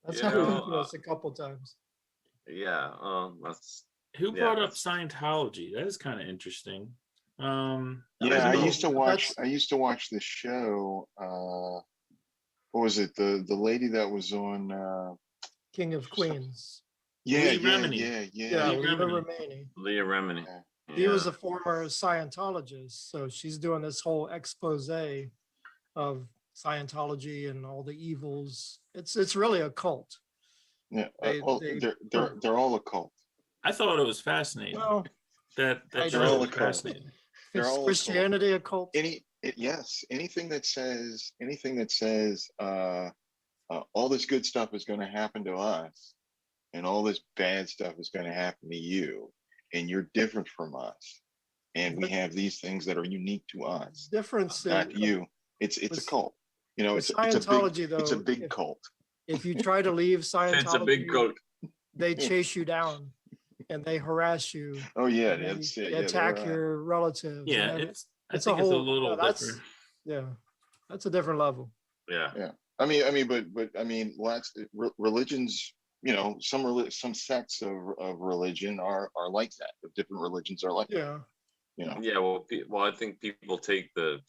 That's happened to us a couple times. Yeah. That's. Who brought up Scientology? That is kind of interesting. I used to watch this show. What was it? The lady that was on King of Queens. Yeah. Leah Remini. He was a former Scientologist, so she's doing this whole expose of Scientology and all the evils. It's really a cult. Yeah, they're all a cult. I thought it was fascinating. Well, that they're all a cult. Is Christianity a cult? Yes. Anything that says all this good stuff is going to happen to us, and all this bad stuff is going to happen to you, and you're different from us, and we have these things that are unique to us. Difference, not you. It's a cult. You know, it's a big cult. If you try to leave Scientology, it's a big cult. They chase you down and they harass you. Oh yeah, they attack your relatives. Yeah, it's a little different. Yeah, that's a different level. Yeah. I mean, but lots religions. You know, some sects of religion are like that. Different religions are like that. Yeah, well, I think people take the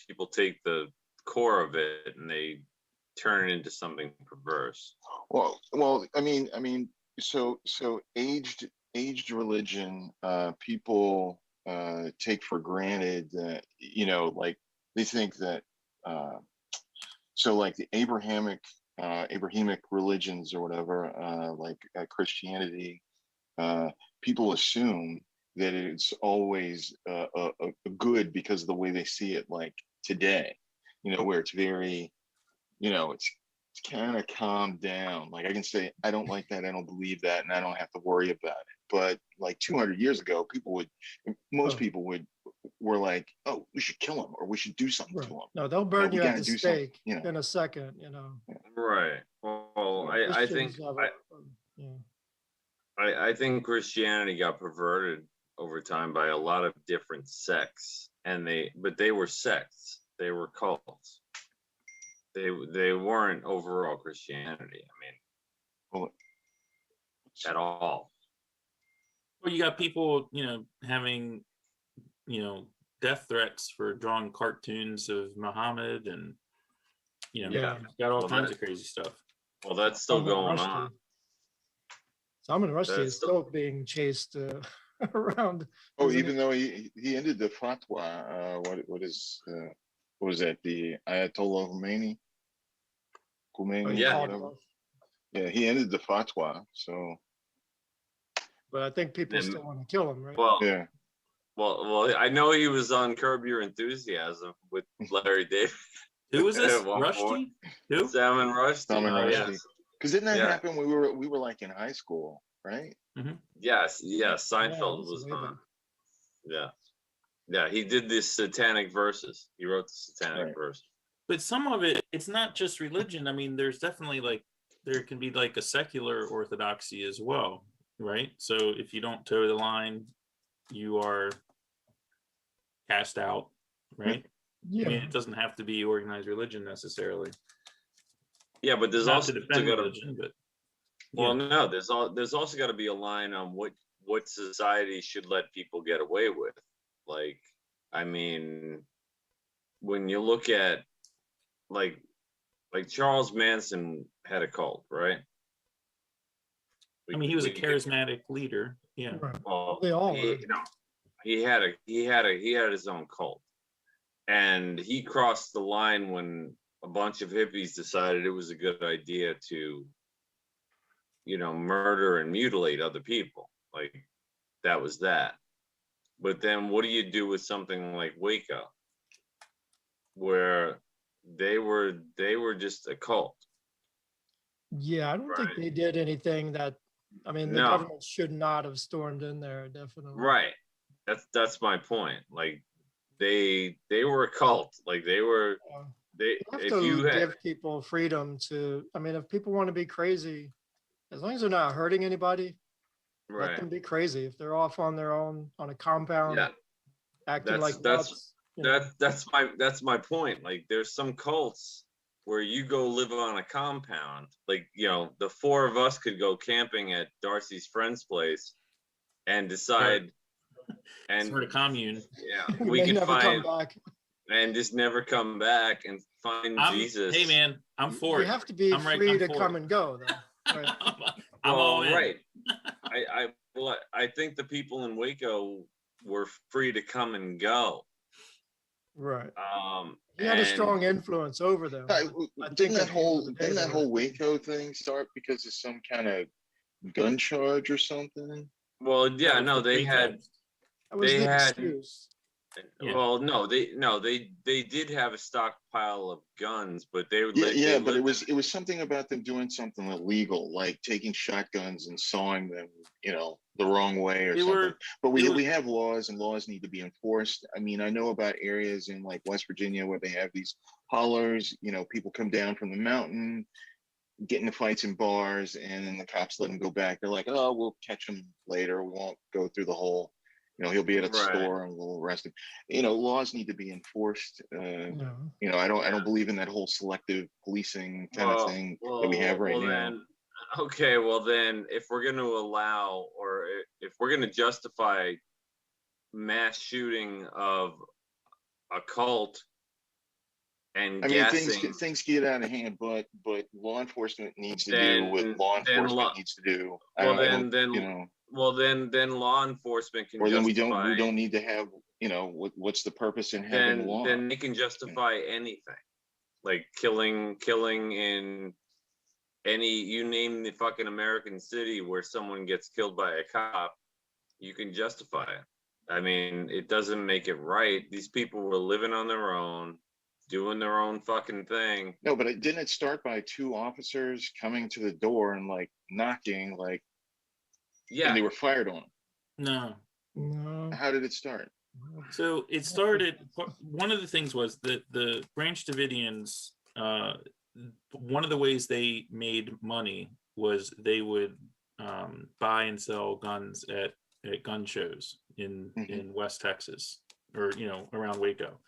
core of it and they turn it into something perverse. Well, I mean, so aged religion, people take for granted that, like they think that, so like the Abrahamic religions or whatever, like Christianity, people assume that it's always a good because of the way they see it, like today, where it's very, it's kind of calmed down. Like I can say, I don't like that, I don't believe that, and I don't have to worry about it. But like 200 years ago, most people were like, oh, we should kill him or we should do something to him. No, they'll burn you at the stake in a second, Right. Well, I think I think Christianity got perverted over time by a lot of different sects, but they were sects. They were cults. They weren't overall Christianity. I mean, at all. Well, you got people, having, death threats for drawing cartoons of Muhammad, and got all kinds of crazy stuff. Well, that's still going on. Salman Rushdie is still being chased around. Oh, even though he ended the fatwa. What was that? The Ayatollah Khomeini? Yeah. Yeah, he ended the fatwa. So. But I think people still want to kill him, right? Well, yeah. Well, I know he was on Curb Your Enthusiasm with Larry David. Who was this? Rushdie? Who? Salman Rushdie. Salman Rushdie. Because didn't that happen when we were like in high school, right? Mm-hmm. Yes. Seinfeld was on. Yeah. He did this satanic verses. He wrote the satanic verse. But some of it, it's not just religion. I mean, there's definitely there can be like a secular orthodoxy as well, right? So if you don't toe the line, you are cast out, right? Yeah. I mean, it doesn't have to be organized religion necessarily. Yeah, but there's also got religion, but no, there's also got to be a line on what society should let people get away with. Like, I mean, when you look at like Charles Manson had a cult, right? I mean, he was a charismatic leader. Yeah. Well, they all he had his own cult, and he crossed the line when a bunch of hippies decided it was a good idea to, murder and mutilate other people. Like, that was that. But then what do you do with something like Waco, where they were just a cult? Yeah, I don't think they did anything that, I mean, the government should not have stormed in there, definitely. Right. That's my point. Like, they were a cult. Like, they were. You have to give people freedom to. I mean, if people want to be crazy, as long as they're not hurting anybody, let them be crazy. If they're off on their own on a compound, acting like nuts. That's my point. Like, there's some cults where you go live on a compound. Like, the four of us could go camping at Darcy's friend's place and decide. And sort of commune. Yeah, we can find and just never come back and find Jesus. Hey man, I'm for it. You have to be free to come and go, though. Right. I'm all in. Right. I think the people in Waco were free to come and go. Right. He had a strong influence over them. Didn't that whole Waco thing start because of some kind of gun charge or something? Well, yeah, no, they had. They had. Well, no, they did have a stockpile of guns, but they would. But it was something about them doing something illegal, like taking shotguns and sawing them, the wrong way or something. But we have laws, and laws need to be enforced. I mean, I know about areas in like West Virginia where they have these hollers. People come down from the mountain, get into fights in bars, and then the cops let them go back. They're like, oh, we'll catch him later. We won't go through the whole. He'll be at a store and we'll arrest him. Laws need to be enforced. I don't believe in that whole selective policing kind of thing that we have right now. Well then, if we're going to allow, or if we're going to justify mass shooting of a cult and I mean, gassing, things get out of hand, but law enforcement needs to do then what law then enforcement needs to do. then law enforcement can or then justify. we don't need to have, what's the purpose in having law? Then they can justify anything, like killing in any, you name the fucking American city where someone gets killed by a cop, you can justify it. I mean, it doesn't make it right. These people were living on their own, doing their own fucking thing. No, but didn't it start by two officers coming to the door and like knocking, like, Yeah, and they were fired on? No. No. How did it start? So it started, one of the things was that the Branch Davidians, one of the ways they made money was they would buy and sell guns at gun shows in West Texas, or around Waco.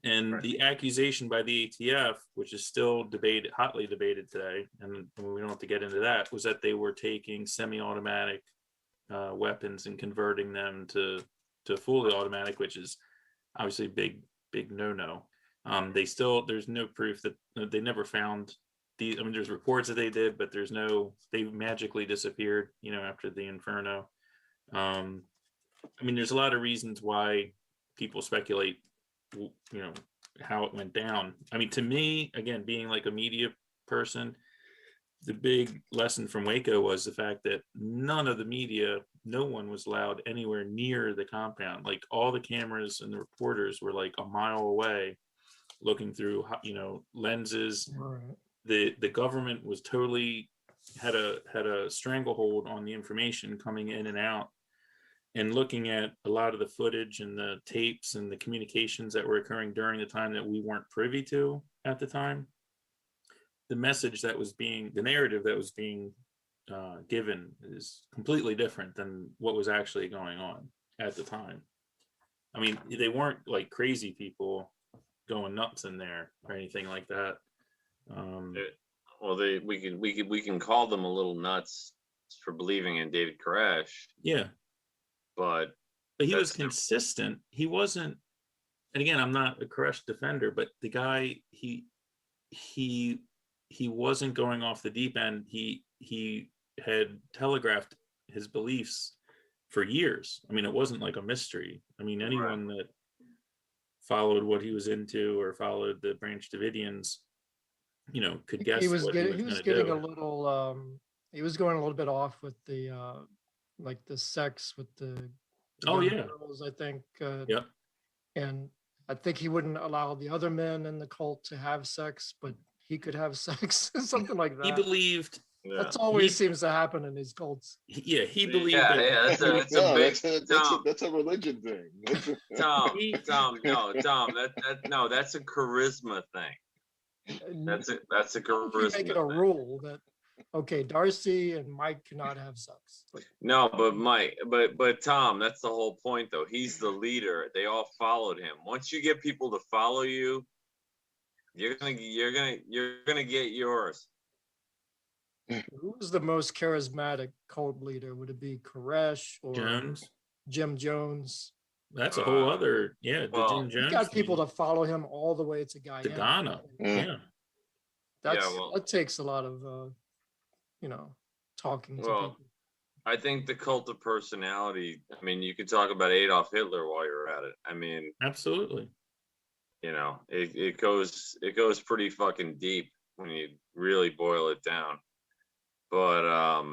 And the accusation by the ATF, which is still hotly debated today, and we don't have to get into that, was that they were taking semi-automatic weapons and converting them to fully automatic, which is obviously big no-no. There's no proof that they never found these. I mean, there's reports that they did, but they magically disappeared, after the Inferno. I mean, there's a lot of reasons why people speculate, how it went down. I mean, to me, again, being like a media person, the big lesson from Waco was the fact that no one was allowed anywhere near the compound. Like, all the cameras and the reporters were like a mile away, looking through, lenses. Right. The government was totally had a stranglehold on the information coming in and out. And looking at a lot of the footage and the tapes and the communications that were occurring during the time that we weren't privy to at the time, the narrative that was being given is completely different than what was actually going on at the time. I mean, they weren't like crazy people going nuts in there or anything like that. Well, we can call them a little nuts for believing in David Koresh. Yeah. But he was consistent. He wasn't, and again, I'm not a Koresh defender, but the guy, he wasn't going off the deep end. He had telegraphed his beliefs for years. I mean, it wasn't like a mystery. I mean, anyone that followed what he was into or followed the Branch Davidians, could guess He was what getting, he was getting do. a little, he was going a little bit off with the, like the sex with the young girls, I think. Yep. And I think he wouldn't allow the other men in the cult to have sex, but he could have sex, something like that. He believed. That's always seems to happen in these cults. He believed. Yeah, that's a religion thing. Tom, that's a charisma thing. That's a charisma. Make it a rule that, okay, Darcy and Mike cannot have sex. No, but Tom, that's the whole point, though. He's the leader. They all followed him. Once you get people to follow you, you're gonna get yours. Who was the most charismatic cult leader? Would it be Koresh or Jones? Jim Jones? That's a whole other, Jim Jones. He got people to follow him all the way to Guyana. Yeah. That takes a lot of talking to people. I think the cult of personality, I mean, you could talk about Adolf Hitler while you're at it. I mean, absolutely. It goes pretty fucking deep when you really boil it down. But I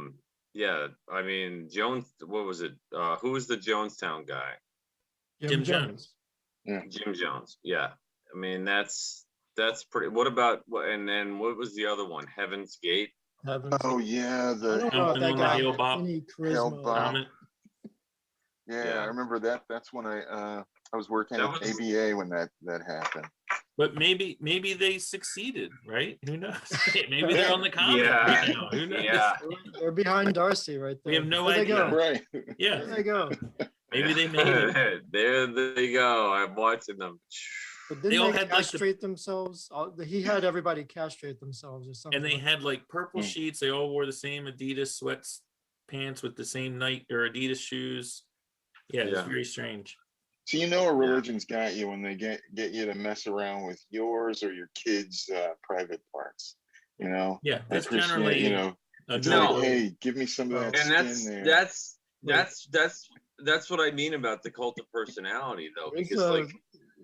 mean, Jones, what was it? Who was the Jonestown guy? Jim Jones. Yeah. Jim Jones. Yeah. I mean, that's pretty. What about, and then what was the other one? Heaven's Gate. Oh yeah, I don't know if that guy had any charisma. Yeah, I remember that. That's when I was working at ABA when that happened. But maybe they succeeded, right? Who knows? Maybe they're on the comet right now. Who knows? Yeah. They're behind Darcy right there. We have no idea. idea. Right. Yeah. There they go. Maybe they made it. There they go. I'm watching them. But didn't they castrate themselves? He had everybody castrate themselves or something. And they had like purple sheets. They all wore the same Adidas pants with the same Nike or Adidas shoes. Yeah, it's Yeah. very strange. So you know a religion's got you when they get you to mess around with yours or your kids' private parts. You know, Yeah, like that's Christianity. generally You know, a it's No. like, hey, give me some of that And skin there. that's what I mean about the cult of personality, though, There's, because like,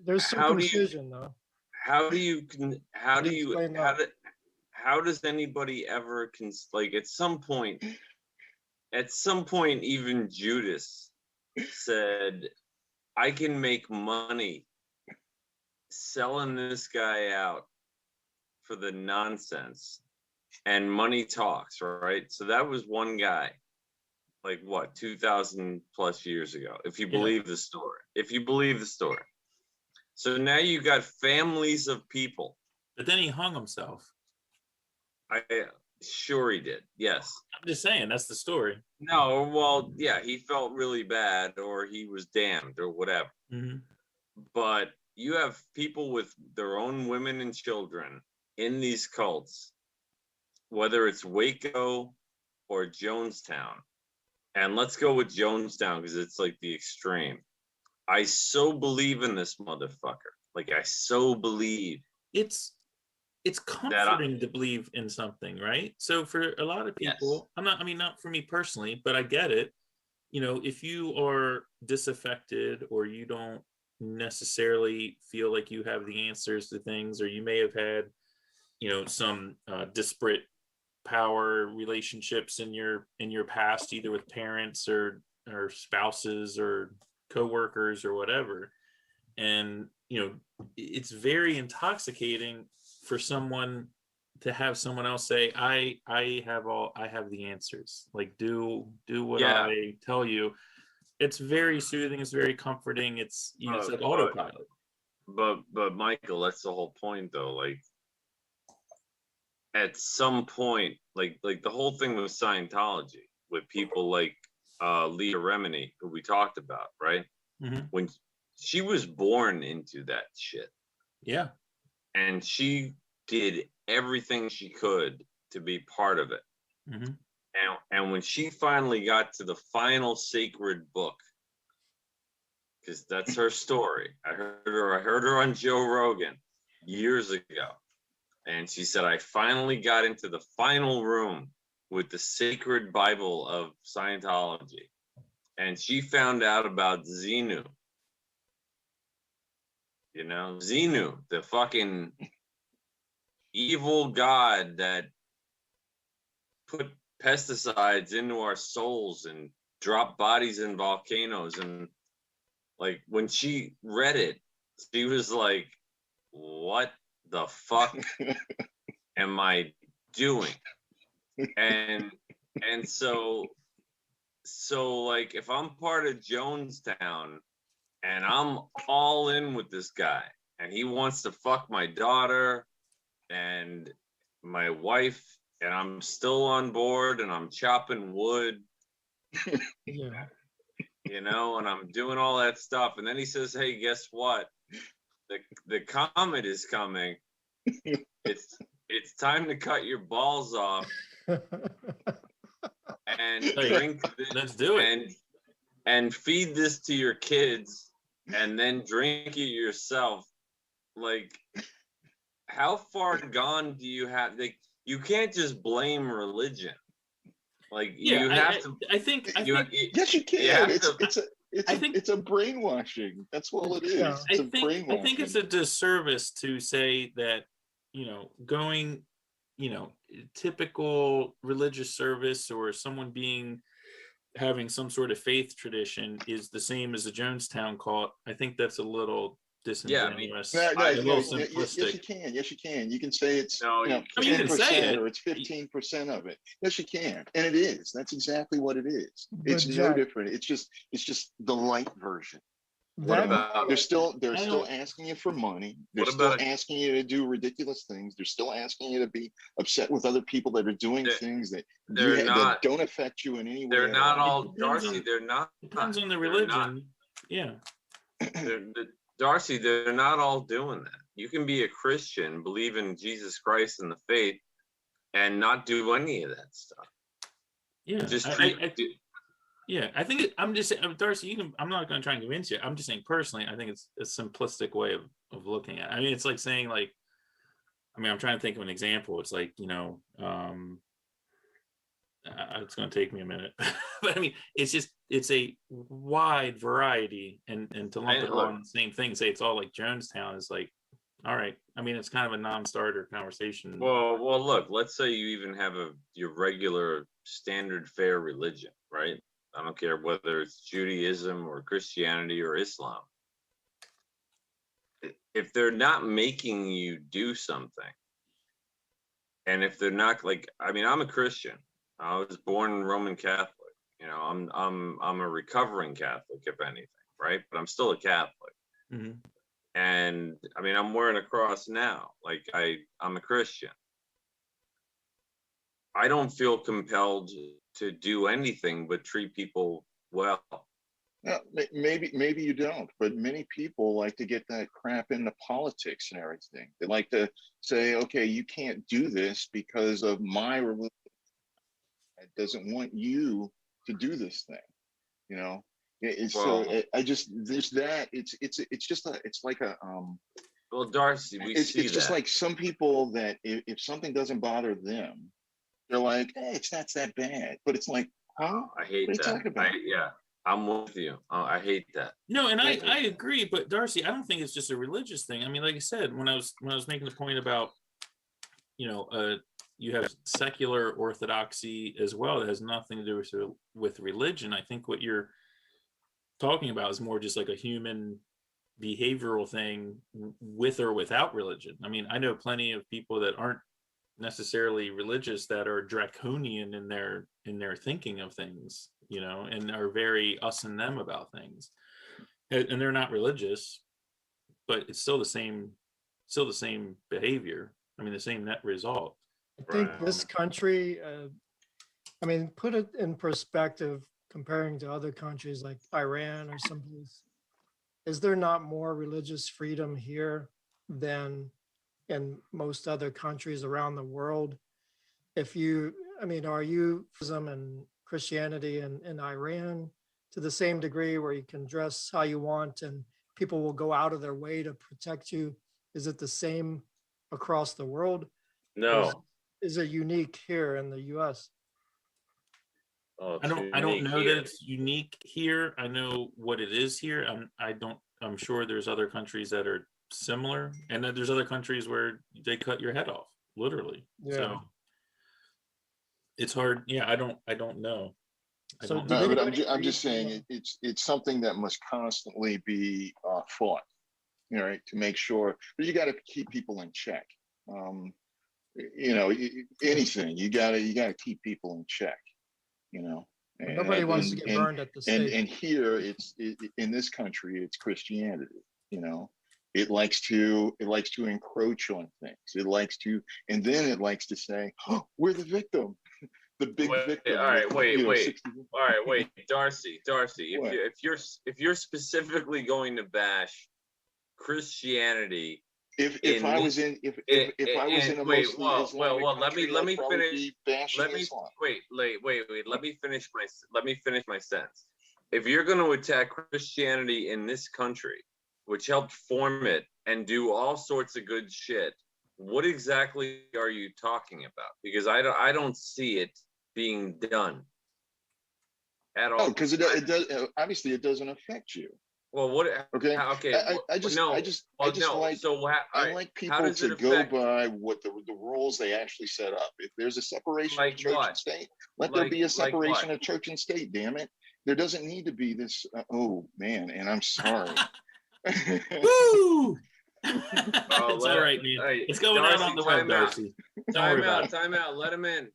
there's how do you circumcision though. how do you Explain that. how does anybody ever like at some point even Judas said, I can make money selling this guy out for the nonsense, and money talks, right? So that was one guy, like what, 2,000 plus years ago, if you believe the story. So now you got families of people. But then he hung himself. Sure he did, yes. I'm just saying, that's the story. No, well, yeah, he felt really bad, or he was damned, or whatever. Mm-hmm. But you have people with their own women and children in these cults, whether it's Waco or Jonestown. And let's go with Jonestown because it's like the extreme. I so believe in this motherfucker. Like, I so believe. It's comforting to believe in something, right? So for a lot of people, Yes. not for me personally, but I get it. You know, if you are disaffected or you don't necessarily feel like you have the answers to things, or you may have had, you know, some disparate power relationships in your past, either with parents or spouses or co-workers or whatever, and you know, it's very intoxicating for someone to have someone else say, I have the answers, like do what I tell you. It's very soothing, it's very comforting, it's, you know, it's like autopilot. But Michael, that's the whole point though. Like, at some point, like the whole thing with Scientology, with people like Leah Remini, who we talked about, right? Mm-hmm. When she was born into that shit. Yeah. And she did everything she could to be part of it. Mm-hmm. And when she finally got to the final sacred book, because that's her story. I heard her on Joe Rogan years ago. And she said, I finally got into the final room with the sacred Bible of Scientology. And she found out about Xenu. You know, Xenu, the fucking evil god that put pesticides into our souls and dropped bodies in volcanoes. And like, when she read it, she was like, what the fuck am I doing? And so like, if I'm part of Jonestown and I'm all in with this guy and he wants to fuck my daughter and my wife, and I'm still on board and I'm chopping wood, Yeah. you know, and I'm doing all that stuff, and then he says, hey, guess what? The comet is coming. It's time to cut your balls off and drink this. Let's do it. And feed this to your kids and then drink it yourself. Like, how far gone do you have? Like, you can't just blame religion. Like, you have to. I think Yes, you can. It's a brainwashing. That's all it is. Yeah. It's a brainwashing. I think it's a disservice to say that, you know, going, you know, typical religious service or someone having some sort of faith tradition is the same as a Jonestown cult. I think that's a little disingenuous. Yes, you can. Yes, you can. You can say it's 10% or it's 15% of it. Yes, you can, and it is. That's exactly what it is. It's no different. It's just the light version. What about? They're still asking you for money. They're still asking you to do ridiculous things. They're still asking you to be upset with other people that are doing things that don't affect you in any way. They're not all, Darcy. They're not. Depends on the religion. Yeah. Darcy, they're not all doing that. You can be a Christian, believe in Jesus Christ and the faith, and not do any of that stuff. Yeah. Just Yeah, I think I'm just Darcy. I'm not going to try and convince you. I'm just saying personally, I think it's a simplistic way of looking at it. I mean, it's like saying like, I mean, I'm trying to think of an example. It's like, it's going to take me a minute, but I mean, it's a wide variety, and to lump it all in the same thing, say it's all like Jonestown is like, all right. I mean, it's kind of a non-starter conversation. Well, look. Let's say you even have your regular standard fare religion, right? I don't care whether it's Judaism or Christianity or Islam. If they're not making you do something, and if they're not like, I mean, I'm a Christian. I was born Roman Catholic. I'm a recovering Catholic, if anything, right? But I'm still a Catholic. Mm-hmm. And I mean, I'm wearing a cross now. Like I'm a Christian. I don't feel compelled to do anything but treat people well. No, maybe you don't, but many people like to get that crap into politics and everything. They like to say, okay, you can't do this because of my religion. It doesn't want you to do this thing, there's that. It's like a Well, Darcy, it's just like some people that if something doesn't bother them, they're like, hey, it's not that bad. But it's like, huh? I hate what are that. you talking about? Yeah, I'm with you. I hate that. No, and I agree, but Darcy, I don't think it's just a religious thing. I mean, like I said, when I was making the point about, you have secular orthodoxy as well that has nothing to do with religion. I think what you're talking about is more just like a human behavioral thing with or without religion. I mean, I know plenty of people that aren't necessarily religious that are draconian in their thinking of things, and are very us and them about things, and they're not religious, but it's still the same behavior. I mean, the same net result. I think this country, put it in perspective, comparing to other countries like Iran or someplace. Is there not more religious freedom here than in most other countries around the world? Are you Islam and Christianity in Iran to the same degree where you can dress how you want and people will go out of their way to protect you? Is it the same across the world? No. Is it unique here in the US? I don't know that it's unique here. I know what it is here. I'm sure there's other countries that are similar, and then there's other countries where they cut your head off, literally. Yeah. So it's hard. Yeah, I don't know. I'm just saying it's something that must constantly be fought, right? To make sure, but you got to keep people in check. Anything you gotta keep people in check. Nobody wants to get burned at the stake. And here in this country, it's Christianity. It likes to encroach on things. It likes to say, oh, we're the victim. The big victim. All right, wait, Darcy. If you're specifically going to bash Christianity, if I was in a mostly Islamic country, let me finish. Let me finish my sentence. If you're going to attack Christianity in this country, which helped form it and do all sorts of good shit, what exactly are you talking about? Because I don't see it being done at all. Oh, because it does. Obviously, it doesn't affect you. Well, what? Okay. I like people to go by what the rules they actually set up. If there's a separation of church and state, let there be a separation of church and state. Damn it, there doesn't need to be this. Oh man, and I'm sorry. Woo! It's all right, man. Hey, it's going out on the web, Darcy. Time out. Let him in.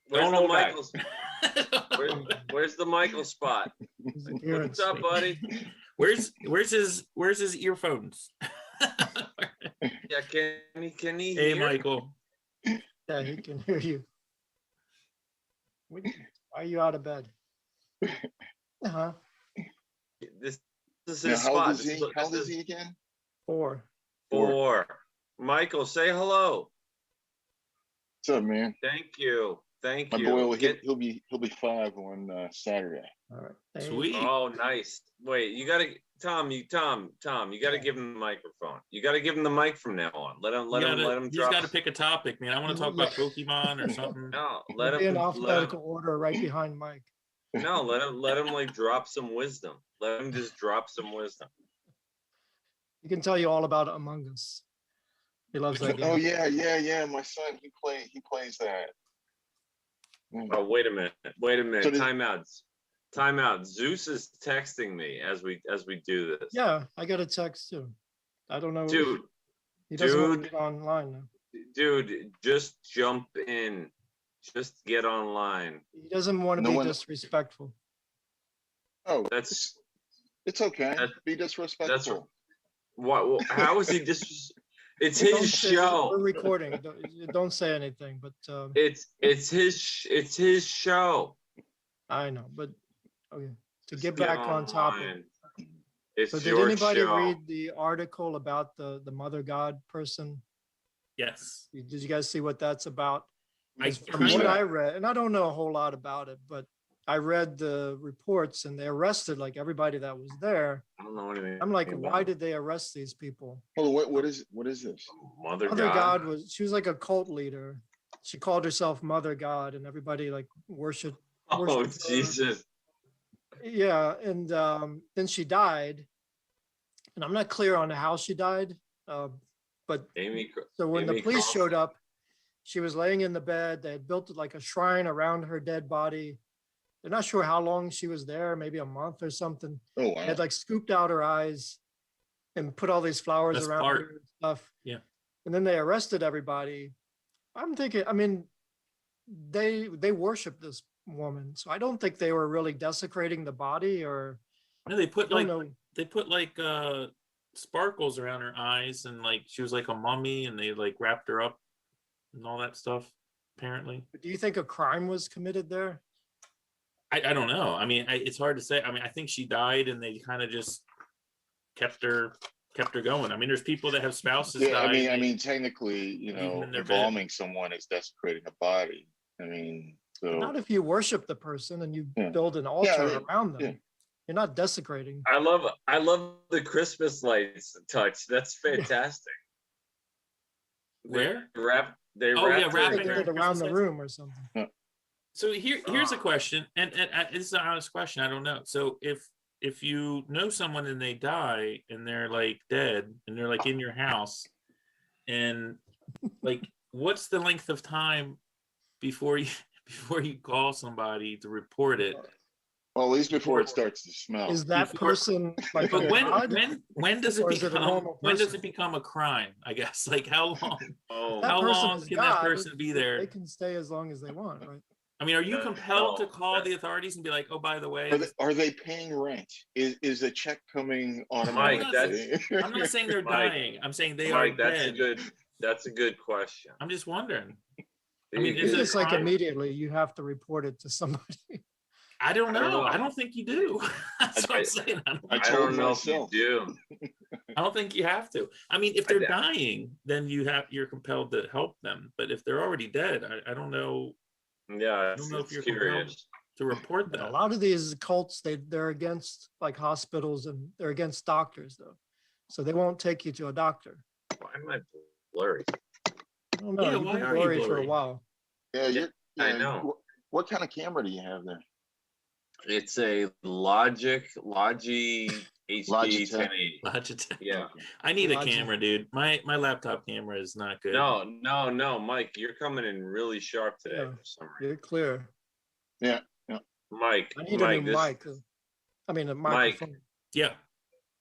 Where's the Michael? Where's the Michael spot? What's up, buddy? Where's his earphones? Yeah, can he Hey, hear? Michael. Yeah, he can hear you. Why are you out of bed? Uh-huh. This is his spot. How old is he again? 4. Michael, say hello. What's up, man? Thank you. Thank My you. boy, he'll be 5 on Saturday. All right. Hey, Sweet. Oh, nice. Wait, you gotta, Tom, you gotta give him the microphone. You gotta give him the mic from now on. Let him He's drop. got to pick a topic, man. I want to talk about Pokemon or something. No, We'll let be in him. alphabetical order right behind Mike. No, let him like drop some wisdom. Let him just drop some wisdom. He can tell you all about Among Us. He loves that game. Oh yeah. My son, he plays that. Oh, wait a minute. So does- Time out. Zeus is texting me as we do this. Yeah, I got a text too. I don't know. Dude, He doesn't want to dude. get online now. Dude, just jump in. Just get online. He doesn't want to No be one- disrespectful. Oh, That's it's okay. That- Be disrespectful. what? How is he just? It's Don't his say- We're show. recording. Don't say anything. But It's his show. I know. But okay. To Just get back on topic. online. It's So did your anybody show. read the article about the mother god person? Yes. Did you guys see what that's about? I From what kinda- I read, and I don't know a whole lot about it, but I read the reports and they arrested like everybody that was there. I don't know anything. I'm like, about why did they arrest these people? Hold on, what is this? Mother Mother God? God she was like a cult leader. She called herself Mother God and everybody like worshiped. Oh, worshiped her. Jesus. Yeah, and then she died. And I'm not clear on how she died. But Amy. so when the Amy police Crawford. showed up, she was laying in the bed. They had built like a shrine around her dead body. They're not sure how long she was there, maybe a month or something. Oh They wow. had like scooped out her eyes and put all these flowers Best around part. her and stuff. Yeah. And then they arrested everybody. I'm thinking, I mean, they worship this woman. So I don't think they were really desecrating the body or No, they I put don't like know. they put like sparkles around her eyes, and like she was like a mummy, and they like wrapped her up and all that stuff. Apparently, Do you think a crime was committed there? I don't know. I mean, it's hard to say. I mean, I think she died, and they kind of just kept her going. I mean, there's people that have spouses Yeah, die. I and they- mean, technically, leave them in their bed. embalming someone is desecrating a body. I mean, so Not if you worship the person and you Yeah. build an altar yeah, around them. yeah. You're not desecrating. I love the Christmas lights touch. That's fantastic. Where? They wrapped Oh, yeah, her- wrapping Like her it in around the Christmas room or something. So here's a question, and this is an honest question. I don't know. So if you know someone and they die and they're like dead and they're like in your house, and like what's the length of time before you call somebody to report it? well, at least before it starts to smell. Is that Before- person like But a god? when does it Or is it a become normal when does person? it become a crime? I guess like how long Oh, That how person long is can that God, person be there? They can stay as long as they want, right? I mean, are you No, compelled to no, call that- the authorities and be like, oh, by the way, Are they paying rent? Is the check coming Mike, automatically? I'm not saying they're Mike, dying. I'm saying they Mike, are that's dead. a good question. I'm just wondering. I mean, is it It's like crime? immediately you have to report it to somebody. I don't I don't know. know. I don't think you do. That's what I'm saying. I I told don't know if you myself. do. I don't think you have to. I mean, if I they're doubt- dying, then you're compelled to help them. But if they're already dead, I don't know Yeah, don't know if it's you're curious. to report But a that. lot of these cults, they're against like hospitals and they're against doctors though. So they won't take you to a doctor. Why am I blurry? I don't know. Yeah, You've why been are you blurry for a blurry? while. Yeah, I know. What kind of camera do you have there? It's a Logi HD Logitech. 1080. Logitech. Yeah. I need a Logitech. camera, dude. My laptop camera is not good. No, Mike, you're coming in really sharp today Yeah. for some reason. You're clear. Mike, I need Mike, a new mic. I mean, a microphone. Yeah.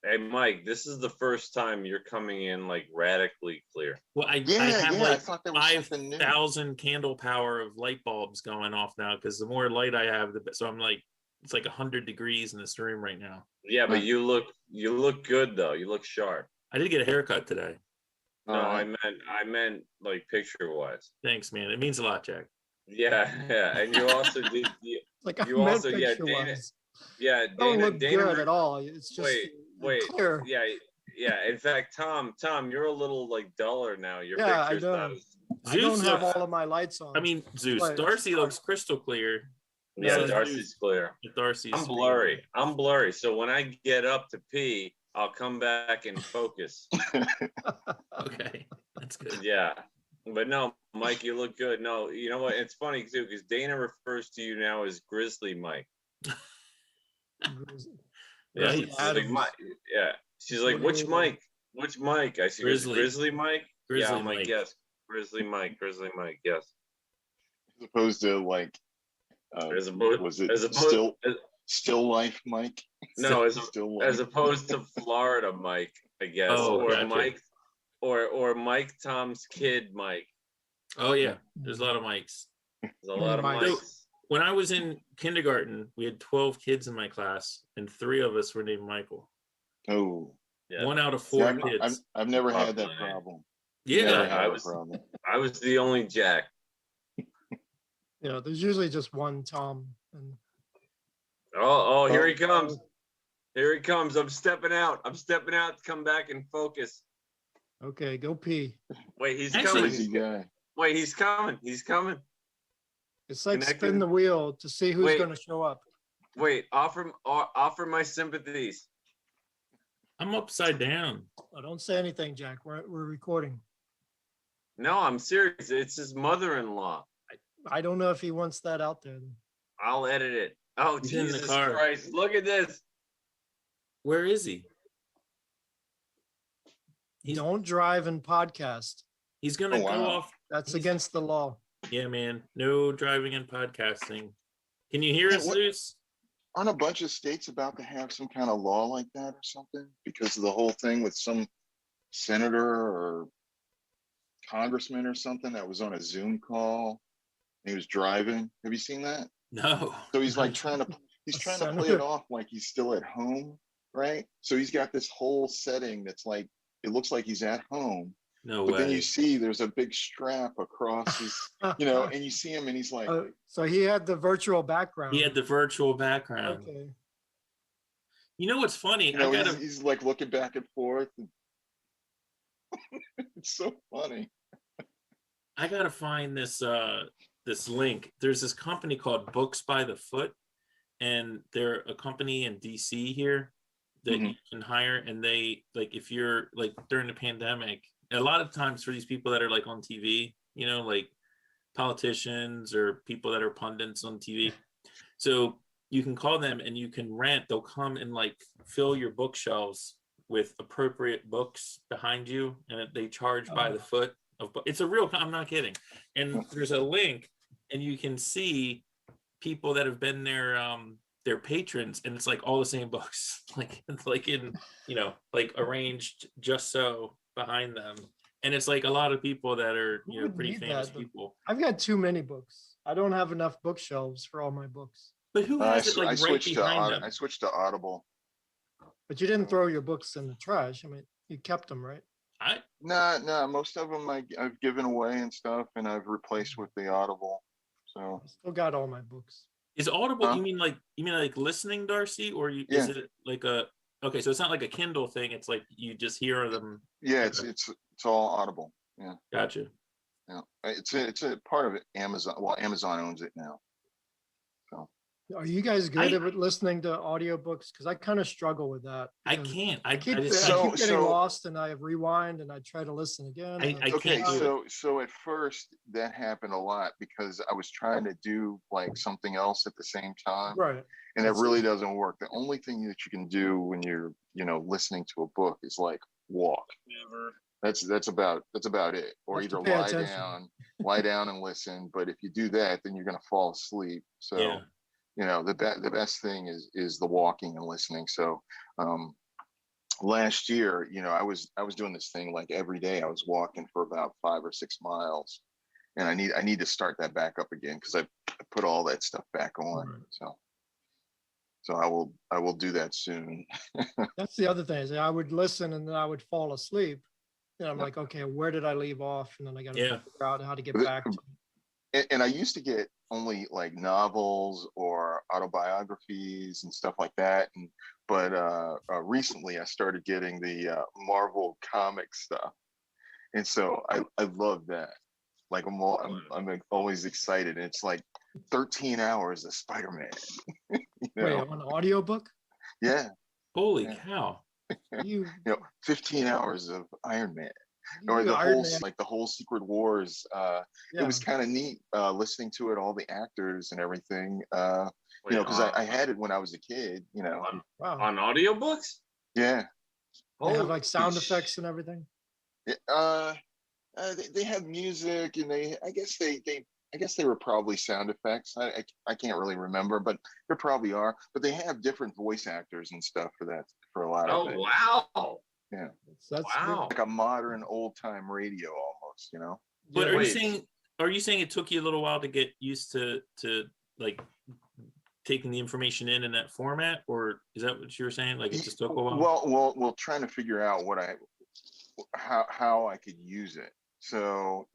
Hey, Mike, this is the first time you're coming in like radically clear. Well, I Yeah, have yeah. I like thought there was something new. 5,000 candle power of light bulbs going off now because the more light I have, so I'm like, it's like 100 degrees in this room right now. Yeah, but Huh. you look good though. You look sharp. I did get a haircut today. No, Alright. I meant like picture wise. Thanks, man. It means a lot, Jack. Yeah, yeah. And you also did Like I You meant also- yeah, picture-wise. Dana Don't look Dana good at all. It's just wait, clear. yeah. In fact, Tom, you're a little like duller now. Your Yeah, I picture's know. not as I don't have looks- all of my lights on. I mean, Zeus. But- Darcy looks crystal clear. Yeah, So Darcy's Zeus- clear. Darcy's. I'm blurry. I'm blurry. So when I get up to pee, I'll come back and focus. Okay, that's good. Yeah. But no, Mike, you look good. No, you know what? It's funny too, because Dana refers to you now as Grizzly Mike. Yeah, Right. she's like, Mike. Yeah. She's like, which Mike? Which Mike? I see Grizzly Mike. Grizzly Yeah, I'm like, Mike. yes. Grizzly Mike. Yes. As opposed to like, As opposed- was it as opposed- still life, Mike? No, Still as life. opposed to Florida Mike, I guess, Oh, or gotcha. Mike, or Mike Tom's kid Mike. Oh yeah, there's a lot of mics. There's a lot of Mike. Mikes. When I was in kindergarten, we had 12 kids in my class, and 3 of us were named Michael. Oh, Yeah. 1 out of See, 4 I've kids. never had that man. problem. Yeah, Never Yeah, had I that was- problem. I was the only Jack. Yeah, there's usually just one Tom. And Oh, here he Oh, comes. Here he comes. I'm stepping out. to come back and focus. okay, go pee. Wait, he's Actually- Crazy coming. guy. Wait, he's coming. He's coming. It's like Connected. spin the wheel to see who's Wait. going to show up. Wait, offer my sympathies. I'm upside down. Oh, don't say anything, Jack. We're recording. No, I'm serious. It's his mother-in-law. I don't know if he wants that out there. I'll edit it. Oh, He's in the Jesus car. Christ. Look at this. Where is he? He's Don't drive and podcast. he's gonna Oh, go wow. off. That's He's- against the law. Yeah, man. No driving and podcasting. Can you hear Yeah, us, what- Zeus? Aren't a bunch of states about to have some kind of law like that or something because of the whole thing with some senator or congressman or something that was on a Zoom call? And he was driving. Have you seen that? No. So he's like trying to A play it senator. off like he's still at home, right? So he's got this whole setting that's like it looks like he's at home, No but then way. you see there's a big strap across his, and you see him and he's like, Oh, so he had the virtual background. He had the virtual background. Okay. You know what's funny? you know, I gotta he's like looking back and forth. It's so funny. find this this link. There's this company called Books by the Foot, and they're a company in DC here that you can hire, and they like if you're like during the pandemic, a lot of times for these people that are like on TV, you know, like politicians or people that are pundits on TV. So you can call them and you can rent, they'll come and like fill your bookshelves with appropriate books behind you, and they charge by the foot of it's a real, I'm not kidding. And there's a link and you can see people that have been their patrons, and it's like all the same books, like it's like in, you know, like arranged just so behind them. And it's like a lot of people that are, Who you know, would pretty need famous that, though? people. I've got too many books. I don't have enough bookshelves for all my books. But who has it like right switched behind to them? I switched to Audible. But you didn't throw your books in the trash. I mean, you kept them, right? No, most of them I've given away and stuff, and I've replaced with the Audible. So I still got all my books. Is Audible? Huh? You mean like listening, Darcy, or is Yeah. it like a? Okay, so it's not like a Kindle thing. It's like you just hear them. yeah, Okay. it's all Audible. Yeah, Gotcha. yeah. It's a part of it. Amazon. Well, Amazon owns it now. Are you guys good at listening to audiobooks? Because I kind of struggle with that. I because can't. I keep So- getting so- lost, and I rewind and I try to listen again. and I Okay, can't do it. so at first that happened a lot because I was trying to do like something else at the same time, right. and it really doesn't work. The only thing that you can do when you're, listening to a book is like walk. That's about it. Or You have to either pay lie attention. lie down and listen. But if you do that, then you're gonna fall asleep. So Yeah. the best thing is the walking and listening. So last year, I was doing this thing like every day. I was walking for about 5 or 6 miles, and I need to start that back up again because I put all that stuff back on. Right. So I will do that soon. That's the other thing is I would listen and then I would fall asleep. And I'm like, okay, where did I leave off? And then I got to Yeah. figure out how to get But- back. And I used to get only like novels or autobiographies and stuff like that. But recently I started getting the Marvel comic stuff. And so I love that. Like I'm like always excited. It's like 13 hours of Spider-Man. You Wait, know? on audiobook? Yeah. Holy Yeah. cow. You, 15 hours of Iron Man. Or you the Iron whole Man. like the whole Secret Wars. It was kind of neat listening to it, all the actors and everything. Because I had it when I was a kid. Wow. On audiobooks? Yeah. They have Holy like sound sh- effects and everything. They have music, and I guess they were probably sound effects. I can't really remember, but there probably are. But they have different voice actors and stuff for a lot of it. Oh wow! Yeah. That's Wow. Like a modern old time radio almost, But Yeah. are you saying it took you a little while to get used to like taking the information in that format, or is that what you were saying? Like it just took a while? Well, trying to figure out how I could use it. So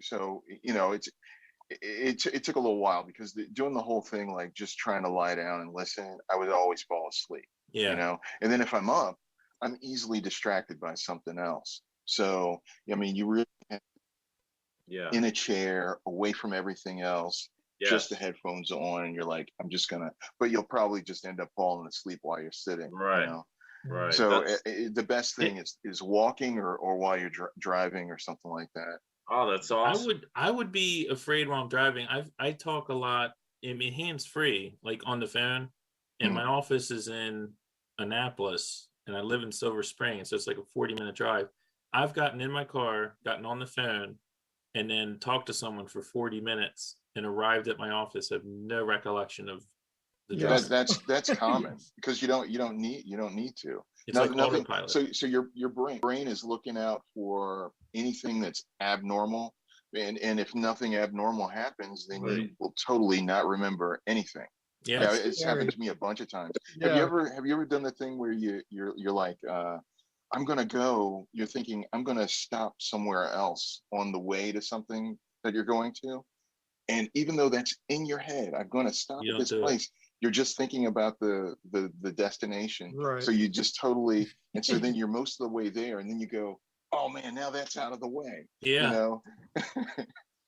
it took a little while because doing the whole thing, like just trying to lie down and listen, I would always fall asleep. Yeah. And then if I'm up, I'm easily distracted by something else. So I mean, you really Yeah. in a chair away from everything else, Yes. just the headphones on, and you're like, I'm just gonna, but you'll probably just end up falling asleep while you're sitting. Right. Right. So That's- the best thing is walking or while you're driving or something like that. Oh, that's awesome. I would be afraid while I'm driving. I talk a lot. I mean, hands free, like on the phone. And my office is in Annapolis, and I live in Silver Spring, so it's like a 40-minute drive. I've gotten in my car, gotten on the phone, and then talked to someone for 40 minutes, and arrived at my office. Have no recollection of the drive. That's common because you don't need to. It's like autopilot. So your brain is looking out for anything that's abnormal, and if nothing abnormal happens, then you will totally not remember anything. Yeah, it's happened to me a bunch of times. Yeah. Have you ever done the thing where you're like, I'm gonna go, you're thinking I'm gonna stop somewhere else on the way to something that you're going to, and even though that's in your head, I'm gonna stop at this place, you're just thinking about the destination. Right. So you just totally, and so then you're most of the way there, and then you go, oh man, now that's out of the way. Yeah.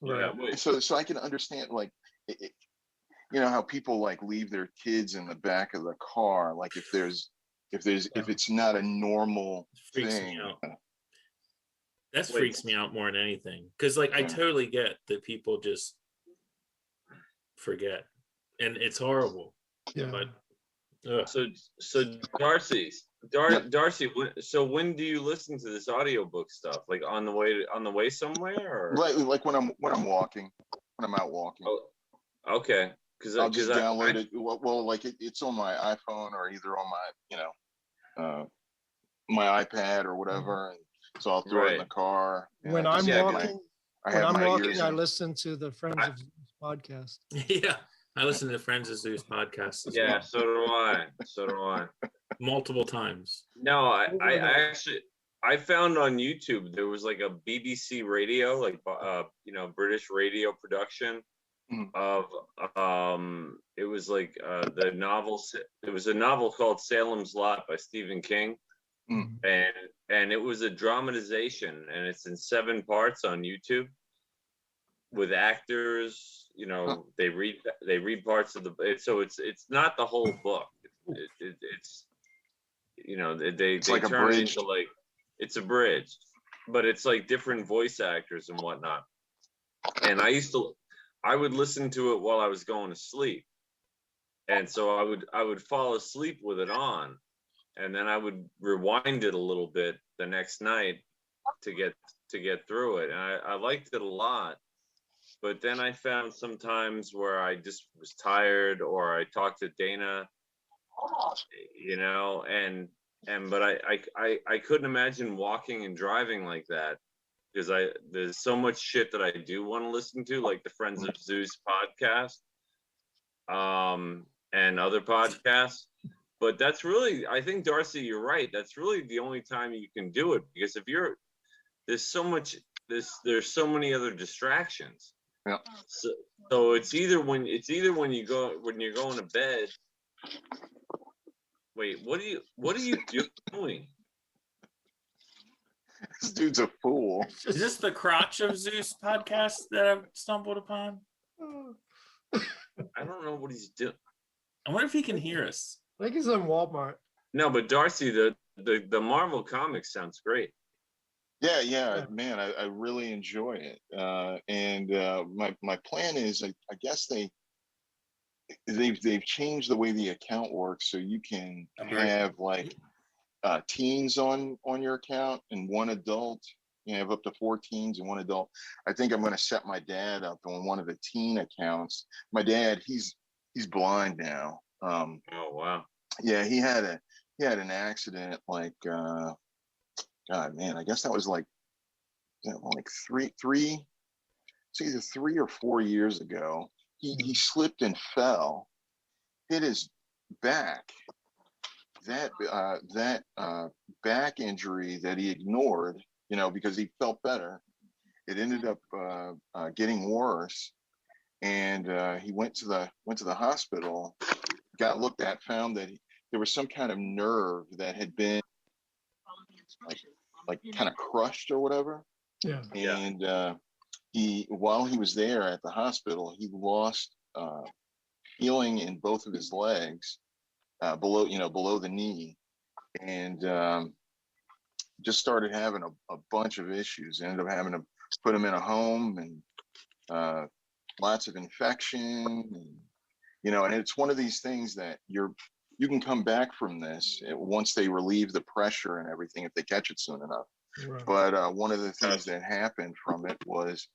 Right. Yeah. So I can understand, like, how people like leave their kids in the back of the car, like if it's not a normal Freaks thing. me out. That freaks me out more than anything, because like I totally get that people just forget, and it's horrible. Yeah. But So Darcy, so when do you listen to this audiobook stuff? Like on the way somewhere, or like when I'm walking, when I'm out walking. Oh, okay. I'll just download it. Well, like it's on my iPhone or either on my my iPad or whatever, and so I'll throw it in the car. When I'm walking, I listen to the Friends of Zeus podcast. Yeah, I listen to Friends of Zeus podcast. As Yeah, well. so do I. Multiple times. No, I actually I found on YouTube there was like a BBC radio, like British radio production of it was like the novel. It was a novel called Salem's Lot by Stephen King, and it was a dramatization, and it's in 7 parts on YouTube with actors. They read parts of so it's not the whole book. It's they like turn it into like it's abridged, but it's like different voice actors and whatnot. And I would listen to it while I was going to sleep, and so I would fall asleep with it on, and then I would rewind it a little bit the next night to get through it, and I liked it a lot. But then I found sometimes where I just was tired, or I talked to Dana, but I couldn't imagine walking and driving like that, because there's so much shit that I do want to listen to, like the Friends of Zeus podcast, and other podcasts. But that's really, I think, Darcy, you're right. That's really the only time you can do it, because there's so many other distractions. Yeah. So it's either when you're going to bed. Wait, what are you doing? This dude's a fool. Is this the Crotch of Zeus podcast that I've stumbled upon? I don't know what he's doing. I wonder if he can hear us. I think he's in Walmart. No, but Darcy, the Marvel comics sounds great. Yeah, man, I really enjoy it. And my plan is, I guess they've changed the way the account works, so you can have like teens on your account and one adult. You have up to 4 teens and 1 adult. I think I'm going to set my dad up on one of the teen accounts. My dad, he's blind now. Oh wow. Yeah, he had an accident like God, man, I guess that was like three. It's either 3 or 4 years ago. He slipped and fell, hit his back. That back injury that he ignored, because he felt better, it ended up getting worse, and he went to the hospital, got looked at, found that there was some kind of nerve that had been like kind of crushed or whatever. Yeah. And while he was there at the hospital, he lost feeling in both of his legs, below the knee, and just started having a bunch of issues. Ended up having to put him in a home, and lots of infection, and it's one of these things that you can come back from this once they relieve the pressure and everything, if they catch it soon enough. Right. But one of the things that happened from it was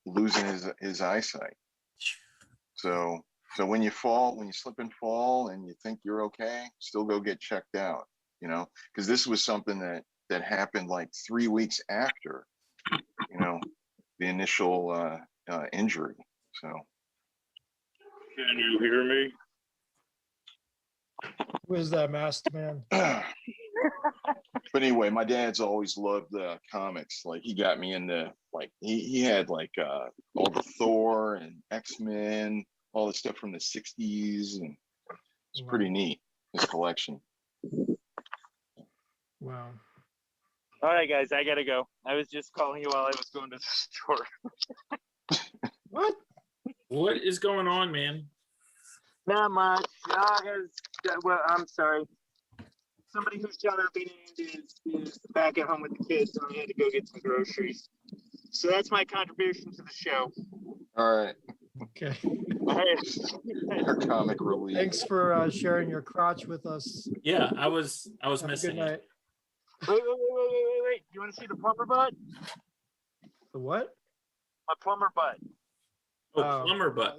losing his eyesight. So when you slip and fall and you think you're okay, still go get checked out, because this was something that happened like 3 weeks after, the initial injury. So. Can you hear me? Who is that masked man? But anyway, my dad's always loved comics. Like, he got me into, like, he had like all the Thor and X-Men, all the stuff from the 60s, and it's pretty neat, his collection. Wow. All right, guys, I gotta go. I was just calling you while I was going to the store. What is going on, man? Not much. Well, I'm sorry. Somebody who shall not be named is back at home with the kids, and I had to go get some groceries. So that's my contribution to the show. All right. Okay. Your comic relief. Thanks for sharing your crotch with us. Yeah, I was Have a missing good night. it. Wait. You want to see the plumber butt? The what? My plumber butt. Oh, plumber butt.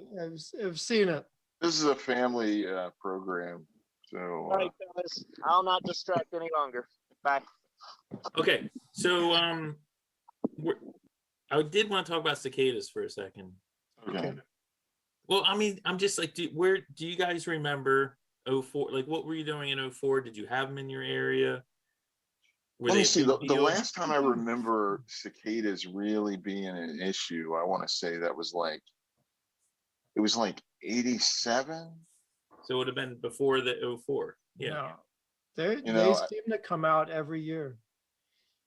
I've seen it. This is a family program, so. All right, guys. I'll not distract any longer. Bye. Okay, so I did want to talk about cicadas for a second. Okay. Well, I mean, I'm just like, do you guys remember 04? Like, what were you doing in 04? Did you have them in your area? Let me see. The last time I remember cicadas really being an issue, I want to say it was like 87. So it would have been before the 04. Yeah. No. They seem to come out every year.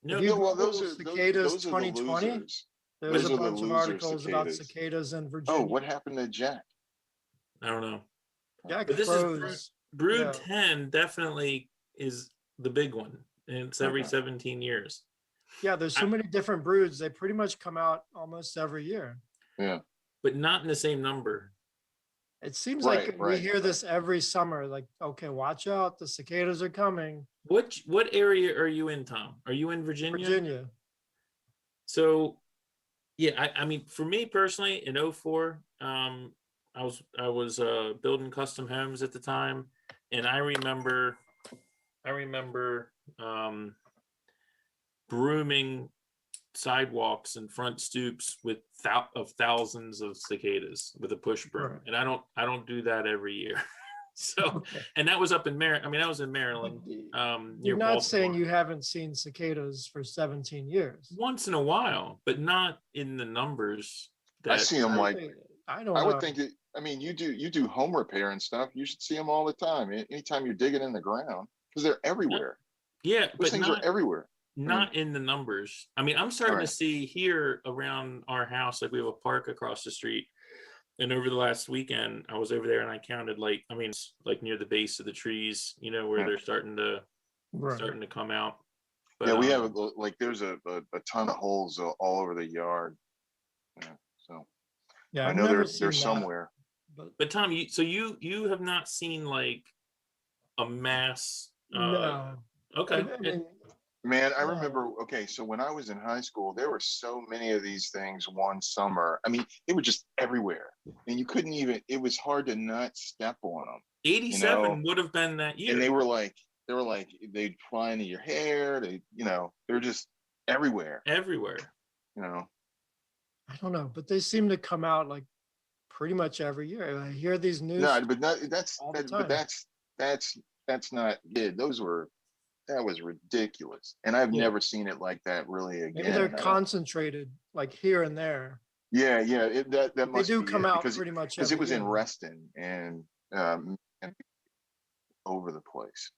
No, those are cicadas those are 2020. the losers. There's Those a are the bunch of loser articles about cicadas. cicadas in Virginia. Oh, what happened to Jack? I don't know. Jack But this froze. is Brood Yeah. 10 definitely is the big one. And it's every Okay. 17 years. Yeah, there's so many different broods. They pretty much come out almost every year. Yeah. But not in the same number. It seems Right, like we right. hear this every summer. Like, okay, watch out, the cicadas are coming. What area are you in, Tom? Are you in Virginia? Virginia. So, yeah, I mean, for me personally, in 04, I was building custom homes at the time, and I remember brooming sidewalks and front stoops with thousands of cicadas with a push broom, Right. and I don't do that every year. So, Okay. and that was up in Maryland. I mean, I was in Maryland. You're near not saying Baltimore. you haven't seen cicadas for 17 years. Once in a while, but not in the numbers. I see them like, I don't I know. would think it, I mean, you do home repair and stuff. You should see them all the time. Anytime you're digging in the ground, because they're everywhere. Yeah, Those but things not, are everywhere. not in the numbers. I mean, I'm starting Right. to see here around our house, like we have a park across the street. And over the last weekend, I was over there and I counted it's like near the base of the trees, where Yeah. they're starting to Right. come out. But, Yeah, we have like there's a ton of holes all over the yard. Yeah, so Yeah, I I've know never they're seen that, somewhere. But Tom, you have not seen like a mass. No. Okay. I mean, Man, I no. remember, okay, so when I was in high school, there were so many of these things one summer. I mean, they were just everywhere. And you couldn't even, it was hard to not step on them. 87 would have been that year. And they were like, they'd fly into your hair. They were just everywhere. Everywhere. I don't know, but they seem to come out like pretty much every year. I hear these news. No, but that's all the but time. that's not good. That was ridiculous. And I've Yeah. never seen it like that really again. Maybe they're concentrated like here and there. Yeah, that They must do be come it, out because pretty much it every was in year. Reston and over the place,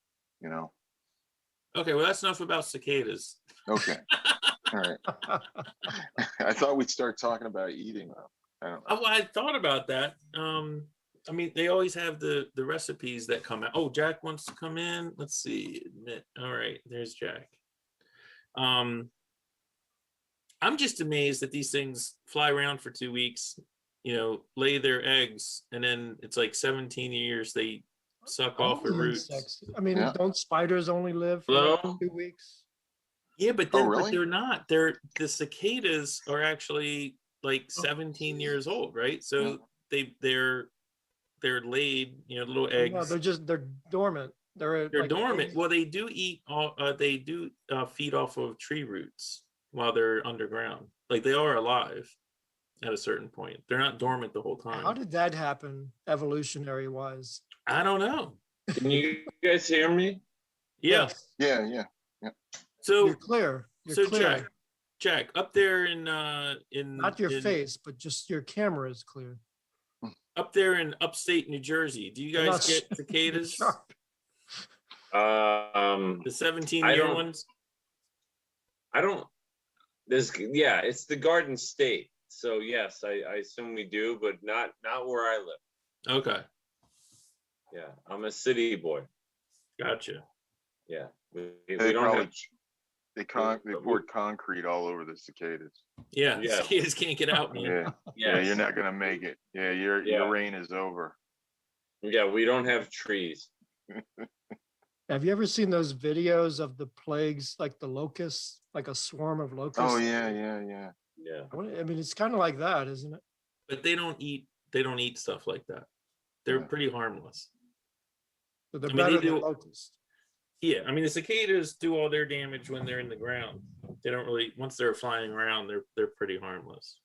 Okay, well, that's enough about cicadas. Okay. All right. I thought we'd start talking about eating them. I don't know. Well, I thought about that. I mean, they always have the recipes that come out. Oh, Jack wants to come in. Let's see. Admit. All right, there's Jack. I'm just amazed that these things fly around for 2 weeks, lay their eggs, and then it's like 17 years they suck All off the the roots. insects. I mean, Yeah. don't spiders only live for like Hello? 2 weeks? Yeah, but Oh, then really? but they're not. The cicadas are actually like 17 years old, right? So they're laid, little eggs. No, they're dormant. They're like dormant. eggs. Well, they do eat they do feed off of tree roots while they're underground. Like they are alive at a certain point. They're not dormant the whole time. How did that happen evolutionary wise? I don't know. Can you guys hear me? Yeah. Yeah. So You're clear. You're so clear. Jack, up there in Not your face, but just your camera is clear. up there in upstate New Jersey, do you You're guys not get sh- cicadas? sharp. The 17-year ones? I don't. It's the Garden State. So yes, I assume we do, but not where I live. Okay, Yeah, I'm a city boy. gotcha. Yeah, we They don't probably have. they poured concrete all over the cicadas. Yeah, Yeah. cicadas can't get out, man. Yeah. Yeah, you're not gonna make it. Yeah, your reign is over. Yeah, we don't have trees. Have you ever seen those videos of the plagues, like the locusts, like a swarm of locusts? Oh yeah. Yeah. I mean, it's kind of like that, isn't it? But they don't eat stuff like that. They're Yeah. pretty harmless. So they're I mean, they better than do- locusts. Yeah, I mean the cicadas do all their damage when they're in the ground. They don't really, once they're flying around, they're pretty harmless.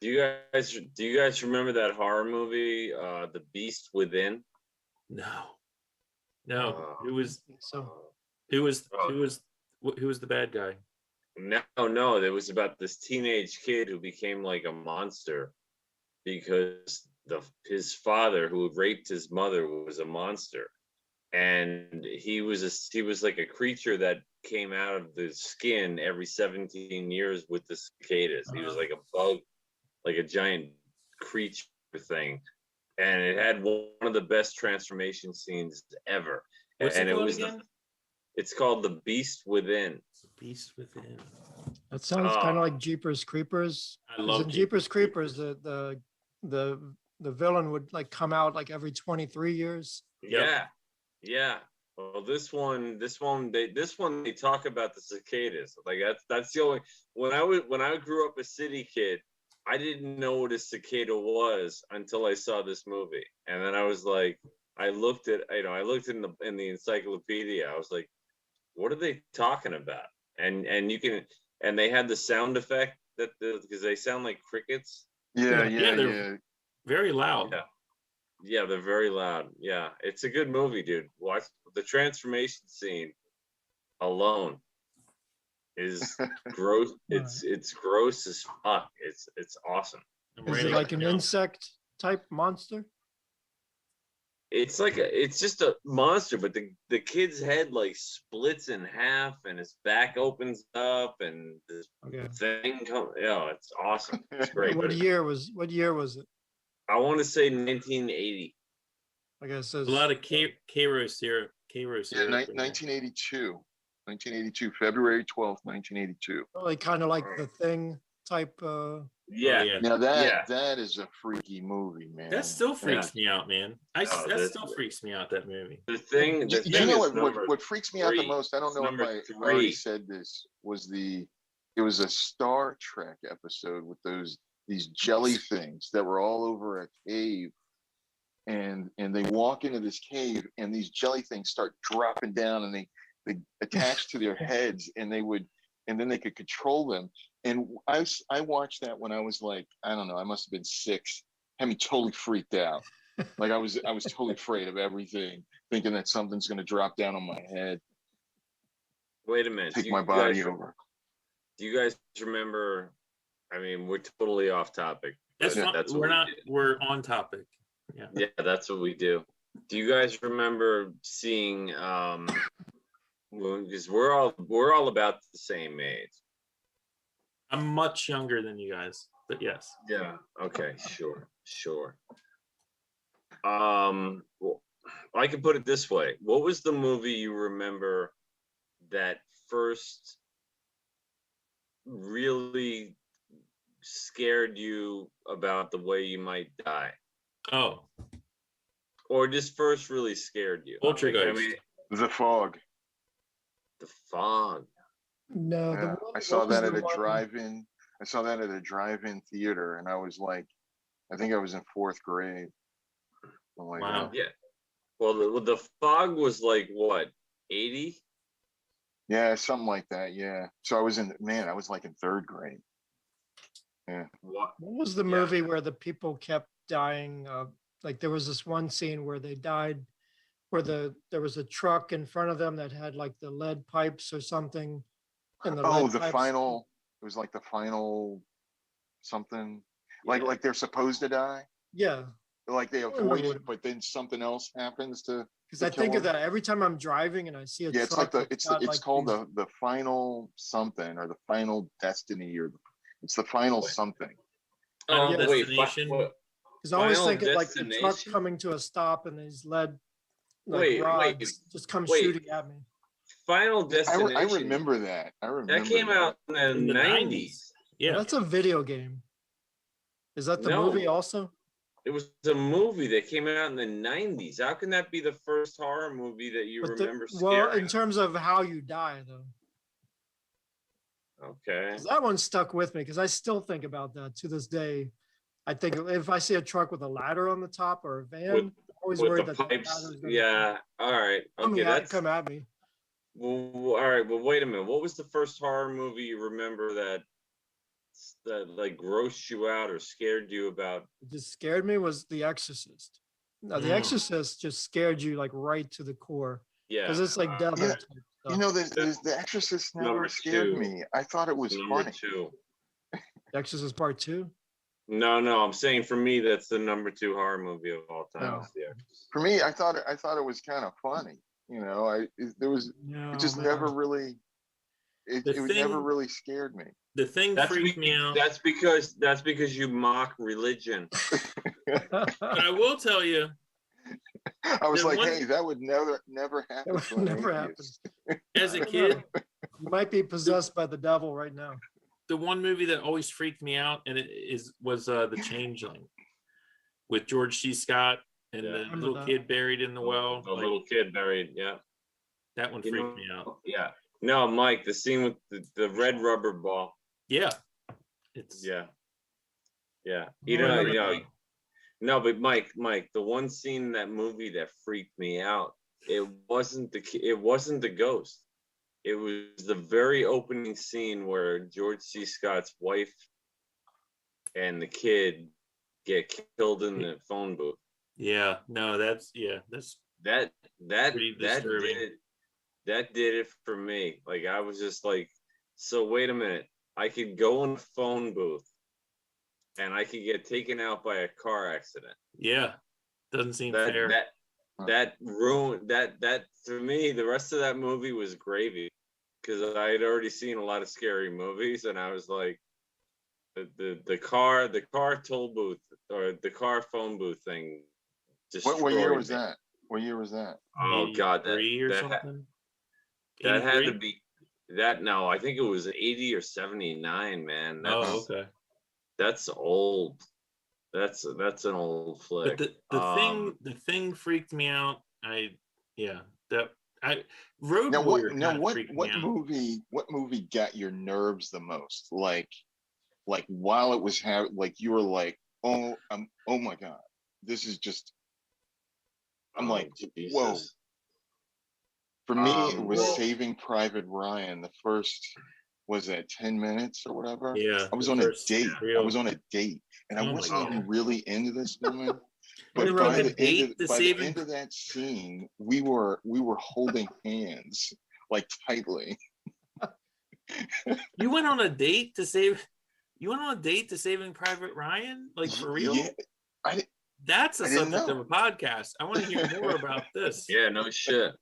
Do you guys remember that horror movie, The Beast Within? No, who was So the bad guy? No, it was about this teenage kid who became like a monster because his father, who raped his mother, was a monster, and he was like a creature that came out of the skin every 17 years with the cicadas. He was like a bug, like a giant creature thing, and it had one of the best transformation scenes ever. What's and it it called was again? it's called The Beast Within. Beast Within. that sounds kind of like Jeepers Creepers. I 'Cause love in Jeepers Creepers, the villain would like come out like every 23 years. Yep. Yeah. Well, this one they talk about the cicadas. Like that's the only. When I grew up a city kid, I didn't know what a cicada was until I saw this movie, and then I was like, I looked in the encyclopedia. I was like, what are they talking about? And they had the sound effect because they sound like crickets. Yeah. they're very loud. Yeah, they're very loud. Yeah, it's a good movie, dude. Watch the transformation scene alone is gross. It's gross as fuck. It's awesome. I'm Is writing it like it an down. insect type monster? it's like it's just a monster, but the kid's head like splits in half and his back opens up and this Okay. thing comes. Oh, it's awesome. It's great. What year was it? I want to say 1980. I guess it says A lot of Cairo syrup. Cairo Yeah, syrup. 1982. 1982, February 12th, 1982. really kind of like the Thing type. Yeah. yeah. Now Yeah. that is a freaky movie, man. That still freaks me out, man. That that's- still freaks me out, that movie. The thing. Do The you thing know is what freaks me out the three. most? I don't It's know if number I three. already said this. It was a Star Trek episode with these jelly things that were all over a cave, and they walk into this cave, and these jelly things start dropping down, and they attach to their heads, and then they could control them. And I watched that when I was like, I don't know, I must have been 6. Had me totally freaked out. Like I was totally afraid of everything, thinking that something's gonna drop down on my head, Wait a minute. take You my body guys- over. Do you guys remember? I mean, we're totally off topic. That's but fine. what We're we not. did. We're on topic. Yeah. Yeah, that's what we do. Do you guys remember seeing? Because we're all about the same age. I'm much younger than you guys, but yes. Yeah. Okay. Sure. Well, I can put it this way. What was the movie you remember that first really scared you about the way you might die? Oh, Or just first really scared you? Poltergeist. The Fog. The Fog. No, Yeah, one- I saw what was that the at a one- drive-in. I saw that at a drive-in theater, and I was like, I think I was in 4th grade. Something like Wow. that. Yeah. Well, the Fog was like what, 80? Yeah, something like that. Yeah. So I was like in 3rd grade. What? What was the Yeah. movie where the people kept dying? Like there was this one scene where they died, where there was a truck in front of them that had like the lead pipes or something. And Oh, lead the pipes- final. It was like the final something. Like they're supposed to die. Yeah, Like they don't remember avoid what- it, but then something else happens to. because to I kill think of them. that every time I'm driving and I see a Yeah, it's like truck. it's got, like, called these- the final something, or the final destiny, or it's the final something. Final wait, Destination. Because I always Final think of like the truck Destination? coming to a stop and these lead like Wait, rods just come wait. shooting at me. Final Destination. I remember that. I remember That came out in the In the 90s. Yeah. That's a video game. Is that the No. movie also? It was a movie that came out in the 90s. How can that be the first horror movie that you But remember well, scaring? in terms of how you die, though, Okay. 'cause that one stuck with me because I still think about that to this day. I think if I see a truck with a ladder on the top or a van, With- I'm always With worried the that pipes. ladder's gonna Yeah. All right. Okay. That's come at me. well, all right. Well, wait a minute. What was the first horror movie you remember that like grossed you out or scared you about? It just scared me was The Exorcist. No, The Mm. Exorcist just scared you like right to the core Yeah. because it's like devil. Yeah. type stuff. You know, the Exorcist never Number scared 2. me. I thought it was number funny. 2. The Exorcist Part 2. No, I'm saying for me that's the number 2 horror movie of all time. Oh. is The Exorcist. For me, I thought it was kind of funny. You know, it just never really. It The never thing- really scared me. The thing freaked me out. That's because you mock religion. But I will tell you, I was The like, one- hey, that would never happen. would to an never atheist. as a kid, You might be possessed by the devil right now. the one movie that always freaked me out and was The Changeling with George C. Scott and Yeah. the Remember little that. kid buried in the well. The Like, little kid buried. Yeah. that one You freaked know, me out. Yeah. No, Mike, the scene with the red rubber ball. Yeah. It's Yeah. Yeah. I remember that. No, but Mike, the one scene in that movie that freaked me out, it wasn't the ghost. It was the very opening scene where George C. Scott's wife and the kid get killed in the phone booth. yeah. No, that's That Pretty disturbing. That did it for me. Like I was just like, so wait a minute. I could go in a phone booth and I could get taken out by a car accident. yeah. Doesn't seem That fair. that ruined that to me. The rest of that movie was gravy, because I had already seen a lot of scary movies, and I was like, the car toll booth or the car phone booth thing. What year destroyed was me. that? What year was that? Oh God, 83 or that something. that had 83? to be that. No, I think it was 80 or 79. Man, Oh, okay. that's old. That's an old flick. But the thing freaked me out. Road Now Warrior what? kind of freaked me out. What movie got your nerves the most? Like while it was like you were like, oh my God, this is just. I'm like, Jesus. whoa. For me, it was well- Saving Private Ryan. The first, was that 10 minutes or whatever? Yeah, I was the on a first date. I real- was on a date, and I Oh my wasn't God. even really into this woman. Wait, But wait, by wait. the end of that scene, we were holding hands like tightly. You went on a date to save. You went on a date to Saving Private Ryan, like for real? Yeah, That's a I didn't subject know. of a podcast. I want to hear more about this. Yeah, no shit.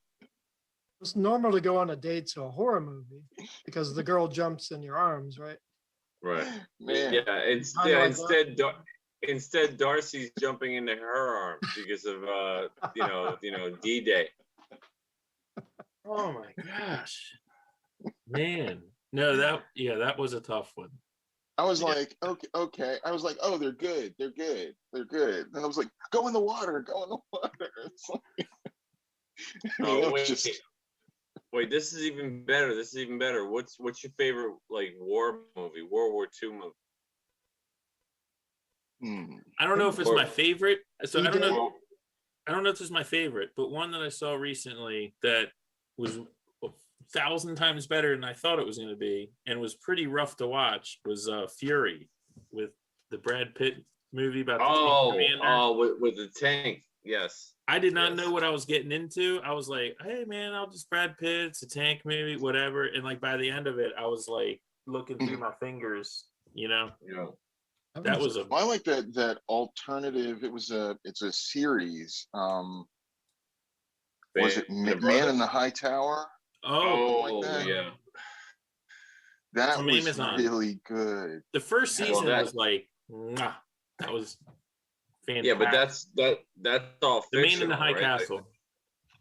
It's normal to go on a date to a horror movie because the girl jumps in your arms, right? Right. man. Yeah. Instead, Darcy's jumping into her arms because of D-Day. Oh my gosh, man! No, that was a tough one. I was like, okay. I was like, oh, they're good. And I was like, go in the water. It's like, Oh, it was wait, this is even better. What's your favorite like war movie? World War II movie? I don't know if it's my favorite. So I don't D-Day? know. I don't know if it's my favorite, but one that I saw recently that was 1,000 times better than I thought it was going to be, and was pretty rough to watch, was Fury, with the Brad Pitt movie about the tank commander. With the tank. Yes. I did not know what I was getting into. I was like, hey man, I'll just Brad Pitt, it's a tank movie, whatever. And like by the end of it, I was like looking through my fingers, Yeah. That was a I like that alternative. It's a series. Was it Man in the High Tower? oh, that? Yeah. That From was Amazon. really good. the first Well, season that- was like, mwah. That was fantastic. Yeah, but that's all The Man in fictional, the High right? Castle.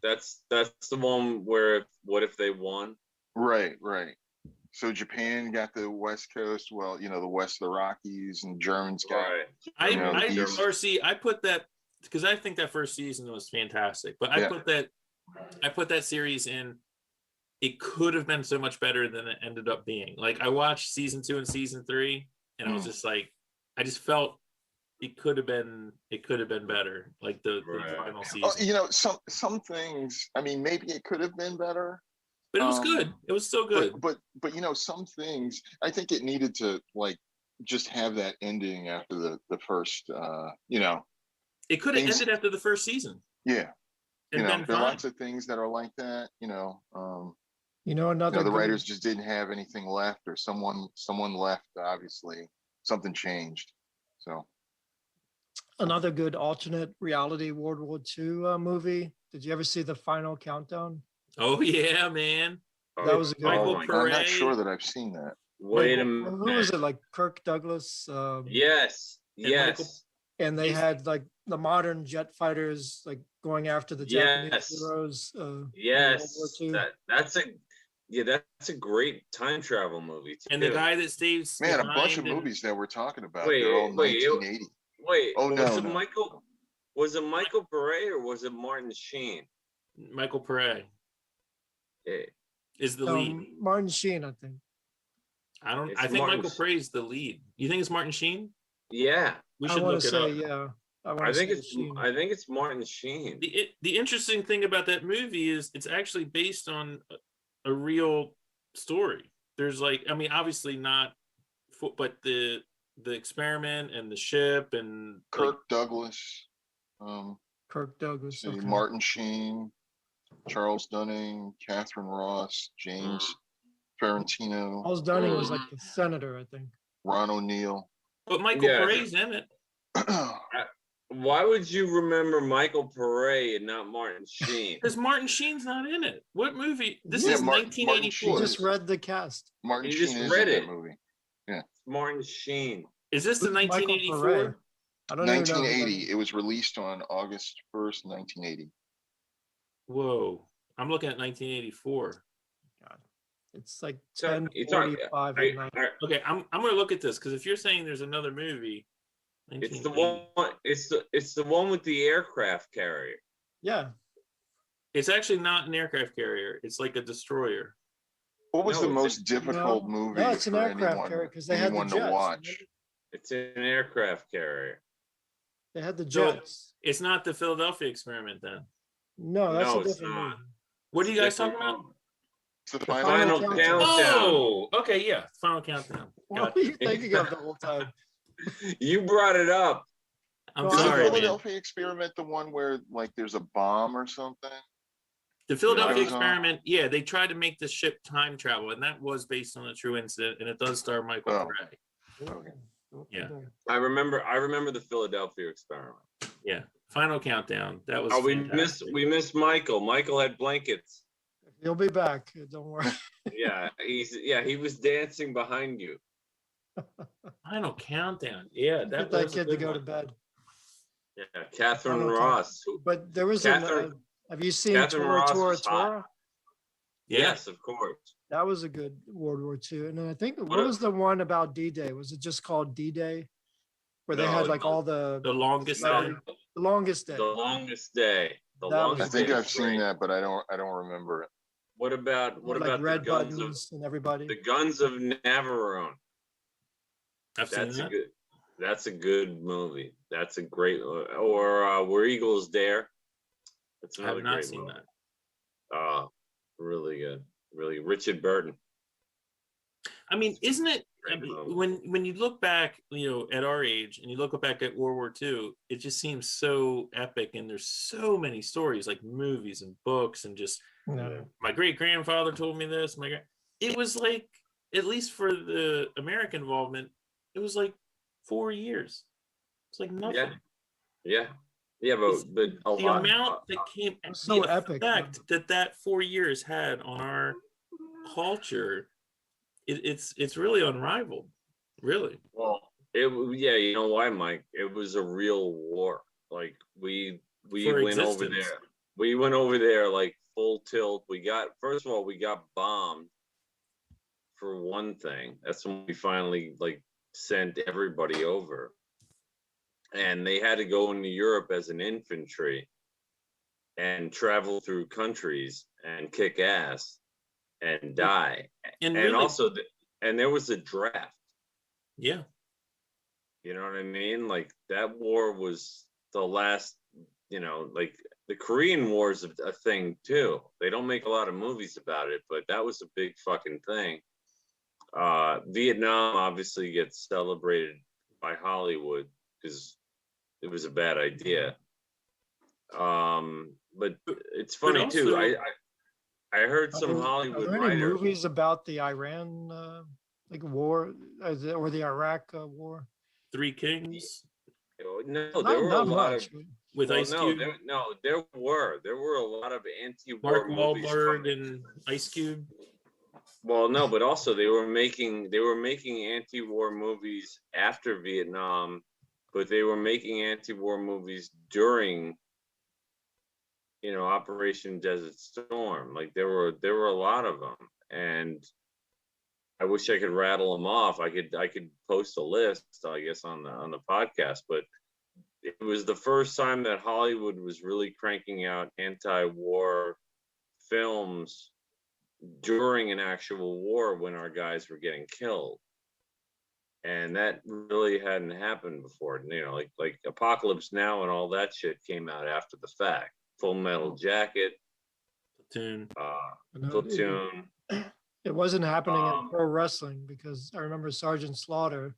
That's the one where what if they won? Right. So Japan got the West Coast. Well, the west of the Rockies, and Germans got. Right. I put that because I think that first season was fantastic, but I put that series in. It could have been so much better than it ended up being. Like I watched season 2 and season 3, and I was just like, I just felt it could have been better. Like the final season. Some things. I mean, maybe it could have been better. But it was good. It was still good. But some things, I think it needed to like just have that ending after the first. It could have ended after the first season. Yeah. And There been are fine. lots of things that are like that. Another the good- writers just didn't have anything left, or someone left. Obviously, something changed. So another good alternate reality World War II movie. Did you ever see The Final Countdown? Oh yeah, man. That was a good Michael one. Paré. I'm not sure that I've seen that. Wait a minute. Who was it? Like Kirk Douglas? Yes. Michael- And they had like the modern jet fighters like going after the Japanese heroes. Yes. in World War II. That's a great time travel movie too. And the guy that stays Man, a bunch of behind and- movies that we're talking about. Wait, they're all wait, 1980. Wait, Oh, was no. it Michael Paré or was it Martin Sheen? Michael Paré Yeah. is the lead. Martin Sheen, I think. It's I think Martin Michael Paré is the lead. You think it's Martin Sheen? Yeah. We I should want look to it say, up. yeah. I think it's Martin Sheen. The interesting thing about that movie is it's actually based on a real story. There's like, I mean, obviously not, but the experiment and the ship and Kirk Douglas. Kirk Douglas. Okay. Martin Sheen, Charles Dunning, Catherine Ross, James Ferrantino, Charles Dunning was like the senator, I think. Ron O'Neill. But Michael Paré's in it. Why would you remember Michael Pare and not Martin Sheen? Because Martin Sheen's not in it. What movie? This Yeah, is Martin 1984. You Sheen. just read the cast. Martin You Sheen just is read in it. that movie. Martin Sheen. Is this the Who's Michael 1984? Paré? I don't even know. who that 1980. is. It was released on August 1st, 1980. Whoa. I'm looking at 1984. God. It's like So, 10:45 at night. Okay, I'm gonna look at this because if you're saying there's another movie, It's the 1980, one. It's the one with the aircraft carrier. Yeah. it's actually not an aircraft carrier. It's like a destroyer. What was No, the it's most difficult No, movie no, it's an for aircraft carrier because they had the anyone jets. to watch? It's an aircraft carrier. They had the So jets. it's not the Philadelphia experiment then. No, that's No, a it's different not. movie. What are you guys Different talking about? one. It's the The final, Final Countdown. countdown. Oh, okay, yeah. Final countdown. What were you thinking of the whole time? You brought it up. I'm Well, Is the sorry, man. Philadelphia experiment the one where like there's a bomb or something? The Philadelphia Goes on. experiment, yeah, they tried to make the ship time travel, and that was based on a true incident, and it does star Michael Oh. Pare. Okay. Yeah. I remember the Philadelphia experiment. Yeah. Final countdown. That was Oh, fantastic. we missed Michael. Michael had blankets. He'll be back. Don't worry. Yeah, he was dancing behind you. Final countdown. Yeah, Get that that was a kid to good go to one. bed. Yeah, Catherine Final Ross. But there was Catherine- have you seen Catherine Tora Ross Tora is hot. Tora? Yeah. Yes, of course. That was a good World War II. And then I think what What a- was the one about D-Day? Was it just called D-Day? Where they No, had like no. all the The longest No. day. the longest day. The longest day. The That was- longest I think day I've is seen great. that, but I don't remember it. What about like the red guns buttons and everybody. of the guns of Navarone? I've seen That's a that. good. That's a good movie. That's a great. Or Where Eagles Dare. That's I another have not great seen movie. that. Really good. Really, Richard Burton. I mean, isn't it I Great mean, movie. when you look back, at our age, and you look back at World War II, it just seems so epic, and there's so many stories, like movies and books, and just No. my great grandfather told me this. It was like, at least for the American involvement, it was like 4 years. It's like nothing. Yeah, It's- but a The lot. amount that came, was so the epic. effect that 4 years had on our culture, it's really unrivaled, really. Well, yeah, you know why, Mike? It was a real war. Like we For went over existence. there. We went over there like full tilt. First of all, we got bombed for one thing. That's when we finally like sent everybody over. And they had to go into Europe as an infantry and travel through countries and kick ass and die. And And really, also, and there was a draft. yeah, You know what I mean? Like that war was the last, like the Korean War is a thing too. They don't make a lot of movies about it, but that was a big fucking thing. Vietnam obviously gets celebrated by Hollywood because it was a bad idea. But it's funny too. also- I heard some Are Hollywood there any writers. movies about the Iran war or the Iraq war? Three Kings No, Not, there were a not lot much. of. with Well, Ice no, Cube, there were a lot of anti-war Mark movies. Wahlberg, and Ice Cube. Well, no, but also they were making anti-war movies after Vietnam, but they were making anti-war movies during, Operation Desert Storm. Like there were a lot of them, and I wish I could rattle them off. I could post a list, I guess, on the podcast, but it was the first time that Hollywood was really cranking out anti-war films during an actual war when our guys were getting killed. And that really hadn't happened before. Like Apocalypse Now and all that shit came out after the fact. Full Metal Jacket, Platoon. No, Platoon. It wasn't happening in Um, pro wrestling because I remember Sergeant Slaughter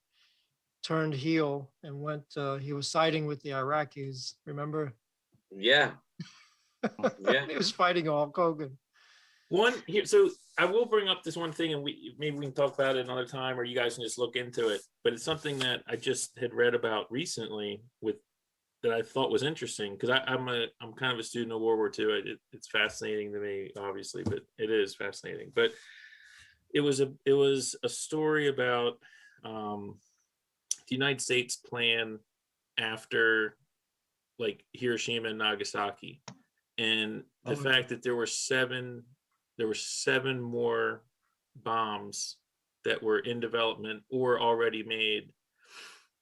turned heel and went. He was siding with the Iraqis. Remember? Yeah. Yeah. He was fighting Hulk Hogan. One here, so I will bring up this one thing, and maybe we can talk about it another time, or you guys can just look into it. But it's something that I just had read about recently with that I thought was interesting, because I'm kind of a student of World War II. It's fascinating to me, obviously, but it is fascinating. But it was a story about the United States plan after like Hiroshima and Nagasaki, and the fact that there were seven more bombs that were in development or already made,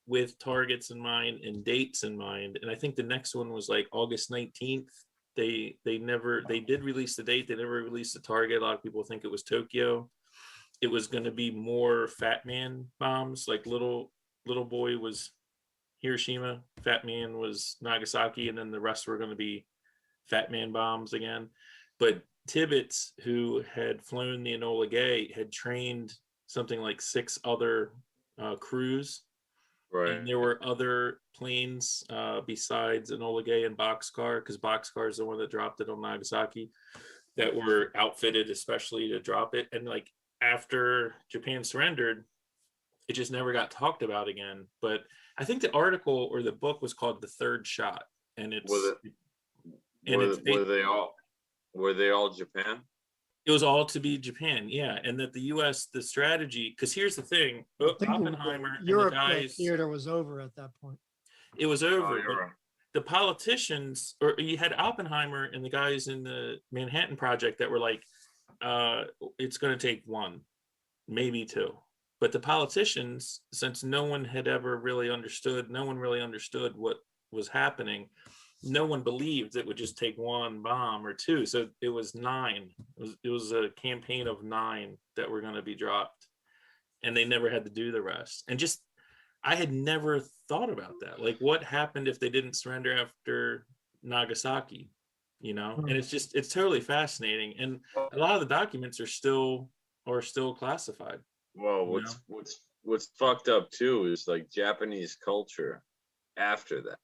with targets in mind and dates in mind. And I think the next one was like August 19th. They did release the date. They never released the target. A lot of people think it was Tokyo. It was going to be more Fat Man bombs. Like little boy was Hiroshima, Fat Man was Nagasaki, and then the rest were going to be Fat Man bombs again. But Tibbets, who had flown the Enola Gay, had trained something like 6 other crews. Right. And there were other planes besides Enola Gay and Boxcar, because Boxcar is the one that dropped it on Nagasaki, that were outfitted especially to drop it. And like after Japan surrendered, it just never got talked about again. But I think the article or the book was called The Third Shot, and were they all Japan? It was all to be Japan, yeah. And that the U.S., the strategy, because here's the thing, Oppenheimer and the guys, theater was over at that point. It was over. Oh, But right. the politicians, or you had Oppenheimer and the guys in the Manhattan Project that were like, it's going to take 1, maybe 2. But the politicians, since no one really understood what was happening, no one believed it would just take 1 bomb or 2. So it was 9. It was a campaign of 9 that were going to be dropped, and they never had to do the rest. And just, I had never thought about that. Like, what happened if they didn't surrender after Nagasaki? And it's totally fascinating. And a lot of the documents are still classified. Well, what's fucked up too is like Japanese culture after that,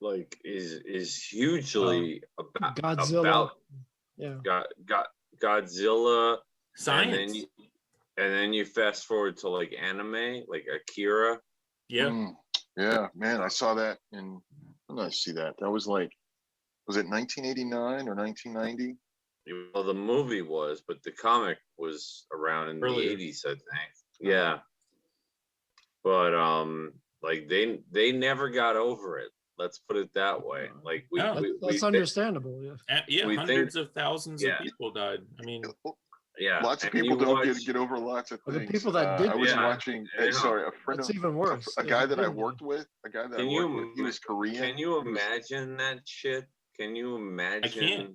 like is hugely about Godzilla. Godzilla, Science. and then you fast forward to like anime, like Akira. Yeah. Yeah, man, I saw that when did I see that? That was like, was it 1989 or 1990? Well, the movie was, but the comic was around in Earlier. the 80s, I think. Yeah. But like they never got over it. Let's put it that way. Like that's understandable. Yeah. Yeah, hundreds of thousands of people died. I mean, yeah, lots of people don't get over lots of things. The people that did, I was watching. Sorry, a friend that's of even worse. a guy that I worked with. He was Korean. Can you imagine that shit? Can you imagine? I can't.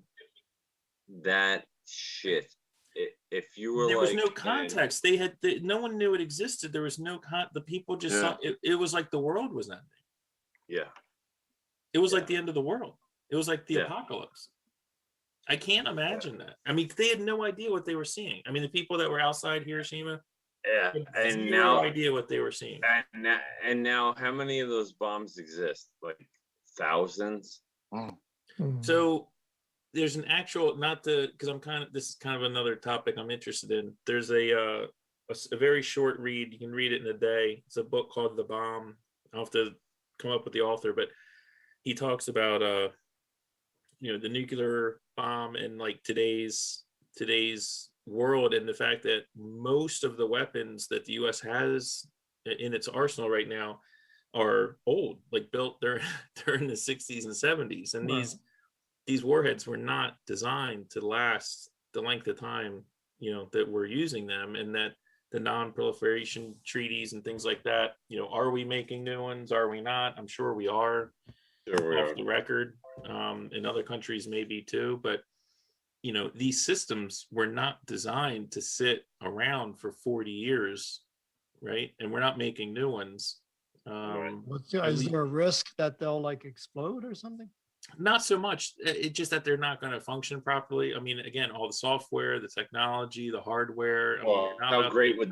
That shit. If you were, there was no context. No one knew it existed. There was no the people just saw it. It was like the world was ending. Yeah. It was like the end of the world. It was like the apocalypse. I can't imagine that. I mean, they had no idea what they were seeing. I mean, the people that were outside Hiroshima, and no now idea what they were seeing. And now, how many of those bombs exist? Like thousands. So there's an actual, because this is kind of another topic I'm interested in. There's a very short read. You can read it in a day. It's a book called The Bomb. I'll have to come up with the author, but he talks about the nuclear bomb and like today's world, and the fact that most of the weapons that the US has in its arsenal right now are old, like built during the 60s and 70s, and these warheads were not designed to last the length of time that we're using them, and that the non-proliferation treaties and things like that, are we making new ones? Are we not? I'm sure we are. Off the record. In other countries maybe too, but these systems were not designed to sit around for 40 years, right? And we're not making new ones. Is there a risk that they'll like explode or something? Not so much. It's just that they're not going to function properly. I mean, again, all the software, the technology, the hardware. How great would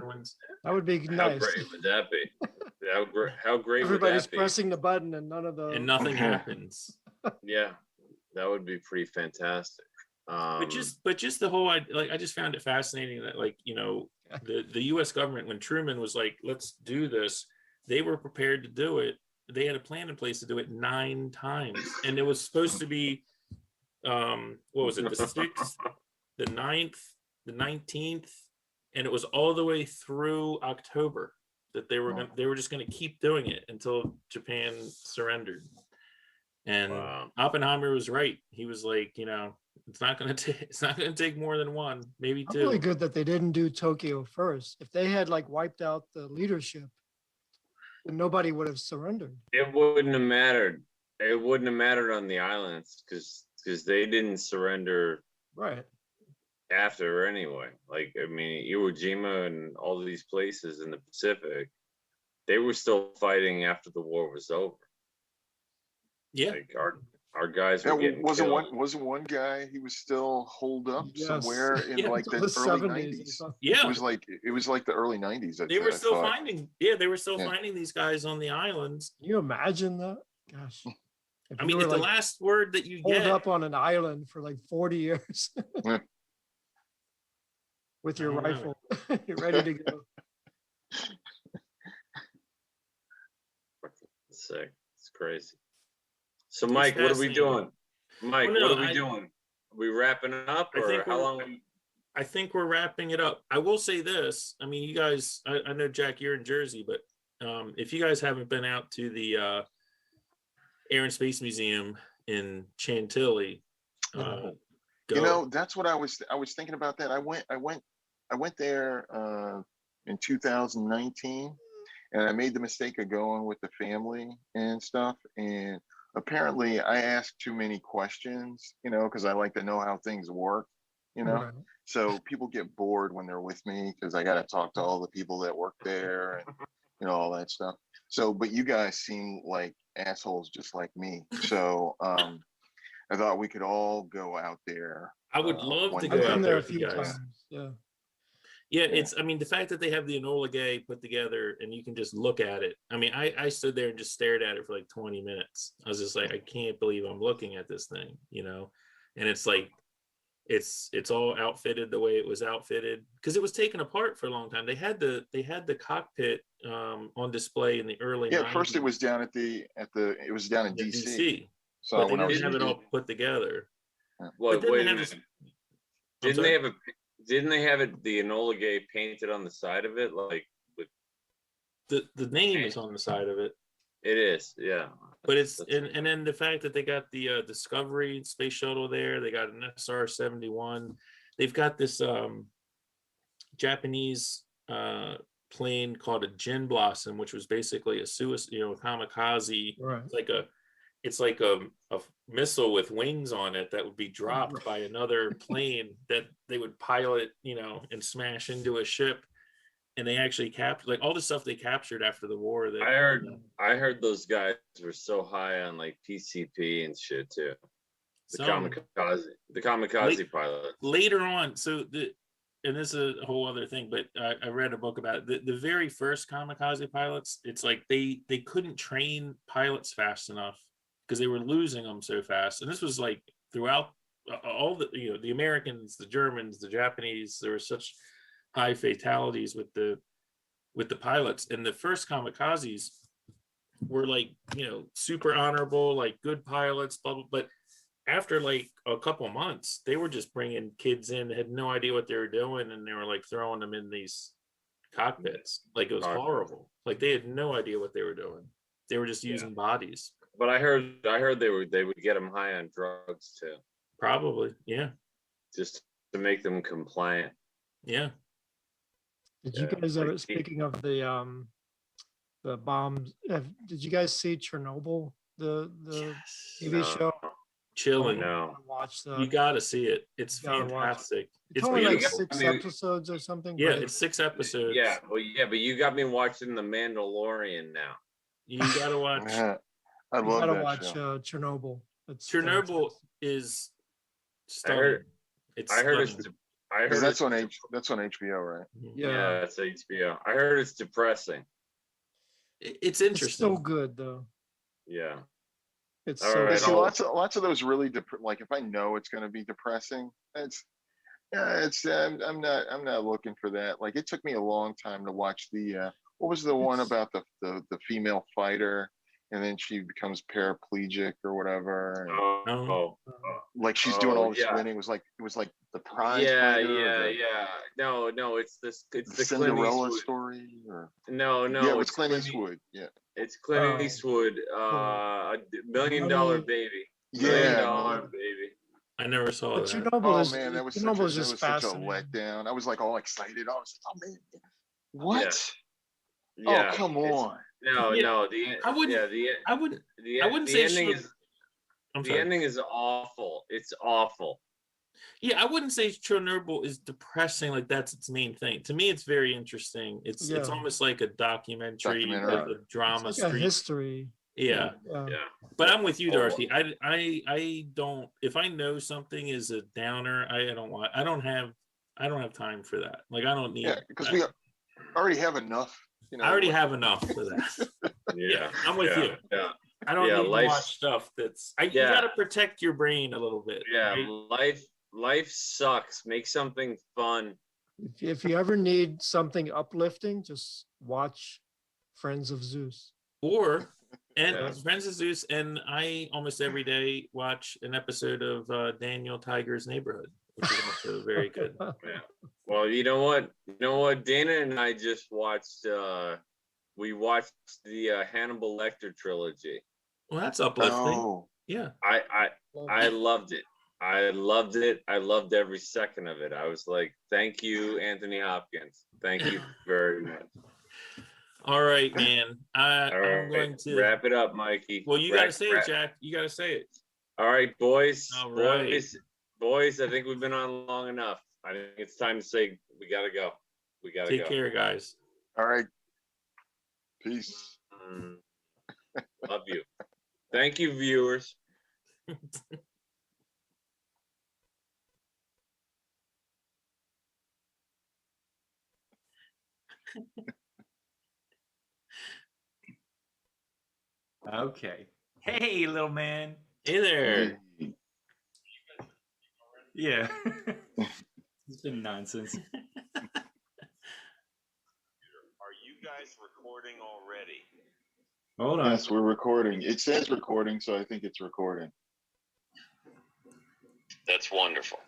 that would be nice? How great would that be? How great Everybody's would that be? pressing the button and nothing happens. Yeah, that would be pretty fantastic. But just the whole, I just found it fascinating that the U.S. government, when Truman was like, let's do this, they were prepared to do it. they had a plan in place to do it 9 times, and it was supposed to be what was it, the 6th, the 9th, the 19th, and it was all the way through October that they were just going to keep doing it until Japan surrendered. And Oppenheimer was right. He was like, it's not going to take more than 1, maybe 2. Really good that they didn't do Tokyo first. If they had like wiped out the leadership, then nobody would have surrendered. It wouldn't have mattered. It wouldn't have mattered on the islands because they didn't surrender Right. after anyway. Like, I mean, Iwo Jima and all these places in the Pacific, they were still fighting after the war was over. Yeah. Like our guys were getting killed. Wasn't one guy, he was still holed up Yes. somewhere in like the Until early 70s or 90s. something. Yeah. It was like the early 90s. They were still thought. finding these guys on the islands. Can you imagine that? Gosh. If I you mean, were, if the like, last word that you holed get up on an island for like 40 years with your I don't know. rifle, you're ready to go. It's sick. It's crazy. So, Mike, what are we doing? Mike, Well, no, what are we doing? Are we wrapping up, I or think how long? I think we're wrapping it up. I will say this. I mean, you guys, I know, Jack, you're in Jersey, but if you guys haven't been out to the Air and Space Museum in Chantilly, go. That's what I was thinking about that. I went there in 2019, and I made the mistake of going with the family and stuff. And apparently I asked too many questions, because I like to know how things work, Right. So people get bored when they're with me because I got to talk to all the people that work there and all that stuff. So, but you guys seem like assholes just like me. So I thought we could all go out there. I would love to one go I've day. out been there there a with you few guys. times. Yeah. Yeah, it's, I mean, the fact that they have the Enola Gay put together and you can just look at it. I mean, I stood there and just stared at it for like 20 minutes. I was just like, I can't believe I'm looking at this thing, and it's like, it's all outfitted the way it was outfitted because it was taken apart for a long time. They had the cockpit on display in the early 90s. At first it was down it was down in DC. So But they when I didn't was have it all put together. Well, But then wait they a had minute. Didn't they have it the Enola Gay painted on the side of it, like with the name is on the side of it. it is, yeah. But it's and then the fact that they got the Discovery space shuttle there, they got an SR-71, they've got this Japanese plane called a Gin Blossom, which was basically a kamikaze. Right. It's like a missile with wings on it that would be dropped by another plane that they would pilot, and smash into a ship. And they actually captured like all the stuff they captured after the war. That I heard those guys were so high on like PCP and shit too. The kamikaze pilot. Later on, and this is a whole other thing, but I read a book about it. The very first kamikaze pilots, it's like they couldn't train pilots fast enough because they were losing them so fast. And this was like throughout all the Americans, the Germans, the Japanese. There were such high fatalities with the pilots, and the first kamikazes were like super honorable, like good pilots, blah blah. But after like a couple months, they were just bringing kids in that had no idea what they were doing, and they were like throwing them in these cockpits. Like it was horrible. Like they had no idea what they were doing. They were just using bodies. But I heard they would get them high on drugs too. Probably, yeah. Just to make them compliant. Yeah. Did you guys ever, speaking of the bombs, did you guys see Chernobyl, the TV show? Chilling. No. Watch that. You gotta see it. It's You gotta watch fantastic. It's It's only like beautiful. 6 episodes or something. Yeah, but it's 6 episodes. Yeah, well, but you got me watching The Mandalorian now. You gotta watch. Yeah, I you love gotta that watch show. Chernobyl. It's Chernobyl fantastic. is I stunning. heard. It's I heard stunning. That's on HBO, right? Yeah, it's HBO. I heard it's depressing. It's It's interesting. so good though. Yeah. It's All so right, I good. see I'll- lots of those really like if I know it's going to be depressing, I'm not looking for that. Like it took me a long time to watch the what was the one about the female fighter and then she becomes paraplegic or whatever. And, Oh, like she's doing all this yeah. winning. It was like the prize Yeah, fighter or yeah. No, it's the the Clint Cinderella Eastwood. story. Or No, yeah, it was it's Clint Eastwood. Yeah, It's Clint Oh. Eastwood, a $1 million baby. $1 million yeah. baby. I never saw But that. Chernobyl Oh is man, that was Chernobyl is that just was such a fascinating. letdown. I was like all excited. I was like, oh man, what? Yeah. Oh come on. No, Yeah, no. I wouldn't. I wouldn't. I wouldn't say ending Cher- is I'm the sorry. ending is awful. It's awful. Yeah, I wouldn't say Chernobyl is depressing. Like that's its main thing. To me, it's very interesting. It's Yeah. almost like a documentary with Documentary. a drama It's like a streak. history. Yeah, Yeah. Yeah. but I'm with you, Oh. Darcy. I don't. If I know something is a downer, I don't have time for that. Like I don't need. Yeah, because we already have enough. You know, I already have enough for that. Yeah. I'm with yeah, you. Yeah. I don't Yeah, need to life- watch stuff that's. You Yeah. got to protect your brain a little bit. Yeah. right? Life sucks. Make something fun. If you ever need something uplifting, just watch Friends of Zeus. Or and Yeah. Friends of Zeus, and I almost every day watch an episode of Daniel Tiger's Neighborhood, which is also very good. Well, you know what? Dana and I just watched. We watched the Hannibal Lecter trilogy. Well, that's uplifting. Oh, Yeah. I loved it. I loved it. I loved every second of it. I was like, thank you, Anthony Hopkins. Thank you very much. All right, man. All I'm right, going to wrap it up, Mikey. Well, you got to say it, Jack. You got to say it. All right, boys. All right. Boys. I think we've been on long enough. I think it's time to say we gotta go. We gotta Take go. care, guys. all right. Peace. Love you. Thank you, viewers. Okay. Hey, little man. Hey there. Hey. Yeah. It's been nonsense. Are you guys recording already? Hold on. Yes, we're recording. It says recording, so I think it's recording. That's wonderful.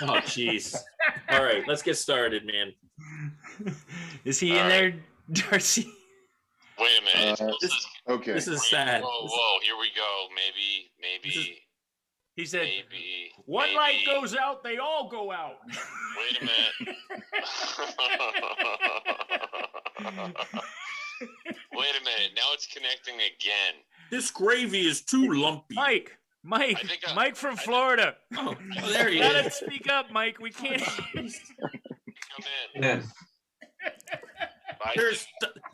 Oh, jeez. All right, let's get started, man. Is he in there, Darcy? Wait a minute. Okay. This is sad. Whoa, here we go. Maybe, He said, maybe. "One maybe. light goes out, they all go out." Wait a minute. Wait a minute. Now it's connecting again. This gravy is too lumpy. Mike I think Mike from Florida. Oh, there he You gotta is. speak up, Mike. We can't. Come in. Yeah. Bye.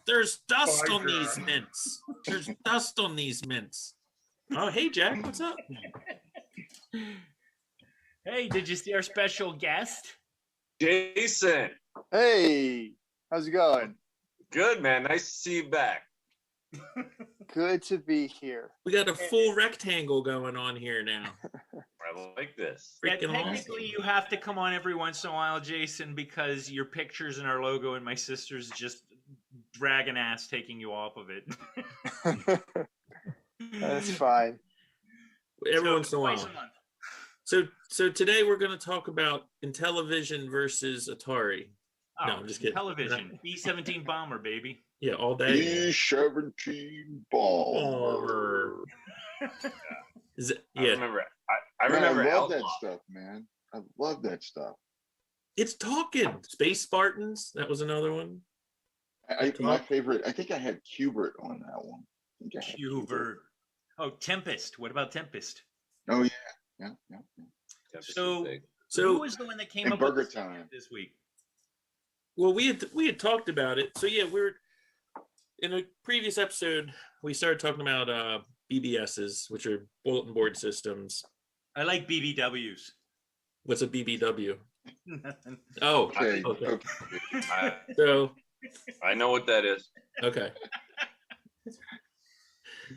There's dust on these mints. There's dust on these mints. Oh, hey, Jack. What's up? Hey, did you see our special guest? Jason. Hey, how's it going? Good, man. Nice to see you back. Good to be here. We got a full rectangle going on here now. I like this. Yeah, Freaking technically, awesome. you have to come on every once in a while, Jason, because your pictures and our logo and my sister's just dragging ass taking you off of it. That's fine. Every once in a twice while. month. So today we're going to talk about Intellivision versus Atari. No, I'm just kidding. Television, B-17 bomber, baby. Yeah, all day. B-17 Bomber. Is it, I yeah, remember. I Man, remember. I love that Outlaw. stuff, man. I love that stuff. it's talking. Space Spartans. That was another one. My favorite. I think I had Qbert on that one. I think I had Hubert. Oh, Tempest. What about Tempest? Oh yeah, yeah. So, who So, was the one that came And up with Burger this Time. this week? well, we had talked about it. So yeah, we're in a previous episode. We started talking about BBSs, which are bulletin board systems. I like BBWs. What's a BBW? Oh, Okay. okay. Okay. So I know what that is. okay.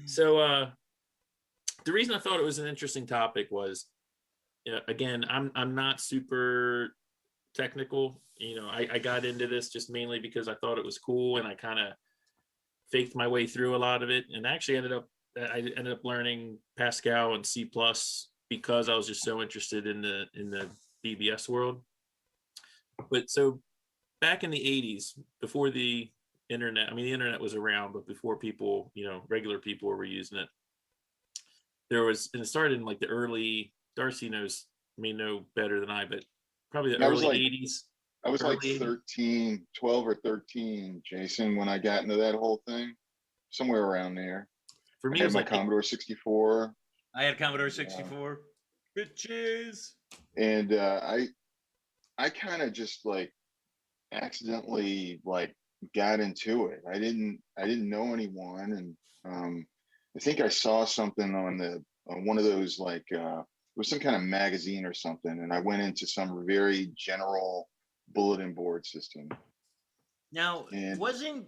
So the reason I thought it was an interesting topic was, again, I'm not super technical. I got into this just mainly because I thought it was cool, and I kind of faked my way through a lot of it, and actually I ended up learning Pascal and C+ because I was just so interested in the BBS world. But so back in the 80s, before the internet, I mean, the internet was around, but before people, regular people were using it, and it started in like the early, Darcy may know better than I, but probably the early 80s. I was like early 13, 12 or 13, Jason, when I got into that whole thing, somewhere around there. For me, I it had was my like Commodore 64. I had Commodore 64. Bitches. And I kind of just like accidentally like got into it. I didn't know anyone, and I think I saw something on one of those like it was some kind of magazine or something, and I went into some very general bulletin board system. Now, And wasn't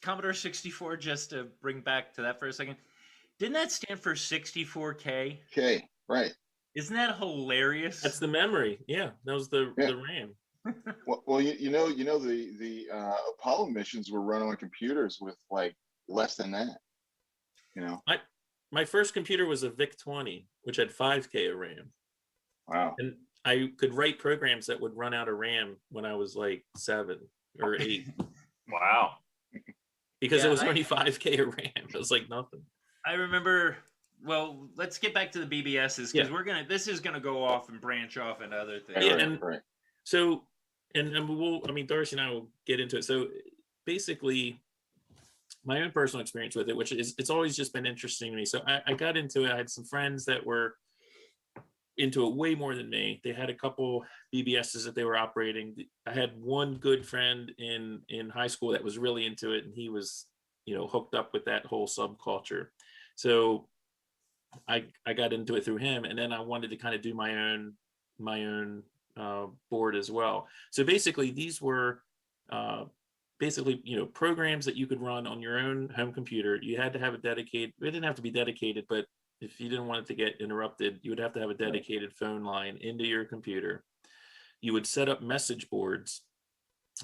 Commodore 64, just to bring back to that for a second, didn't that stand for 64K? okay, right. Isn't that hilarious? that's the memory. Yeah, that was the RAM. Well, the Apollo missions were run on computers with like less than that. My first computer was a VIC-20, which had 5K of RAM. Wow. And I could write programs that would run out of RAM when I was like 7 or 8. Wow. Because it was only 5K of RAM. It was like nothing. I remember. Well, let's get back to the BBSs, because this is gonna go off and branch off into other things. Yeah, right. So, and Darcy and I will get into it. So basically, my own personal experience with it, which is, it's always just been interesting to me. So I got into it. I had some friends that were into it way more than me. They had a couple BBSs that they were operating. I had one good friend in high school that was really into it, and he was, hooked up with that whole subculture. So I got into it through him, and then I wanted to kind of do my own board as well. So basically, these were programs that you could run on your own home computer. You had to have it didn't have to be dedicated, but if you didn't want it to get interrupted, you would have to have a dedicated phone line into your computer. You would set up message boards.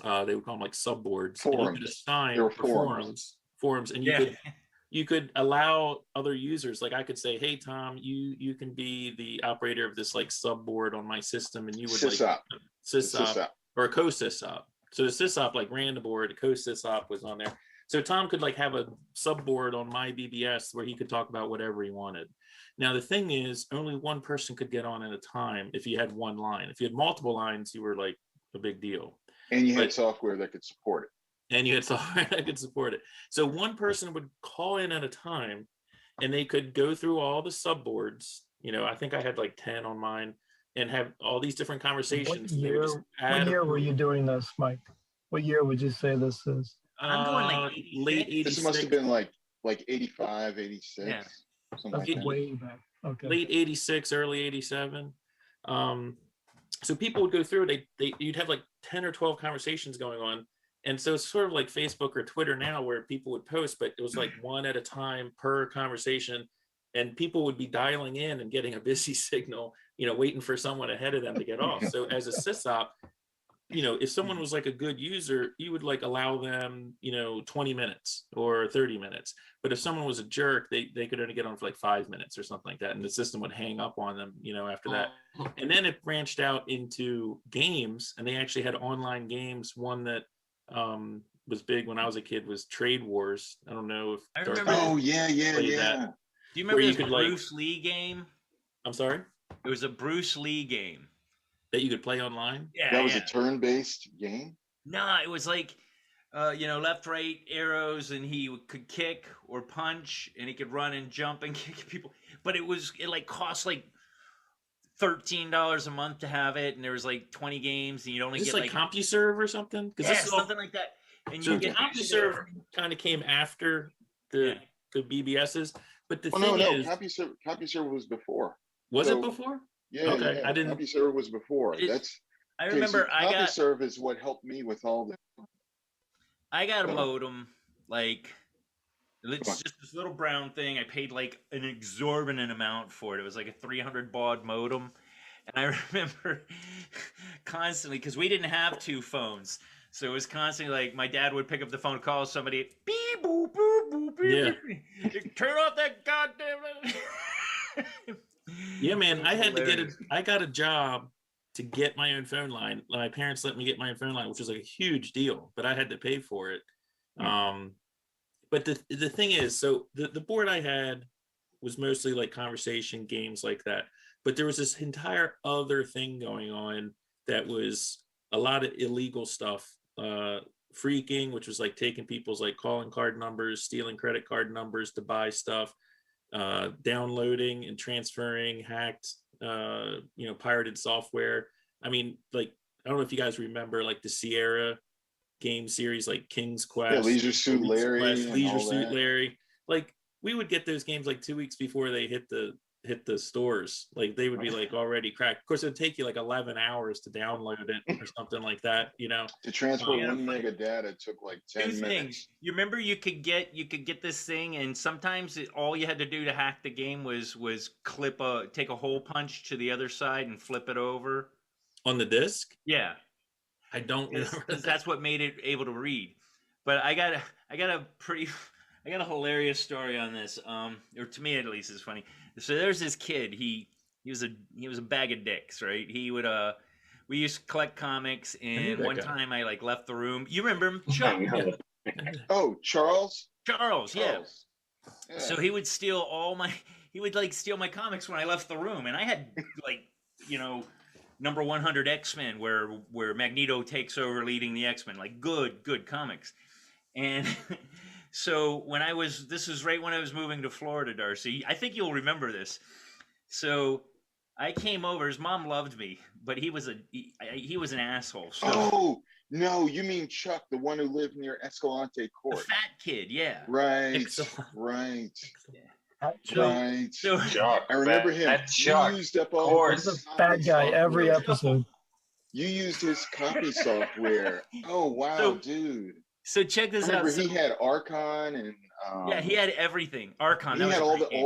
They would call them like subboards. Forums. And you could assign They were forums, and you could allow other users, like I could say, hey Tom, you can be the operator of this like subboard on my system, and you would sysop or a co-sysop. So the sysop like ran the board, a co-sysop was on there. So Tom could like have a subboard on my BBS where he could talk about whatever he wanted. Now the thing is, only one person could get on at a time if you had one line. If you had multiple lines, you were like a big deal. And you had software that could support it. And you had software that could support it. So one person would call in at a time, and they could go through all the subboards. I think I had like 10 on mine, and have all these different conversations. What year were you doing this, Mike? What year would you say this is? I'm going like late 86. This must have been like 85, 86. Yeah. Something like that. Way back. Okay. Late 86, early 87. So people would go through it. You'd have like 10 or 12 conversations going on. And so it's sort of like Facebook or Twitter now, where people would post, but it was like one at a time per conversation, and people would be dialing in and getting a busy signal, waiting for someone ahead of them to get off. So as a sysop, if someone was like a good user, you would like allow them, 20 minutes or 30 minutes. But if someone was a jerk, they could only get on for like 5 minutes or something like that. And the system would hang up on them, after that. And then it branched out into games, and they actually had online games. One that was big when I was a kid was Trade Wars. I don't know if I remember. Oh yeah. Do you remember this Bruce Lee game? I'm sorry? It was a Bruce Lee game that you could play online? Yeah. That was a turn-based game? No, it was like left, right arrows, and he could kick or punch, and he could run and jump and kick people. But it like cost like $13 a month to have it, and there was like 20 games, and you'd only get like CompuServe or something. Yeah, something like that. And so CompuServe kind of came after the BBSs, but the thing is, CompuServe was before. Was it before? Yeah, okay. Yeah. I didn't. CompuServe was before. I remember CompuServe is what helped me with all the. I got a modem, like it's just this little brown thing. I paid like an exorbitant amount for it. It was like a 300 baud modem, and I remember constantly, because we didn't have two phones. So it was constantly like my dad would pick up the phone, call somebody, beep, boop, boop, boop, beep, Yeah. beep. Turn off that goddamn. Yeah, man. It was I had to hilarious. I got a job to get my own phone line. My parents let me get my own phone line, which was like a huge deal, but I had to pay for it. But the thing is, so the board I had was mostly like conversation games like that. But there was this entire other thing going on that was a lot of illegal stuff. Freaking, which was like taking people's like calling card numbers, stealing credit card numbers to buy stuff, downloading and transferring hacked, pirated software. I mean, like, I don't know if you guys remember like the Sierra game series, like King's Quest, Yeah, Leisure Suit Elite's Larry, Quest, and Leisure all Suit that. Larry. Like, we would get those games like 2 weeks before they hit the stores. Like, they would be like already cracked. Of course, it would take you like 11 hours to download it or something like that, To transfer Yeah. 1 meg of data took like 10 Two minutes. things. You remember you could get this thing, and sometimes all you had to do to hack the game was take a hole punch to the other side and flip it over. On the disc. Yeah, I don't remember because that. that's what made it able to read. But I got a hilarious story on this. Or to me at least, it's funny. So there's this kid. He was a bag of dicks, right? He would we used to collect comics, and that one guy. time I like left the room. You remember him, Chuck? Oh, Charles? Charles, yeah. Charles. Yeah. So he would steal steal my comics when I left the room, and I had like, number 100 X-Men where Magneto takes over leading the X-Men, like good comics. And so this was right when I was moving to Florida, Darcy. I think you'll remember this. So I came over. His mom loved me, but he was an asshole. So Oh, no, you mean Chuck, the one who lived near Escalante the Court. fat kid, yeah. Right, Excellent. right, So, right. so Chuck. I remember him. That's You Chuck. used up Of all course. his He's a bad guy copy every software. episode. You used his copy software. Oh, wow, So- dude. so check I this out. remember So, he had Archon and yeah, he had everything. Archon. he That was had a all the great game.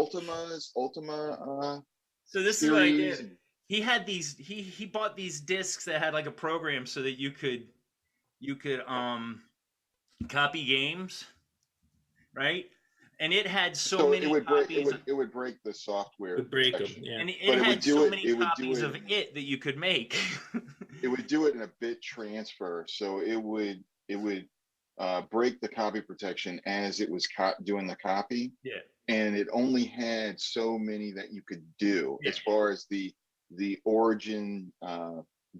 Ultima So this is what I series. did. He had these. He bought these discs that had like a program so that you could copy games, right? And it had so many it would break copies. it would break the software Would break them. protection. Yeah. And But it it would had do so it- many it would do copies it of in- it that you could make. It would do it in a bit transfer, so it would break the copy protection as it was doing the copy. Yeah. And it only had so many that you could do Yeah. as far as the origin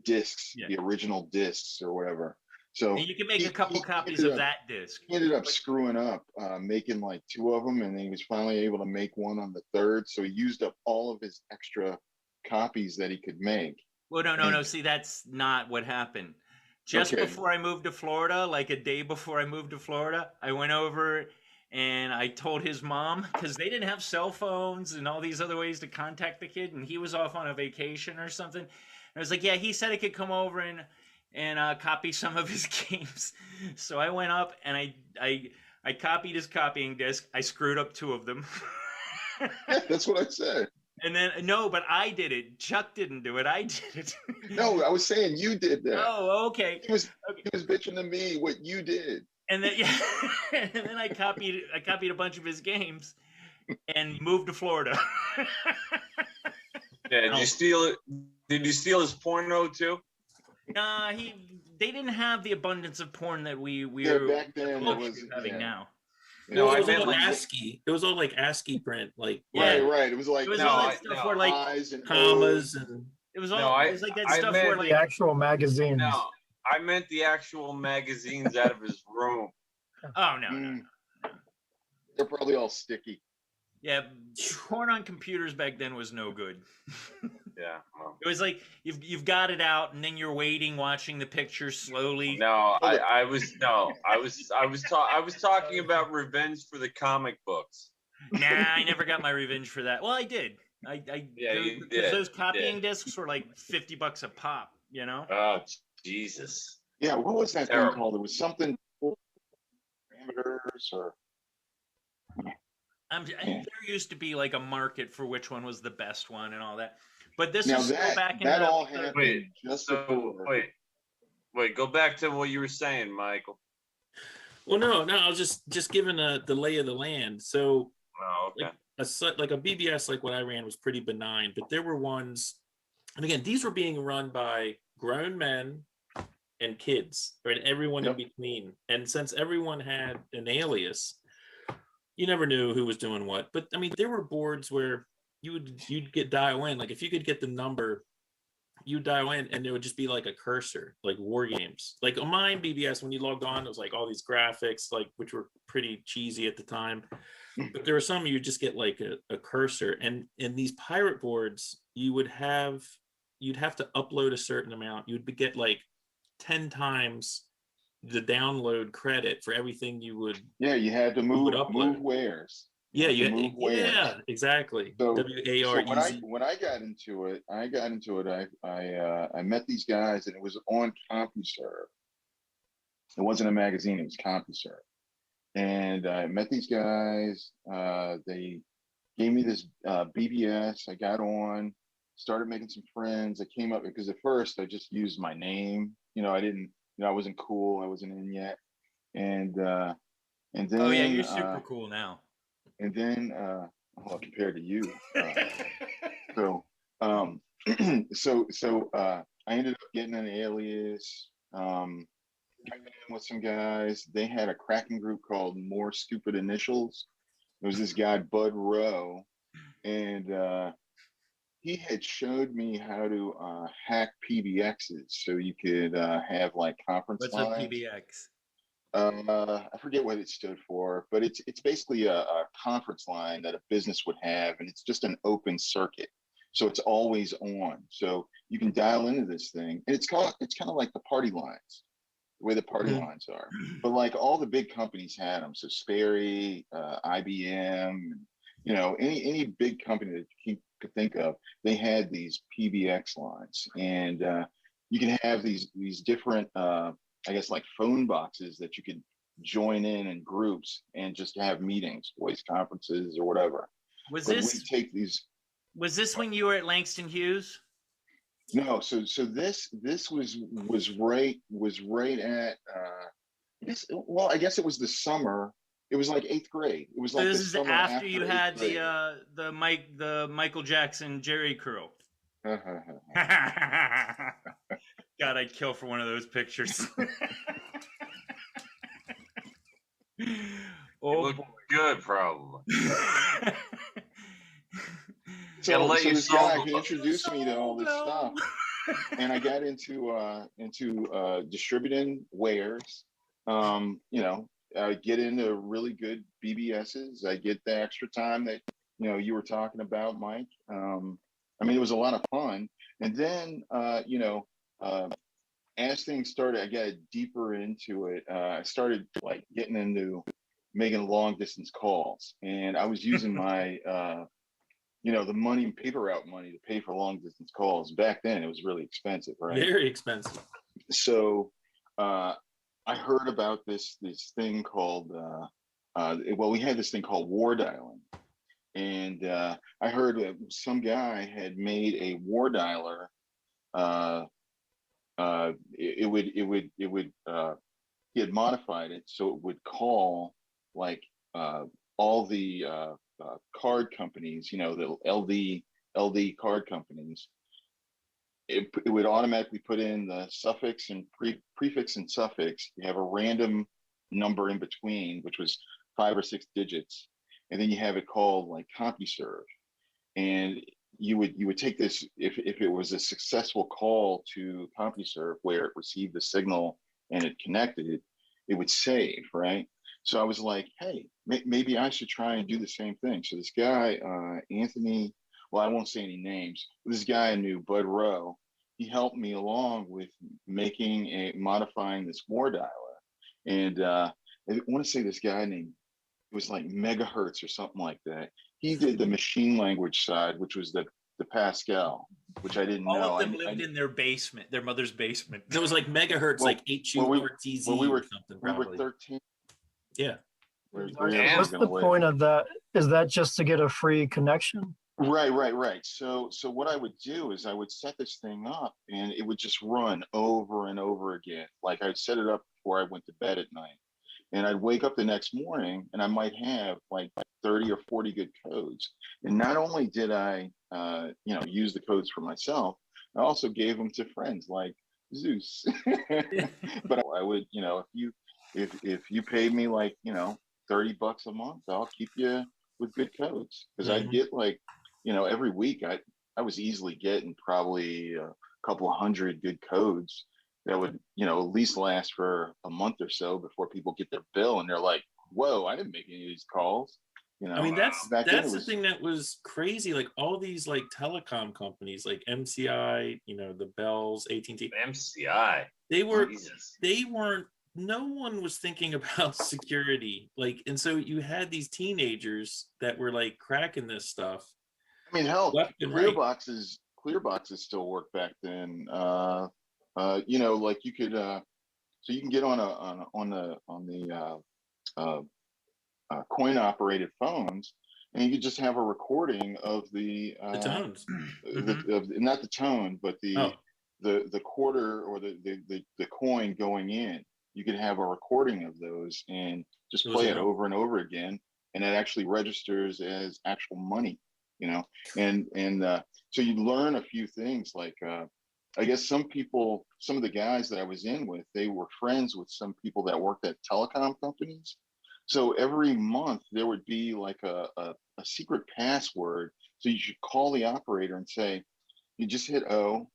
discs, Yeah. the original discs or whatever. So And you can make he- a couple he copies ended of up- that disc. He ended up screwing up, making like 2 of them, and he was finally able to make one on the 3rd. So he used up all of his extra copies that he could make. Well, no. See, that's not what happened. Just Okay. before I moved to Florida, like a day before I moved to Florida, I went over and I told his mom, because they didn't have cell phones and all these other ways to contact the kid, and he was off on a vacation or something. And I was like, yeah, he said I could come over and copy some of his games. So I went up and I copied his copying disc. I screwed up 2 of them. Yeah, that's what I said. And then, no, but I did it. Chuck didn't do it. I did it. No, I was saying you did that. Oh, okay. He was bitching to me what you did. And then, yeah, and then I copied a bunch of his games and moved to Florida. Yeah, did you steal it? Did you steal his porno too? Nah, they didn't have the abundance of porn that we're back then it was having yeah. now. No, it I was meant all like ASCII. It was all like ASCII print, like Yeah. Right. It was like It was No, all I- that stuff no. where like I's and commas O's. and it was No, all I- it was like that I stuff meant where The like actual magazines. no. I meant the actual magazines out of his room. oh no. Mm. They're probably all sticky. Yeah, porn on computers back then was no good. Yeah. Well, It was like you've got it out and then you're waiting, watching the picture slowly. no, I was talking about Revenge for the Comic Books. Nah, I never got my revenge for that. Well, I did. Yeah, you because did, those you copying did. discs were like $50 a pop, you know? Oh Jesus! Yeah, what was that Terrible. thing called? It was something parameters or There used to be like a market for which one was the best one and all that. But this Now is still back in that the, all happened Wait, just so before. wait, go back to what you were saying, Michael. Well, no, I was just giving the lay of the land. So Oh, okay. like a BBS like what I ran was pretty benign, but there were ones, and again, these were being run by grown men and kids, right? Everyone in between. And since everyone had an alias, you never knew who was doing what. But I mean, there were boards where you'd get dial in. Like if you could get the number, you dial in and there would just be like a cursor, like war games. Like on mine BBS, when you logged on, it was like all these graphics, like which were pretty cheesy at the time. But there were some you just get like a cursor. And in these pirate boards, you'd have to upload a certain amount. You'd get like 10 times the download credit for everything you would. Yeah, you had to move wares. Yeah, Yeah, exactly. So WAREZ. when I got into it, I met these guys, and it was on CompuServe. It wasn't a magazine; it was CompuServe. And I met these guys. They gave me this BBS. I got on, started making some friends. I came up because at first I just used my name. I wasn't cool. I wasn't in yet. And then. Oh yeah, you're super cool now. And then, well, compared to you. So I ended up getting an alias. With some guys, they had a cracking group called More Stupid Initials. There was this guy Bud Rowe, and he had showed me how to hack PBXs, so you could have like conference lines. What's a PBX? I forget what it stood for, but it's basically a conference line that a business would have, and it's just an open circuit, so it's always on. So you can dial into this thing, and it's kind of like the party lines, the way the party lines are. But like all the big companies had them. So Sperry, IBM, any big company that you could think of, they had these PBX lines, and you can have these different. I guess like phone boxes that you could join in groups and just have meetings, voice conferences or whatever. Was this when you were at Langston Hughes? No, so this was right at this. Well, I guess it was the summer. It was like 8th grade. It was So like this the is summer after you had grade. the Michael Jackson Jerry curl. God, I'd kill for one of those pictures. Look good, probably. So this guy introduced me to all this stuff, and I got into distributing wares. I get into really good BBSs. I get the extra time that you were talking about, Mike. It was a lot of fun. And then as things started, I got deeper into it. I started like getting into making long distance calls, and I was using my the money, paper route money, to pay for long distance calls. Back then it was really expensive, right? Very expensive. So I heard about this thing called we had this thing called war dialing, and I heard that some guy had made a war dialer. He had modified it so it would call like all the card companies, the LD card companies. It would automatically put in the suffix and prefix and suffix. You have a random number in between, which was 5 or 6 digits, and then you have it called like CompuServe, and you would take this if it was a successful call to CompuServe where it received the signal and it connected, it would save, right? So I was like, hey, maybe I should try and do the same thing. So this guy, Anthony, well, I won't say any names, but this guy I knew, Bud Rowe, he helped me along with modifying this war dialer. And I want to say this guy named, it was like Megahertz or something like that. He did the machine language side, which was the Pascal, which I didn't know. All of them lived in their basement, their mother's basement. It was like megahertz, like HURTZ or something. We were 13. Yeah. What's the point of that? Is that just to get a free connection? Right. So what I would do is I would set this thing up and it would just run over and over again. Like I'd set it up before I went to bed at night. And I'd wake up the next morning and I might have like 30 or 40 good codes. And not only did I use the codes for myself, I also gave them to friends like Zeus. But I would, if you paid me like, $30 a month, I'll keep you with good codes. Because I'd get like, every week I was easily getting probably a couple of hundred good codes that would, at least last for a month or so before people get their bill and they're like, whoa, I didn't make any of these calls. I mean, that's Back then it the was, thing that was crazy. Like all these like telecom companies, like MCI, the Bells, AT&T, MCI. they Jesus. weren't. No one was thinking about security. Like, and so you had these teenagers that were like cracking this stuff. I mean, hell, left and clear right. boxes still work back then. Like you could, so you can get on the coin operated phones, and you could just have a recording of the tones, not the tone, but Oh. the quarter or the coin going in. You could have a recording of those and just play it over and over again, and it actually registers as actual money. And so you learn a few things like I guess some of the guys that I was in with, they were friends with some people that worked at telecom companies. So every month there would be like a secret password. So you should call the operator and say, you just hit O,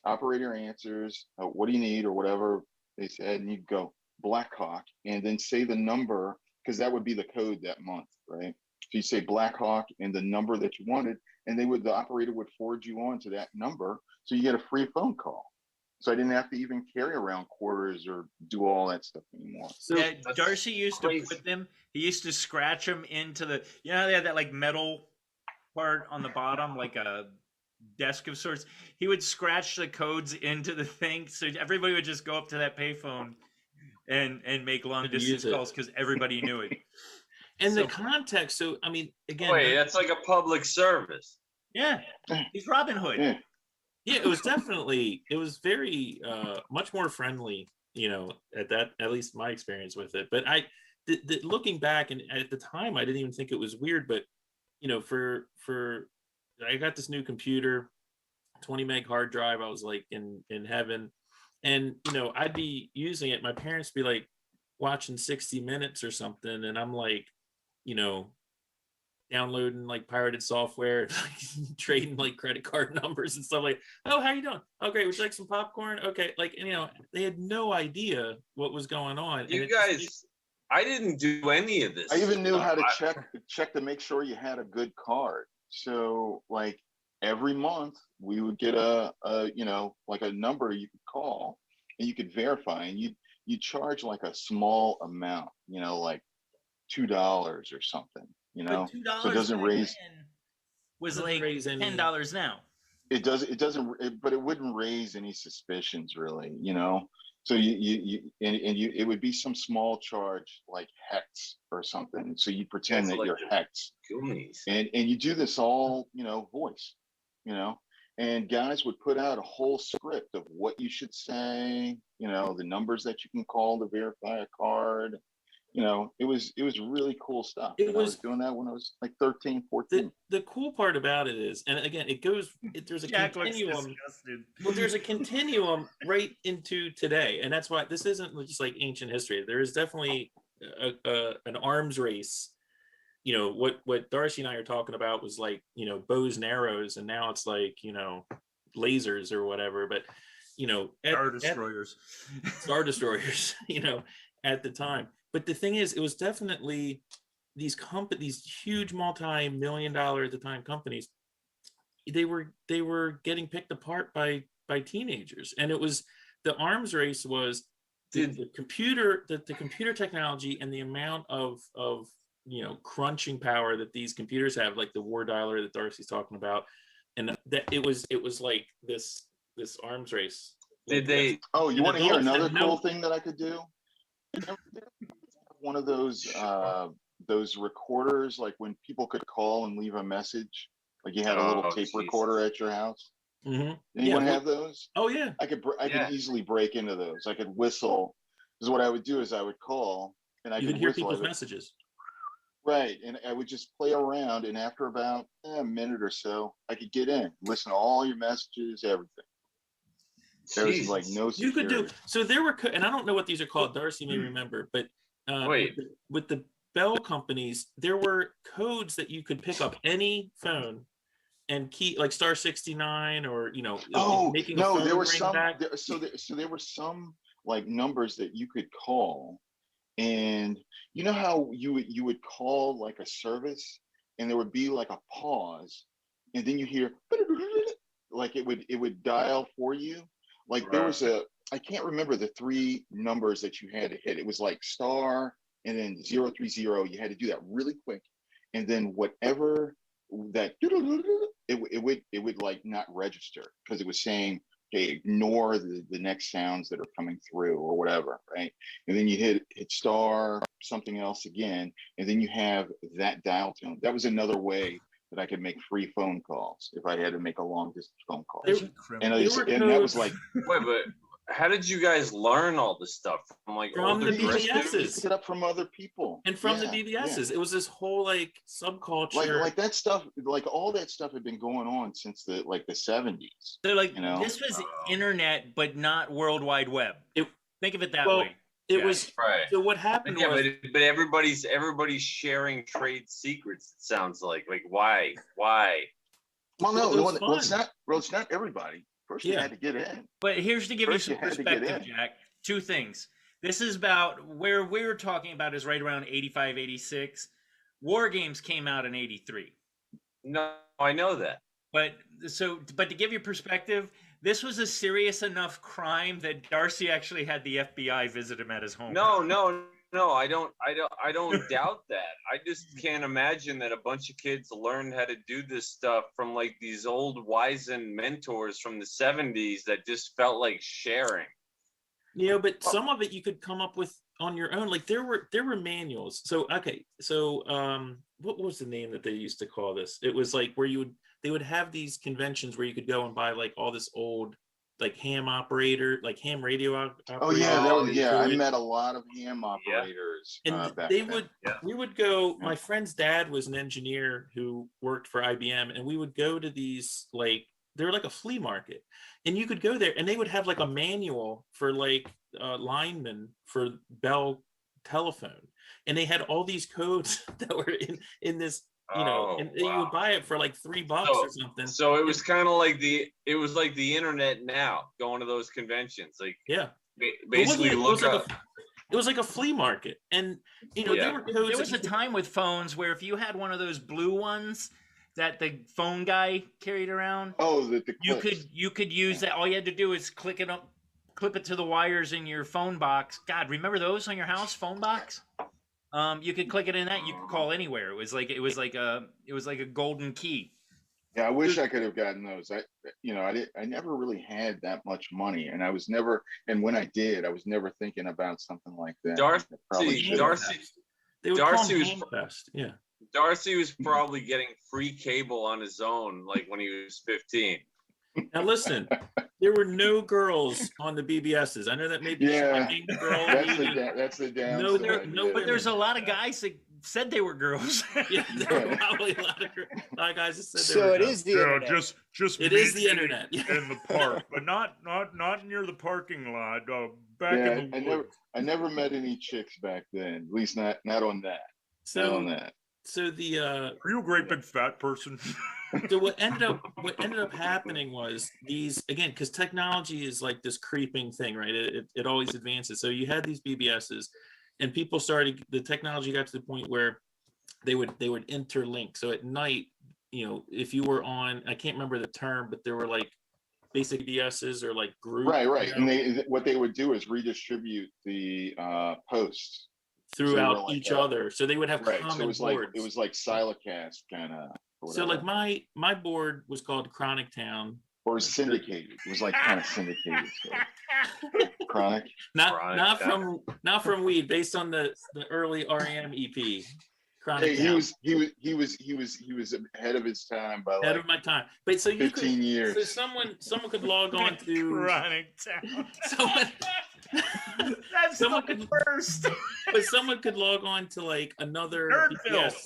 operator answers, what do you need or whatever they said, and you go Blackhawk and then say the number, because that would be the code that month, right? So you say Blackhawk and the number that you wanted, and the operator would forward you on to that number, so you get a free phone call. So I didn't have to even carry around quarters or do all that stuff anymore. So yeah, Darcy used to put them. He used to scratch them into the. They had that like metal part on the bottom, like a desk of sorts. He would scratch the codes into the thing, so everybody would just go up to that payphone and make long distance calls because everybody knew it. And the context. So I mean, again, wait, that's like a public service. Yeah, he's Robin Hood. Yeah, it was definitely. It was very much more friendly. At least my experience with it. But looking back, and at the time, I didn't even think it was weird. But I got this new computer, 20 meg hard drive. I was like in heaven. And, I'd be using it. My parents be like watching 60 Minutes or something. And I'm like, downloading like pirated software, like, trading like credit card numbers and stuff like, oh, how you doing? Oh, great. Would you like some popcorn? Okay. Like, they had no idea what was going on. You guys, I didn't do any of this. I even knew how to check to make sure you had a good card. So like every month we would get like a number you could call and you could verify, and you charge like a small amount, like $2 or something, But $2 so it doesn't raise. Was like $10 now. It doesn't, but it wouldn't raise any suspicions really, So it would be some small charge like hex or something. So you pretend that you're hex, and you do this all, voice, and guys would put out a whole script of what you should say, the numbers that you can call to verify a card. It was really cool stuff. I was doing that when I was like 13, 14. The cool part about it is, and again, there's a continuum. Well, there's a continuum right into today. And that's why this isn't just like ancient history. There is definitely an arms race. What Darcy and I are talking about was like, bows and arrows. And now it's like, lasers or whatever. But, Star Destroyers, at the time. But the thing is, it was definitely these huge multi-million-dollar at the time companies. They were getting picked apart by teenagers, and it was the arms race was the computer technology and the amount of crunching power that these computers have, like the war dialer that Darcy's talking about, and that it was like this arms race. Did they? Oh, you want to hear another cool thing that I could do? One of those recorders, like when people could call and leave a message Like you had a little tape recorder at your house. Anyone have those? Oh yeah. I could easily break into those. I could whistle. Because what I would do is I would call and I You could hear people's messages. Right, and I would just play around, and after about a minute or so, I could get in, listen to all your messages, everything. There was like no security. You could do so. There were, and I don't know what these are called. Darcy may remember, but with the Bell companies, there were codes that you could pick up any phone and key, like star 69, or making a phone there were ring some. back. There were some like numbers that you could call. And you know how you would call like a service and there would be like a pause and then you hear like it would dial for you. Like there was I can't remember the 3 numbers that you had to hit. It was like star and then 030. You had to do that really quick. And then whatever that it would like not register because it was saying, okay, ignore the next sounds that are coming through or whatever, right? And then you hit star something else again, and then you have that dial tone. That was another way that I could make free phone calls if I had to make a long distance phone call. And that was like, wait, but how did you guys learn all this stuff from the BBSs? Pick it up from other people and from the BBSs. It was this whole like subculture, like that stuff, like all that stuff had been going on since the 70s. So like this was internet, but not World Wide Web. Think of it that way. It was right. So what happened was, but everybody's sharing trade secrets. It sounds like why? Well, no, it's not everybody. First, you had to get in. But here's to give you some perspective, Jack. 2 things. This is about where we were talking about is right around 85, 86. War Games came out in 83. No, I know that. But to give you perspective, this was a serious enough crime that Darcy actually had the FBI visit him at his home. No, I don't doubt that. I just can't imagine that a bunch of kids learned how to do this stuff from like these old wizened mentors from the 70s that just felt like sharing. But some of it you could come up with on your own. Like there were manuals. So what was the name that they used to call this? It was like where they would have these conventions where you could go and buy like all this old like ham radio operator. I met a lot of ham operators. And we would go, my friend's dad was an engineer who worked for IBM, and we would go to these, like, they're like a flea market, and you could go there and they would have like a manual for like linemen for Bell telephone. And they had all these codes that were in this, and you would buy it for like $3 or something. So it was kind of like the internet now, going to those conventions. Like, basically it was like a flea market. And, there were codes. There was a time with phones where if you had one of those blue ones that the phone guy carried around, you could use that. All you had to do is clip it to the wires in your phone box. God, remember those on your house phone box? You could click it in that. You could call anywhere. It was like a golden key. Yeah, I wish I could have gotten those. I never really had that much money, and I was never. And when I did, I was never thinking about something like that. Darcy was probably getting free cable on his own, like when he was 15. Now listen, there were no girls on the BBSs. I know that may be shocking. That's the downside. But there's a lot of guys that said they were girls. There were probably a lot of guys that said they were girls. So it is the internet. Just it is the internet in the park, but not near the parking lot. Back in the woods. I never met any chicks back then. At least not on that. Not on that. So the are you a great big fat person? So what ended up happening was these, again, because technology is like this creeping thing, right? It always advances. So you had these BBSs, and people the technology got to the point where they would interlink. So at night, if you were on, I can't remember the term, but there were like basic BBSs or like group. Right. And what they would do is redistribute the posts throughout each other. So they would have common boards. It was like Silacast kind of. So like my board was called Chronic Town. Or syndicated. It was like kind of syndicated. So. Chronic. Not from weed, based on the early REM EP. Chronic Hey, Town. he was ahead of his time by Ahead like of my time. But so you 15 could, years. so someone could log on to Chronic Town. someone, That's someone the could, worst. but someone could log on to like another Nerdville. BBS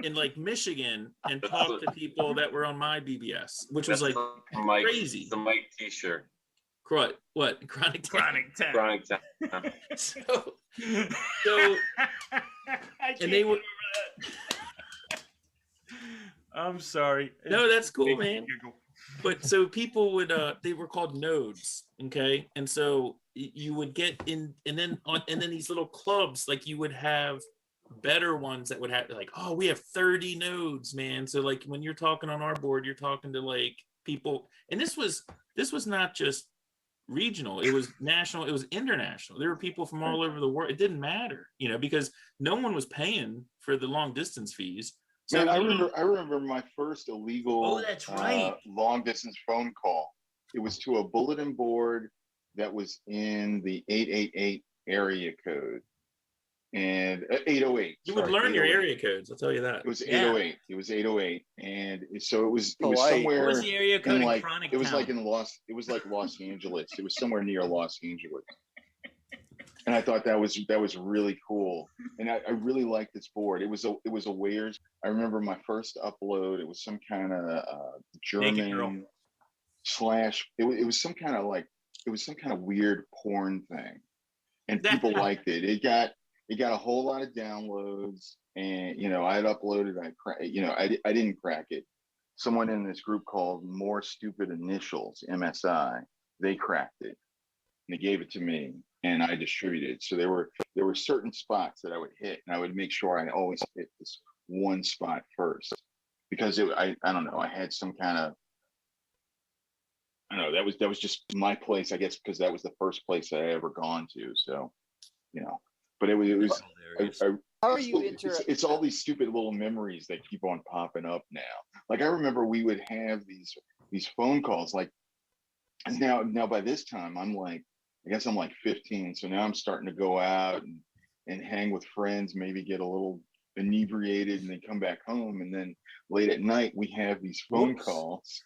in like Michigan and talk to people that were on my BBS, which was That's like Mike, crazy. the Mike T-shirt. What? Chronic Town. Chronic Town. Chronic Town. So I and they can't were get over that. I'm sorry. no, that's cool, Make me man. giggle. But so people would they were called nodes, okay, and so you would get in, and then these little clubs, like you would have better ones that would have like, oh, we have 30 nodes, man. So like when you're talking on our board, you're talking to like people, and this was not just regional, it was national, it was international. There were people from all over the world. It didn't matter, because no one was paying for the long distance fees. So Man, I remember my first illegal Oh, that's right. long distance phone call. It was to a bulletin board that was in the 888 area code. And 808. you would sorry, learn your 808. area codes, I'll tell you that. It was Yeah. 808. It was 808. And so it was Polite. somewhere What was the area code in in like Chronic it was Town? like Los Angeles. It was somewhere near Los Angeles. And I thought that was really cool. And I really liked this board. It was a Wares. I remember my first upload, it was some kind of Naked girl. German / it was some kind of weird porn thing. And people liked it. It got a whole lot of downloads, and I had uploaded. I didn't crack it. Someone in this group called More Stupid Initials (MSI), they cracked it, and they gave it to me, and I distributed it. So there were certain spots that I would hit, and I would make sure I always hit this one spot first, because I don't know, I had some kind of, I don't know, that was just my place, I guess, because that was the first place I ever gone to. So, but it was How are you it's all these stupid little memories that keep on popping up now. Like I remember we would have these phone calls. Like now by this time I'm like, I guess I'm like 15. So now I'm starting to go out and hang with friends, maybe get a little inebriated and then come back home. And then late at night we have these phone calls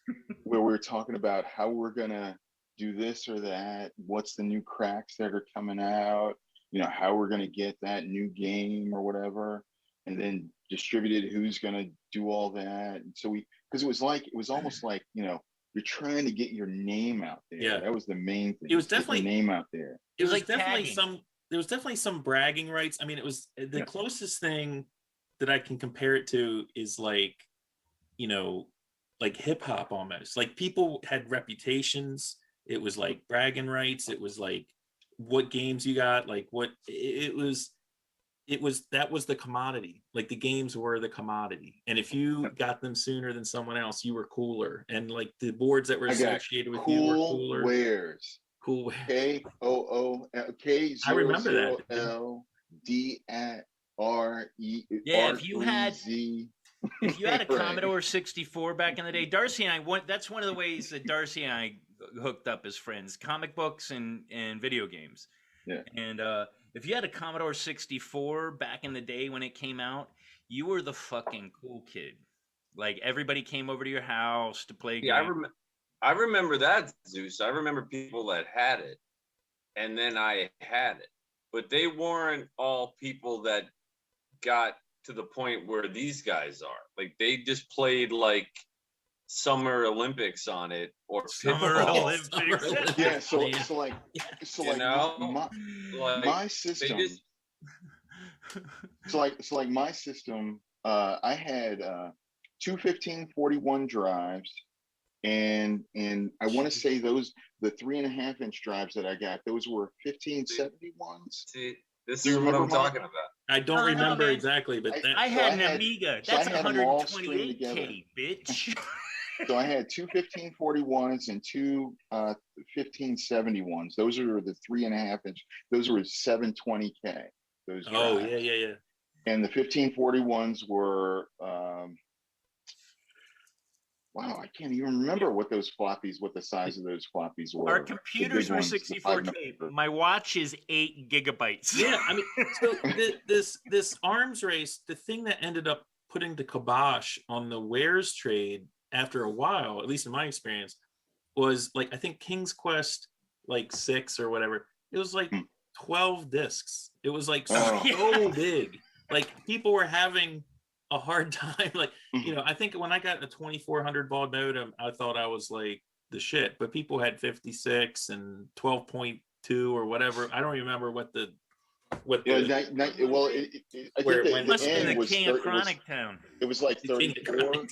where we're talking about how we're gonna do this or that, what's the new cracks that are coming out, how we're going to get that new game or whatever, and then distributed who's going to do all that. And so because it was almost like, you're trying to get your name out there. Yeah. That was the main thing. It was Get your definitely name out there. It was like definitely tagging. there was definitely some bragging rights. I mean, it was the Yeah. closest thing that I can compare it to is like, like hip hop almost. Like people had reputations. It was like bragging rights. It was like what games you got, like what it was that was the commodity. Like the games were the commodity, and if you got them sooner than someone else, you were cooler. And like the boards that were I got associated with you were Cool cooler. Wares. Cool. K I remember that. LDRE. Yeah, if you had Z. if you had a Right. Commodore 64 back in the day, Darcy and I went. That's one of the ways that Darcy and I hooked up as friends: comic books and video games. Yeah. And if you had a Commodore 64 back in the day when it came out, you were the fucking cool kid. Like everybody came over to your house to play Yeah, games. I remember that, Zeus. I remember people that had it, and then I had it, but they weren't all people that got to the point where these guys are. Like they just played like Summer Olympics on it, or Summer pickleball. Olympics. Yeah, so You like know? my Like, system. they just So like my system, I had 2 1541 drives, and I want to say the 3.5-inch drives that I got, those were 1571s. see, this Do you is what I'm remember mine? talking about. I don't No, remember man. exactly, but that, I So had I an had- Amiga. so I That's had them all stringed together. 128K, bitch. So I had 2 1541s and 2 1571s. Those are the 3.5-inch. Those were 720K. Those oh drives. yeah. And the 1541s were wow, I can't even remember what the size of those floppies were. Our The computers big were ones, the 64K. 5 My watch is 8 gigabytes. Yeah, I mean, so this arms race, the thing that ended up putting the kibosh on the wares trade after a while, at least in my experience, was like I think King's Quest like 6 or whatever. It was like 12 discs. It was like so big. Like people were having a hard time. Like, you know, I think when I got a 2400 baud modem, I thought I was like the shit. But people had 56 and 12.2 or whatever. I don't remember what the I think the must have been end the was king of Chronic Town. It was like 34.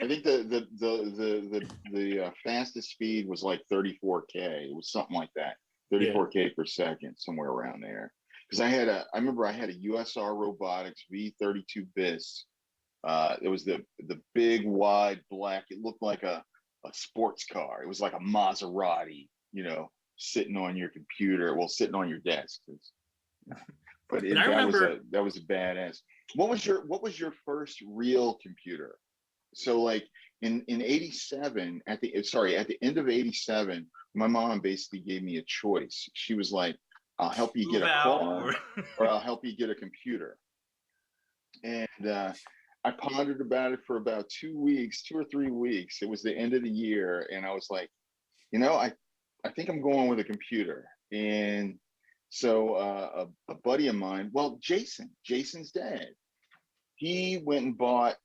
I think the fastest speed was like 34K. It was something like that, 34K per second, somewhere around there. Because I remember I had a USR Robotics V32 BIS. It was the big wide black. It looked like a sports car. It was like a Maserati, you know, sitting on your computer, sitting on your desk. But that was a badass. What was your first real computer? So like in 87, at the end of 87, my mom basically gave me a choice. She was like, I'll help you get a car or I'll help you get a computer. And I pondered about it for about 2 or 3 weeks. It was the end of the year. And I was like, you know, I think I'm going with a computer. And so a buddy of mine, Jason's dad, he went and bought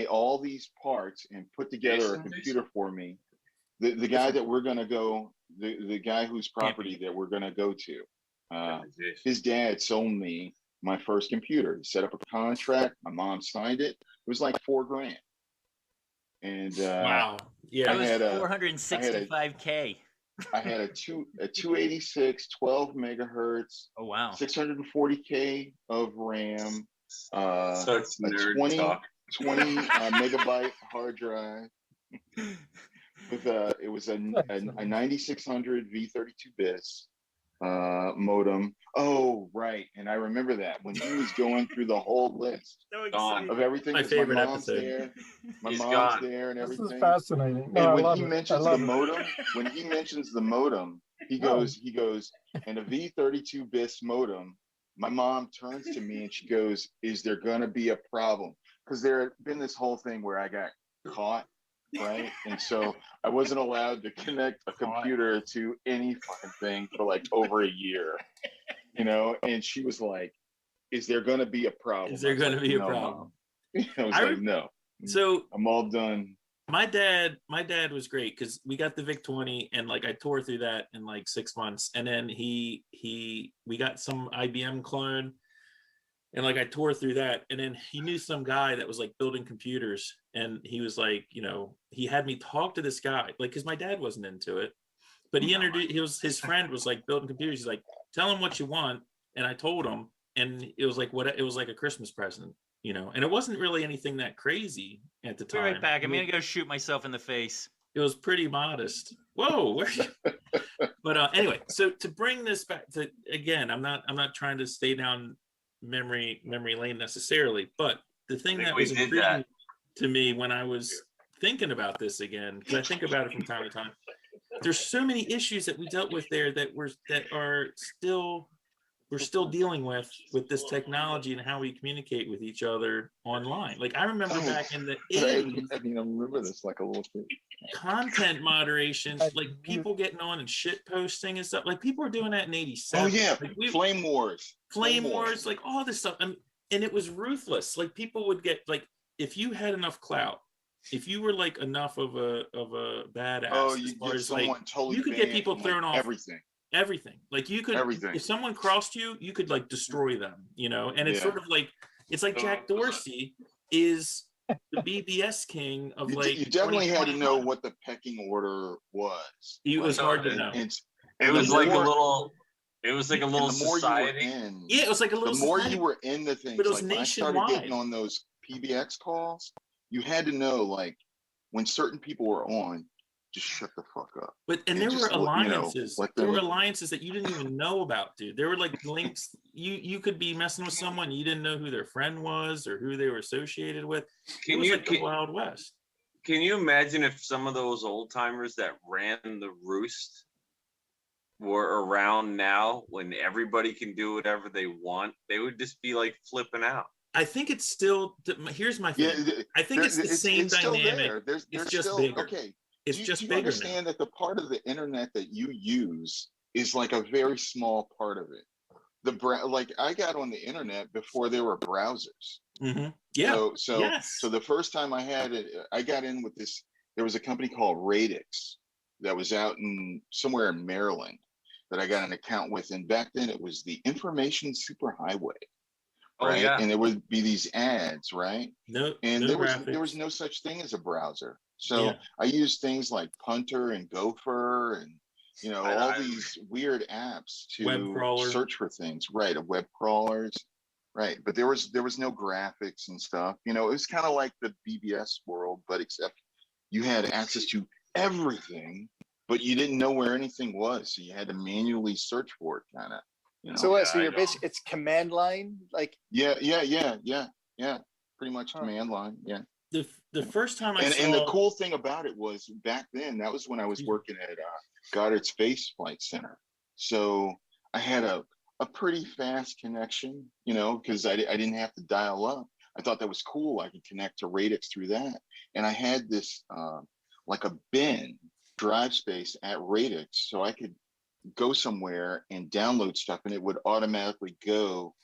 all these parts and put together a computer for me. The guy that we're gonna go, the guy whose property that we're gonna go to, his dad sold me my first computer. He set up a contract. My mom signed it. It was like $4,000. And wow, yeah, it was 465K. I had a 286, 12 megahertz. Oh wow. 640K of RAM. So it's a 20 megabyte hard drive. With it was a 9600 V32 BIS modem. Oh right, and I remember that when he was going through the whole list of everything. My favorite mom's episode. there, my mom's there, and everything. This is fascinating. No, And when he mentions the modem, he goes, and a V32 BIS modem. My mom turns to me and she goes, "Is there gonna be a problem?" Because there had been this whole thing where I got caught, right? And so I wasn't allowed to connect a computer to any fucking thing for like over a year, you know. And she was like, "Is there gonna be a problem?" Is there going to be a problem? I was like, "No." So I'm all done. My dad was great because we got the VIC-20 and like I tore through that in like 6 months, and then we got some IBM clone, and like I tore through that, and then he knew some guy that was like building computers, and he was like, you know, he had me talk to this guy, like, because my dad wasn't into it, but his friend was like building computers. He's like, tell him what you want, and I told him, and it was like a Christmas present. You know, and it wasn't really anything that crazy at the time. Be right back. I'm gonna go shoot myself in the face. It was pretty modest. Whoa, where are you? But anyway, so to bring this back to again, I'm not trying to stay down memory lane necessarily, but the thing that was intriguing to me when I was thinking about this again, because I think about it from time to time, there's so many issues that we dealt with there that we're still dealing with this technology and how we communicate with each other online. Like I remember back in the 80s, I remember this like a little bit. Content moderation, like people getting on and shit posting and stuff. Like people were doing that in 87. Oh yeah, like flame wars, like all this stuff. And it was ruthless. Like people would get like, if you had enough clout, if you were like enough of a badass, you could get people thrown off everything. Like you could, if someone crossed you, you could like destroy them, you know. And it's sort of like, it's like Jack Dorsey is the BBS king of like. You definitely had to know what the pecking order was. It was hard to know. It was like a little society. Yeah, it was like a little. The more you were in the things, but it was like when I started getting on those PBX calls, you had to know like when certain people were on. Just shut the fuck up. But there were alliances. There were alliances that you didn't even know about, dude. There were like links. You could be messing with someone, you didn't know who their friend was or who they were associated with. It was like the Wild West. Can you imagine if some of those old timers that ran the Roost were around now when everybody can do whatever they want? They would just be like flipping out. I think it's still. Here's my thing. I think it's the same still dynamic. there. There's just still bigger. okay. It's do just you bigger understand that the part of the internet that you use is like a very small part of it? Like I got on the internet before there were browsers. Mm-hmm. Yeah. So the first time I had it, I got in with this. There was a company called Radix that was out in somewhere in Maryland that I got an account with, and back then it was the information superhighway. Right. Oh, yeah. And there would be these ads, right? No, and no there was no such thing as a browser. So Yeah. I used things like Punter and Gopher and all these weird apps Web to crawler. search for things. Right, web crawlers. Right. But there was no graphics and stuff. It was kind of like the BBS world, but except you had access to everything, but you didn't know where anything was. So you had to manually search for it, kind of. So what? So you're basically, it's command line, like. Yeah. Pretty much command line. Yeah. The first time I saw. And the cool thing about it was back then, that was when I was working at Goddard Space Flight Center. So I had a pretty fast connection, because I didn't have to dial up. I thought that was cool. I could connect to Radix through that. And I had this like a bin drive space at Radix, so I could go somewhere and download stuff, and it would automatically go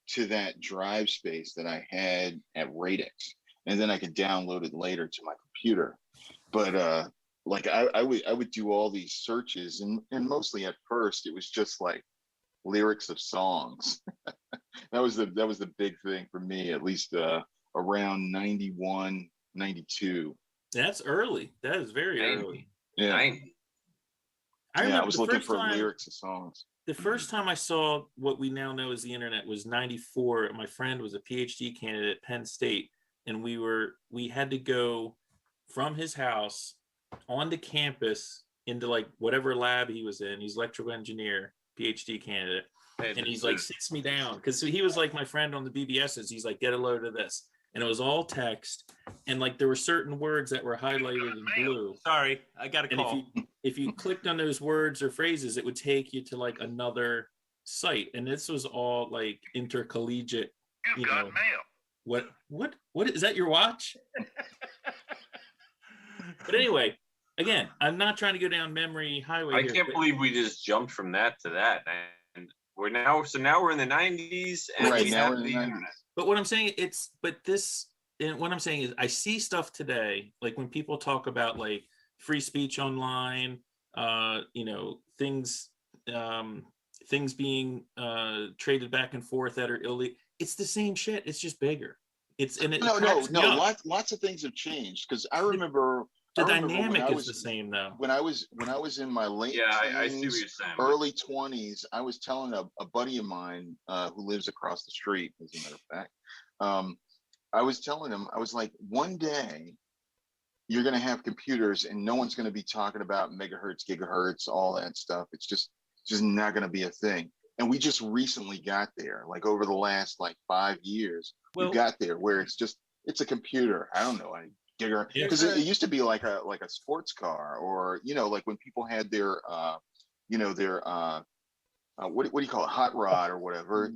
to that drive space that I had at Radix, and then I could download it later to my computer. But like I would do all these searches, and mostly at first it was just like lyrics of songs. that was the big thing for me, at least around 91, 92. That's early. That is very early. Yeah. I was looking for lyrics of songs. The first time I saw what we now know as the internet was 94. My friend was a PhD candidate at Penn State, and we had to go from his house onto campus into like whatever lab he was in. He's electrical engineer, PhD candidate. And he's like, sits me down, because he was like my friend on the BBSs. He's like, get a load of this. And it was all text. And like there were certain words that were highlighted in blue. Sorry, I got a call. If you clicked on those words or phrases, it would take you to like another site. And this was all like intercollegiate. You've got mail. What is that, your watch? But anyway, again, I'm not trying to go down memory highway. I can't believe we just jumped from that to that. And we're in the 90s, and right, we now have we're in the the internet. 90s. But what I'm saying, what I'm saying is I see stuff today, like when people talk about like free speech online, things being traded back and forth that are illegal. It's the same shit. It's just bigger. Lots of things have changed, because I remember the dynamic is the same though. When I was in my late teens, I see what you're saying. Early 20s, I was telling a buddy of mine who lives across the street, as a matter of fact. I was telling him, I was like, one day you're going to have computers and no one's going to be talking about megahertz, gigahertz, all that stuff. It's just not going to be a thing. And we just recently got there, like over the last like 5 years, we got there where it's a computer. I don't know, because it used to be like a sports car, or like when people had their what do you call it, hot rod or whatever.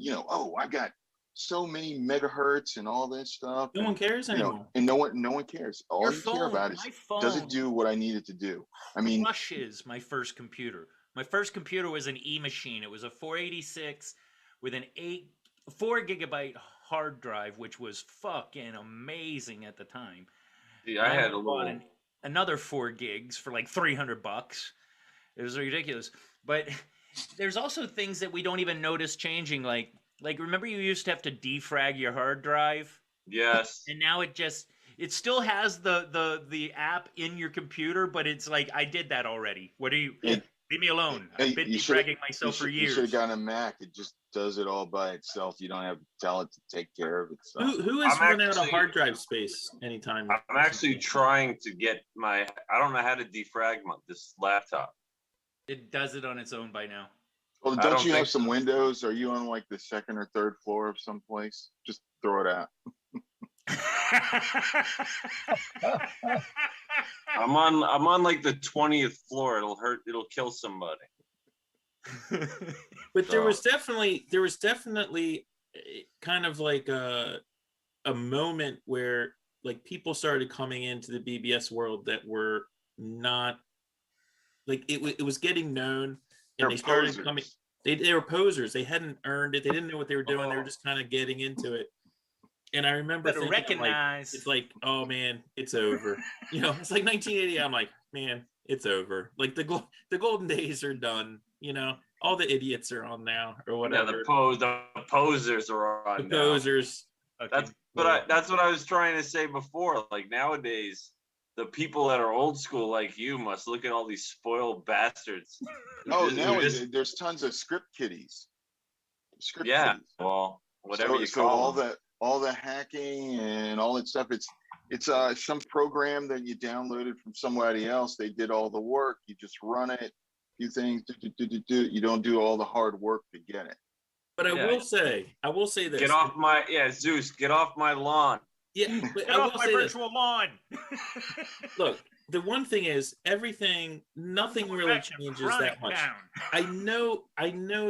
I've got so many megahertz and all this stuff. No one cares anymore. And no one cares. All you care about is, does it do what I need it to do? I mean, crushes my first computer. My first computer was an E-machine. It was a 486 with an 4 gigabyte hard drive, which was fucking amazing at the time. Yeah, I had another 4 gigs for like $300. It was ridiculous. But there's also things that we don't even notice changing. Like remember you used to have to defrag your hard drive? Yes. And now it still has the app in your computer, but it's like, I did that already. Leave me alone. I've been defragging myself for years. You should have gotten a Mac. It just does it all by itself. You don't have to tell it to take care of itself. Who has run out of hard drive space anytime? I'm actually trying to get I don't know how to defrag this laptop. It does it on its own by now. Well, don't you have some windows? Are you on like the second or third floor of some place? Just throw it out. I'm on like the 20th floor. It'll kill somebody. But there was definitely kind of like a moment where like people started coming into the BBS world that were not like it was getting known, and they started posers. coming. They were posers. They hadn't earned it. They didn't know what they were doing. They were just kind of getting into it. And I remember thinking, recognize. it's like, oh man, it's over. You know, it's like 1980. I'm like, man, it's over. Like the golden days are done. You know, all the idiots are on now or whatever. Yeah, the posers are on. The posers. That's what I was trying to say before. Like nowadays, the people that are old school like you must look at all these spoiled bastards. Oh, now there's tons of script kiddies. Kiddies. Well, whatever you call them. All the hacking and all that stuff. It's some program that you downloaded from somebody else. They did all the work. You just run it. Few things. You don't do all the hard work to get it. But I will say this. Get off my Zeus. Get off my lawn. Yeah, but Get off my virtual lawn. Look, the one thing is nothing really changes that much. I know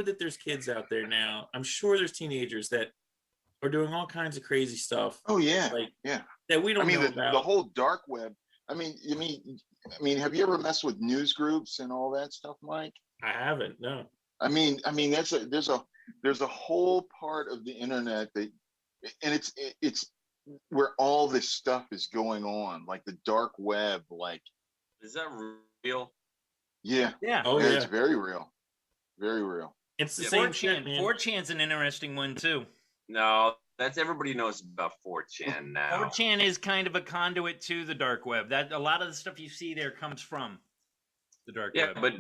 that there's kids out there now. I'm sure there's teenagers that are doing all kinds of crazy stuff. Oh yeah, that we don't know about. The whole dark web. I mean, have you ever messed with news groups and all that stuff, Mike? I haven't. No. I mean, there's a whole part of the internet that, and it's where all this stuff is going on, like the dark web. Like, is that real? Yeah. Yeah. Oh yeah. It's very real. Very real. It's the same 4chan. shit, man. 4chan's an interesting one too. No, that's everybody knows about 4chan now. 4chan is kind of a conduit to the dark web. That a lot of the stuff you see there comes from the dark web. But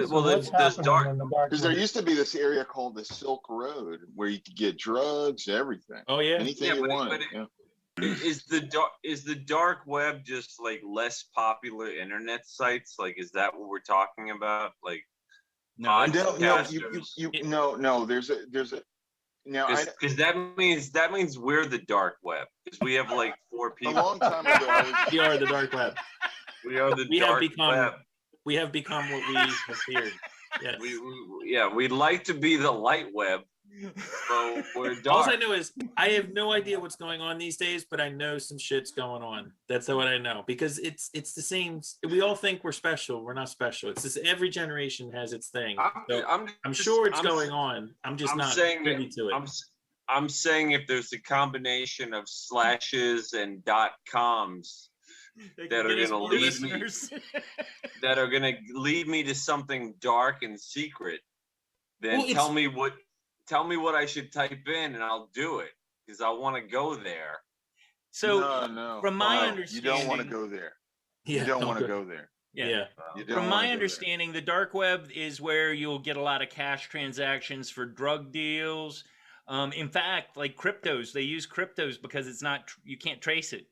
So there's dark. Because there used to be this area called the Silk Road where you could get drugs, everything. Oh yeah. Anything you wanted. Is the dark web just like less popular internet sites? Like, is that what we're talking about? Like, no. There's a now because that means we're the dark web because we have like 4 people. A long time ago, we are the dark web. We are the dark web. We have become what we have feared. Yes. We'd like to be the light web. So we're dark. All I know is I have no idea what's going on these days, but I know some shit's going on. That's what I know because it's the same. We all think we're special. We're not special. It's just every generation has its thing. I'm sure it's going on. I'm just not privy to it. I'm saying if there's a combination of slashes and .coms that are gonna lead me to something dark and secret, then tell me what I should type in and I'll do it because I want to go there. So from my understanding, you don't want to go there. You don't want to go there. Yeah. From my understanding, the dark web is where you'll get a lot of cash transactions for drug deals. In fact, like cryptos, they use cryptos because it's not you can't trace it.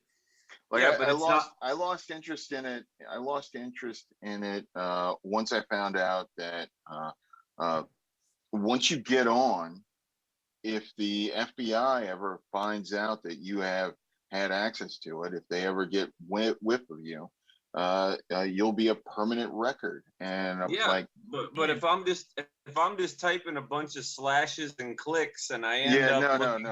Like I lost interest in it. I lost interest in it once I found out that once you get on, if the FBI ever finds out that you have had access to it, if they ever get whiff of you, you'll be a permanent record. And but if I'm just typing a bunch of slashes and clicks and I end up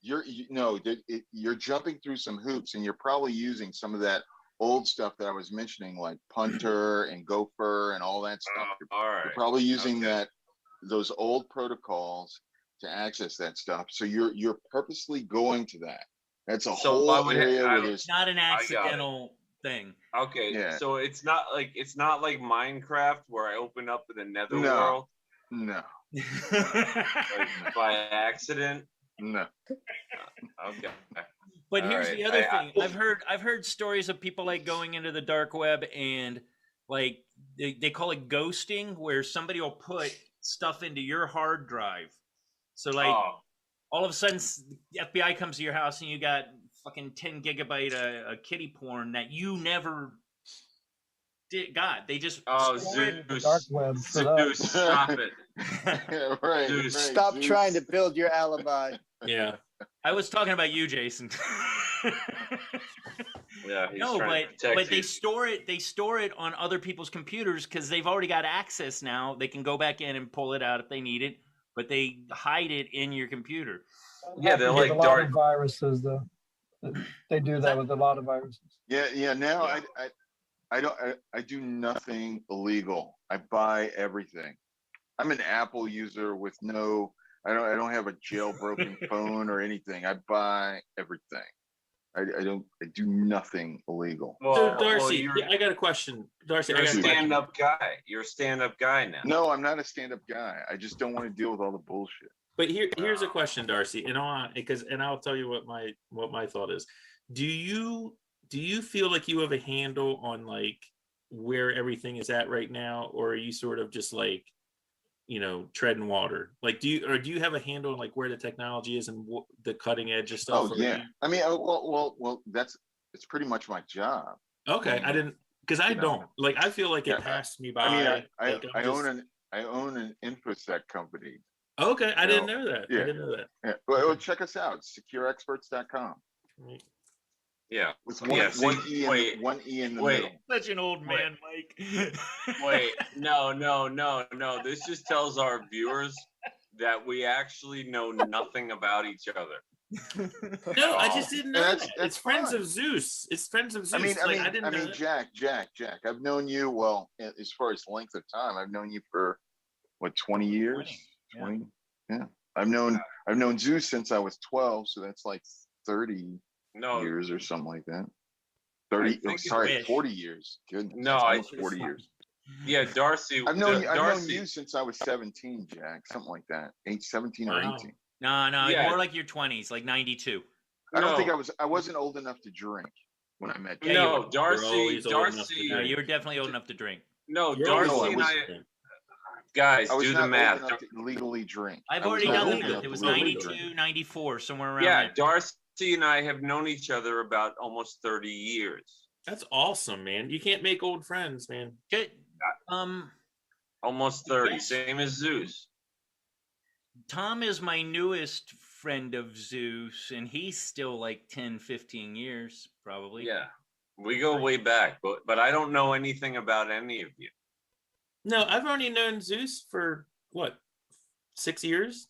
you're jumping through some hoops and you're probably using some of that old stuff that I was mentioning, like Punter and Gopher and all that stuff. You're probably using those old protocols to access that stuff. So you're purposely going to that. That's a whole area where there's not an accidental thing. Okay. Yeah. So it's not like Minecraft where I open up in the netherworld. No. Like by accident. No. Okay. But here's the other thing. I've heard stories of people like going into the dark web and like they call it ghosting, where somebody will put stuff into your hard drive. So like all of a sudden the FBI comes to your house and you got fucking 10 gigabyte of kitty porn that you never got. They just Zeus, dark web. Zeus, stop it. Yeah, right. Zeus. Stop trying to build your alibi. Yeah. I was talking about you, Jason. Yeah, he's No, trying to but protect they you. store it. They store it on other people's computers because they've already got access now. They can go back in and pull it out if they need it, but they hide it in your computer. Yeah, they're With like a lot dark. of viruses, though. They do that with a lot of viruses. Yeah. Now Yeah. I do nothing illegal. I buy everything. I'm an Apple user with no. I don't have a jailbroken phone or anything. I buy everything. I do nothing illegal. So Darcy, you're I got a question. Darcy, a I got a question. stand-up guy. You're a stand-up guy now. No, I'm not a stand-up guy. I just don't want to deal with all the bullshit. But here's a question, Darcy, and I'll tell you what my thought is. Do you feel like you have a handle on like where everything is at right now, or are you sort of just like, treading water? Like, do you have a handle on like where the technology is and the cutting edge of stuff? Oh yeah. I mean, well, it's pretty much my job. Okay, I didn't, because I don't like. I feel like it passed me by. I mean, I own an infosec company. Okay, I didn't know that. Yeah. I didn't know that. Yeah. Well, check us out. SecureExperts.com. Yeah. With one E in the middle. Such an old man, Mike. Wait, no. This just tells our viewers that we actually know nothing about each other. No, I just didn't know. That's It's Friends of Zeus. It's Friends of Zeus. I didn't know mean, that. Jack. I've known you, well, as far as length of time, I've known you for what, 20 years? 20? Yeah. I've known Zeus since I was 12, so that's like 30 years or something like that. 40 years. Goodness. No, almost 40 years. Yeah, Darcy. I've known you since I was 17, Jack. Something like that. 17 or 18. No, Yeah. more like your 20s, like 92. I don't think I wasn't old enough to drink when I met you. No, Darcy. No, you were definitely old enough to drink. No, Darcy and I. Guys, I was do not the math. old enough to legally drink. I've I was already not done the old math. enough It was to legally 92, drink. 94, somewhere around Yeah, there. Darcy and I have known each other about almost 30 years. That's awesome, man. You can't make old friends, man. Good. Almost 30, same as Zeus. Tom is my newest friend of Zeus, and he's still like 10, 15 years, probably. Yeah, we go way back, but I don't know anything about any of you. No, I've only known Zeus for what, 6 years,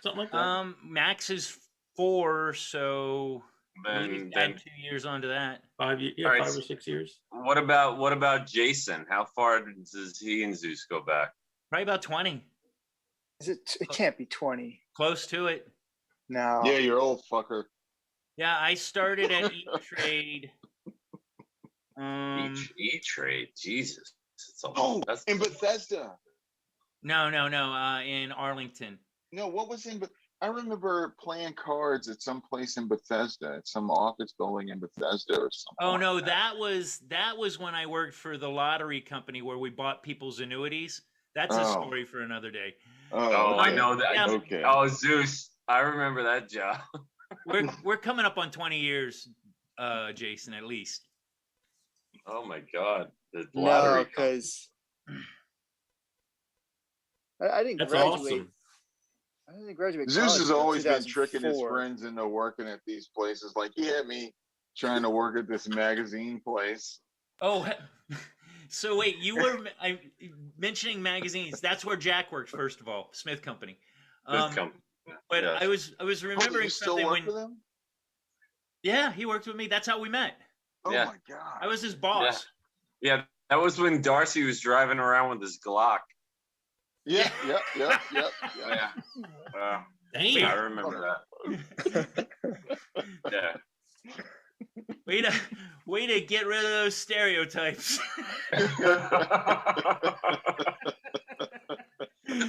something like that. Max is 4, so Then add 2 years onto that. 5 years, All right, 5 or 6 years. What about Jason? How far does he and Zeus go back? Probably about 20. It can't be 20. Close to it. No. Yeah, you're old fucker. Yeah, I started at E-Trade. E-Trade, Jesus. That's in Bethesda. No, in Arlington. No, what was in? I remember playing cards at some place in Bethesda, at some office building in Bethesda or something. Oh like no, that. that was when I worked for the lottery company where we bought people's annuities. That's a story for another day. Oh, I know that. Yeah. Okay. Oh, Zeus. I remember that job. We're coming up on 20 years, Jason, at least. Oh my God. The No, lottery. because I didn't That's graduate. awesome. I didn't graduate. Zeus college has until always been tricking his 2004. friends into working at these places. Like he had me trying to work at this magazine place. Oh, so wait, you were mentioning magazines. That's where Jack worked, first of all, Smith Company. But yes. I was Oh, remembering you still something work when. for them? Yeah, he worked with me. That's how we met. Oh Yeah. my God. I was his boss. Yeah, that was when Darcy was driving around with his Glock. Yeah. Yeah. Damn. I remember that. Yeah. Way to get rid of those stereotypes.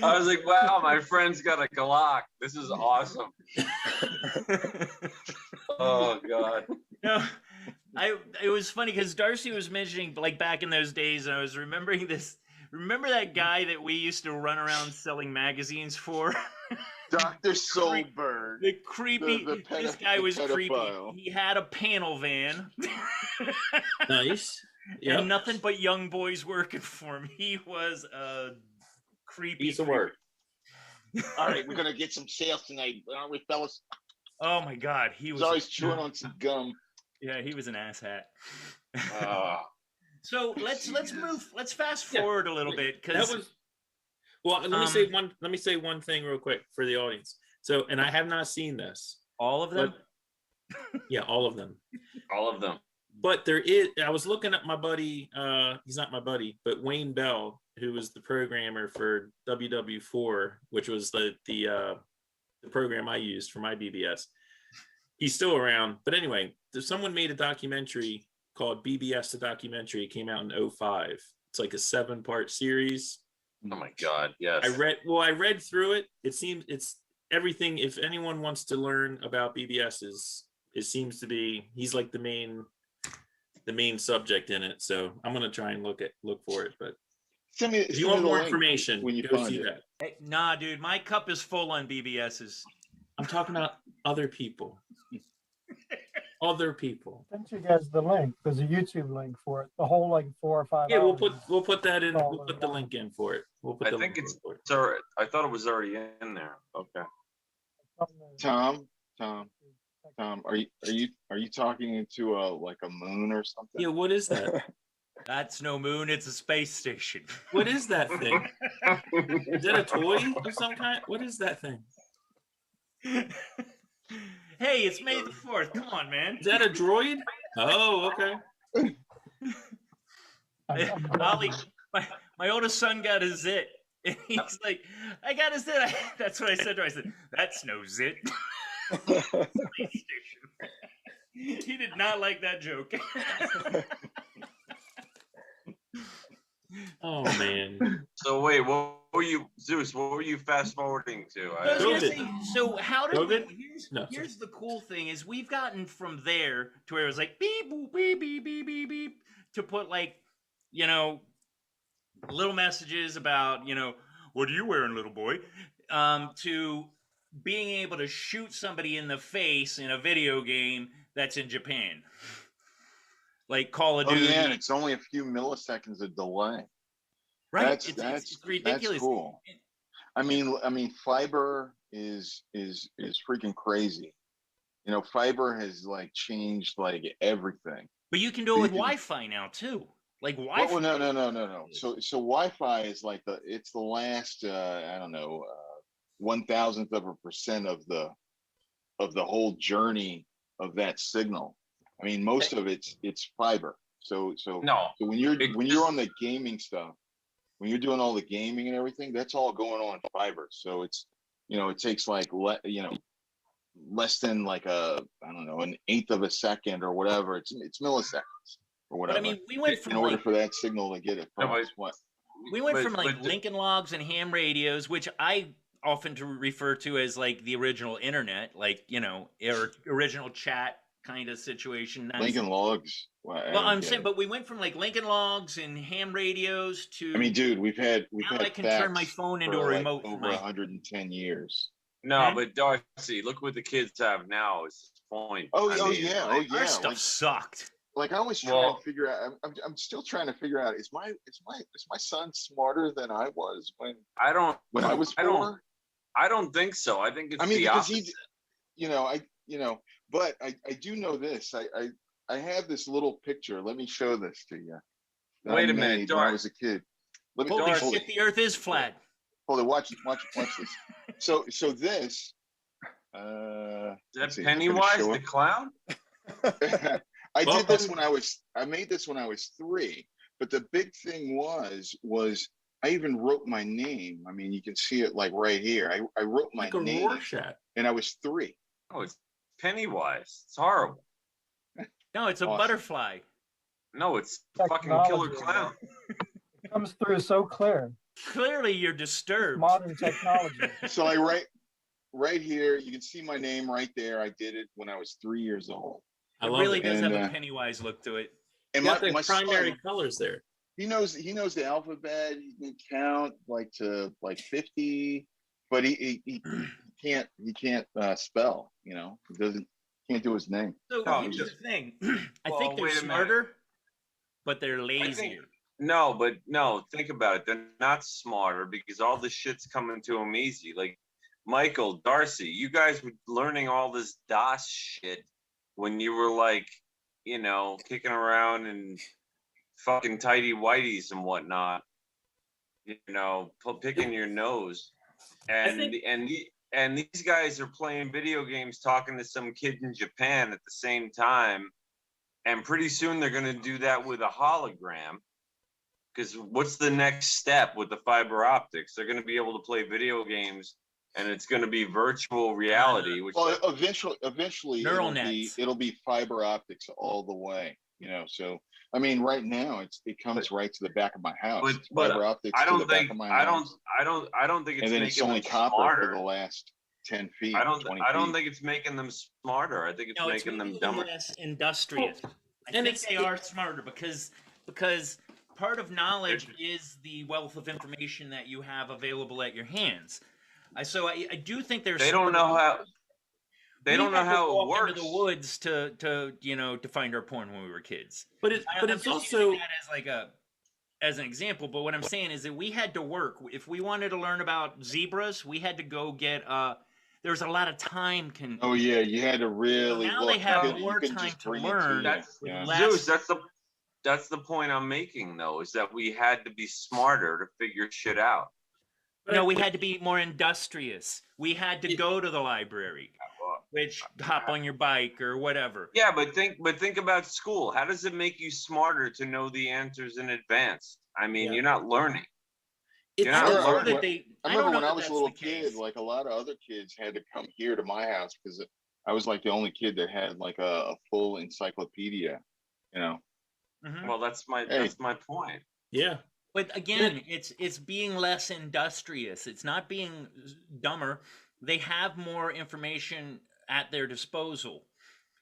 I was like, wow, my friend's got a Glock. This is awesome. Oh God. No, it was funny because Darcy was mentioning like back in those days, and I was remembering this. Remember that guy that we used to run around selling magazines for? Dr. Soulberg. The creepy. This guy was creepy. pedophile. He had a panel van. Nice. Yeah. And nothing but young boys working for him. He was a creepy Piece of work. All right, we're gonna get some sales tonight, aren't we, fellas? Oh my God, he He's was always chewing on some gum. Yeah, he was an asshat. Uh, So let's fast forward a little bit, That because was well. Let me say one thing real quick for the audience. So, and I have not seen this. all of them. Yeah, all of them. All of them. But there is. I was looking at my buddy. He's not my buddy, but Wayne Bell, who was the programmer for WW4, which was the program I used for my BBS. He's still around. But anyway, someone made a documentary called BBS the Documentary. It came out in 2005. It's like a 7-part series. Oh my God, yes. I read through it. It seems it's everything. If anyone wants to learn about BBSs, it seems to be he's like the main subject in it. So I'm gonna try and look for it. But if you want more information, when you go find see it. that. Hey, nah, dude, my cup is full on BBSs. I'm talking about other people. Other people. Sent you guys the link. There's a YouTube link for it. The whole like 4 or 5 Yeah, hours. we'll put that in. all We'll put the link in for it. We'll put I the think link it's in for it. sorry. I thought it was already in there. Okay. Tom, are you talking into like a moon or something? Yeah, what is that? That's no moon, it's a space station. What is that thing? Is that a toy of some kind? What is that thing? Hey, it's May the 4th. Come on, man. Is that a droid? Oh, okay. Ollie, my oldest son got a zit. And he's like, I got a zit. That's what I said to him. I said, that's no zit. He did not like that joke. Oh man. So wait, what were you, Zeus? What were you fast forwarding to? I was gonna say, so how did COVID? here's the cool thing is we've gotten from there to where it was like beep boop beep beep beep beep beep to put like, you know, little messages about, you know, what are you wearing, little boy? To being able to shoot somebody in the face in a video game that's in Japan. Like Call of Duty. Oh yeah, and it's only a few milliseconds of delay. Right. That's ridiculous. That's cool. I mean, fiber is freaking crazy. You know, fiber has like changed like everything. But you can do it with Wi-Fi now too. Like Wi-Fi. Well, no. So Wi-Fi is like the last I don't know 1,000% of the whole journey of that signal. I mean, most of it's fiber. So when you're on the gaming stuff, when you're doing all the gaming and everything, that's all going on fiber. So it's, you know, it takes like less than like an eighth of a second or whatever. It's milliseconds or whatever. But I mean, we went from in order for that signal to get across. We went from like Lincoln Logs and ham radios, which I often refer to as like the original internet, like, you know, or original chat kind of situation. Lincoln Logs. Well, I'm saying, but we went from like Lincoln Logs and ham radios to. I mean, dude, we've had. I can turn my phone into a remote over 110 years. No, but Darcy, look what the kids have now. Is the point. Yeah. Our stuff sucked. Like I was trying to figure out. I'm still trying to figure out. Is my son smarter than I was when I was 4? I don't think so. I think it's the opposite. But I do know this. I have this little picture. Let me show this to you. Wait a minute, when I was a kid. Holy shit, the Earth is flat. Hold on, watch this. So this. Is that Pennywise the clown? I did this I made this when I was 3. But the big thing was I even wrote my name. I mean, you can see it like right here. I wrote my name, and I was 3. Oh, it's Pennywise. It's horrible. No, it's a butterfly. No, it's fucking killer clown. It comes through so clear. Clearly, you're disturbed. Modern technology. So I write right here. You can see my name right there. I did it when I was 3 years old. It really does have a Pennywise look to it. And my primary colors there. He knows the alphabet. He can count like to 50, but he can't spell. You know, can't do his name. So here's the thing. I think they're smarter, but they're lazier. Think about it. They're not smarter because all the shit's coming to them easy. Like Michael, Darcy, you guys were learning all this DOS shit when you were like you know, kicking around and fucking tighty whities and whatnot, you know, picking your nose, and these guys are playing video games, talking to some kid in Japan at the same time, and pretty soon they're going to do that with a hologram. Because what's the next step with the fiber optics? They're going to be able to play video games, and it's going to be virtual reality. Which eventually neural nets. It'll be fiber optics all the way. You know, so I mean, right now it comes right to the back of my house. But fiber optics I don't to the think back of my house. I don't think it's and then making it's only them copper smarter. for the last 10 feet. I don't 20 think it's making them smarter. I think it's making them dumber. Less industrious. I think they are smarter because part of knowledge is the wealth of information that you have available at your hands. So I do think there's. They don't know how. They don't know how it works. Into the woods to find our porn when we were kids. But it's also that as like as an example. But what I'm saying is that we had to work. If we wanted to learn about zebras, we had to go get. There's a lot of time. Oh yeah, you had to really. So now they have more time to learn. Zeus, that's the point I'm making though, is that we had to be smarter to figure shit out. No, we had to be more industrious. We had to go to the library, which hop on your bike or whatever. Yeah, but think about school. How does it make you smarter to know the answers in advance? I mean, you're not learning. You're not learning. I remember when I was a little kid, like a lot of other kids had to come here to my house because I was like the only kid that had like a full encyclopedia, you know. Mm-hmm. Well, that's my point. Yeah. But again, it's being less industrious. It's not being dumber. They have more information at their disposal.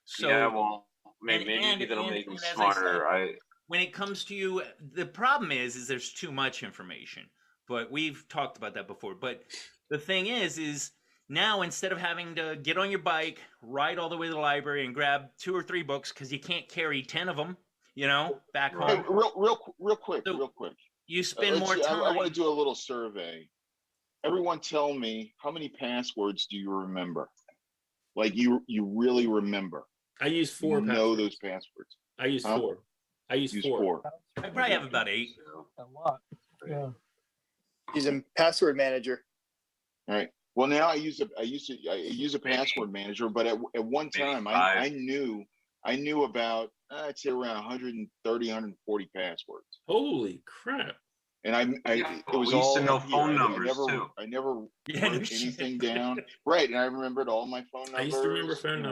So yeah, well, maybe that'll make them smarter. When it comes to you, the problem is there's too much information. But we've talked about that before. But the thing is now instead of having to get on your bike, ride all the way to the library and grab 2 or 3 books because you can't carry 10 of them, you know, back home. Hey, real quick. You spend more time. I want to do a little survey. Everyone tell me, how many passwords do you remember? Like you really remember? I use 4 passwords. Know those passwords. I use 4. I use 4. I probably have about 8. A lot. Yeah. He's a password manager. All right. Well, now I use a password manager, but at one time I knew about I'd say around 130, 140 passwords. Holy crap! And it was we used all to know phone numbers too. I never wrote anything down. Right, and I remembered all my phone numbers. I used to remember phone numbers.